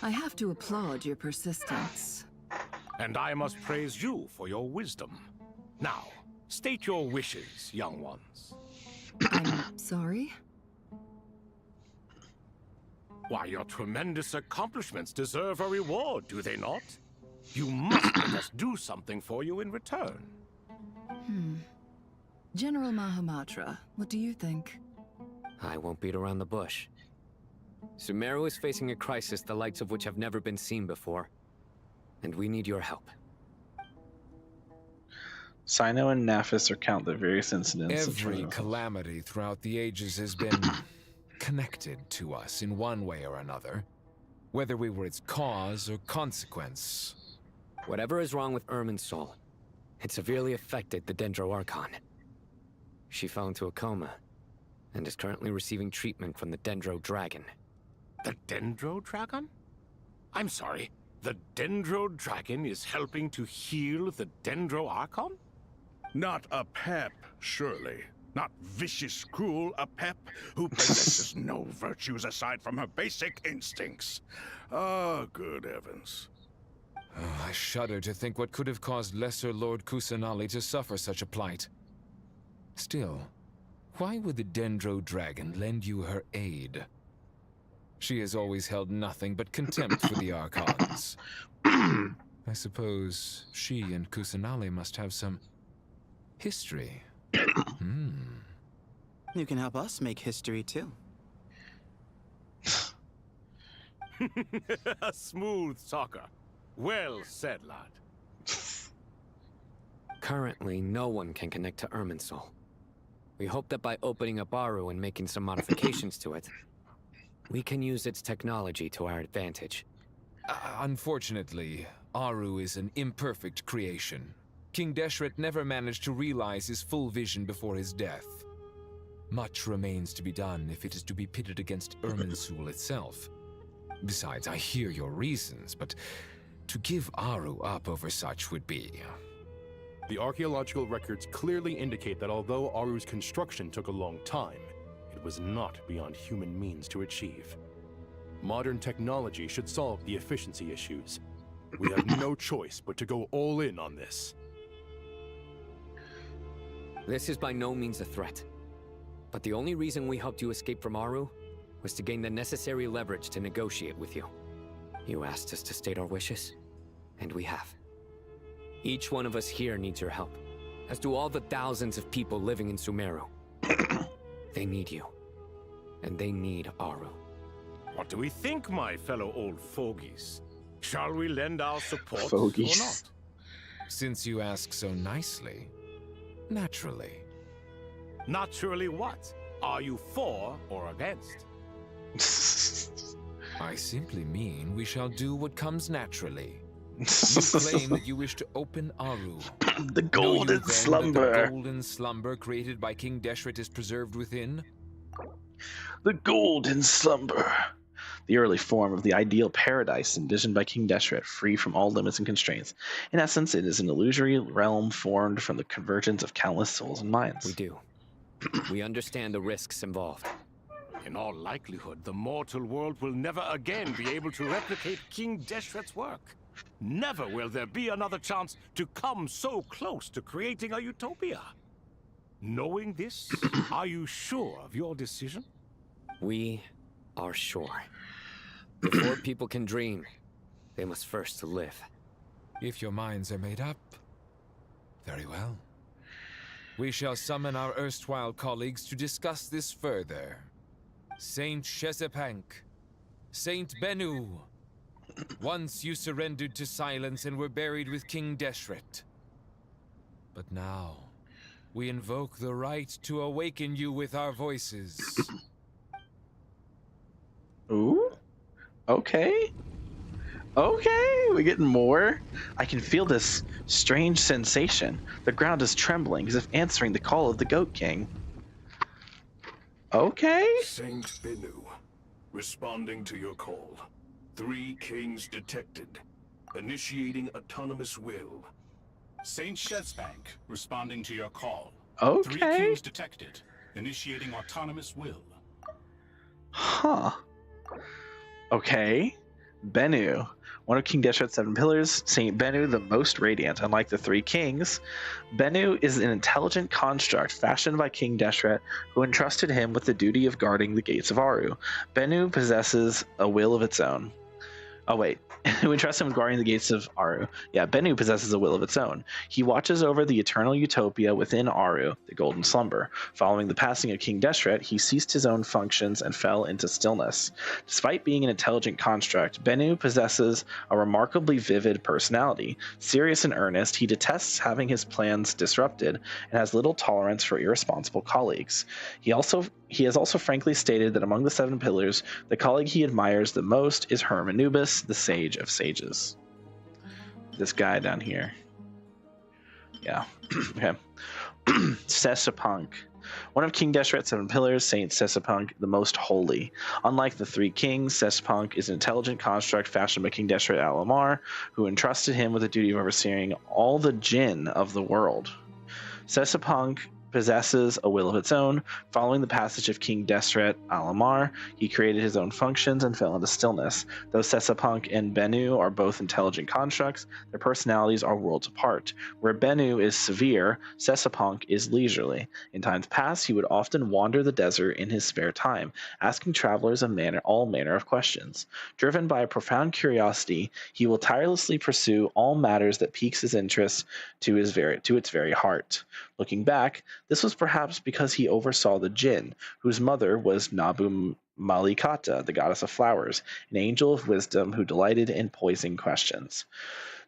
I have to applaud your persistence. And I must praise you for your wisdom. Now, state your wishes, young ones. I'm sorry? Why, your tremendous accomplishments deserve a reward, do they not? You must let us do something for you in return. General Mahamatra, what do you think? I won't beat around the bush. Sumeru is facing a crisis the likes of which have never been seen before. And we need your help. Sino and Nafis recount the various incidents. Every calamity throughout the ages has been connected to us in one way or another, whether we were its cause or consequence. Whatever is wrong with Irminsul, it severely affected the Dendro Archon. She fell into a coma and is currently receiving treatment from the Dendro Dragon. The Dendro Dragon? I'm sorry, the Dendro Dragon is helping to heal the Dendro Archon? Not a pep, surely. Not vicious, cruel a pep who possesses no virtues aside from her basic instincts. Ah, good heavens. Oh, I shudder to think what could have caused Lesser Lord Kusanali to suffer such a plight. Still, why would the Dendro Dragon lend you her aid? She has always held nothing but contempt for the Archons. I suppose she and Kusanali must have some history. You can help us make history, too. A smooth talker. Well said, lad. Currently, no one can connect to Irminsul. We hope that by opening up Aru and making some modifications to it, we can use its technology to our advantage. Unfortunately, Aru is an imperfect creation. King Deshret never managed to realize his full vision before his death. Much remains to be done if it is to be pitted against Irminsul itself. Besides, I hear your reasons, but To give Aru up over such would be... The archaeological records clearly indicate that although Aru's construction took a long time, it was not beyond human means to achieve. Modern technology should solve the efficiency issues. We have no choice but to go all in on this. This is by no means a threat. But the only reason we helped you escape from Aru was to gain the necessary leverage to negotiate with you. You asked us to state our wishes, and we have. Each one of us here needs your help, as do all the thousands of people living in Sumeru. They need you, and they need Aru. What do we think, my fellow old fogies? Shall we lend our support Fogies. or not? Since you ask so nicely, naturally. Naturally what? Are you for or against? I simply mean we shall do what comes naturally. You claim that you wish to open Aru. The golden slumber. The golden slumber created by King Deshret is preserved within? The golden slumber. The early form of the ideal paradise envisioned by King Deshret, free from all limits and constraints. In essence, it is an illusory realm formed from the convergence of countless souls and minds. We do. We understand the risks involved. In all likelihood, the mortal world will never again be able to replicate King Deshret's work. Never will there be another chance to come so close to creating a utopia. Knowing this, are you sure of your decision? We are sure. Before people can dream, they must first live. If your minds are made up, very well. We shall summon our erstwhile colleagues to discuss this further. Saint Shezepank, Saint Bennu, once you surrendered to silence and were buried with King Deshret. But now, we invoke the right to awaken you with our voices. Ooh, okay. Okay, we're getting more. I can feel this strange sensation. The ground is trembling as if answering the call of the Goat King. Okay. Saint Bennu, responding to your call. 3 kings detected. Initiating autonomous will. Saint Shezbank, responding to your call. Okay. 3 kings detected. Initiating autonomous will. Huh. Okay. Bennu. One of King Deshret's 7 pillars, Saint Bennu the Most Radiant. Unlike the 3 kings, Bennu is an intelligent construct fashioned by King Deshret, who entrusted him with the duty of guarding the gates of Aru. Bennu possesses a will of its own. Oh wait, who entrusts him with guarding the gates of Aru. Yeah, Bennu possesses a will of its own. He watches over the eternal utopia within Aru, the golden slumber. Following the passing of King Deshret, he ceased his own functions and fell into stillness. Despite being an intelligent construct, Bennu possesses a remarkably vivid personality. Serious and earnest, he detests having his plans disrupted and has little tolerance for irresponsible colleagues. He has also frankly stated that among the 7 pillars, the colleague he admires the most is Hermanubis, the Sage of Sages. This guy down here. Yeah. Okay. Sesapunk. One of King Deshret's 7 pillars, Saint Sesapunk, the Most Holy. Unlike the 3 kings, Sesapunk is an intelligent construct fashioned by King Deshret Alamar, who entrusted him with the duty of overseeing all the Jinn of the world. Sesapunk possesses a will of its own. Following the passage of King Deshret Alamar, he created his own functions and fell into stillness. Though Sesapunk and Bennu are both intelligent constructs, their personalities are worlds apart. Where Bennu is severe, Sesapunk is leisurely. In times past, he would often wander the desert in his spare time, asking travelers all manner of questions. Driven by a profound curiosity, he will tirelessly pursue all matters that piques his interest to its very heart. Looking back, this was perhaps because he oversaw the Jinn, whose mother was Nabu Malikata, the goddess of flowers, an angel of wisdom who delighted in poising questions.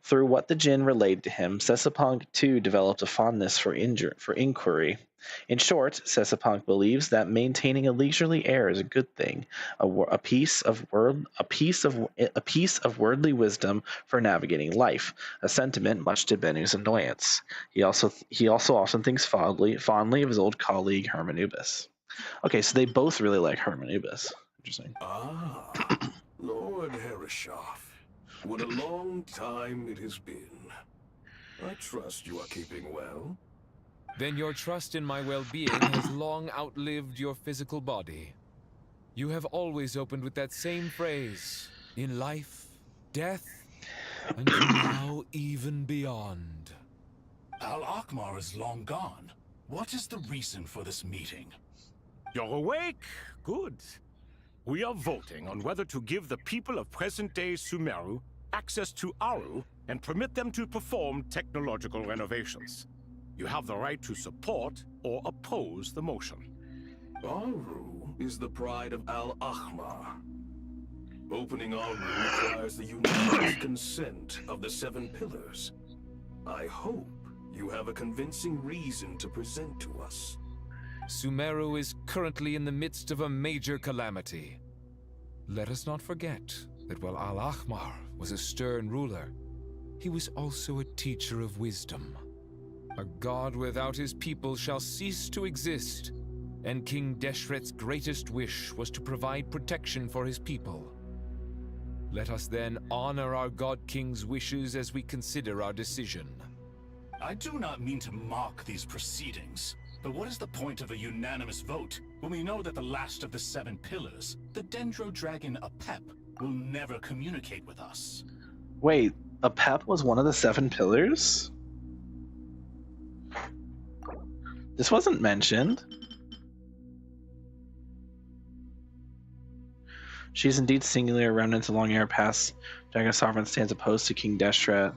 Through what the Jinn relayed to him, Sesapunk too developed a fondness for inquiry. In short, Sesapunk believes that maintaining a leisurely air is a good thing, a piece of worldly wisdom for navigating life, a sentiment much to Bennu's annoyance. He also often thinks fondly of his old colleague Hermanubis. Okay, so they both really like Hermanubis. Interesting. Ah, Lord Herreshoff. What a long time it has been. I trust you are keeping well. Then your trust in my well-being has long outlived your physical body. You have always opened with that same phrase, in life, death, and now even beyond. Al-Akmar is long gone. What is the reason for this meeting? You're awake? Good. We are voting on whether to give the people of present-day Sumeru access to Aru and permit them to perform technological renovations. You have the right to support or oppose the motion. Aru is the pride of Al-Ahmar. Opening Aru requires the unanimous consent of the 7 pillars. I hope you have a convincing reason to present to us. Sumeru is currently in the midst of a major calamity. Let us not forget that while Al-Ahmar was a stern ruler, he was also a teacher of wisdom. A god without his people shall cease to exist, and King Deshret's greatest wish was to provide protection for his people. Let us then honor our God King's wishes as we consider our decision. I do not mean to mock these proceedings, but what is the point of a unanimous vote when we know that the last of the 7 pillars, the Dendro Dragon Apep, will never communicate with us? Wait, Apep was one of the 7 pillars? This wasn't mentioned. She is indeed singular, remnants of long air past. Dragon Sovereign stands opposed to King Deshret.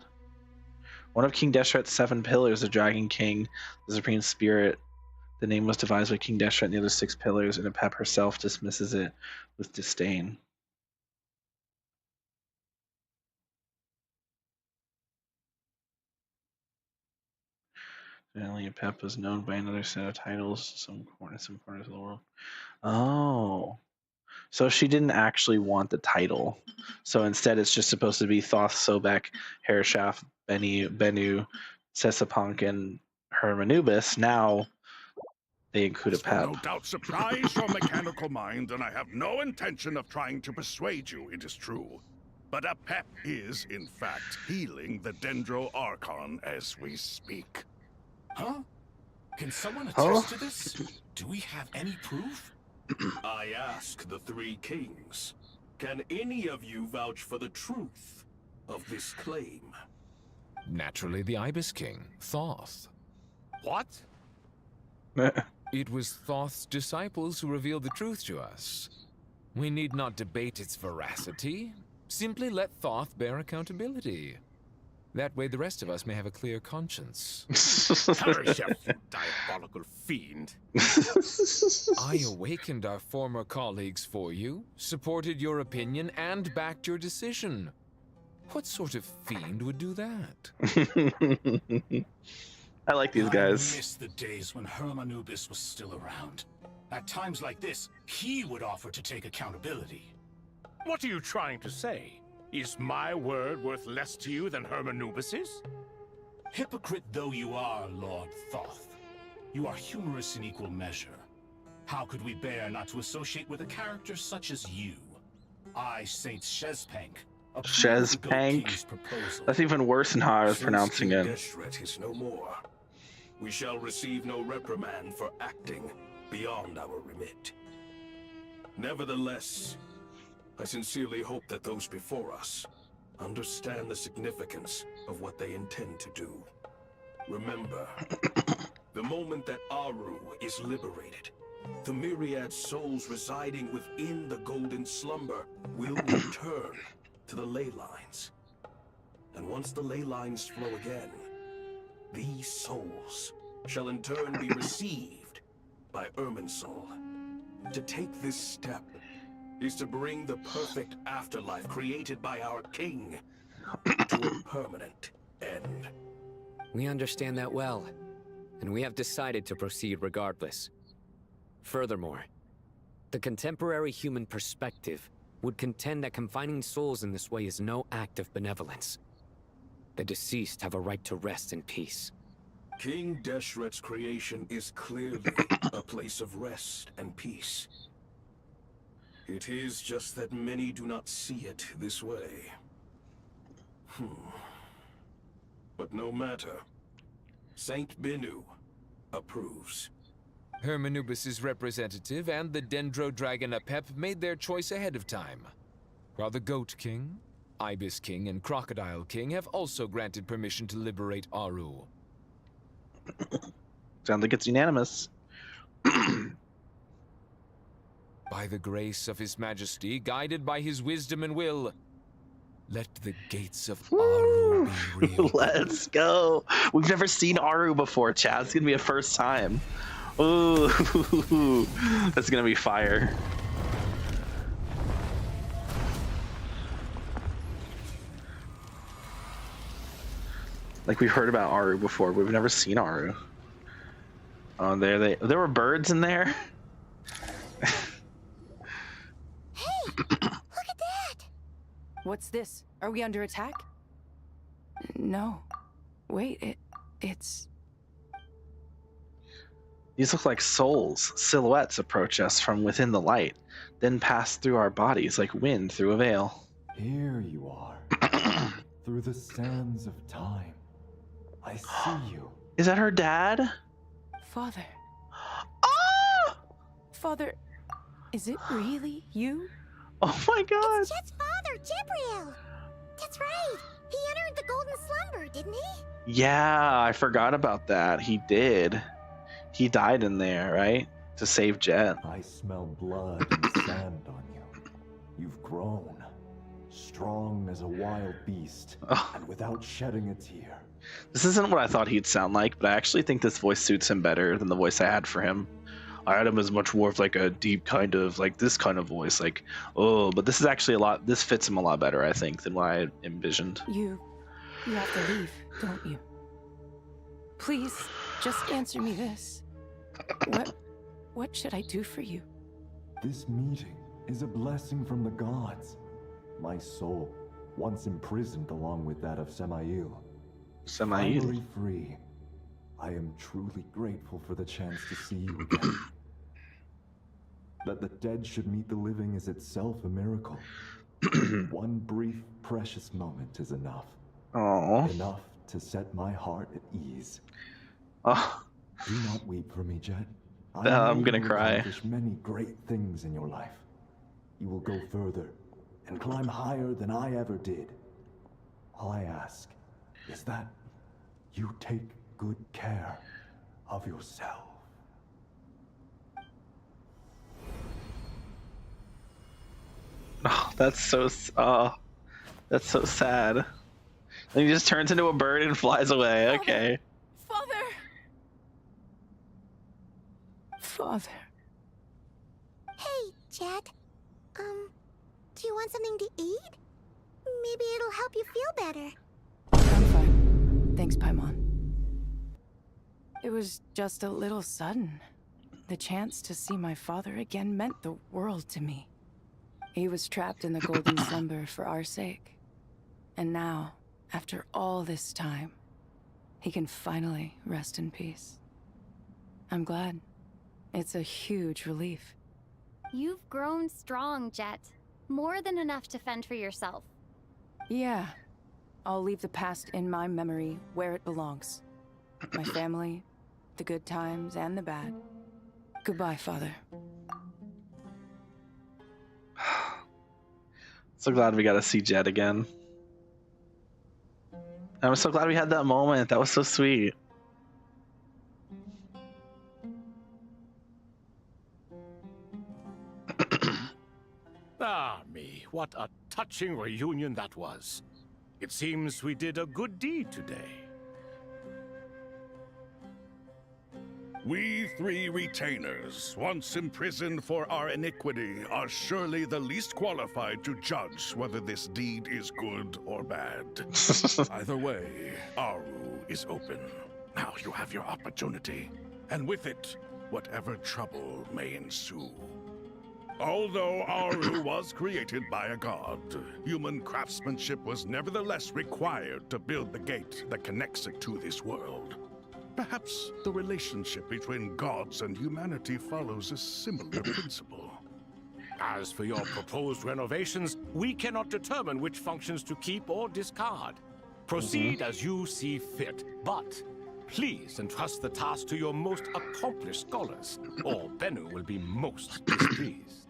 One of King Deshret's 7 pillars, the Dragon King, the Supreme Spirit. The name was devised by King Deshret and the other 6 pillars, and Apep herself dismisses it with disdain. Finally, Apep was known by another set of titles, some corners of the world. Oh. So she didn't actually want the title. So instead it's just supposed to be Thoth, Sobek, Hereshaf, Bennu, Sesapunk, and Hermanubis. Now they include This will Apep. no doubt surprise your mechanical mind, and I have no intention of trying to persuade you it is true. But Apep is, in fact, healing the Dendro Archon as we speak. Huh? Can someone attest to this? Do we have any proof? I ask the 3 kings. Can any of you vouch for the truth of this claim? Naturally, the Ibis King, Thoth. What? It was Thoth's disciples who revealed the truth to us. We need not debate its veracity. Simply let Thoth bear accountability. That way the rest of us may have a clear conscience. Perish, you diabolical fiend. I awakened our former colleagues for you, supported your opinion, and backed your decision. What sort of fiend would do that? I like these guys. I miss the days when Hermanubis was still around. At times like this, he would offer to take accountability. What are you trying to say? Is my word worth less to you than Hermanubis's? Hypocrite though you are, Lord Thoth, you are humorous in equal measure. How could we bear not to associate with a character such as you? I, Saint Shezpank, Shezpank? That's even worse than how I was pronouncing it. Deshret is no more. We shall receive no reprimand for acting beyond our remit. Nevertheless, I sincerely hope that those before us understand the significance of what they intend to do. Remember, the moment that Aru is liberated, the myriad souls residing within the Golden Slumber will return to the ley lines. And once the ley lines flow again, these souls shall in turn be received by Irminsul. To take this step is to bring the perfect afterlife created by our king to a permanent end. We understand that well, and we have decided to proceed regardless. Furthermore, the contemporary human perspective would contend that confining souls in this way is no act of benevolence. The deceased have a right to rest in peace. King Deshret's creation is clearly a place of rest and peace. It is just that many do not see it this way. But no matter. Saint Binu approves. Hermanubis' representative and the Dendro Dragon Apep made their choice ahead of time, while the Goat King, Ibis King, and Crocodile King have also granted permission to liberate Aru. Sounds like it's unanimous. By the grace of His Majesty, guided by his wisdom and will, let the gates of Aru be real. Let's go. We've never seen Aru before, Chad. It's gonna be a first time. Ooh, that's gonna be fire. Like, we've heard about Aru before, but we've never seen Aru. Oh, there were birds in there. What's this? Are we under attack? No. Wait, it's... These look like souls. Silhouettes approach us from within the light, then pass through our bodies like wind through a veil. Here you are. Through the sands of time. I see you. Is that her dad? Father. Ah! Father, is it really you? Oh my god! It's Jet's father, Jibriel! That's right! He entered the Golden Slumber, didn't he? Yeah, I forgot about that. He did. He died in there, right? To save Jet. I smell blood and sand on you. You've grown. Strong as a wild beast, and without shedding a tear. This isn't what I thought he'd sound like, but I actually think this voice suits him better than the voice I had for him. I had him as much more of like a deep kind of, like this kind of voice, like, oh, but this is actually this fits him a lot better, I think, than what I envisioned. You have to leave, don't you? Please, just answer me this. What should I do for you? This meeting is a blessing from the gods. My soul, once imprisoned along with that of Semail, finally free. I am truly grateful for the chance to see you again. That the dead should meet the living is itself a miracle. One brief, precious moment is enough. Aww. Enough to set my heart at ease. Oh. Do not weep for me, Jet. I'm gonna cry. Accomplish many great things in your life. You will go further and climb higher than I ever did. All I ask is that you take good care of yourself. Oh, that's so sad. And he just turns into a bird and flies away. Okay. Father. Hey, Jet. Do you want something to eat? Maybe it'll help you feel better. I'm fine. Thanks, Paimon. It was just a little sudden. The chance to see my father again meant the world to me. He was trapped in the Golden Slumber for our sake. And now, after all this time, he can finally rest in peace. I'm glad. It's a huge relief. You've grown strong, Jet. More than enough to fend for yourself. Yeah. I'll leave the past in my memory where it belongs. My family, the good times and the bad. Goodbye, Father. So glad we got to see Jet again. I'm so glad we had that moment. That was so sweet. Ah, me, what a touching reunion that was. It seems we did a good deed today. We three retainers, once imprisoned for our iniquity, are surely the least qualified to judge whether this deed is good or bad. Either way, Aru is open. Now you have your opportunity, and with it, whatever trouble may ensue. Although Aru was created by a god, human craftsmanship was nevertheless required to build the gate that connects it to this world. Perhaps the relationship between gods and humanity follows a similar principle. As for your proposed renovations, we cannot determine which functions to keep or discard. Proceed as you see fit, but please entrust the task to your most accomplished scholars, or Bennu will be most displeased.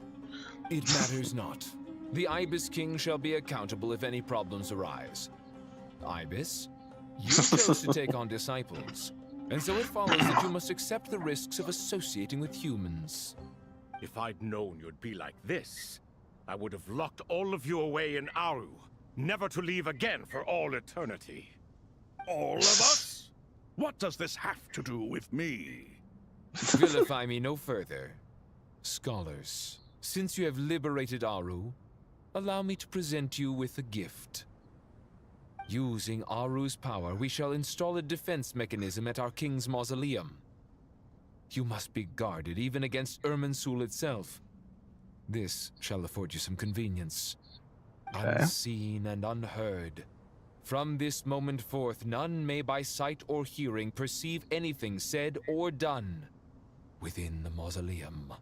It matters not. The Ibis King shall be accountable if any problems arise. Ibis, you chose to take on disciples, and so it follows that you must accept the risks of associating with humans. If I'd known you'd be like this, I would have locked all of you away in Aru, never to leave again for all eternity. All of us? What does this have to do with me? Vilify me no further. Scholars, since you have liberated Aru, allow me to present you with a gift. Using Aru's power, we shall install a defense mechanism at our king's mausoleum. You must be guarded even against Irminsul itself. This shall afford you some convenience. Okay. Unseen and unheard. From this moment forth, none may by sight or hearing perceive anything said or done within the mausoleum.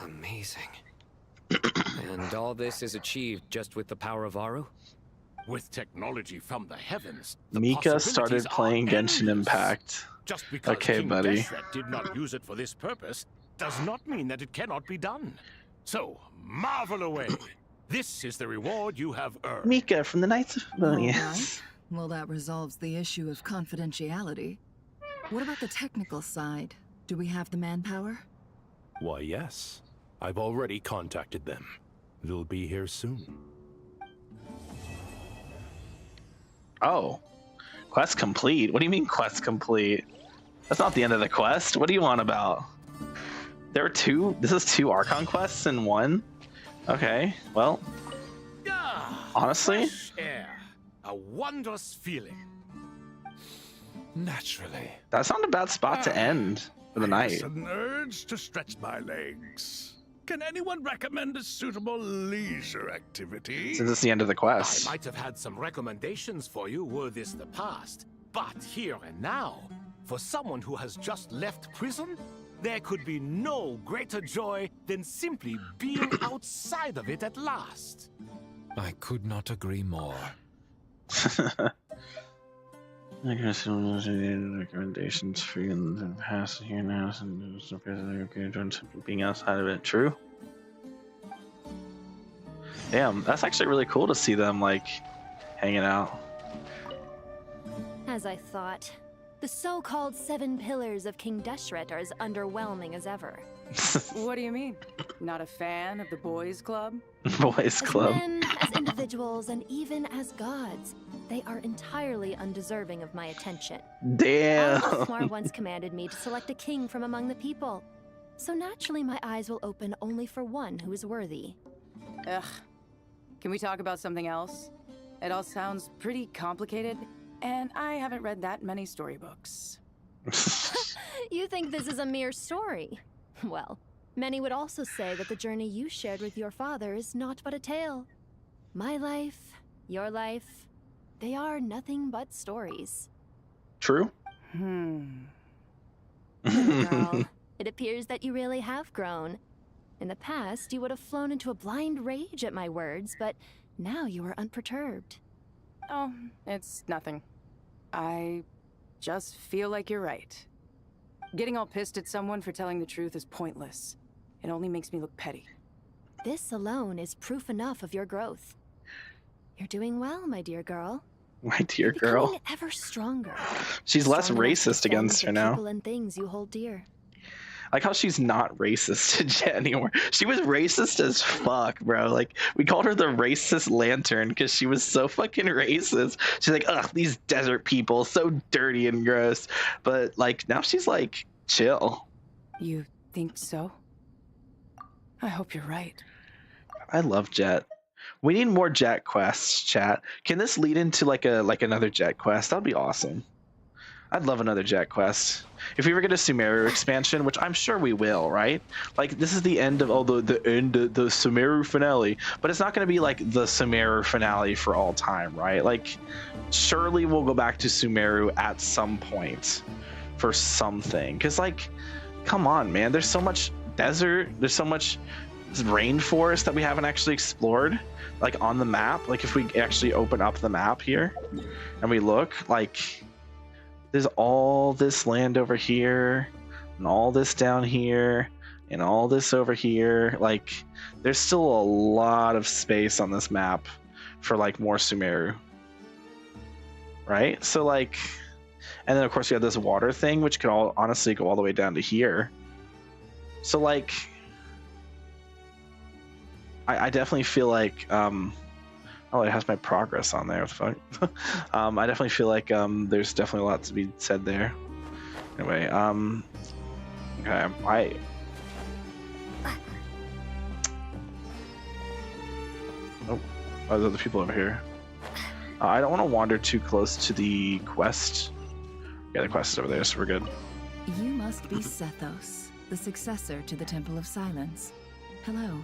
Amazing. And all this is achieved just with the power of Aru? With technology from the heavens, Mika started playing Genshin Impact. Just because Okay, King buddy. Deshret did not use it for this purpose does not mean that it cannot be done. So, marvel away. This is the reward you have earned. Mika from the Knights of All Yes. right. Well, that resolves the issue of confidentiality. What about the technical side? Do we have the manpower? Why, yes. I've already contacted them. They'll be here soon. Oh. Quest complete? What do you mean quest complete? That's not the end of the quest. What do you want about? There are two? This is two Archon quests in one? Okay, well. Honestly? Fresh air. A wondrous feeling. Naturally. That's not a bad spot to end for the night. An urge to stretch my legs. Can anyone recommend a suitable leisure activity? Since it's the end of the quest. I might have had some recommendations for you were this the past, but here and now, for someone who has just left prison, there could be no greater joy than simply being outside of it at last. I could not agree more. I guess recommendations for you in the past here now, and being outside of it. True. Damn, that's actually really cool to see them like hanging out. As I thought, the so-called 7 pillars of King Deshret are as underwhelming as ever. What do you mean? Not a fan of the boys' club? Boys Club. As men, as individuals, and even as gods, they are entirely undeserving of my attention. Damn. Althmar once commanded me to select a king from among the people, so naturally my eyes will open only for one who is worthy. Ugh. Can we talk about something else? It all sounds pretty complicated, and I haven't read that many storybooks. You think this is a mere story? Well, many would also say that the journey you shared with your father is not but a tale. My life, your life, they are nothing but stories. True. Little girl, it appears that you really have grown. In the past, you would have flown into a blind rage at my words, but now you are unperturbed. Oh, it's nothing. I just feel like you're right. Getting all pissed at someone for telling the truth is pointless. It only makes me look petty. This alone is proof enough of your growth. You're doing well, my dear girl. My dear girl. Becoming ever stronger. She's less Strong enough to racist defend against the her now. People and things you hold dear. Like how she's not racist to Jet anymore. She was racist as fuck, bro. Like, we called her the racist lantern because she was so fucking racist. She's like, ugh, these desert people, so dirty and gross. But, like, now she's, like, chill. You think so? I hope you're right. I love Jet. We need more Jet quests, chat. Can this lead into, like, another Jet quest? That'd be awesome. I'd love another Jet quest. If we ever get a Sumeru expansion, which I'm sure we will, right? Like, this is the end of the Sumeru finale, but it's not going to be like the Sumeru finale for all time, right? Like, surely we'll go back to Sumeru at some point for something. Because, like, come on, man. There's so much desert. There's so much rainforest that we haven't actually explored, like on the map. Like if we actually open up the map here and we look, like there's all this land over here and all this down here and all this over here. Like there's still a lot of space on this map for like more Sumeru, right? So like, and then of course we have this water thing, which could all honestly go all the way down to here. So like, I definitely feel like, oh, it has my progress on there. What the fuck? I definitely feel like there's definitely a lot to be said there. Anyway, okay, oh, there's other people over here. I don't want to wander too close to the quest. Yeah, the quest is over there, so we're good. You must be Sethos, the successor to the Temple of Silence. Hello.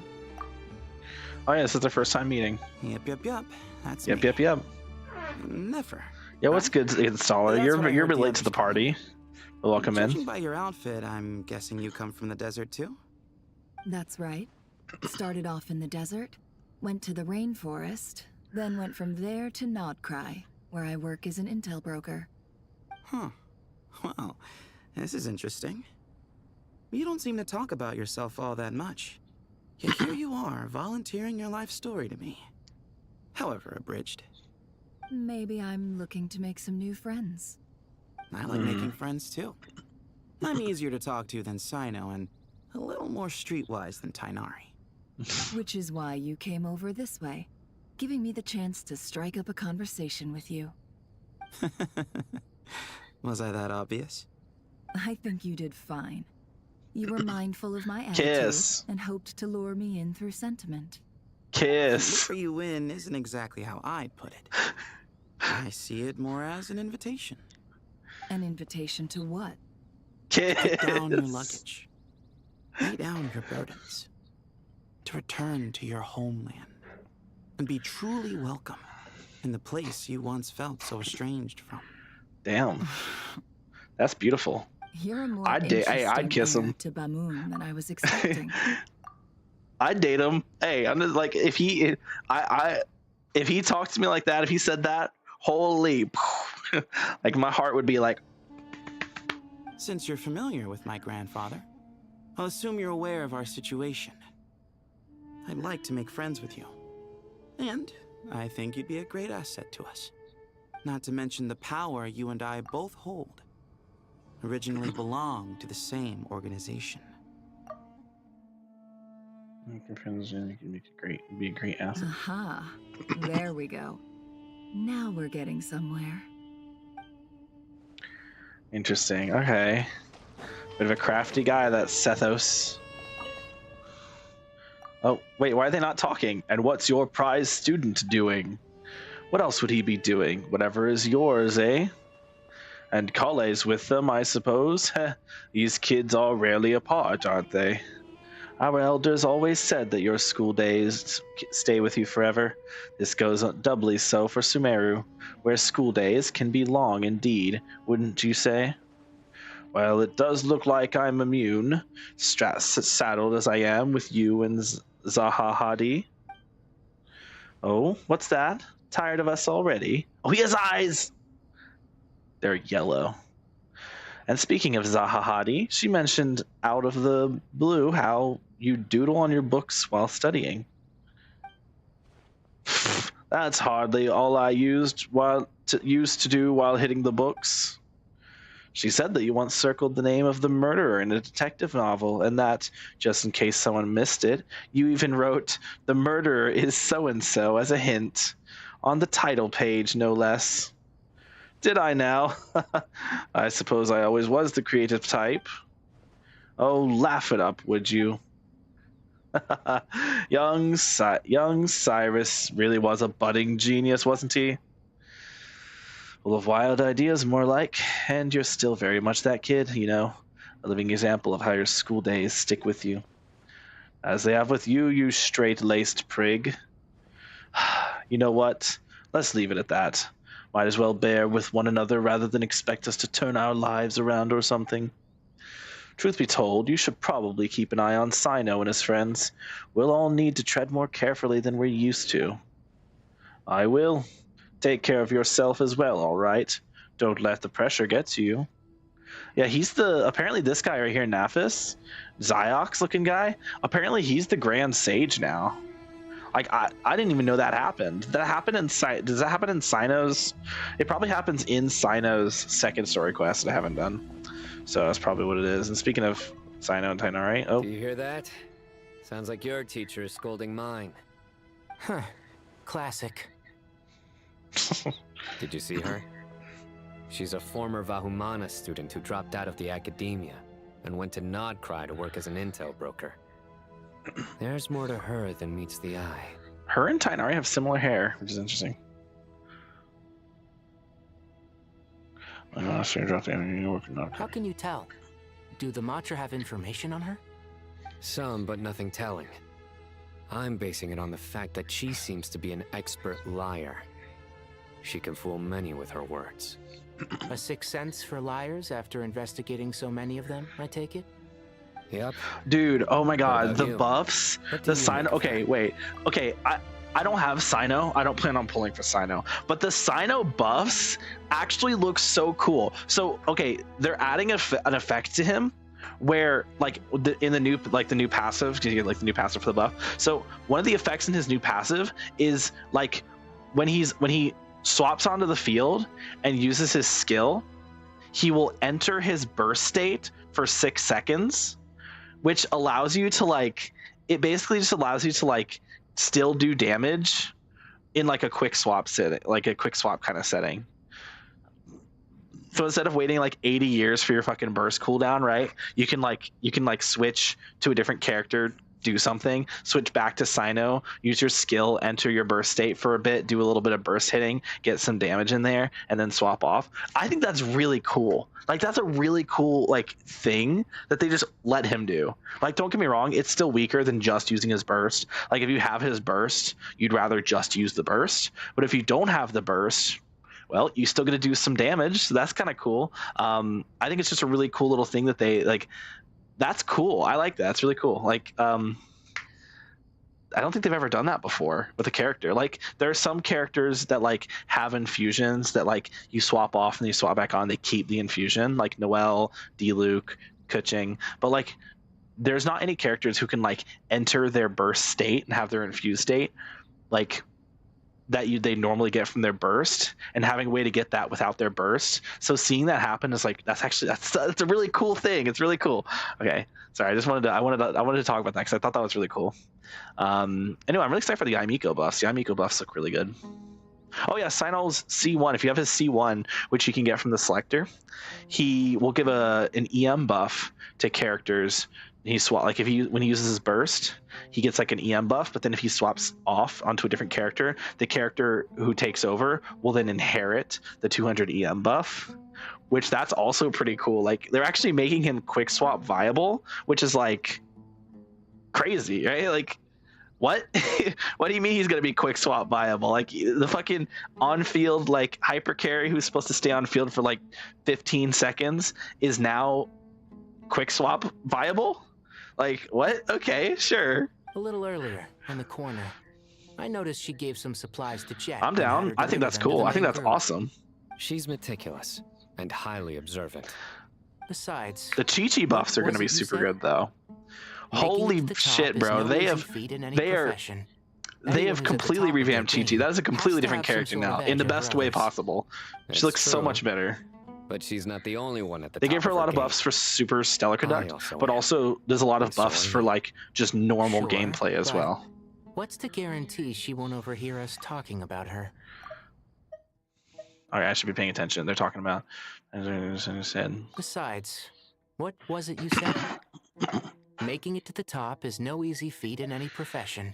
Oh yeah, this is their first time meeting. Yep. That's yep, me. Yep. Never. Yeah, what's good, Installer? You're a bit late to the party. Welcome Judging in. by your outfit, I'm guessing you come from the desert too? That's right. Started off in the desert, went to the rainforest, then went from there to Nodcry, where I work as an intel broker. Huh. Well, this is interesting. You don't seem to talk about yourself all that much. Yet here you are, volunteering your life story to me. However abridged. Maybe I'm looking to make some new friends. I like making friends too. I'm easier to talk to than Sino and a little more streetwise than Tainari. Which is why you came over this way, giving me the chance to strike up a conversation with you. Was I that obvious? I think you did fine. You were mindful of my attitude Kiss. and hoped to lure me in through sentiment. Kiss. Lure you in isn't exactly how I'd put it. I see it more as an invitation. An invitation to what? Kiss. To put down your luggage. Lay down your burdens. To return to your homeland. And be truly welcome in the place you once felt so estranged from. Damn. That's beautiful. You're a more I'd kiss him. to Bamoon than I was expecting. I'd date him. Hey, I'm just like, if he talked to me like that, if he said that, holy, like my heart would be like. Since you're familiar with my grandfather, I'll assume you're aware of our situation. I'd like to make friends with you. And I think you'd be a great asset to us. Not to mention the power you and I both hold. Originally belonged to the same organization. Friends, you can be a great asset. Aha, there we go. Now we're getting somewhere. Interesting. Okay. Bit of a crafty guy, that Sethos. Oh, wait, why are they not talking? And what's your prize student doing? What else would he be doing? Whatever is yours, eh? And Kale's with them, I suppose. These kids are rarely apart, aren't they? Our elders always said that your school days stay with you forever. This goes doubly so for Sumeru, where school days can be long indeed, wouldn't you say? Well, it does look like I'm immune, saddled as I am with you and Zahahadi. Oh, what's that? Tired of us already? Oh, he has eyes! They're yellow. And speaking of Zahahadi, she mentioned out of the blue how you doodle on your books while studying. That's hardly all I used to do while hitting the books. She said that you once circled the name of the murderer in a detective novel, and that, just in case someone missed it, you even wrote, "The murderer is so-and-so" as a hint. On the title page, no less. Did I now? I suppose I always was the creative type. Oh, laugh it up, would you? young Cyrus really was a budding genius, wasn't he? Full of wild ideas, more like, and you're still very much that kid, you know, a living example of how your school days stick with you. As they have with you, you straight-laced prig. You know what? Let's leave it at that. Might as well bear with one another rather than expect us to turn our lives around or something. Truth be told, you should probably keep an eye on Sino and his friends. We'll all need to tread more carefully than we're used to. I will. Take care of yourself as well, all right? Don't let the pressure get to you. Yeah, he's apparently this guy right here, Naphis, Ziox looking guy, apparently he's the Grand Sage now. Like, I didn't even know that happened. That happened in does that happen in Sino's? It probably happens in Sino's second story quest that I haven't done. So that's probably what it is. And speaking of Sino and Tainari, oh. Do you hear that? Sounds like your teacher is scolding mine. Huh. Classic. Did you see her? She's a former Vahumana student who dropped out of the academia and went to Nodcry to work as an intel broker. There's more to her than meets the eye. Her and Tainari have similar hair, which is interesting. How can you tell? Do the Matra have information on her? Some, but nothing telling. I'm basing it on the fact that she seems to be an expert liar. She can fool many with her words. A sixth sense for liars after investigating so many of them, I take it? Yep. Dude, oh my god, the you? buffs, the Sino. Okay, wait. Okay, I don't have Sino. I don't plan on pulling for Sino. But the Sino buffs actually look so cool. So, okay, they're adding an effect to him where, like, in the new passive, because you get like the new passive for the buff. So one of the effects in his new passive is like when he swaps onto the field and uses his skill, he will enter his burst state for 6 seconds, which allows you to it basically just allows you to still do damage in like a quick swap setting, like a quick swap kind of setting. So instead of waiting like 80 years for your fucking burst cooldown, right? You can switch to a different character, do something, switch back to Sino, use your skill, enter your burst state for a bit, do a little bit of burst hitting, get some damage in there, and then swap off. I think that's really cool. Like, that's a really cool thing that they just let him do. Like, don't get me wrong, it's still weaker than just using his burst. Like, if you have his burst, you'd rather just use the burst. But if you don't have the burst, well, you still get to do some damage, so that's kind of cool. I think it's just a really cool little thing that they that's cool. I like that. It's really cool. I don't think they've ever done that before with a character. Like, there are some characters that have infusions that you swap off and you swap back on. They keep the infusion, like Noelle, Diluc, Kuching. But there's not any characters who can enter their burst state and have their infused state they normally get from their burst, and having a way to get that without their burst. So seeing that happen is that's a really cool thing. It's really cool. Okay, sorry, I wanted to talk about that because I thought that was really cool. Anyway, I'm really excited for the Aimiko buffs. The Aimiko buffs look really good. Oh yeah, Sinol's C1. If you have his C1, which you can get from the selector, he will give an EM buff to characters. He when he uses his burst, he gets an EM buff, but then if he swaps off onto a different character, the character who takes over will then inherit the 200 EM buff, which that's also pretty cool. They're actually making him quick swap viable, which is crazy, right? What? What do you mean he's gonna be quick swap viable? The fucking on-field hyper carry who's supposed to stay on field for 15 seconds is now quick swap viable? What? Okay, sure. A little earlier, in the corner, I noticed she gave some supplies to Jet. I'm down. I think that's cool. I think that's awesome. She's meticulous and highly observant. Besides, the Chi-Chi buffs are going to be super good, though. Holy shit, bro! They have completely revamped Chi-Chi. That is a completely different character now, in the best way possible. She looks so much better. But she's not the only one at the top. They gave her a lot of buffs for super stellar conduct, but also there's a lot of buffs for just normal gameplay as well. What's to guarantee she won't overhear us talking about her? All right, I should be paying attention. They're talking about. Besides, what was it you said? Making it to the top is no easy feat in any profession.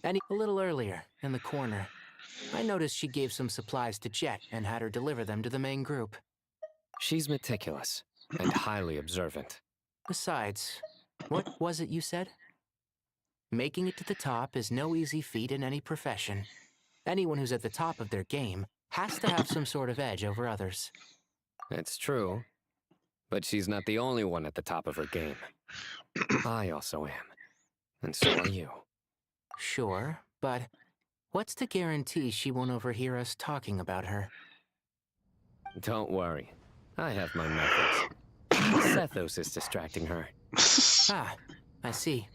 A little earlier, in the corner, I noticed she gave some supplies to Jet and had her deliver them to the main group. She's meticulous and highly observant. Besides, what was it you said? Making it to the top is no easy feat in any profession. Anyone who's at the top of their game has to have some sort of edge over others. It's true. But she's not the only one at the top of her game. I also am. And so are you. Sure, but what's to guarantee she won't overhear us talking about her? Don't worry. I have my methods. Sethos is distracting her. Ah, I see.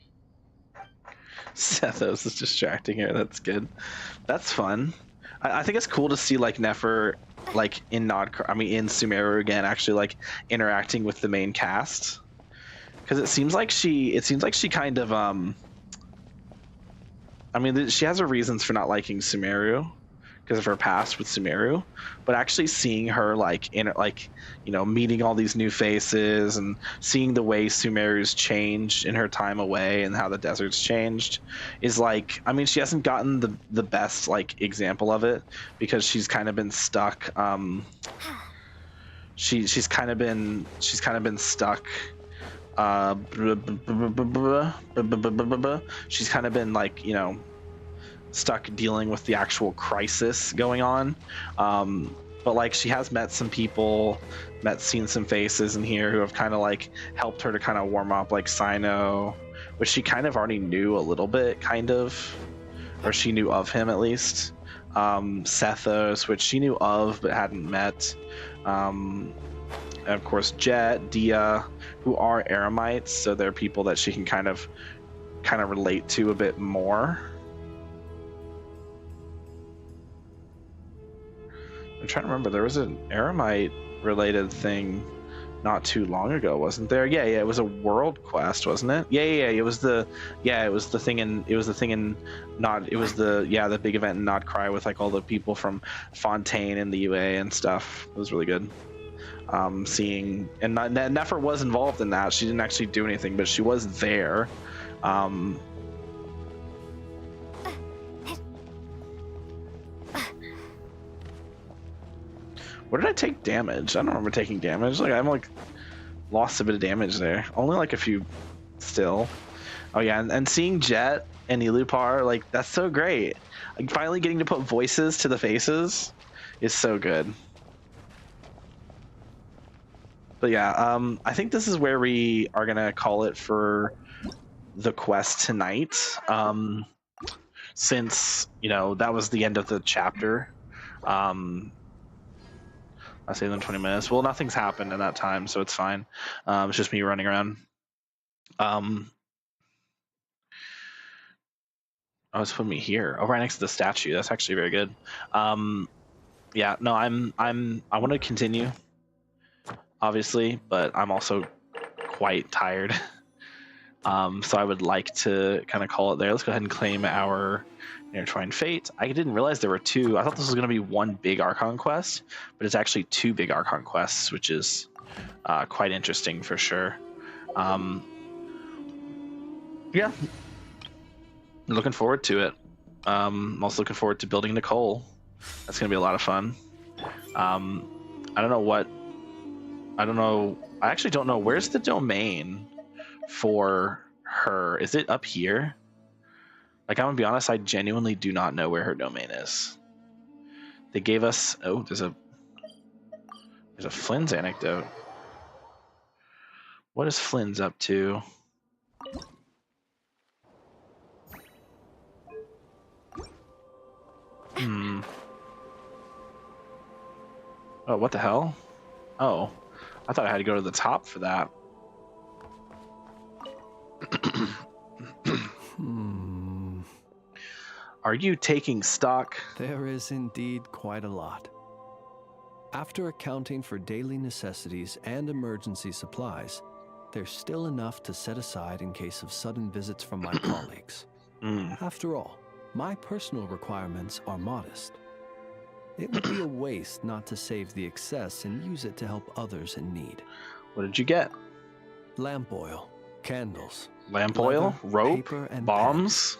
Sethos is distracting her. That's good. That's fun. I think it's cool to see like Nefer like in Sumeru again, actually like interacting with the main cast, because it seems like she kind of she has her reasons for not liking Sumeru because of her past with Sumeru, but actually seeing her meeting all these new faces and seeing the way Sumeru's changed in her time away and how the desert's changed is like, she hasn't gotten the best like example of it because she's kind of been stuck. She's kind of been stuck. She's kind of been like, stuck dealing with the actual crisis going on, but like she has met some people, seen some faces in here who have kind of like helped her to kind of warm up, like Sino, which she kind of already knew a little bit, kind of, or she knew of him at least. Sethos, which she knew of but hadn't met, and of course Jet, Dia, who are Eremites, so they're people that she can kind of relate to a bit more. I'm trying to remember, there was an Eremite related thing not too long ago, wasn't there? Yeah, it was a world quest, wasn't it? Yeah, it was the thing in the big event in Nod Cry with like all the people from Fontaine and the UA and stuff. It was really good. Seeing, and Nefer was involved in that. She didn't actually do anything, but she was there. Where did I take damage? I don't remember taking damage. Like I'm like lost a bit of damage there. Only like a few still. Oh yeah, and seeing Jet and Ilupar, like that's so great. Like finally getting to put voices to the faces is so good. But yeah, I think this is where we are gonna call it for the quest tonight. Since that was the end of the chapter. I say in 20 minutes. Well, nothing's happened in that time, so it's fine. It's just me running around. Oh, it's put me here, right next to the statue. That's actually very good. Yeah, no, I want to continue, obviously, but I'm also quite tired. So I would like to kind of call it there. Let's go ahead and claim our Intertwined Fate. I didn't realize there were two. I thought this was going to be one big Archon quest, but it's actually two big Archon quests, which is quite interesting for sure. Yeah, looking forward to it. I'm also looking forward to building Nicole. That's going to be a lot of fun. I actually don't know. Where's the domain for her? Is it up here? Like, I'm gonna be honest, I genuinely do not know where her domain is. They gave us, there's a Flynn's anecdote. What is Flynn's up to? Oh, what the hell? Oh, I thought I had to go to the top for that. Are you taking stock? There is indeed quite a lot. After accounting for daily necessities and emergency supplies, there's still enough to set aside in case of sudden visits from my colleagues. After all, my personal requirements are modest. It would be a waste not to save the excess and use it to help others in need. What did you get? Lamp oil, candles. Lamp oil, rope, and bombs. Pens.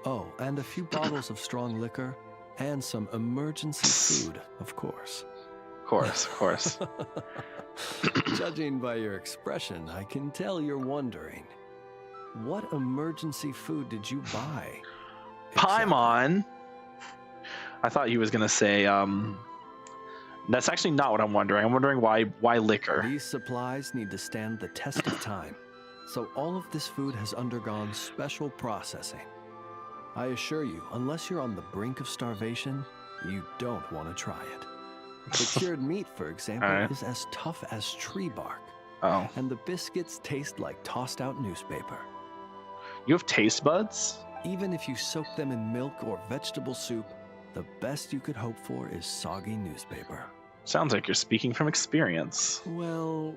Oh, and a few bottles of strong liquor, and some emergency food, of course. Of course. Judging by your expression, I can tell you're wondering. What emergency food did you buy? Paimon. I thought he was gonna say That's actually not what I'm wondering. I'm wondering why liquor? These supplies need to stand the test of time, so all of this food has undergone special processing. I assure you, unless you're on the brink of starvation, you don't want to try it. The cured meat, for example, is as tough as tree bark. Oh. And the biscuits taste like tossed out newspaper. You have taste buds? Even if you soak them in milk or vegetable soup, the best you could hope for is soggy newspaper. Sounds like you're speaking from experience. Well,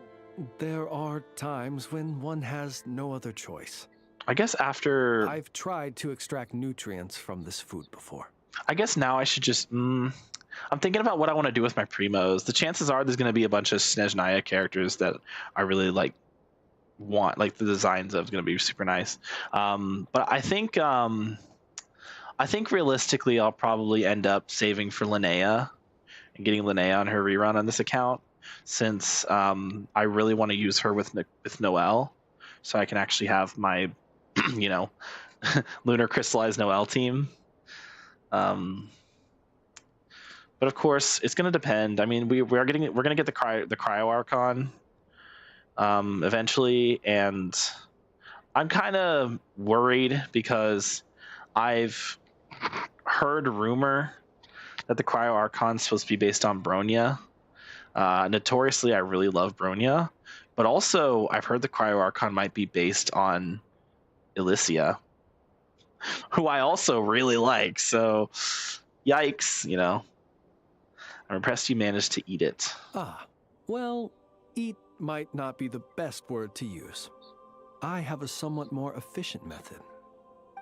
there are times when one has no other choice. I guess after... I've tried to extract nutrients from this food before. I guess now I should just... I'm thinking about what I want to do with my primos. The chances are there's going to be a bunch of Snezhnaya characters that I really want. Like, the designs of is going to be super nice. But I think realistically I'll probably end up saving for Linnea and getting Linnea on her rerun on this account, since I really want to use her with Noelle, so I can actually have my lunar crystallized Noelle team. But of course, it's going to depend. I mean, we're going to get the Cryo Archon eventually, and I'm kind of worried because I've heard rumor that the Cryo Archon's supposed to be based on Bronya. Notoriously, I really love Bronya, but also I've heard the Cryo Archon might be based on Elysia, who I also really like. So, yikes, I'm impressed you managed to eat it. Well, eat might not be the best word to use. I have a somewhat more efficient method.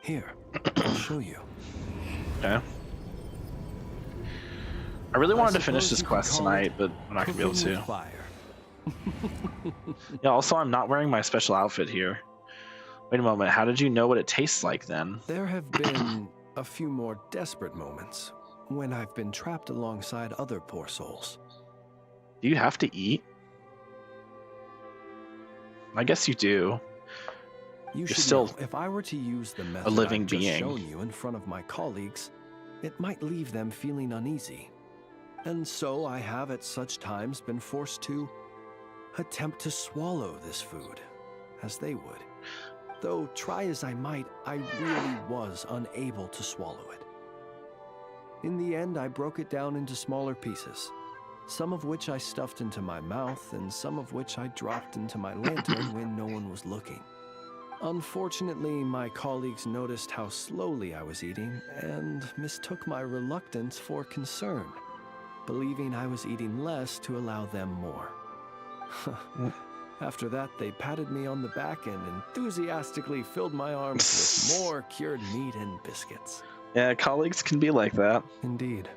Here, I'll show you. Okay. I really wanted to finish this quest tonight, but I'm not going to be able to. Fire. Yeah, also, I'm not wearing my special outfit here. Wait a moment, how did you know what it tastes like then? There have been a few more desperate moments when I've been trapped alongside other poor souls. Do you have to eat? I guess you do. You're still know, if I were to use the method a living I've just being. shown you in front of my colleagues, it might leave them feeling uneasy. And so I have at such times been forced to attempt to swallow this food, as they would. Though try as I might, I really was unable to swallow it. In the end, I broke it down into smaller pieces, some of which I stuffed into my mouth and some of which I dropped into my lantern when no one was looking. Unfortunately, my colleagues noticed how slowly I was eating and mistook my reluctance for concern, believing I was eating less to allow them more. After that, they patted me on the back and enthusiastically filled my arms with more cured meat and biscuits. Yeah, colleagues can be like that. Indeed.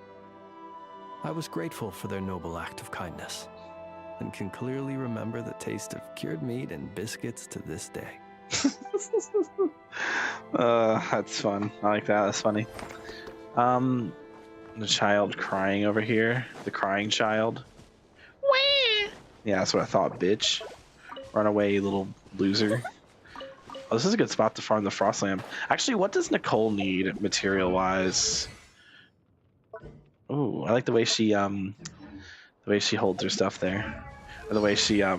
I was grateful for their noble act of kindness, and can clearly remember the taste of cured meat and biscuits to this day. That's fun. I like that. That's funny. The child crying over here. The crying child. Wah! Yeah, that's what I thought, bitch. Run away, you little loser. Oh, this is a good spot to farm the frost lamb. Actually, what does Nicole need material-wise? Ooh, I like the way she holds her stuff there. Or the way she yeah,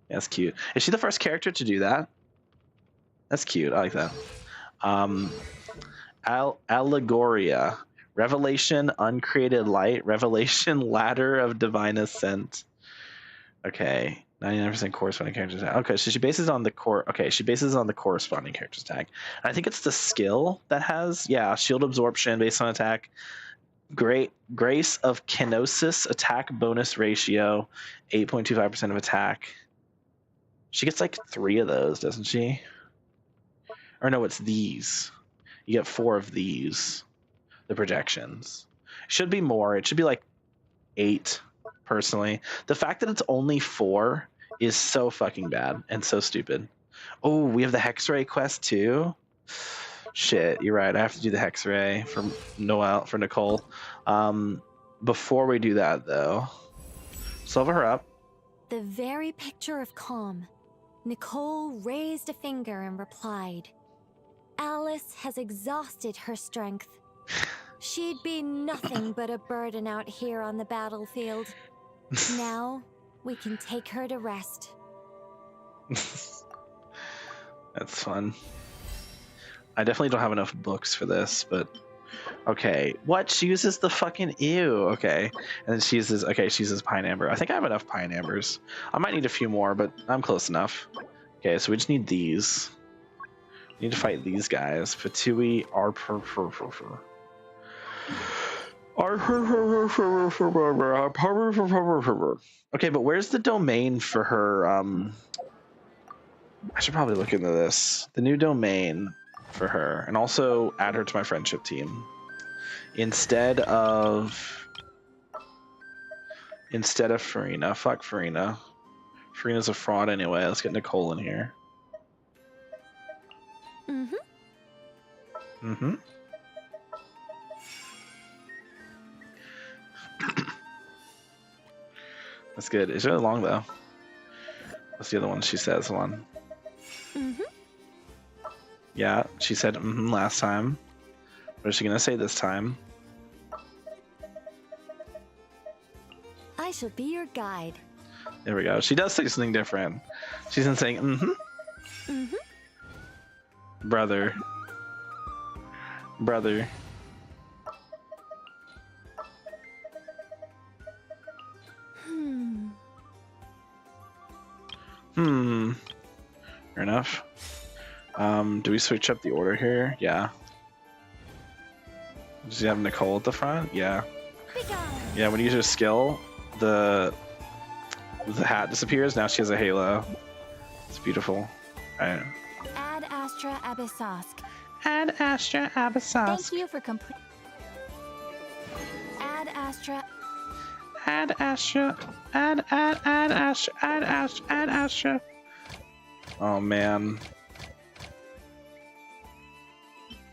that's cute. Is she the first character to do that? That's cute. I like that. Allegoria. Revelation, uncreated light. Revelation, ladder of divine ascent. Okay. 99% corresponding characters tag. Okay, so she bases on the core. Okay, she bases on the corresponding characters tag. And I think it's the skill that has, yeah, shield absorption based on attack. Great grace of kenosis, attack bonus ratio, 8.25% of attack. She gets like 3 of those, doesn't she? Or no, it's these. You get 4 of these. The projections. Should be more. It should be like 8, personally. The fact that it's only 4 is so fucking bad and so stupid. Oh, we have the Hexray quest too? Shit, you're right. I have to do the Hexray for Noelle, for Nicole. Before we do that, though, let's level her up. The very picture of calm. Nicole raised a finger and replied, Alice has exhausted her strength. She'd be nothing but a burden out here on the battlefield. Now, we can take her to rest. That's fun. I definitely don't have enough books for this, but okay. What? She uses the fucking ew. Okay. And then she uses, okay, she uses pine amber. I think I have enough pine ambers. I might need a few more, but I'm close enough. Okay, so we just need these. We need to fight these guys. Fatui, Okay, but where's the domain for her? I should probably look into this. The new domain for her, and also add her to my friendship team instead of Farina. Fuck Farina. Farina's a fraud anyway. Let's get Nicole in here. That's good. It's really long though. What's the other one she says? One. Yeah, she said last time. What is she gonna say this time? I shall be your guide. There we go. She does say something different. She's not saying brother. Fair enough. Do we switch up the order here? Yeah. Does he have Nicole at the front? Yeah. Yeah, when you use her skill, the hat disappears. Now she has a halo. It's beautiful. Alright. Ad Astra Abyssosk. Ad Astra Abyssosk. Thank you for complete. Ad Astra. Ad Astra. Ad Astra. Oh man.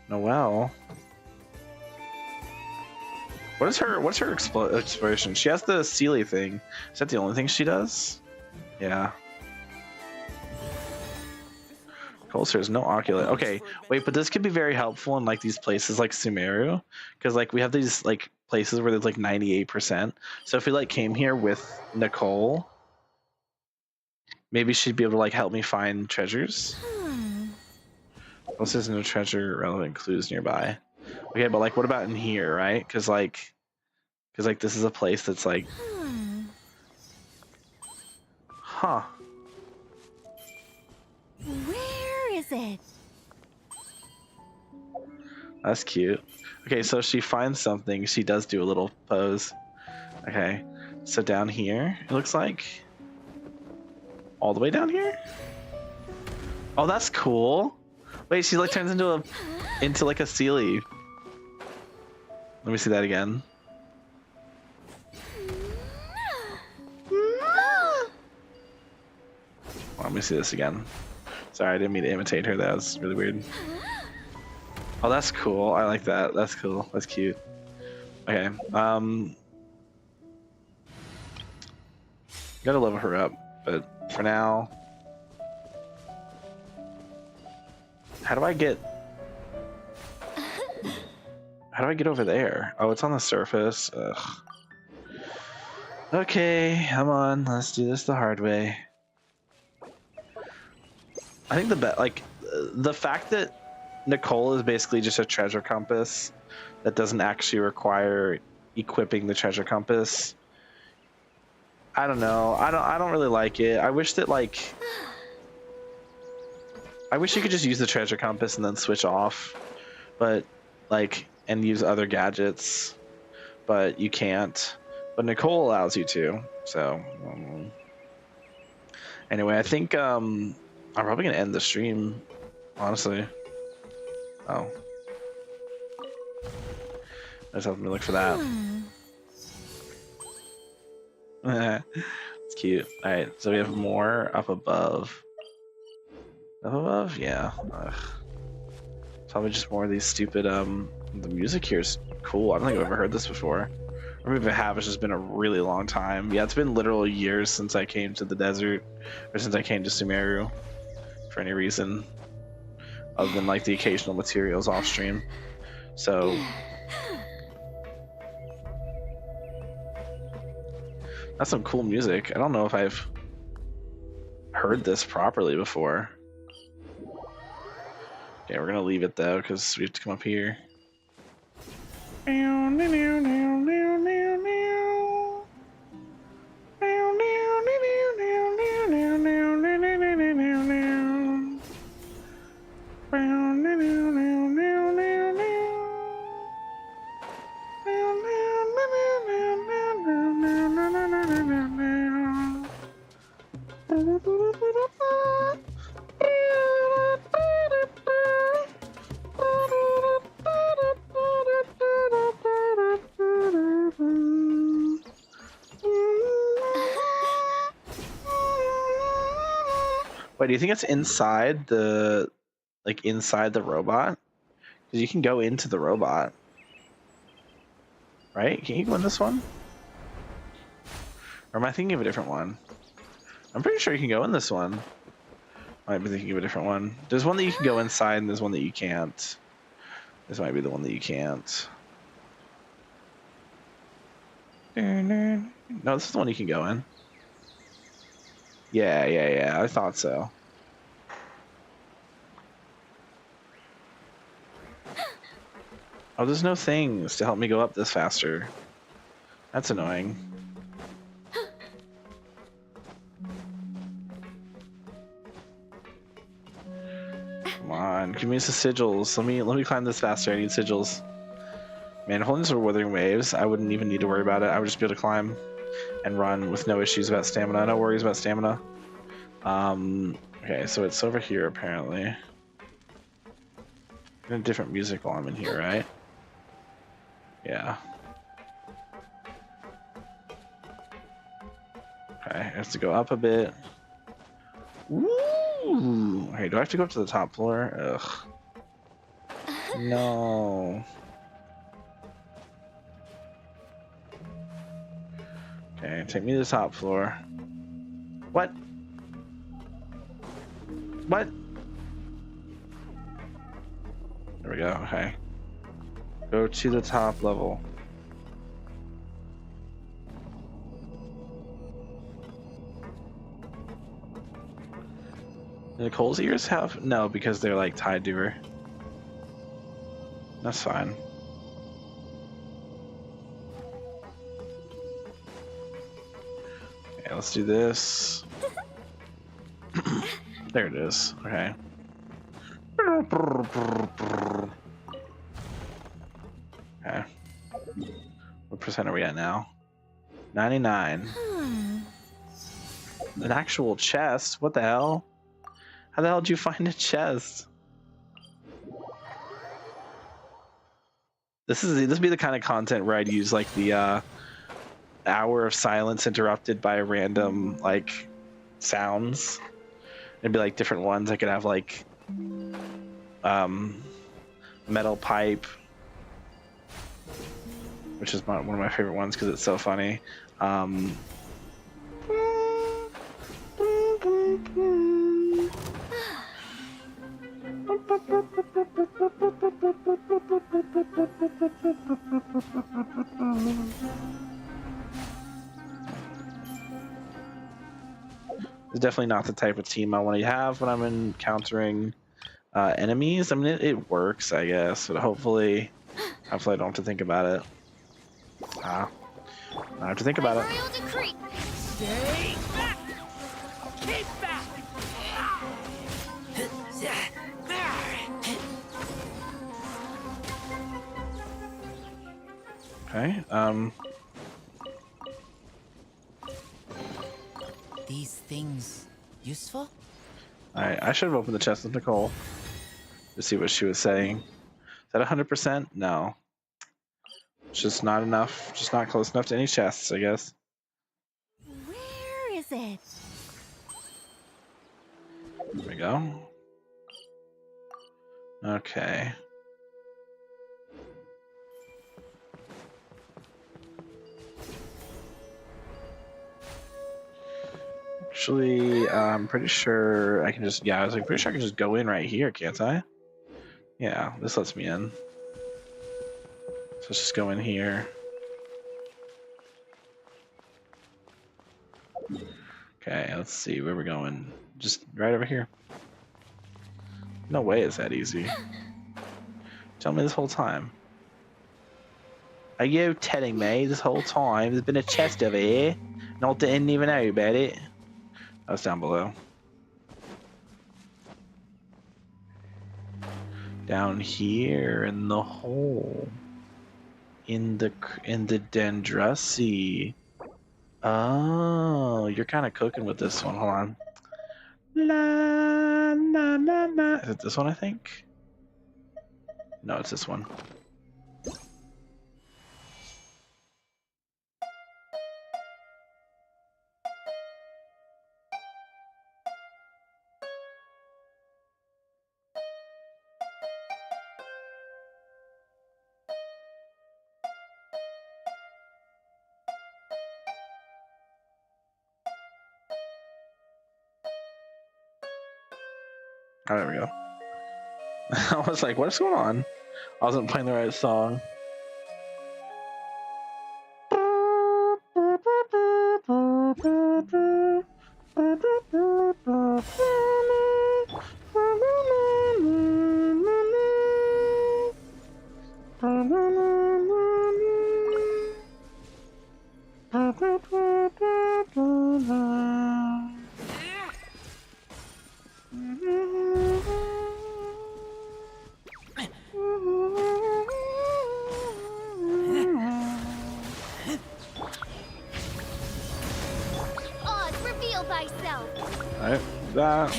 Noelle. What's her explosion? She has the Sealy thing. Is that the only thing she does? Yeah. Colster has no oculate. Okay, wait, but this could be very helpful in like these places like Sumeru, because like we have these like places where there's like 98%. So if we like came here with Nicole, maybe she'd be able to like help me find treasures. Also, there's no treasure relevant clues nearby. Okay, but like what about in here, right? Because like this is a place that's like, huh? Where is it? That's cute. Okay, so she finds something. She does do a little pose. Okay, so down here, it looks like. All the way down here? Oh, that's cool. Wait, she like turns into like a Sealy. Let me see that again. Well, let me see this again. Sorry, I didn't mean to imitate her. That was really weird. Oh, that's cool. I like that. That's cool. That's cute. Okay. Gotta level her up, but for now, how do I get over there? Oh, it's on the surface. Ugh. Okay, come on. Let's do this the hard way. I think the fact that Nicole is basically just a treasure compass that doesn't actually require equipping the treasure compass. I don't know. I don't really like it. I wish that I wish you could just use the treasure compass and then switch off, but and use other gadgets, but you can't. But Nicole allows you to. So anyway, I think I'm probably gonna end the stream, honestly. Oh. Let's have me look for that. It's cute. Alright, so we have more up above. Up above? Yeah. Ugh. Probably just more of these stupid, the music here is cool. I don't think I've ever heard this before. Or maybe if I have, it's just been a really long time. Yeah, it's been literal years since I came to the desert, or since I came to Sumeru, for any reason, other than like the occasional materials off stream. So, That's some cool music. I don't know if I've heard this properly before. Okay, we're gonna leave it though because we have to come up here. Wait, do you think it's inside the, like inside the robot? Because you can go into the robot, right? Can you go in this one? Or am I thinking of a different one? I'm pretty sure you can go in this one. I might be thinking of a different one. There's one that you can go inside, and there's one that you can't. This might be the one that you can't. No, this is the one you can go in. Yeah, I thought so. Oh, there's no things to help me go up this faster. That's annoying. Come on, give me some sigils. Let me climb this faster. I need sigils. Man, holdings are Withering Waves. I wouldn't even need to worry about it. I would just be able to climb and run with no issues about stamina. No worries about stamina. Okay, so it's over here apparently. In a different music while I'm in here, right? Yeah. Okay, I have to go up a bit. Woo! Okay, do I have to go up to the top floor? Ugh. No. Okay, take me to the top floor. What? What? There we go, okay. Go to the top level. Do Nicole's ears have? No, because they're like tied to her. That's fine. Okay, let's do this. There it is. Okay. Okay. What percent are we at now? 99. An actual chest? What the hell? How the hell did you find a chest? This would be the kind of content where I'd use like the hour of silence interrupted by random like sounds. It'd be like different ones. I could have like metal pipe, which is one of my favorite ones because it's so funny. It's definitely not the type of team I want to have when I'm encountering enemies. I mean, it works, I guess, but hopefully I don't have to think about it. I have to think about it. Stay back! Keep back! Okay, These things useful? I should have opened the chest with Nicole to see what she was saying. Is that 100%? No. It's just not enough, just not close enough to any chests, I guess. Where is it? There we go. Okay. Actually, I'm pretty sure I can just, I was like pretty sure I can just go in right here, can't I? Yeah, this lets me in. So let's just go in here. Okay, let's see where we're going. Just right over here. No way it's that easy. Tell me this whole time. Are you telling me this whole time there's been a chest over here? Not didn't even know about it. That's down below. Down here in the hole. In the Dendrassi. Oh, you're kind of cooking with this one. Hold on. La la la la. Is it this one? I think. No, it's this one. Oh, there we go. I was like, what's going on? I wasn't playing the right song. Oz, reveal thyself. Alright, that.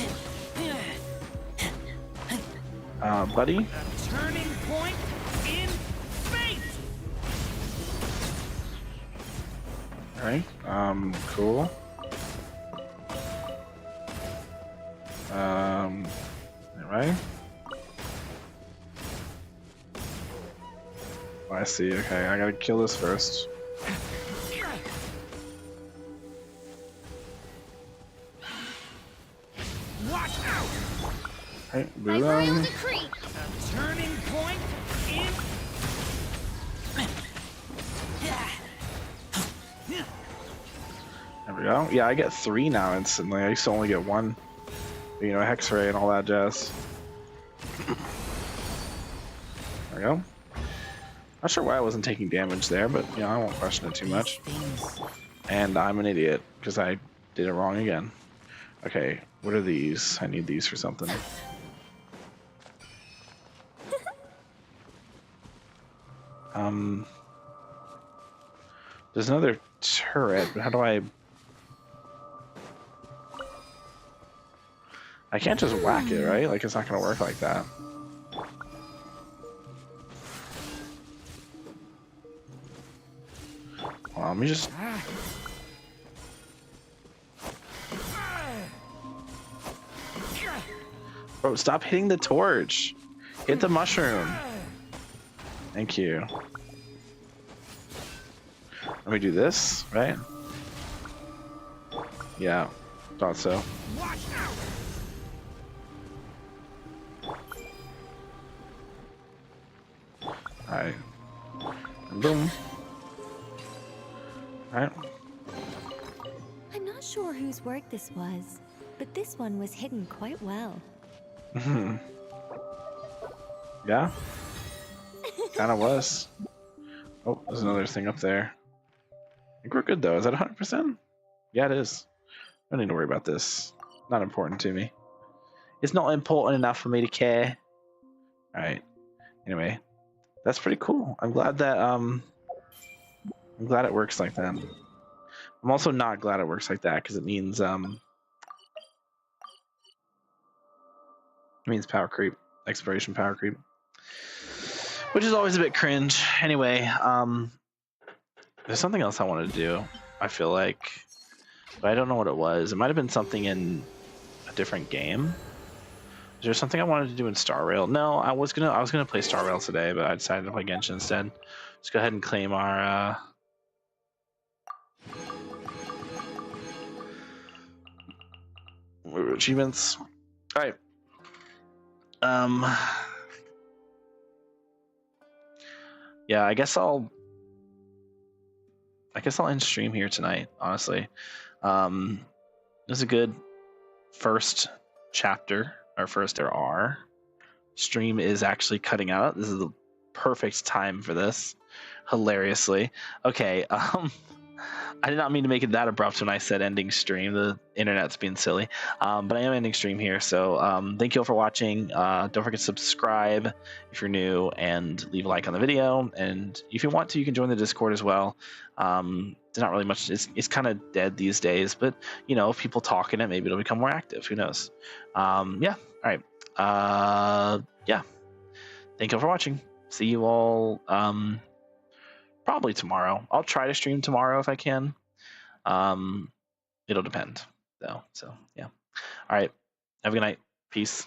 Buddy. Turning point in fate. Alright, cool. Alright. Oh, I see, okay, I gotta kill this first. Watch out! Hey, By royal decree. Turning point in. There we go. Yeah, I get 3 now instantly. I used to only get 1. You know, Hex-Ray and all that jazz. There we go. Not sure why I wasn't taking damage there, but you know, I won't question it too much. And I'm an idiot, because I did it wrong again. Okay, what are these? I need these for something. There's another turret, but how do I can't just whack it, right? Like, it's not gonna work like that. Well, let me just... Bro, stop hitting the torch! Hit the mushroom! Thank you. Let me do this, right? Yeah, thought so. Watch out! Alright. Boom. Alright. I'm not sure whose work this was, but this one was hidden quite well. Yeah? Kinda was. Oh, there's another thing up there. I think we're good though. Is that 100%? Yeah, it is. I don't need to worry about this. Not important to me. It's not important enough for me to care. Alright. Anyway. That's pretty cool. I'm glad that I'm glad it works like that. I'm also not glad it works like that because it means power creep, exploration power creep, which is always a bit cringe. Anyway, there's something else I wanted to do. I feel like, but I don't know what it was. It might have been something in a different game. Is there something I wanted to do in Star Rail? No, I was gonna play Star Rail today, but I decided to play Genshin instead. Let's go ahead and claim our achievements. All right. Yeah, I guess I'll end stream here tonight, honestly. It was a good first chapter, or first RR. Stream is actually cutting out. This is the perfect time for this, hilariously. Okay, I did not mean to make it that abrupt when I said ending stream. The internet's being silly, but I am ending stream here. So thank you all for watching. Don't forget to subscribe if you're new, and leave a like on the video. And if you want to, you can join the Discord as well. There's not really much. It's kind of dead these days, but you know, if people talk in it, maybe it'll become more active. Who knows? Yeah. All right. Yeah. Thank you all for watching. See you all probably tomorrow. I'll try to stream tomorrow if I can. It'll depend though. So yeah. All right. Have a good night. Peace.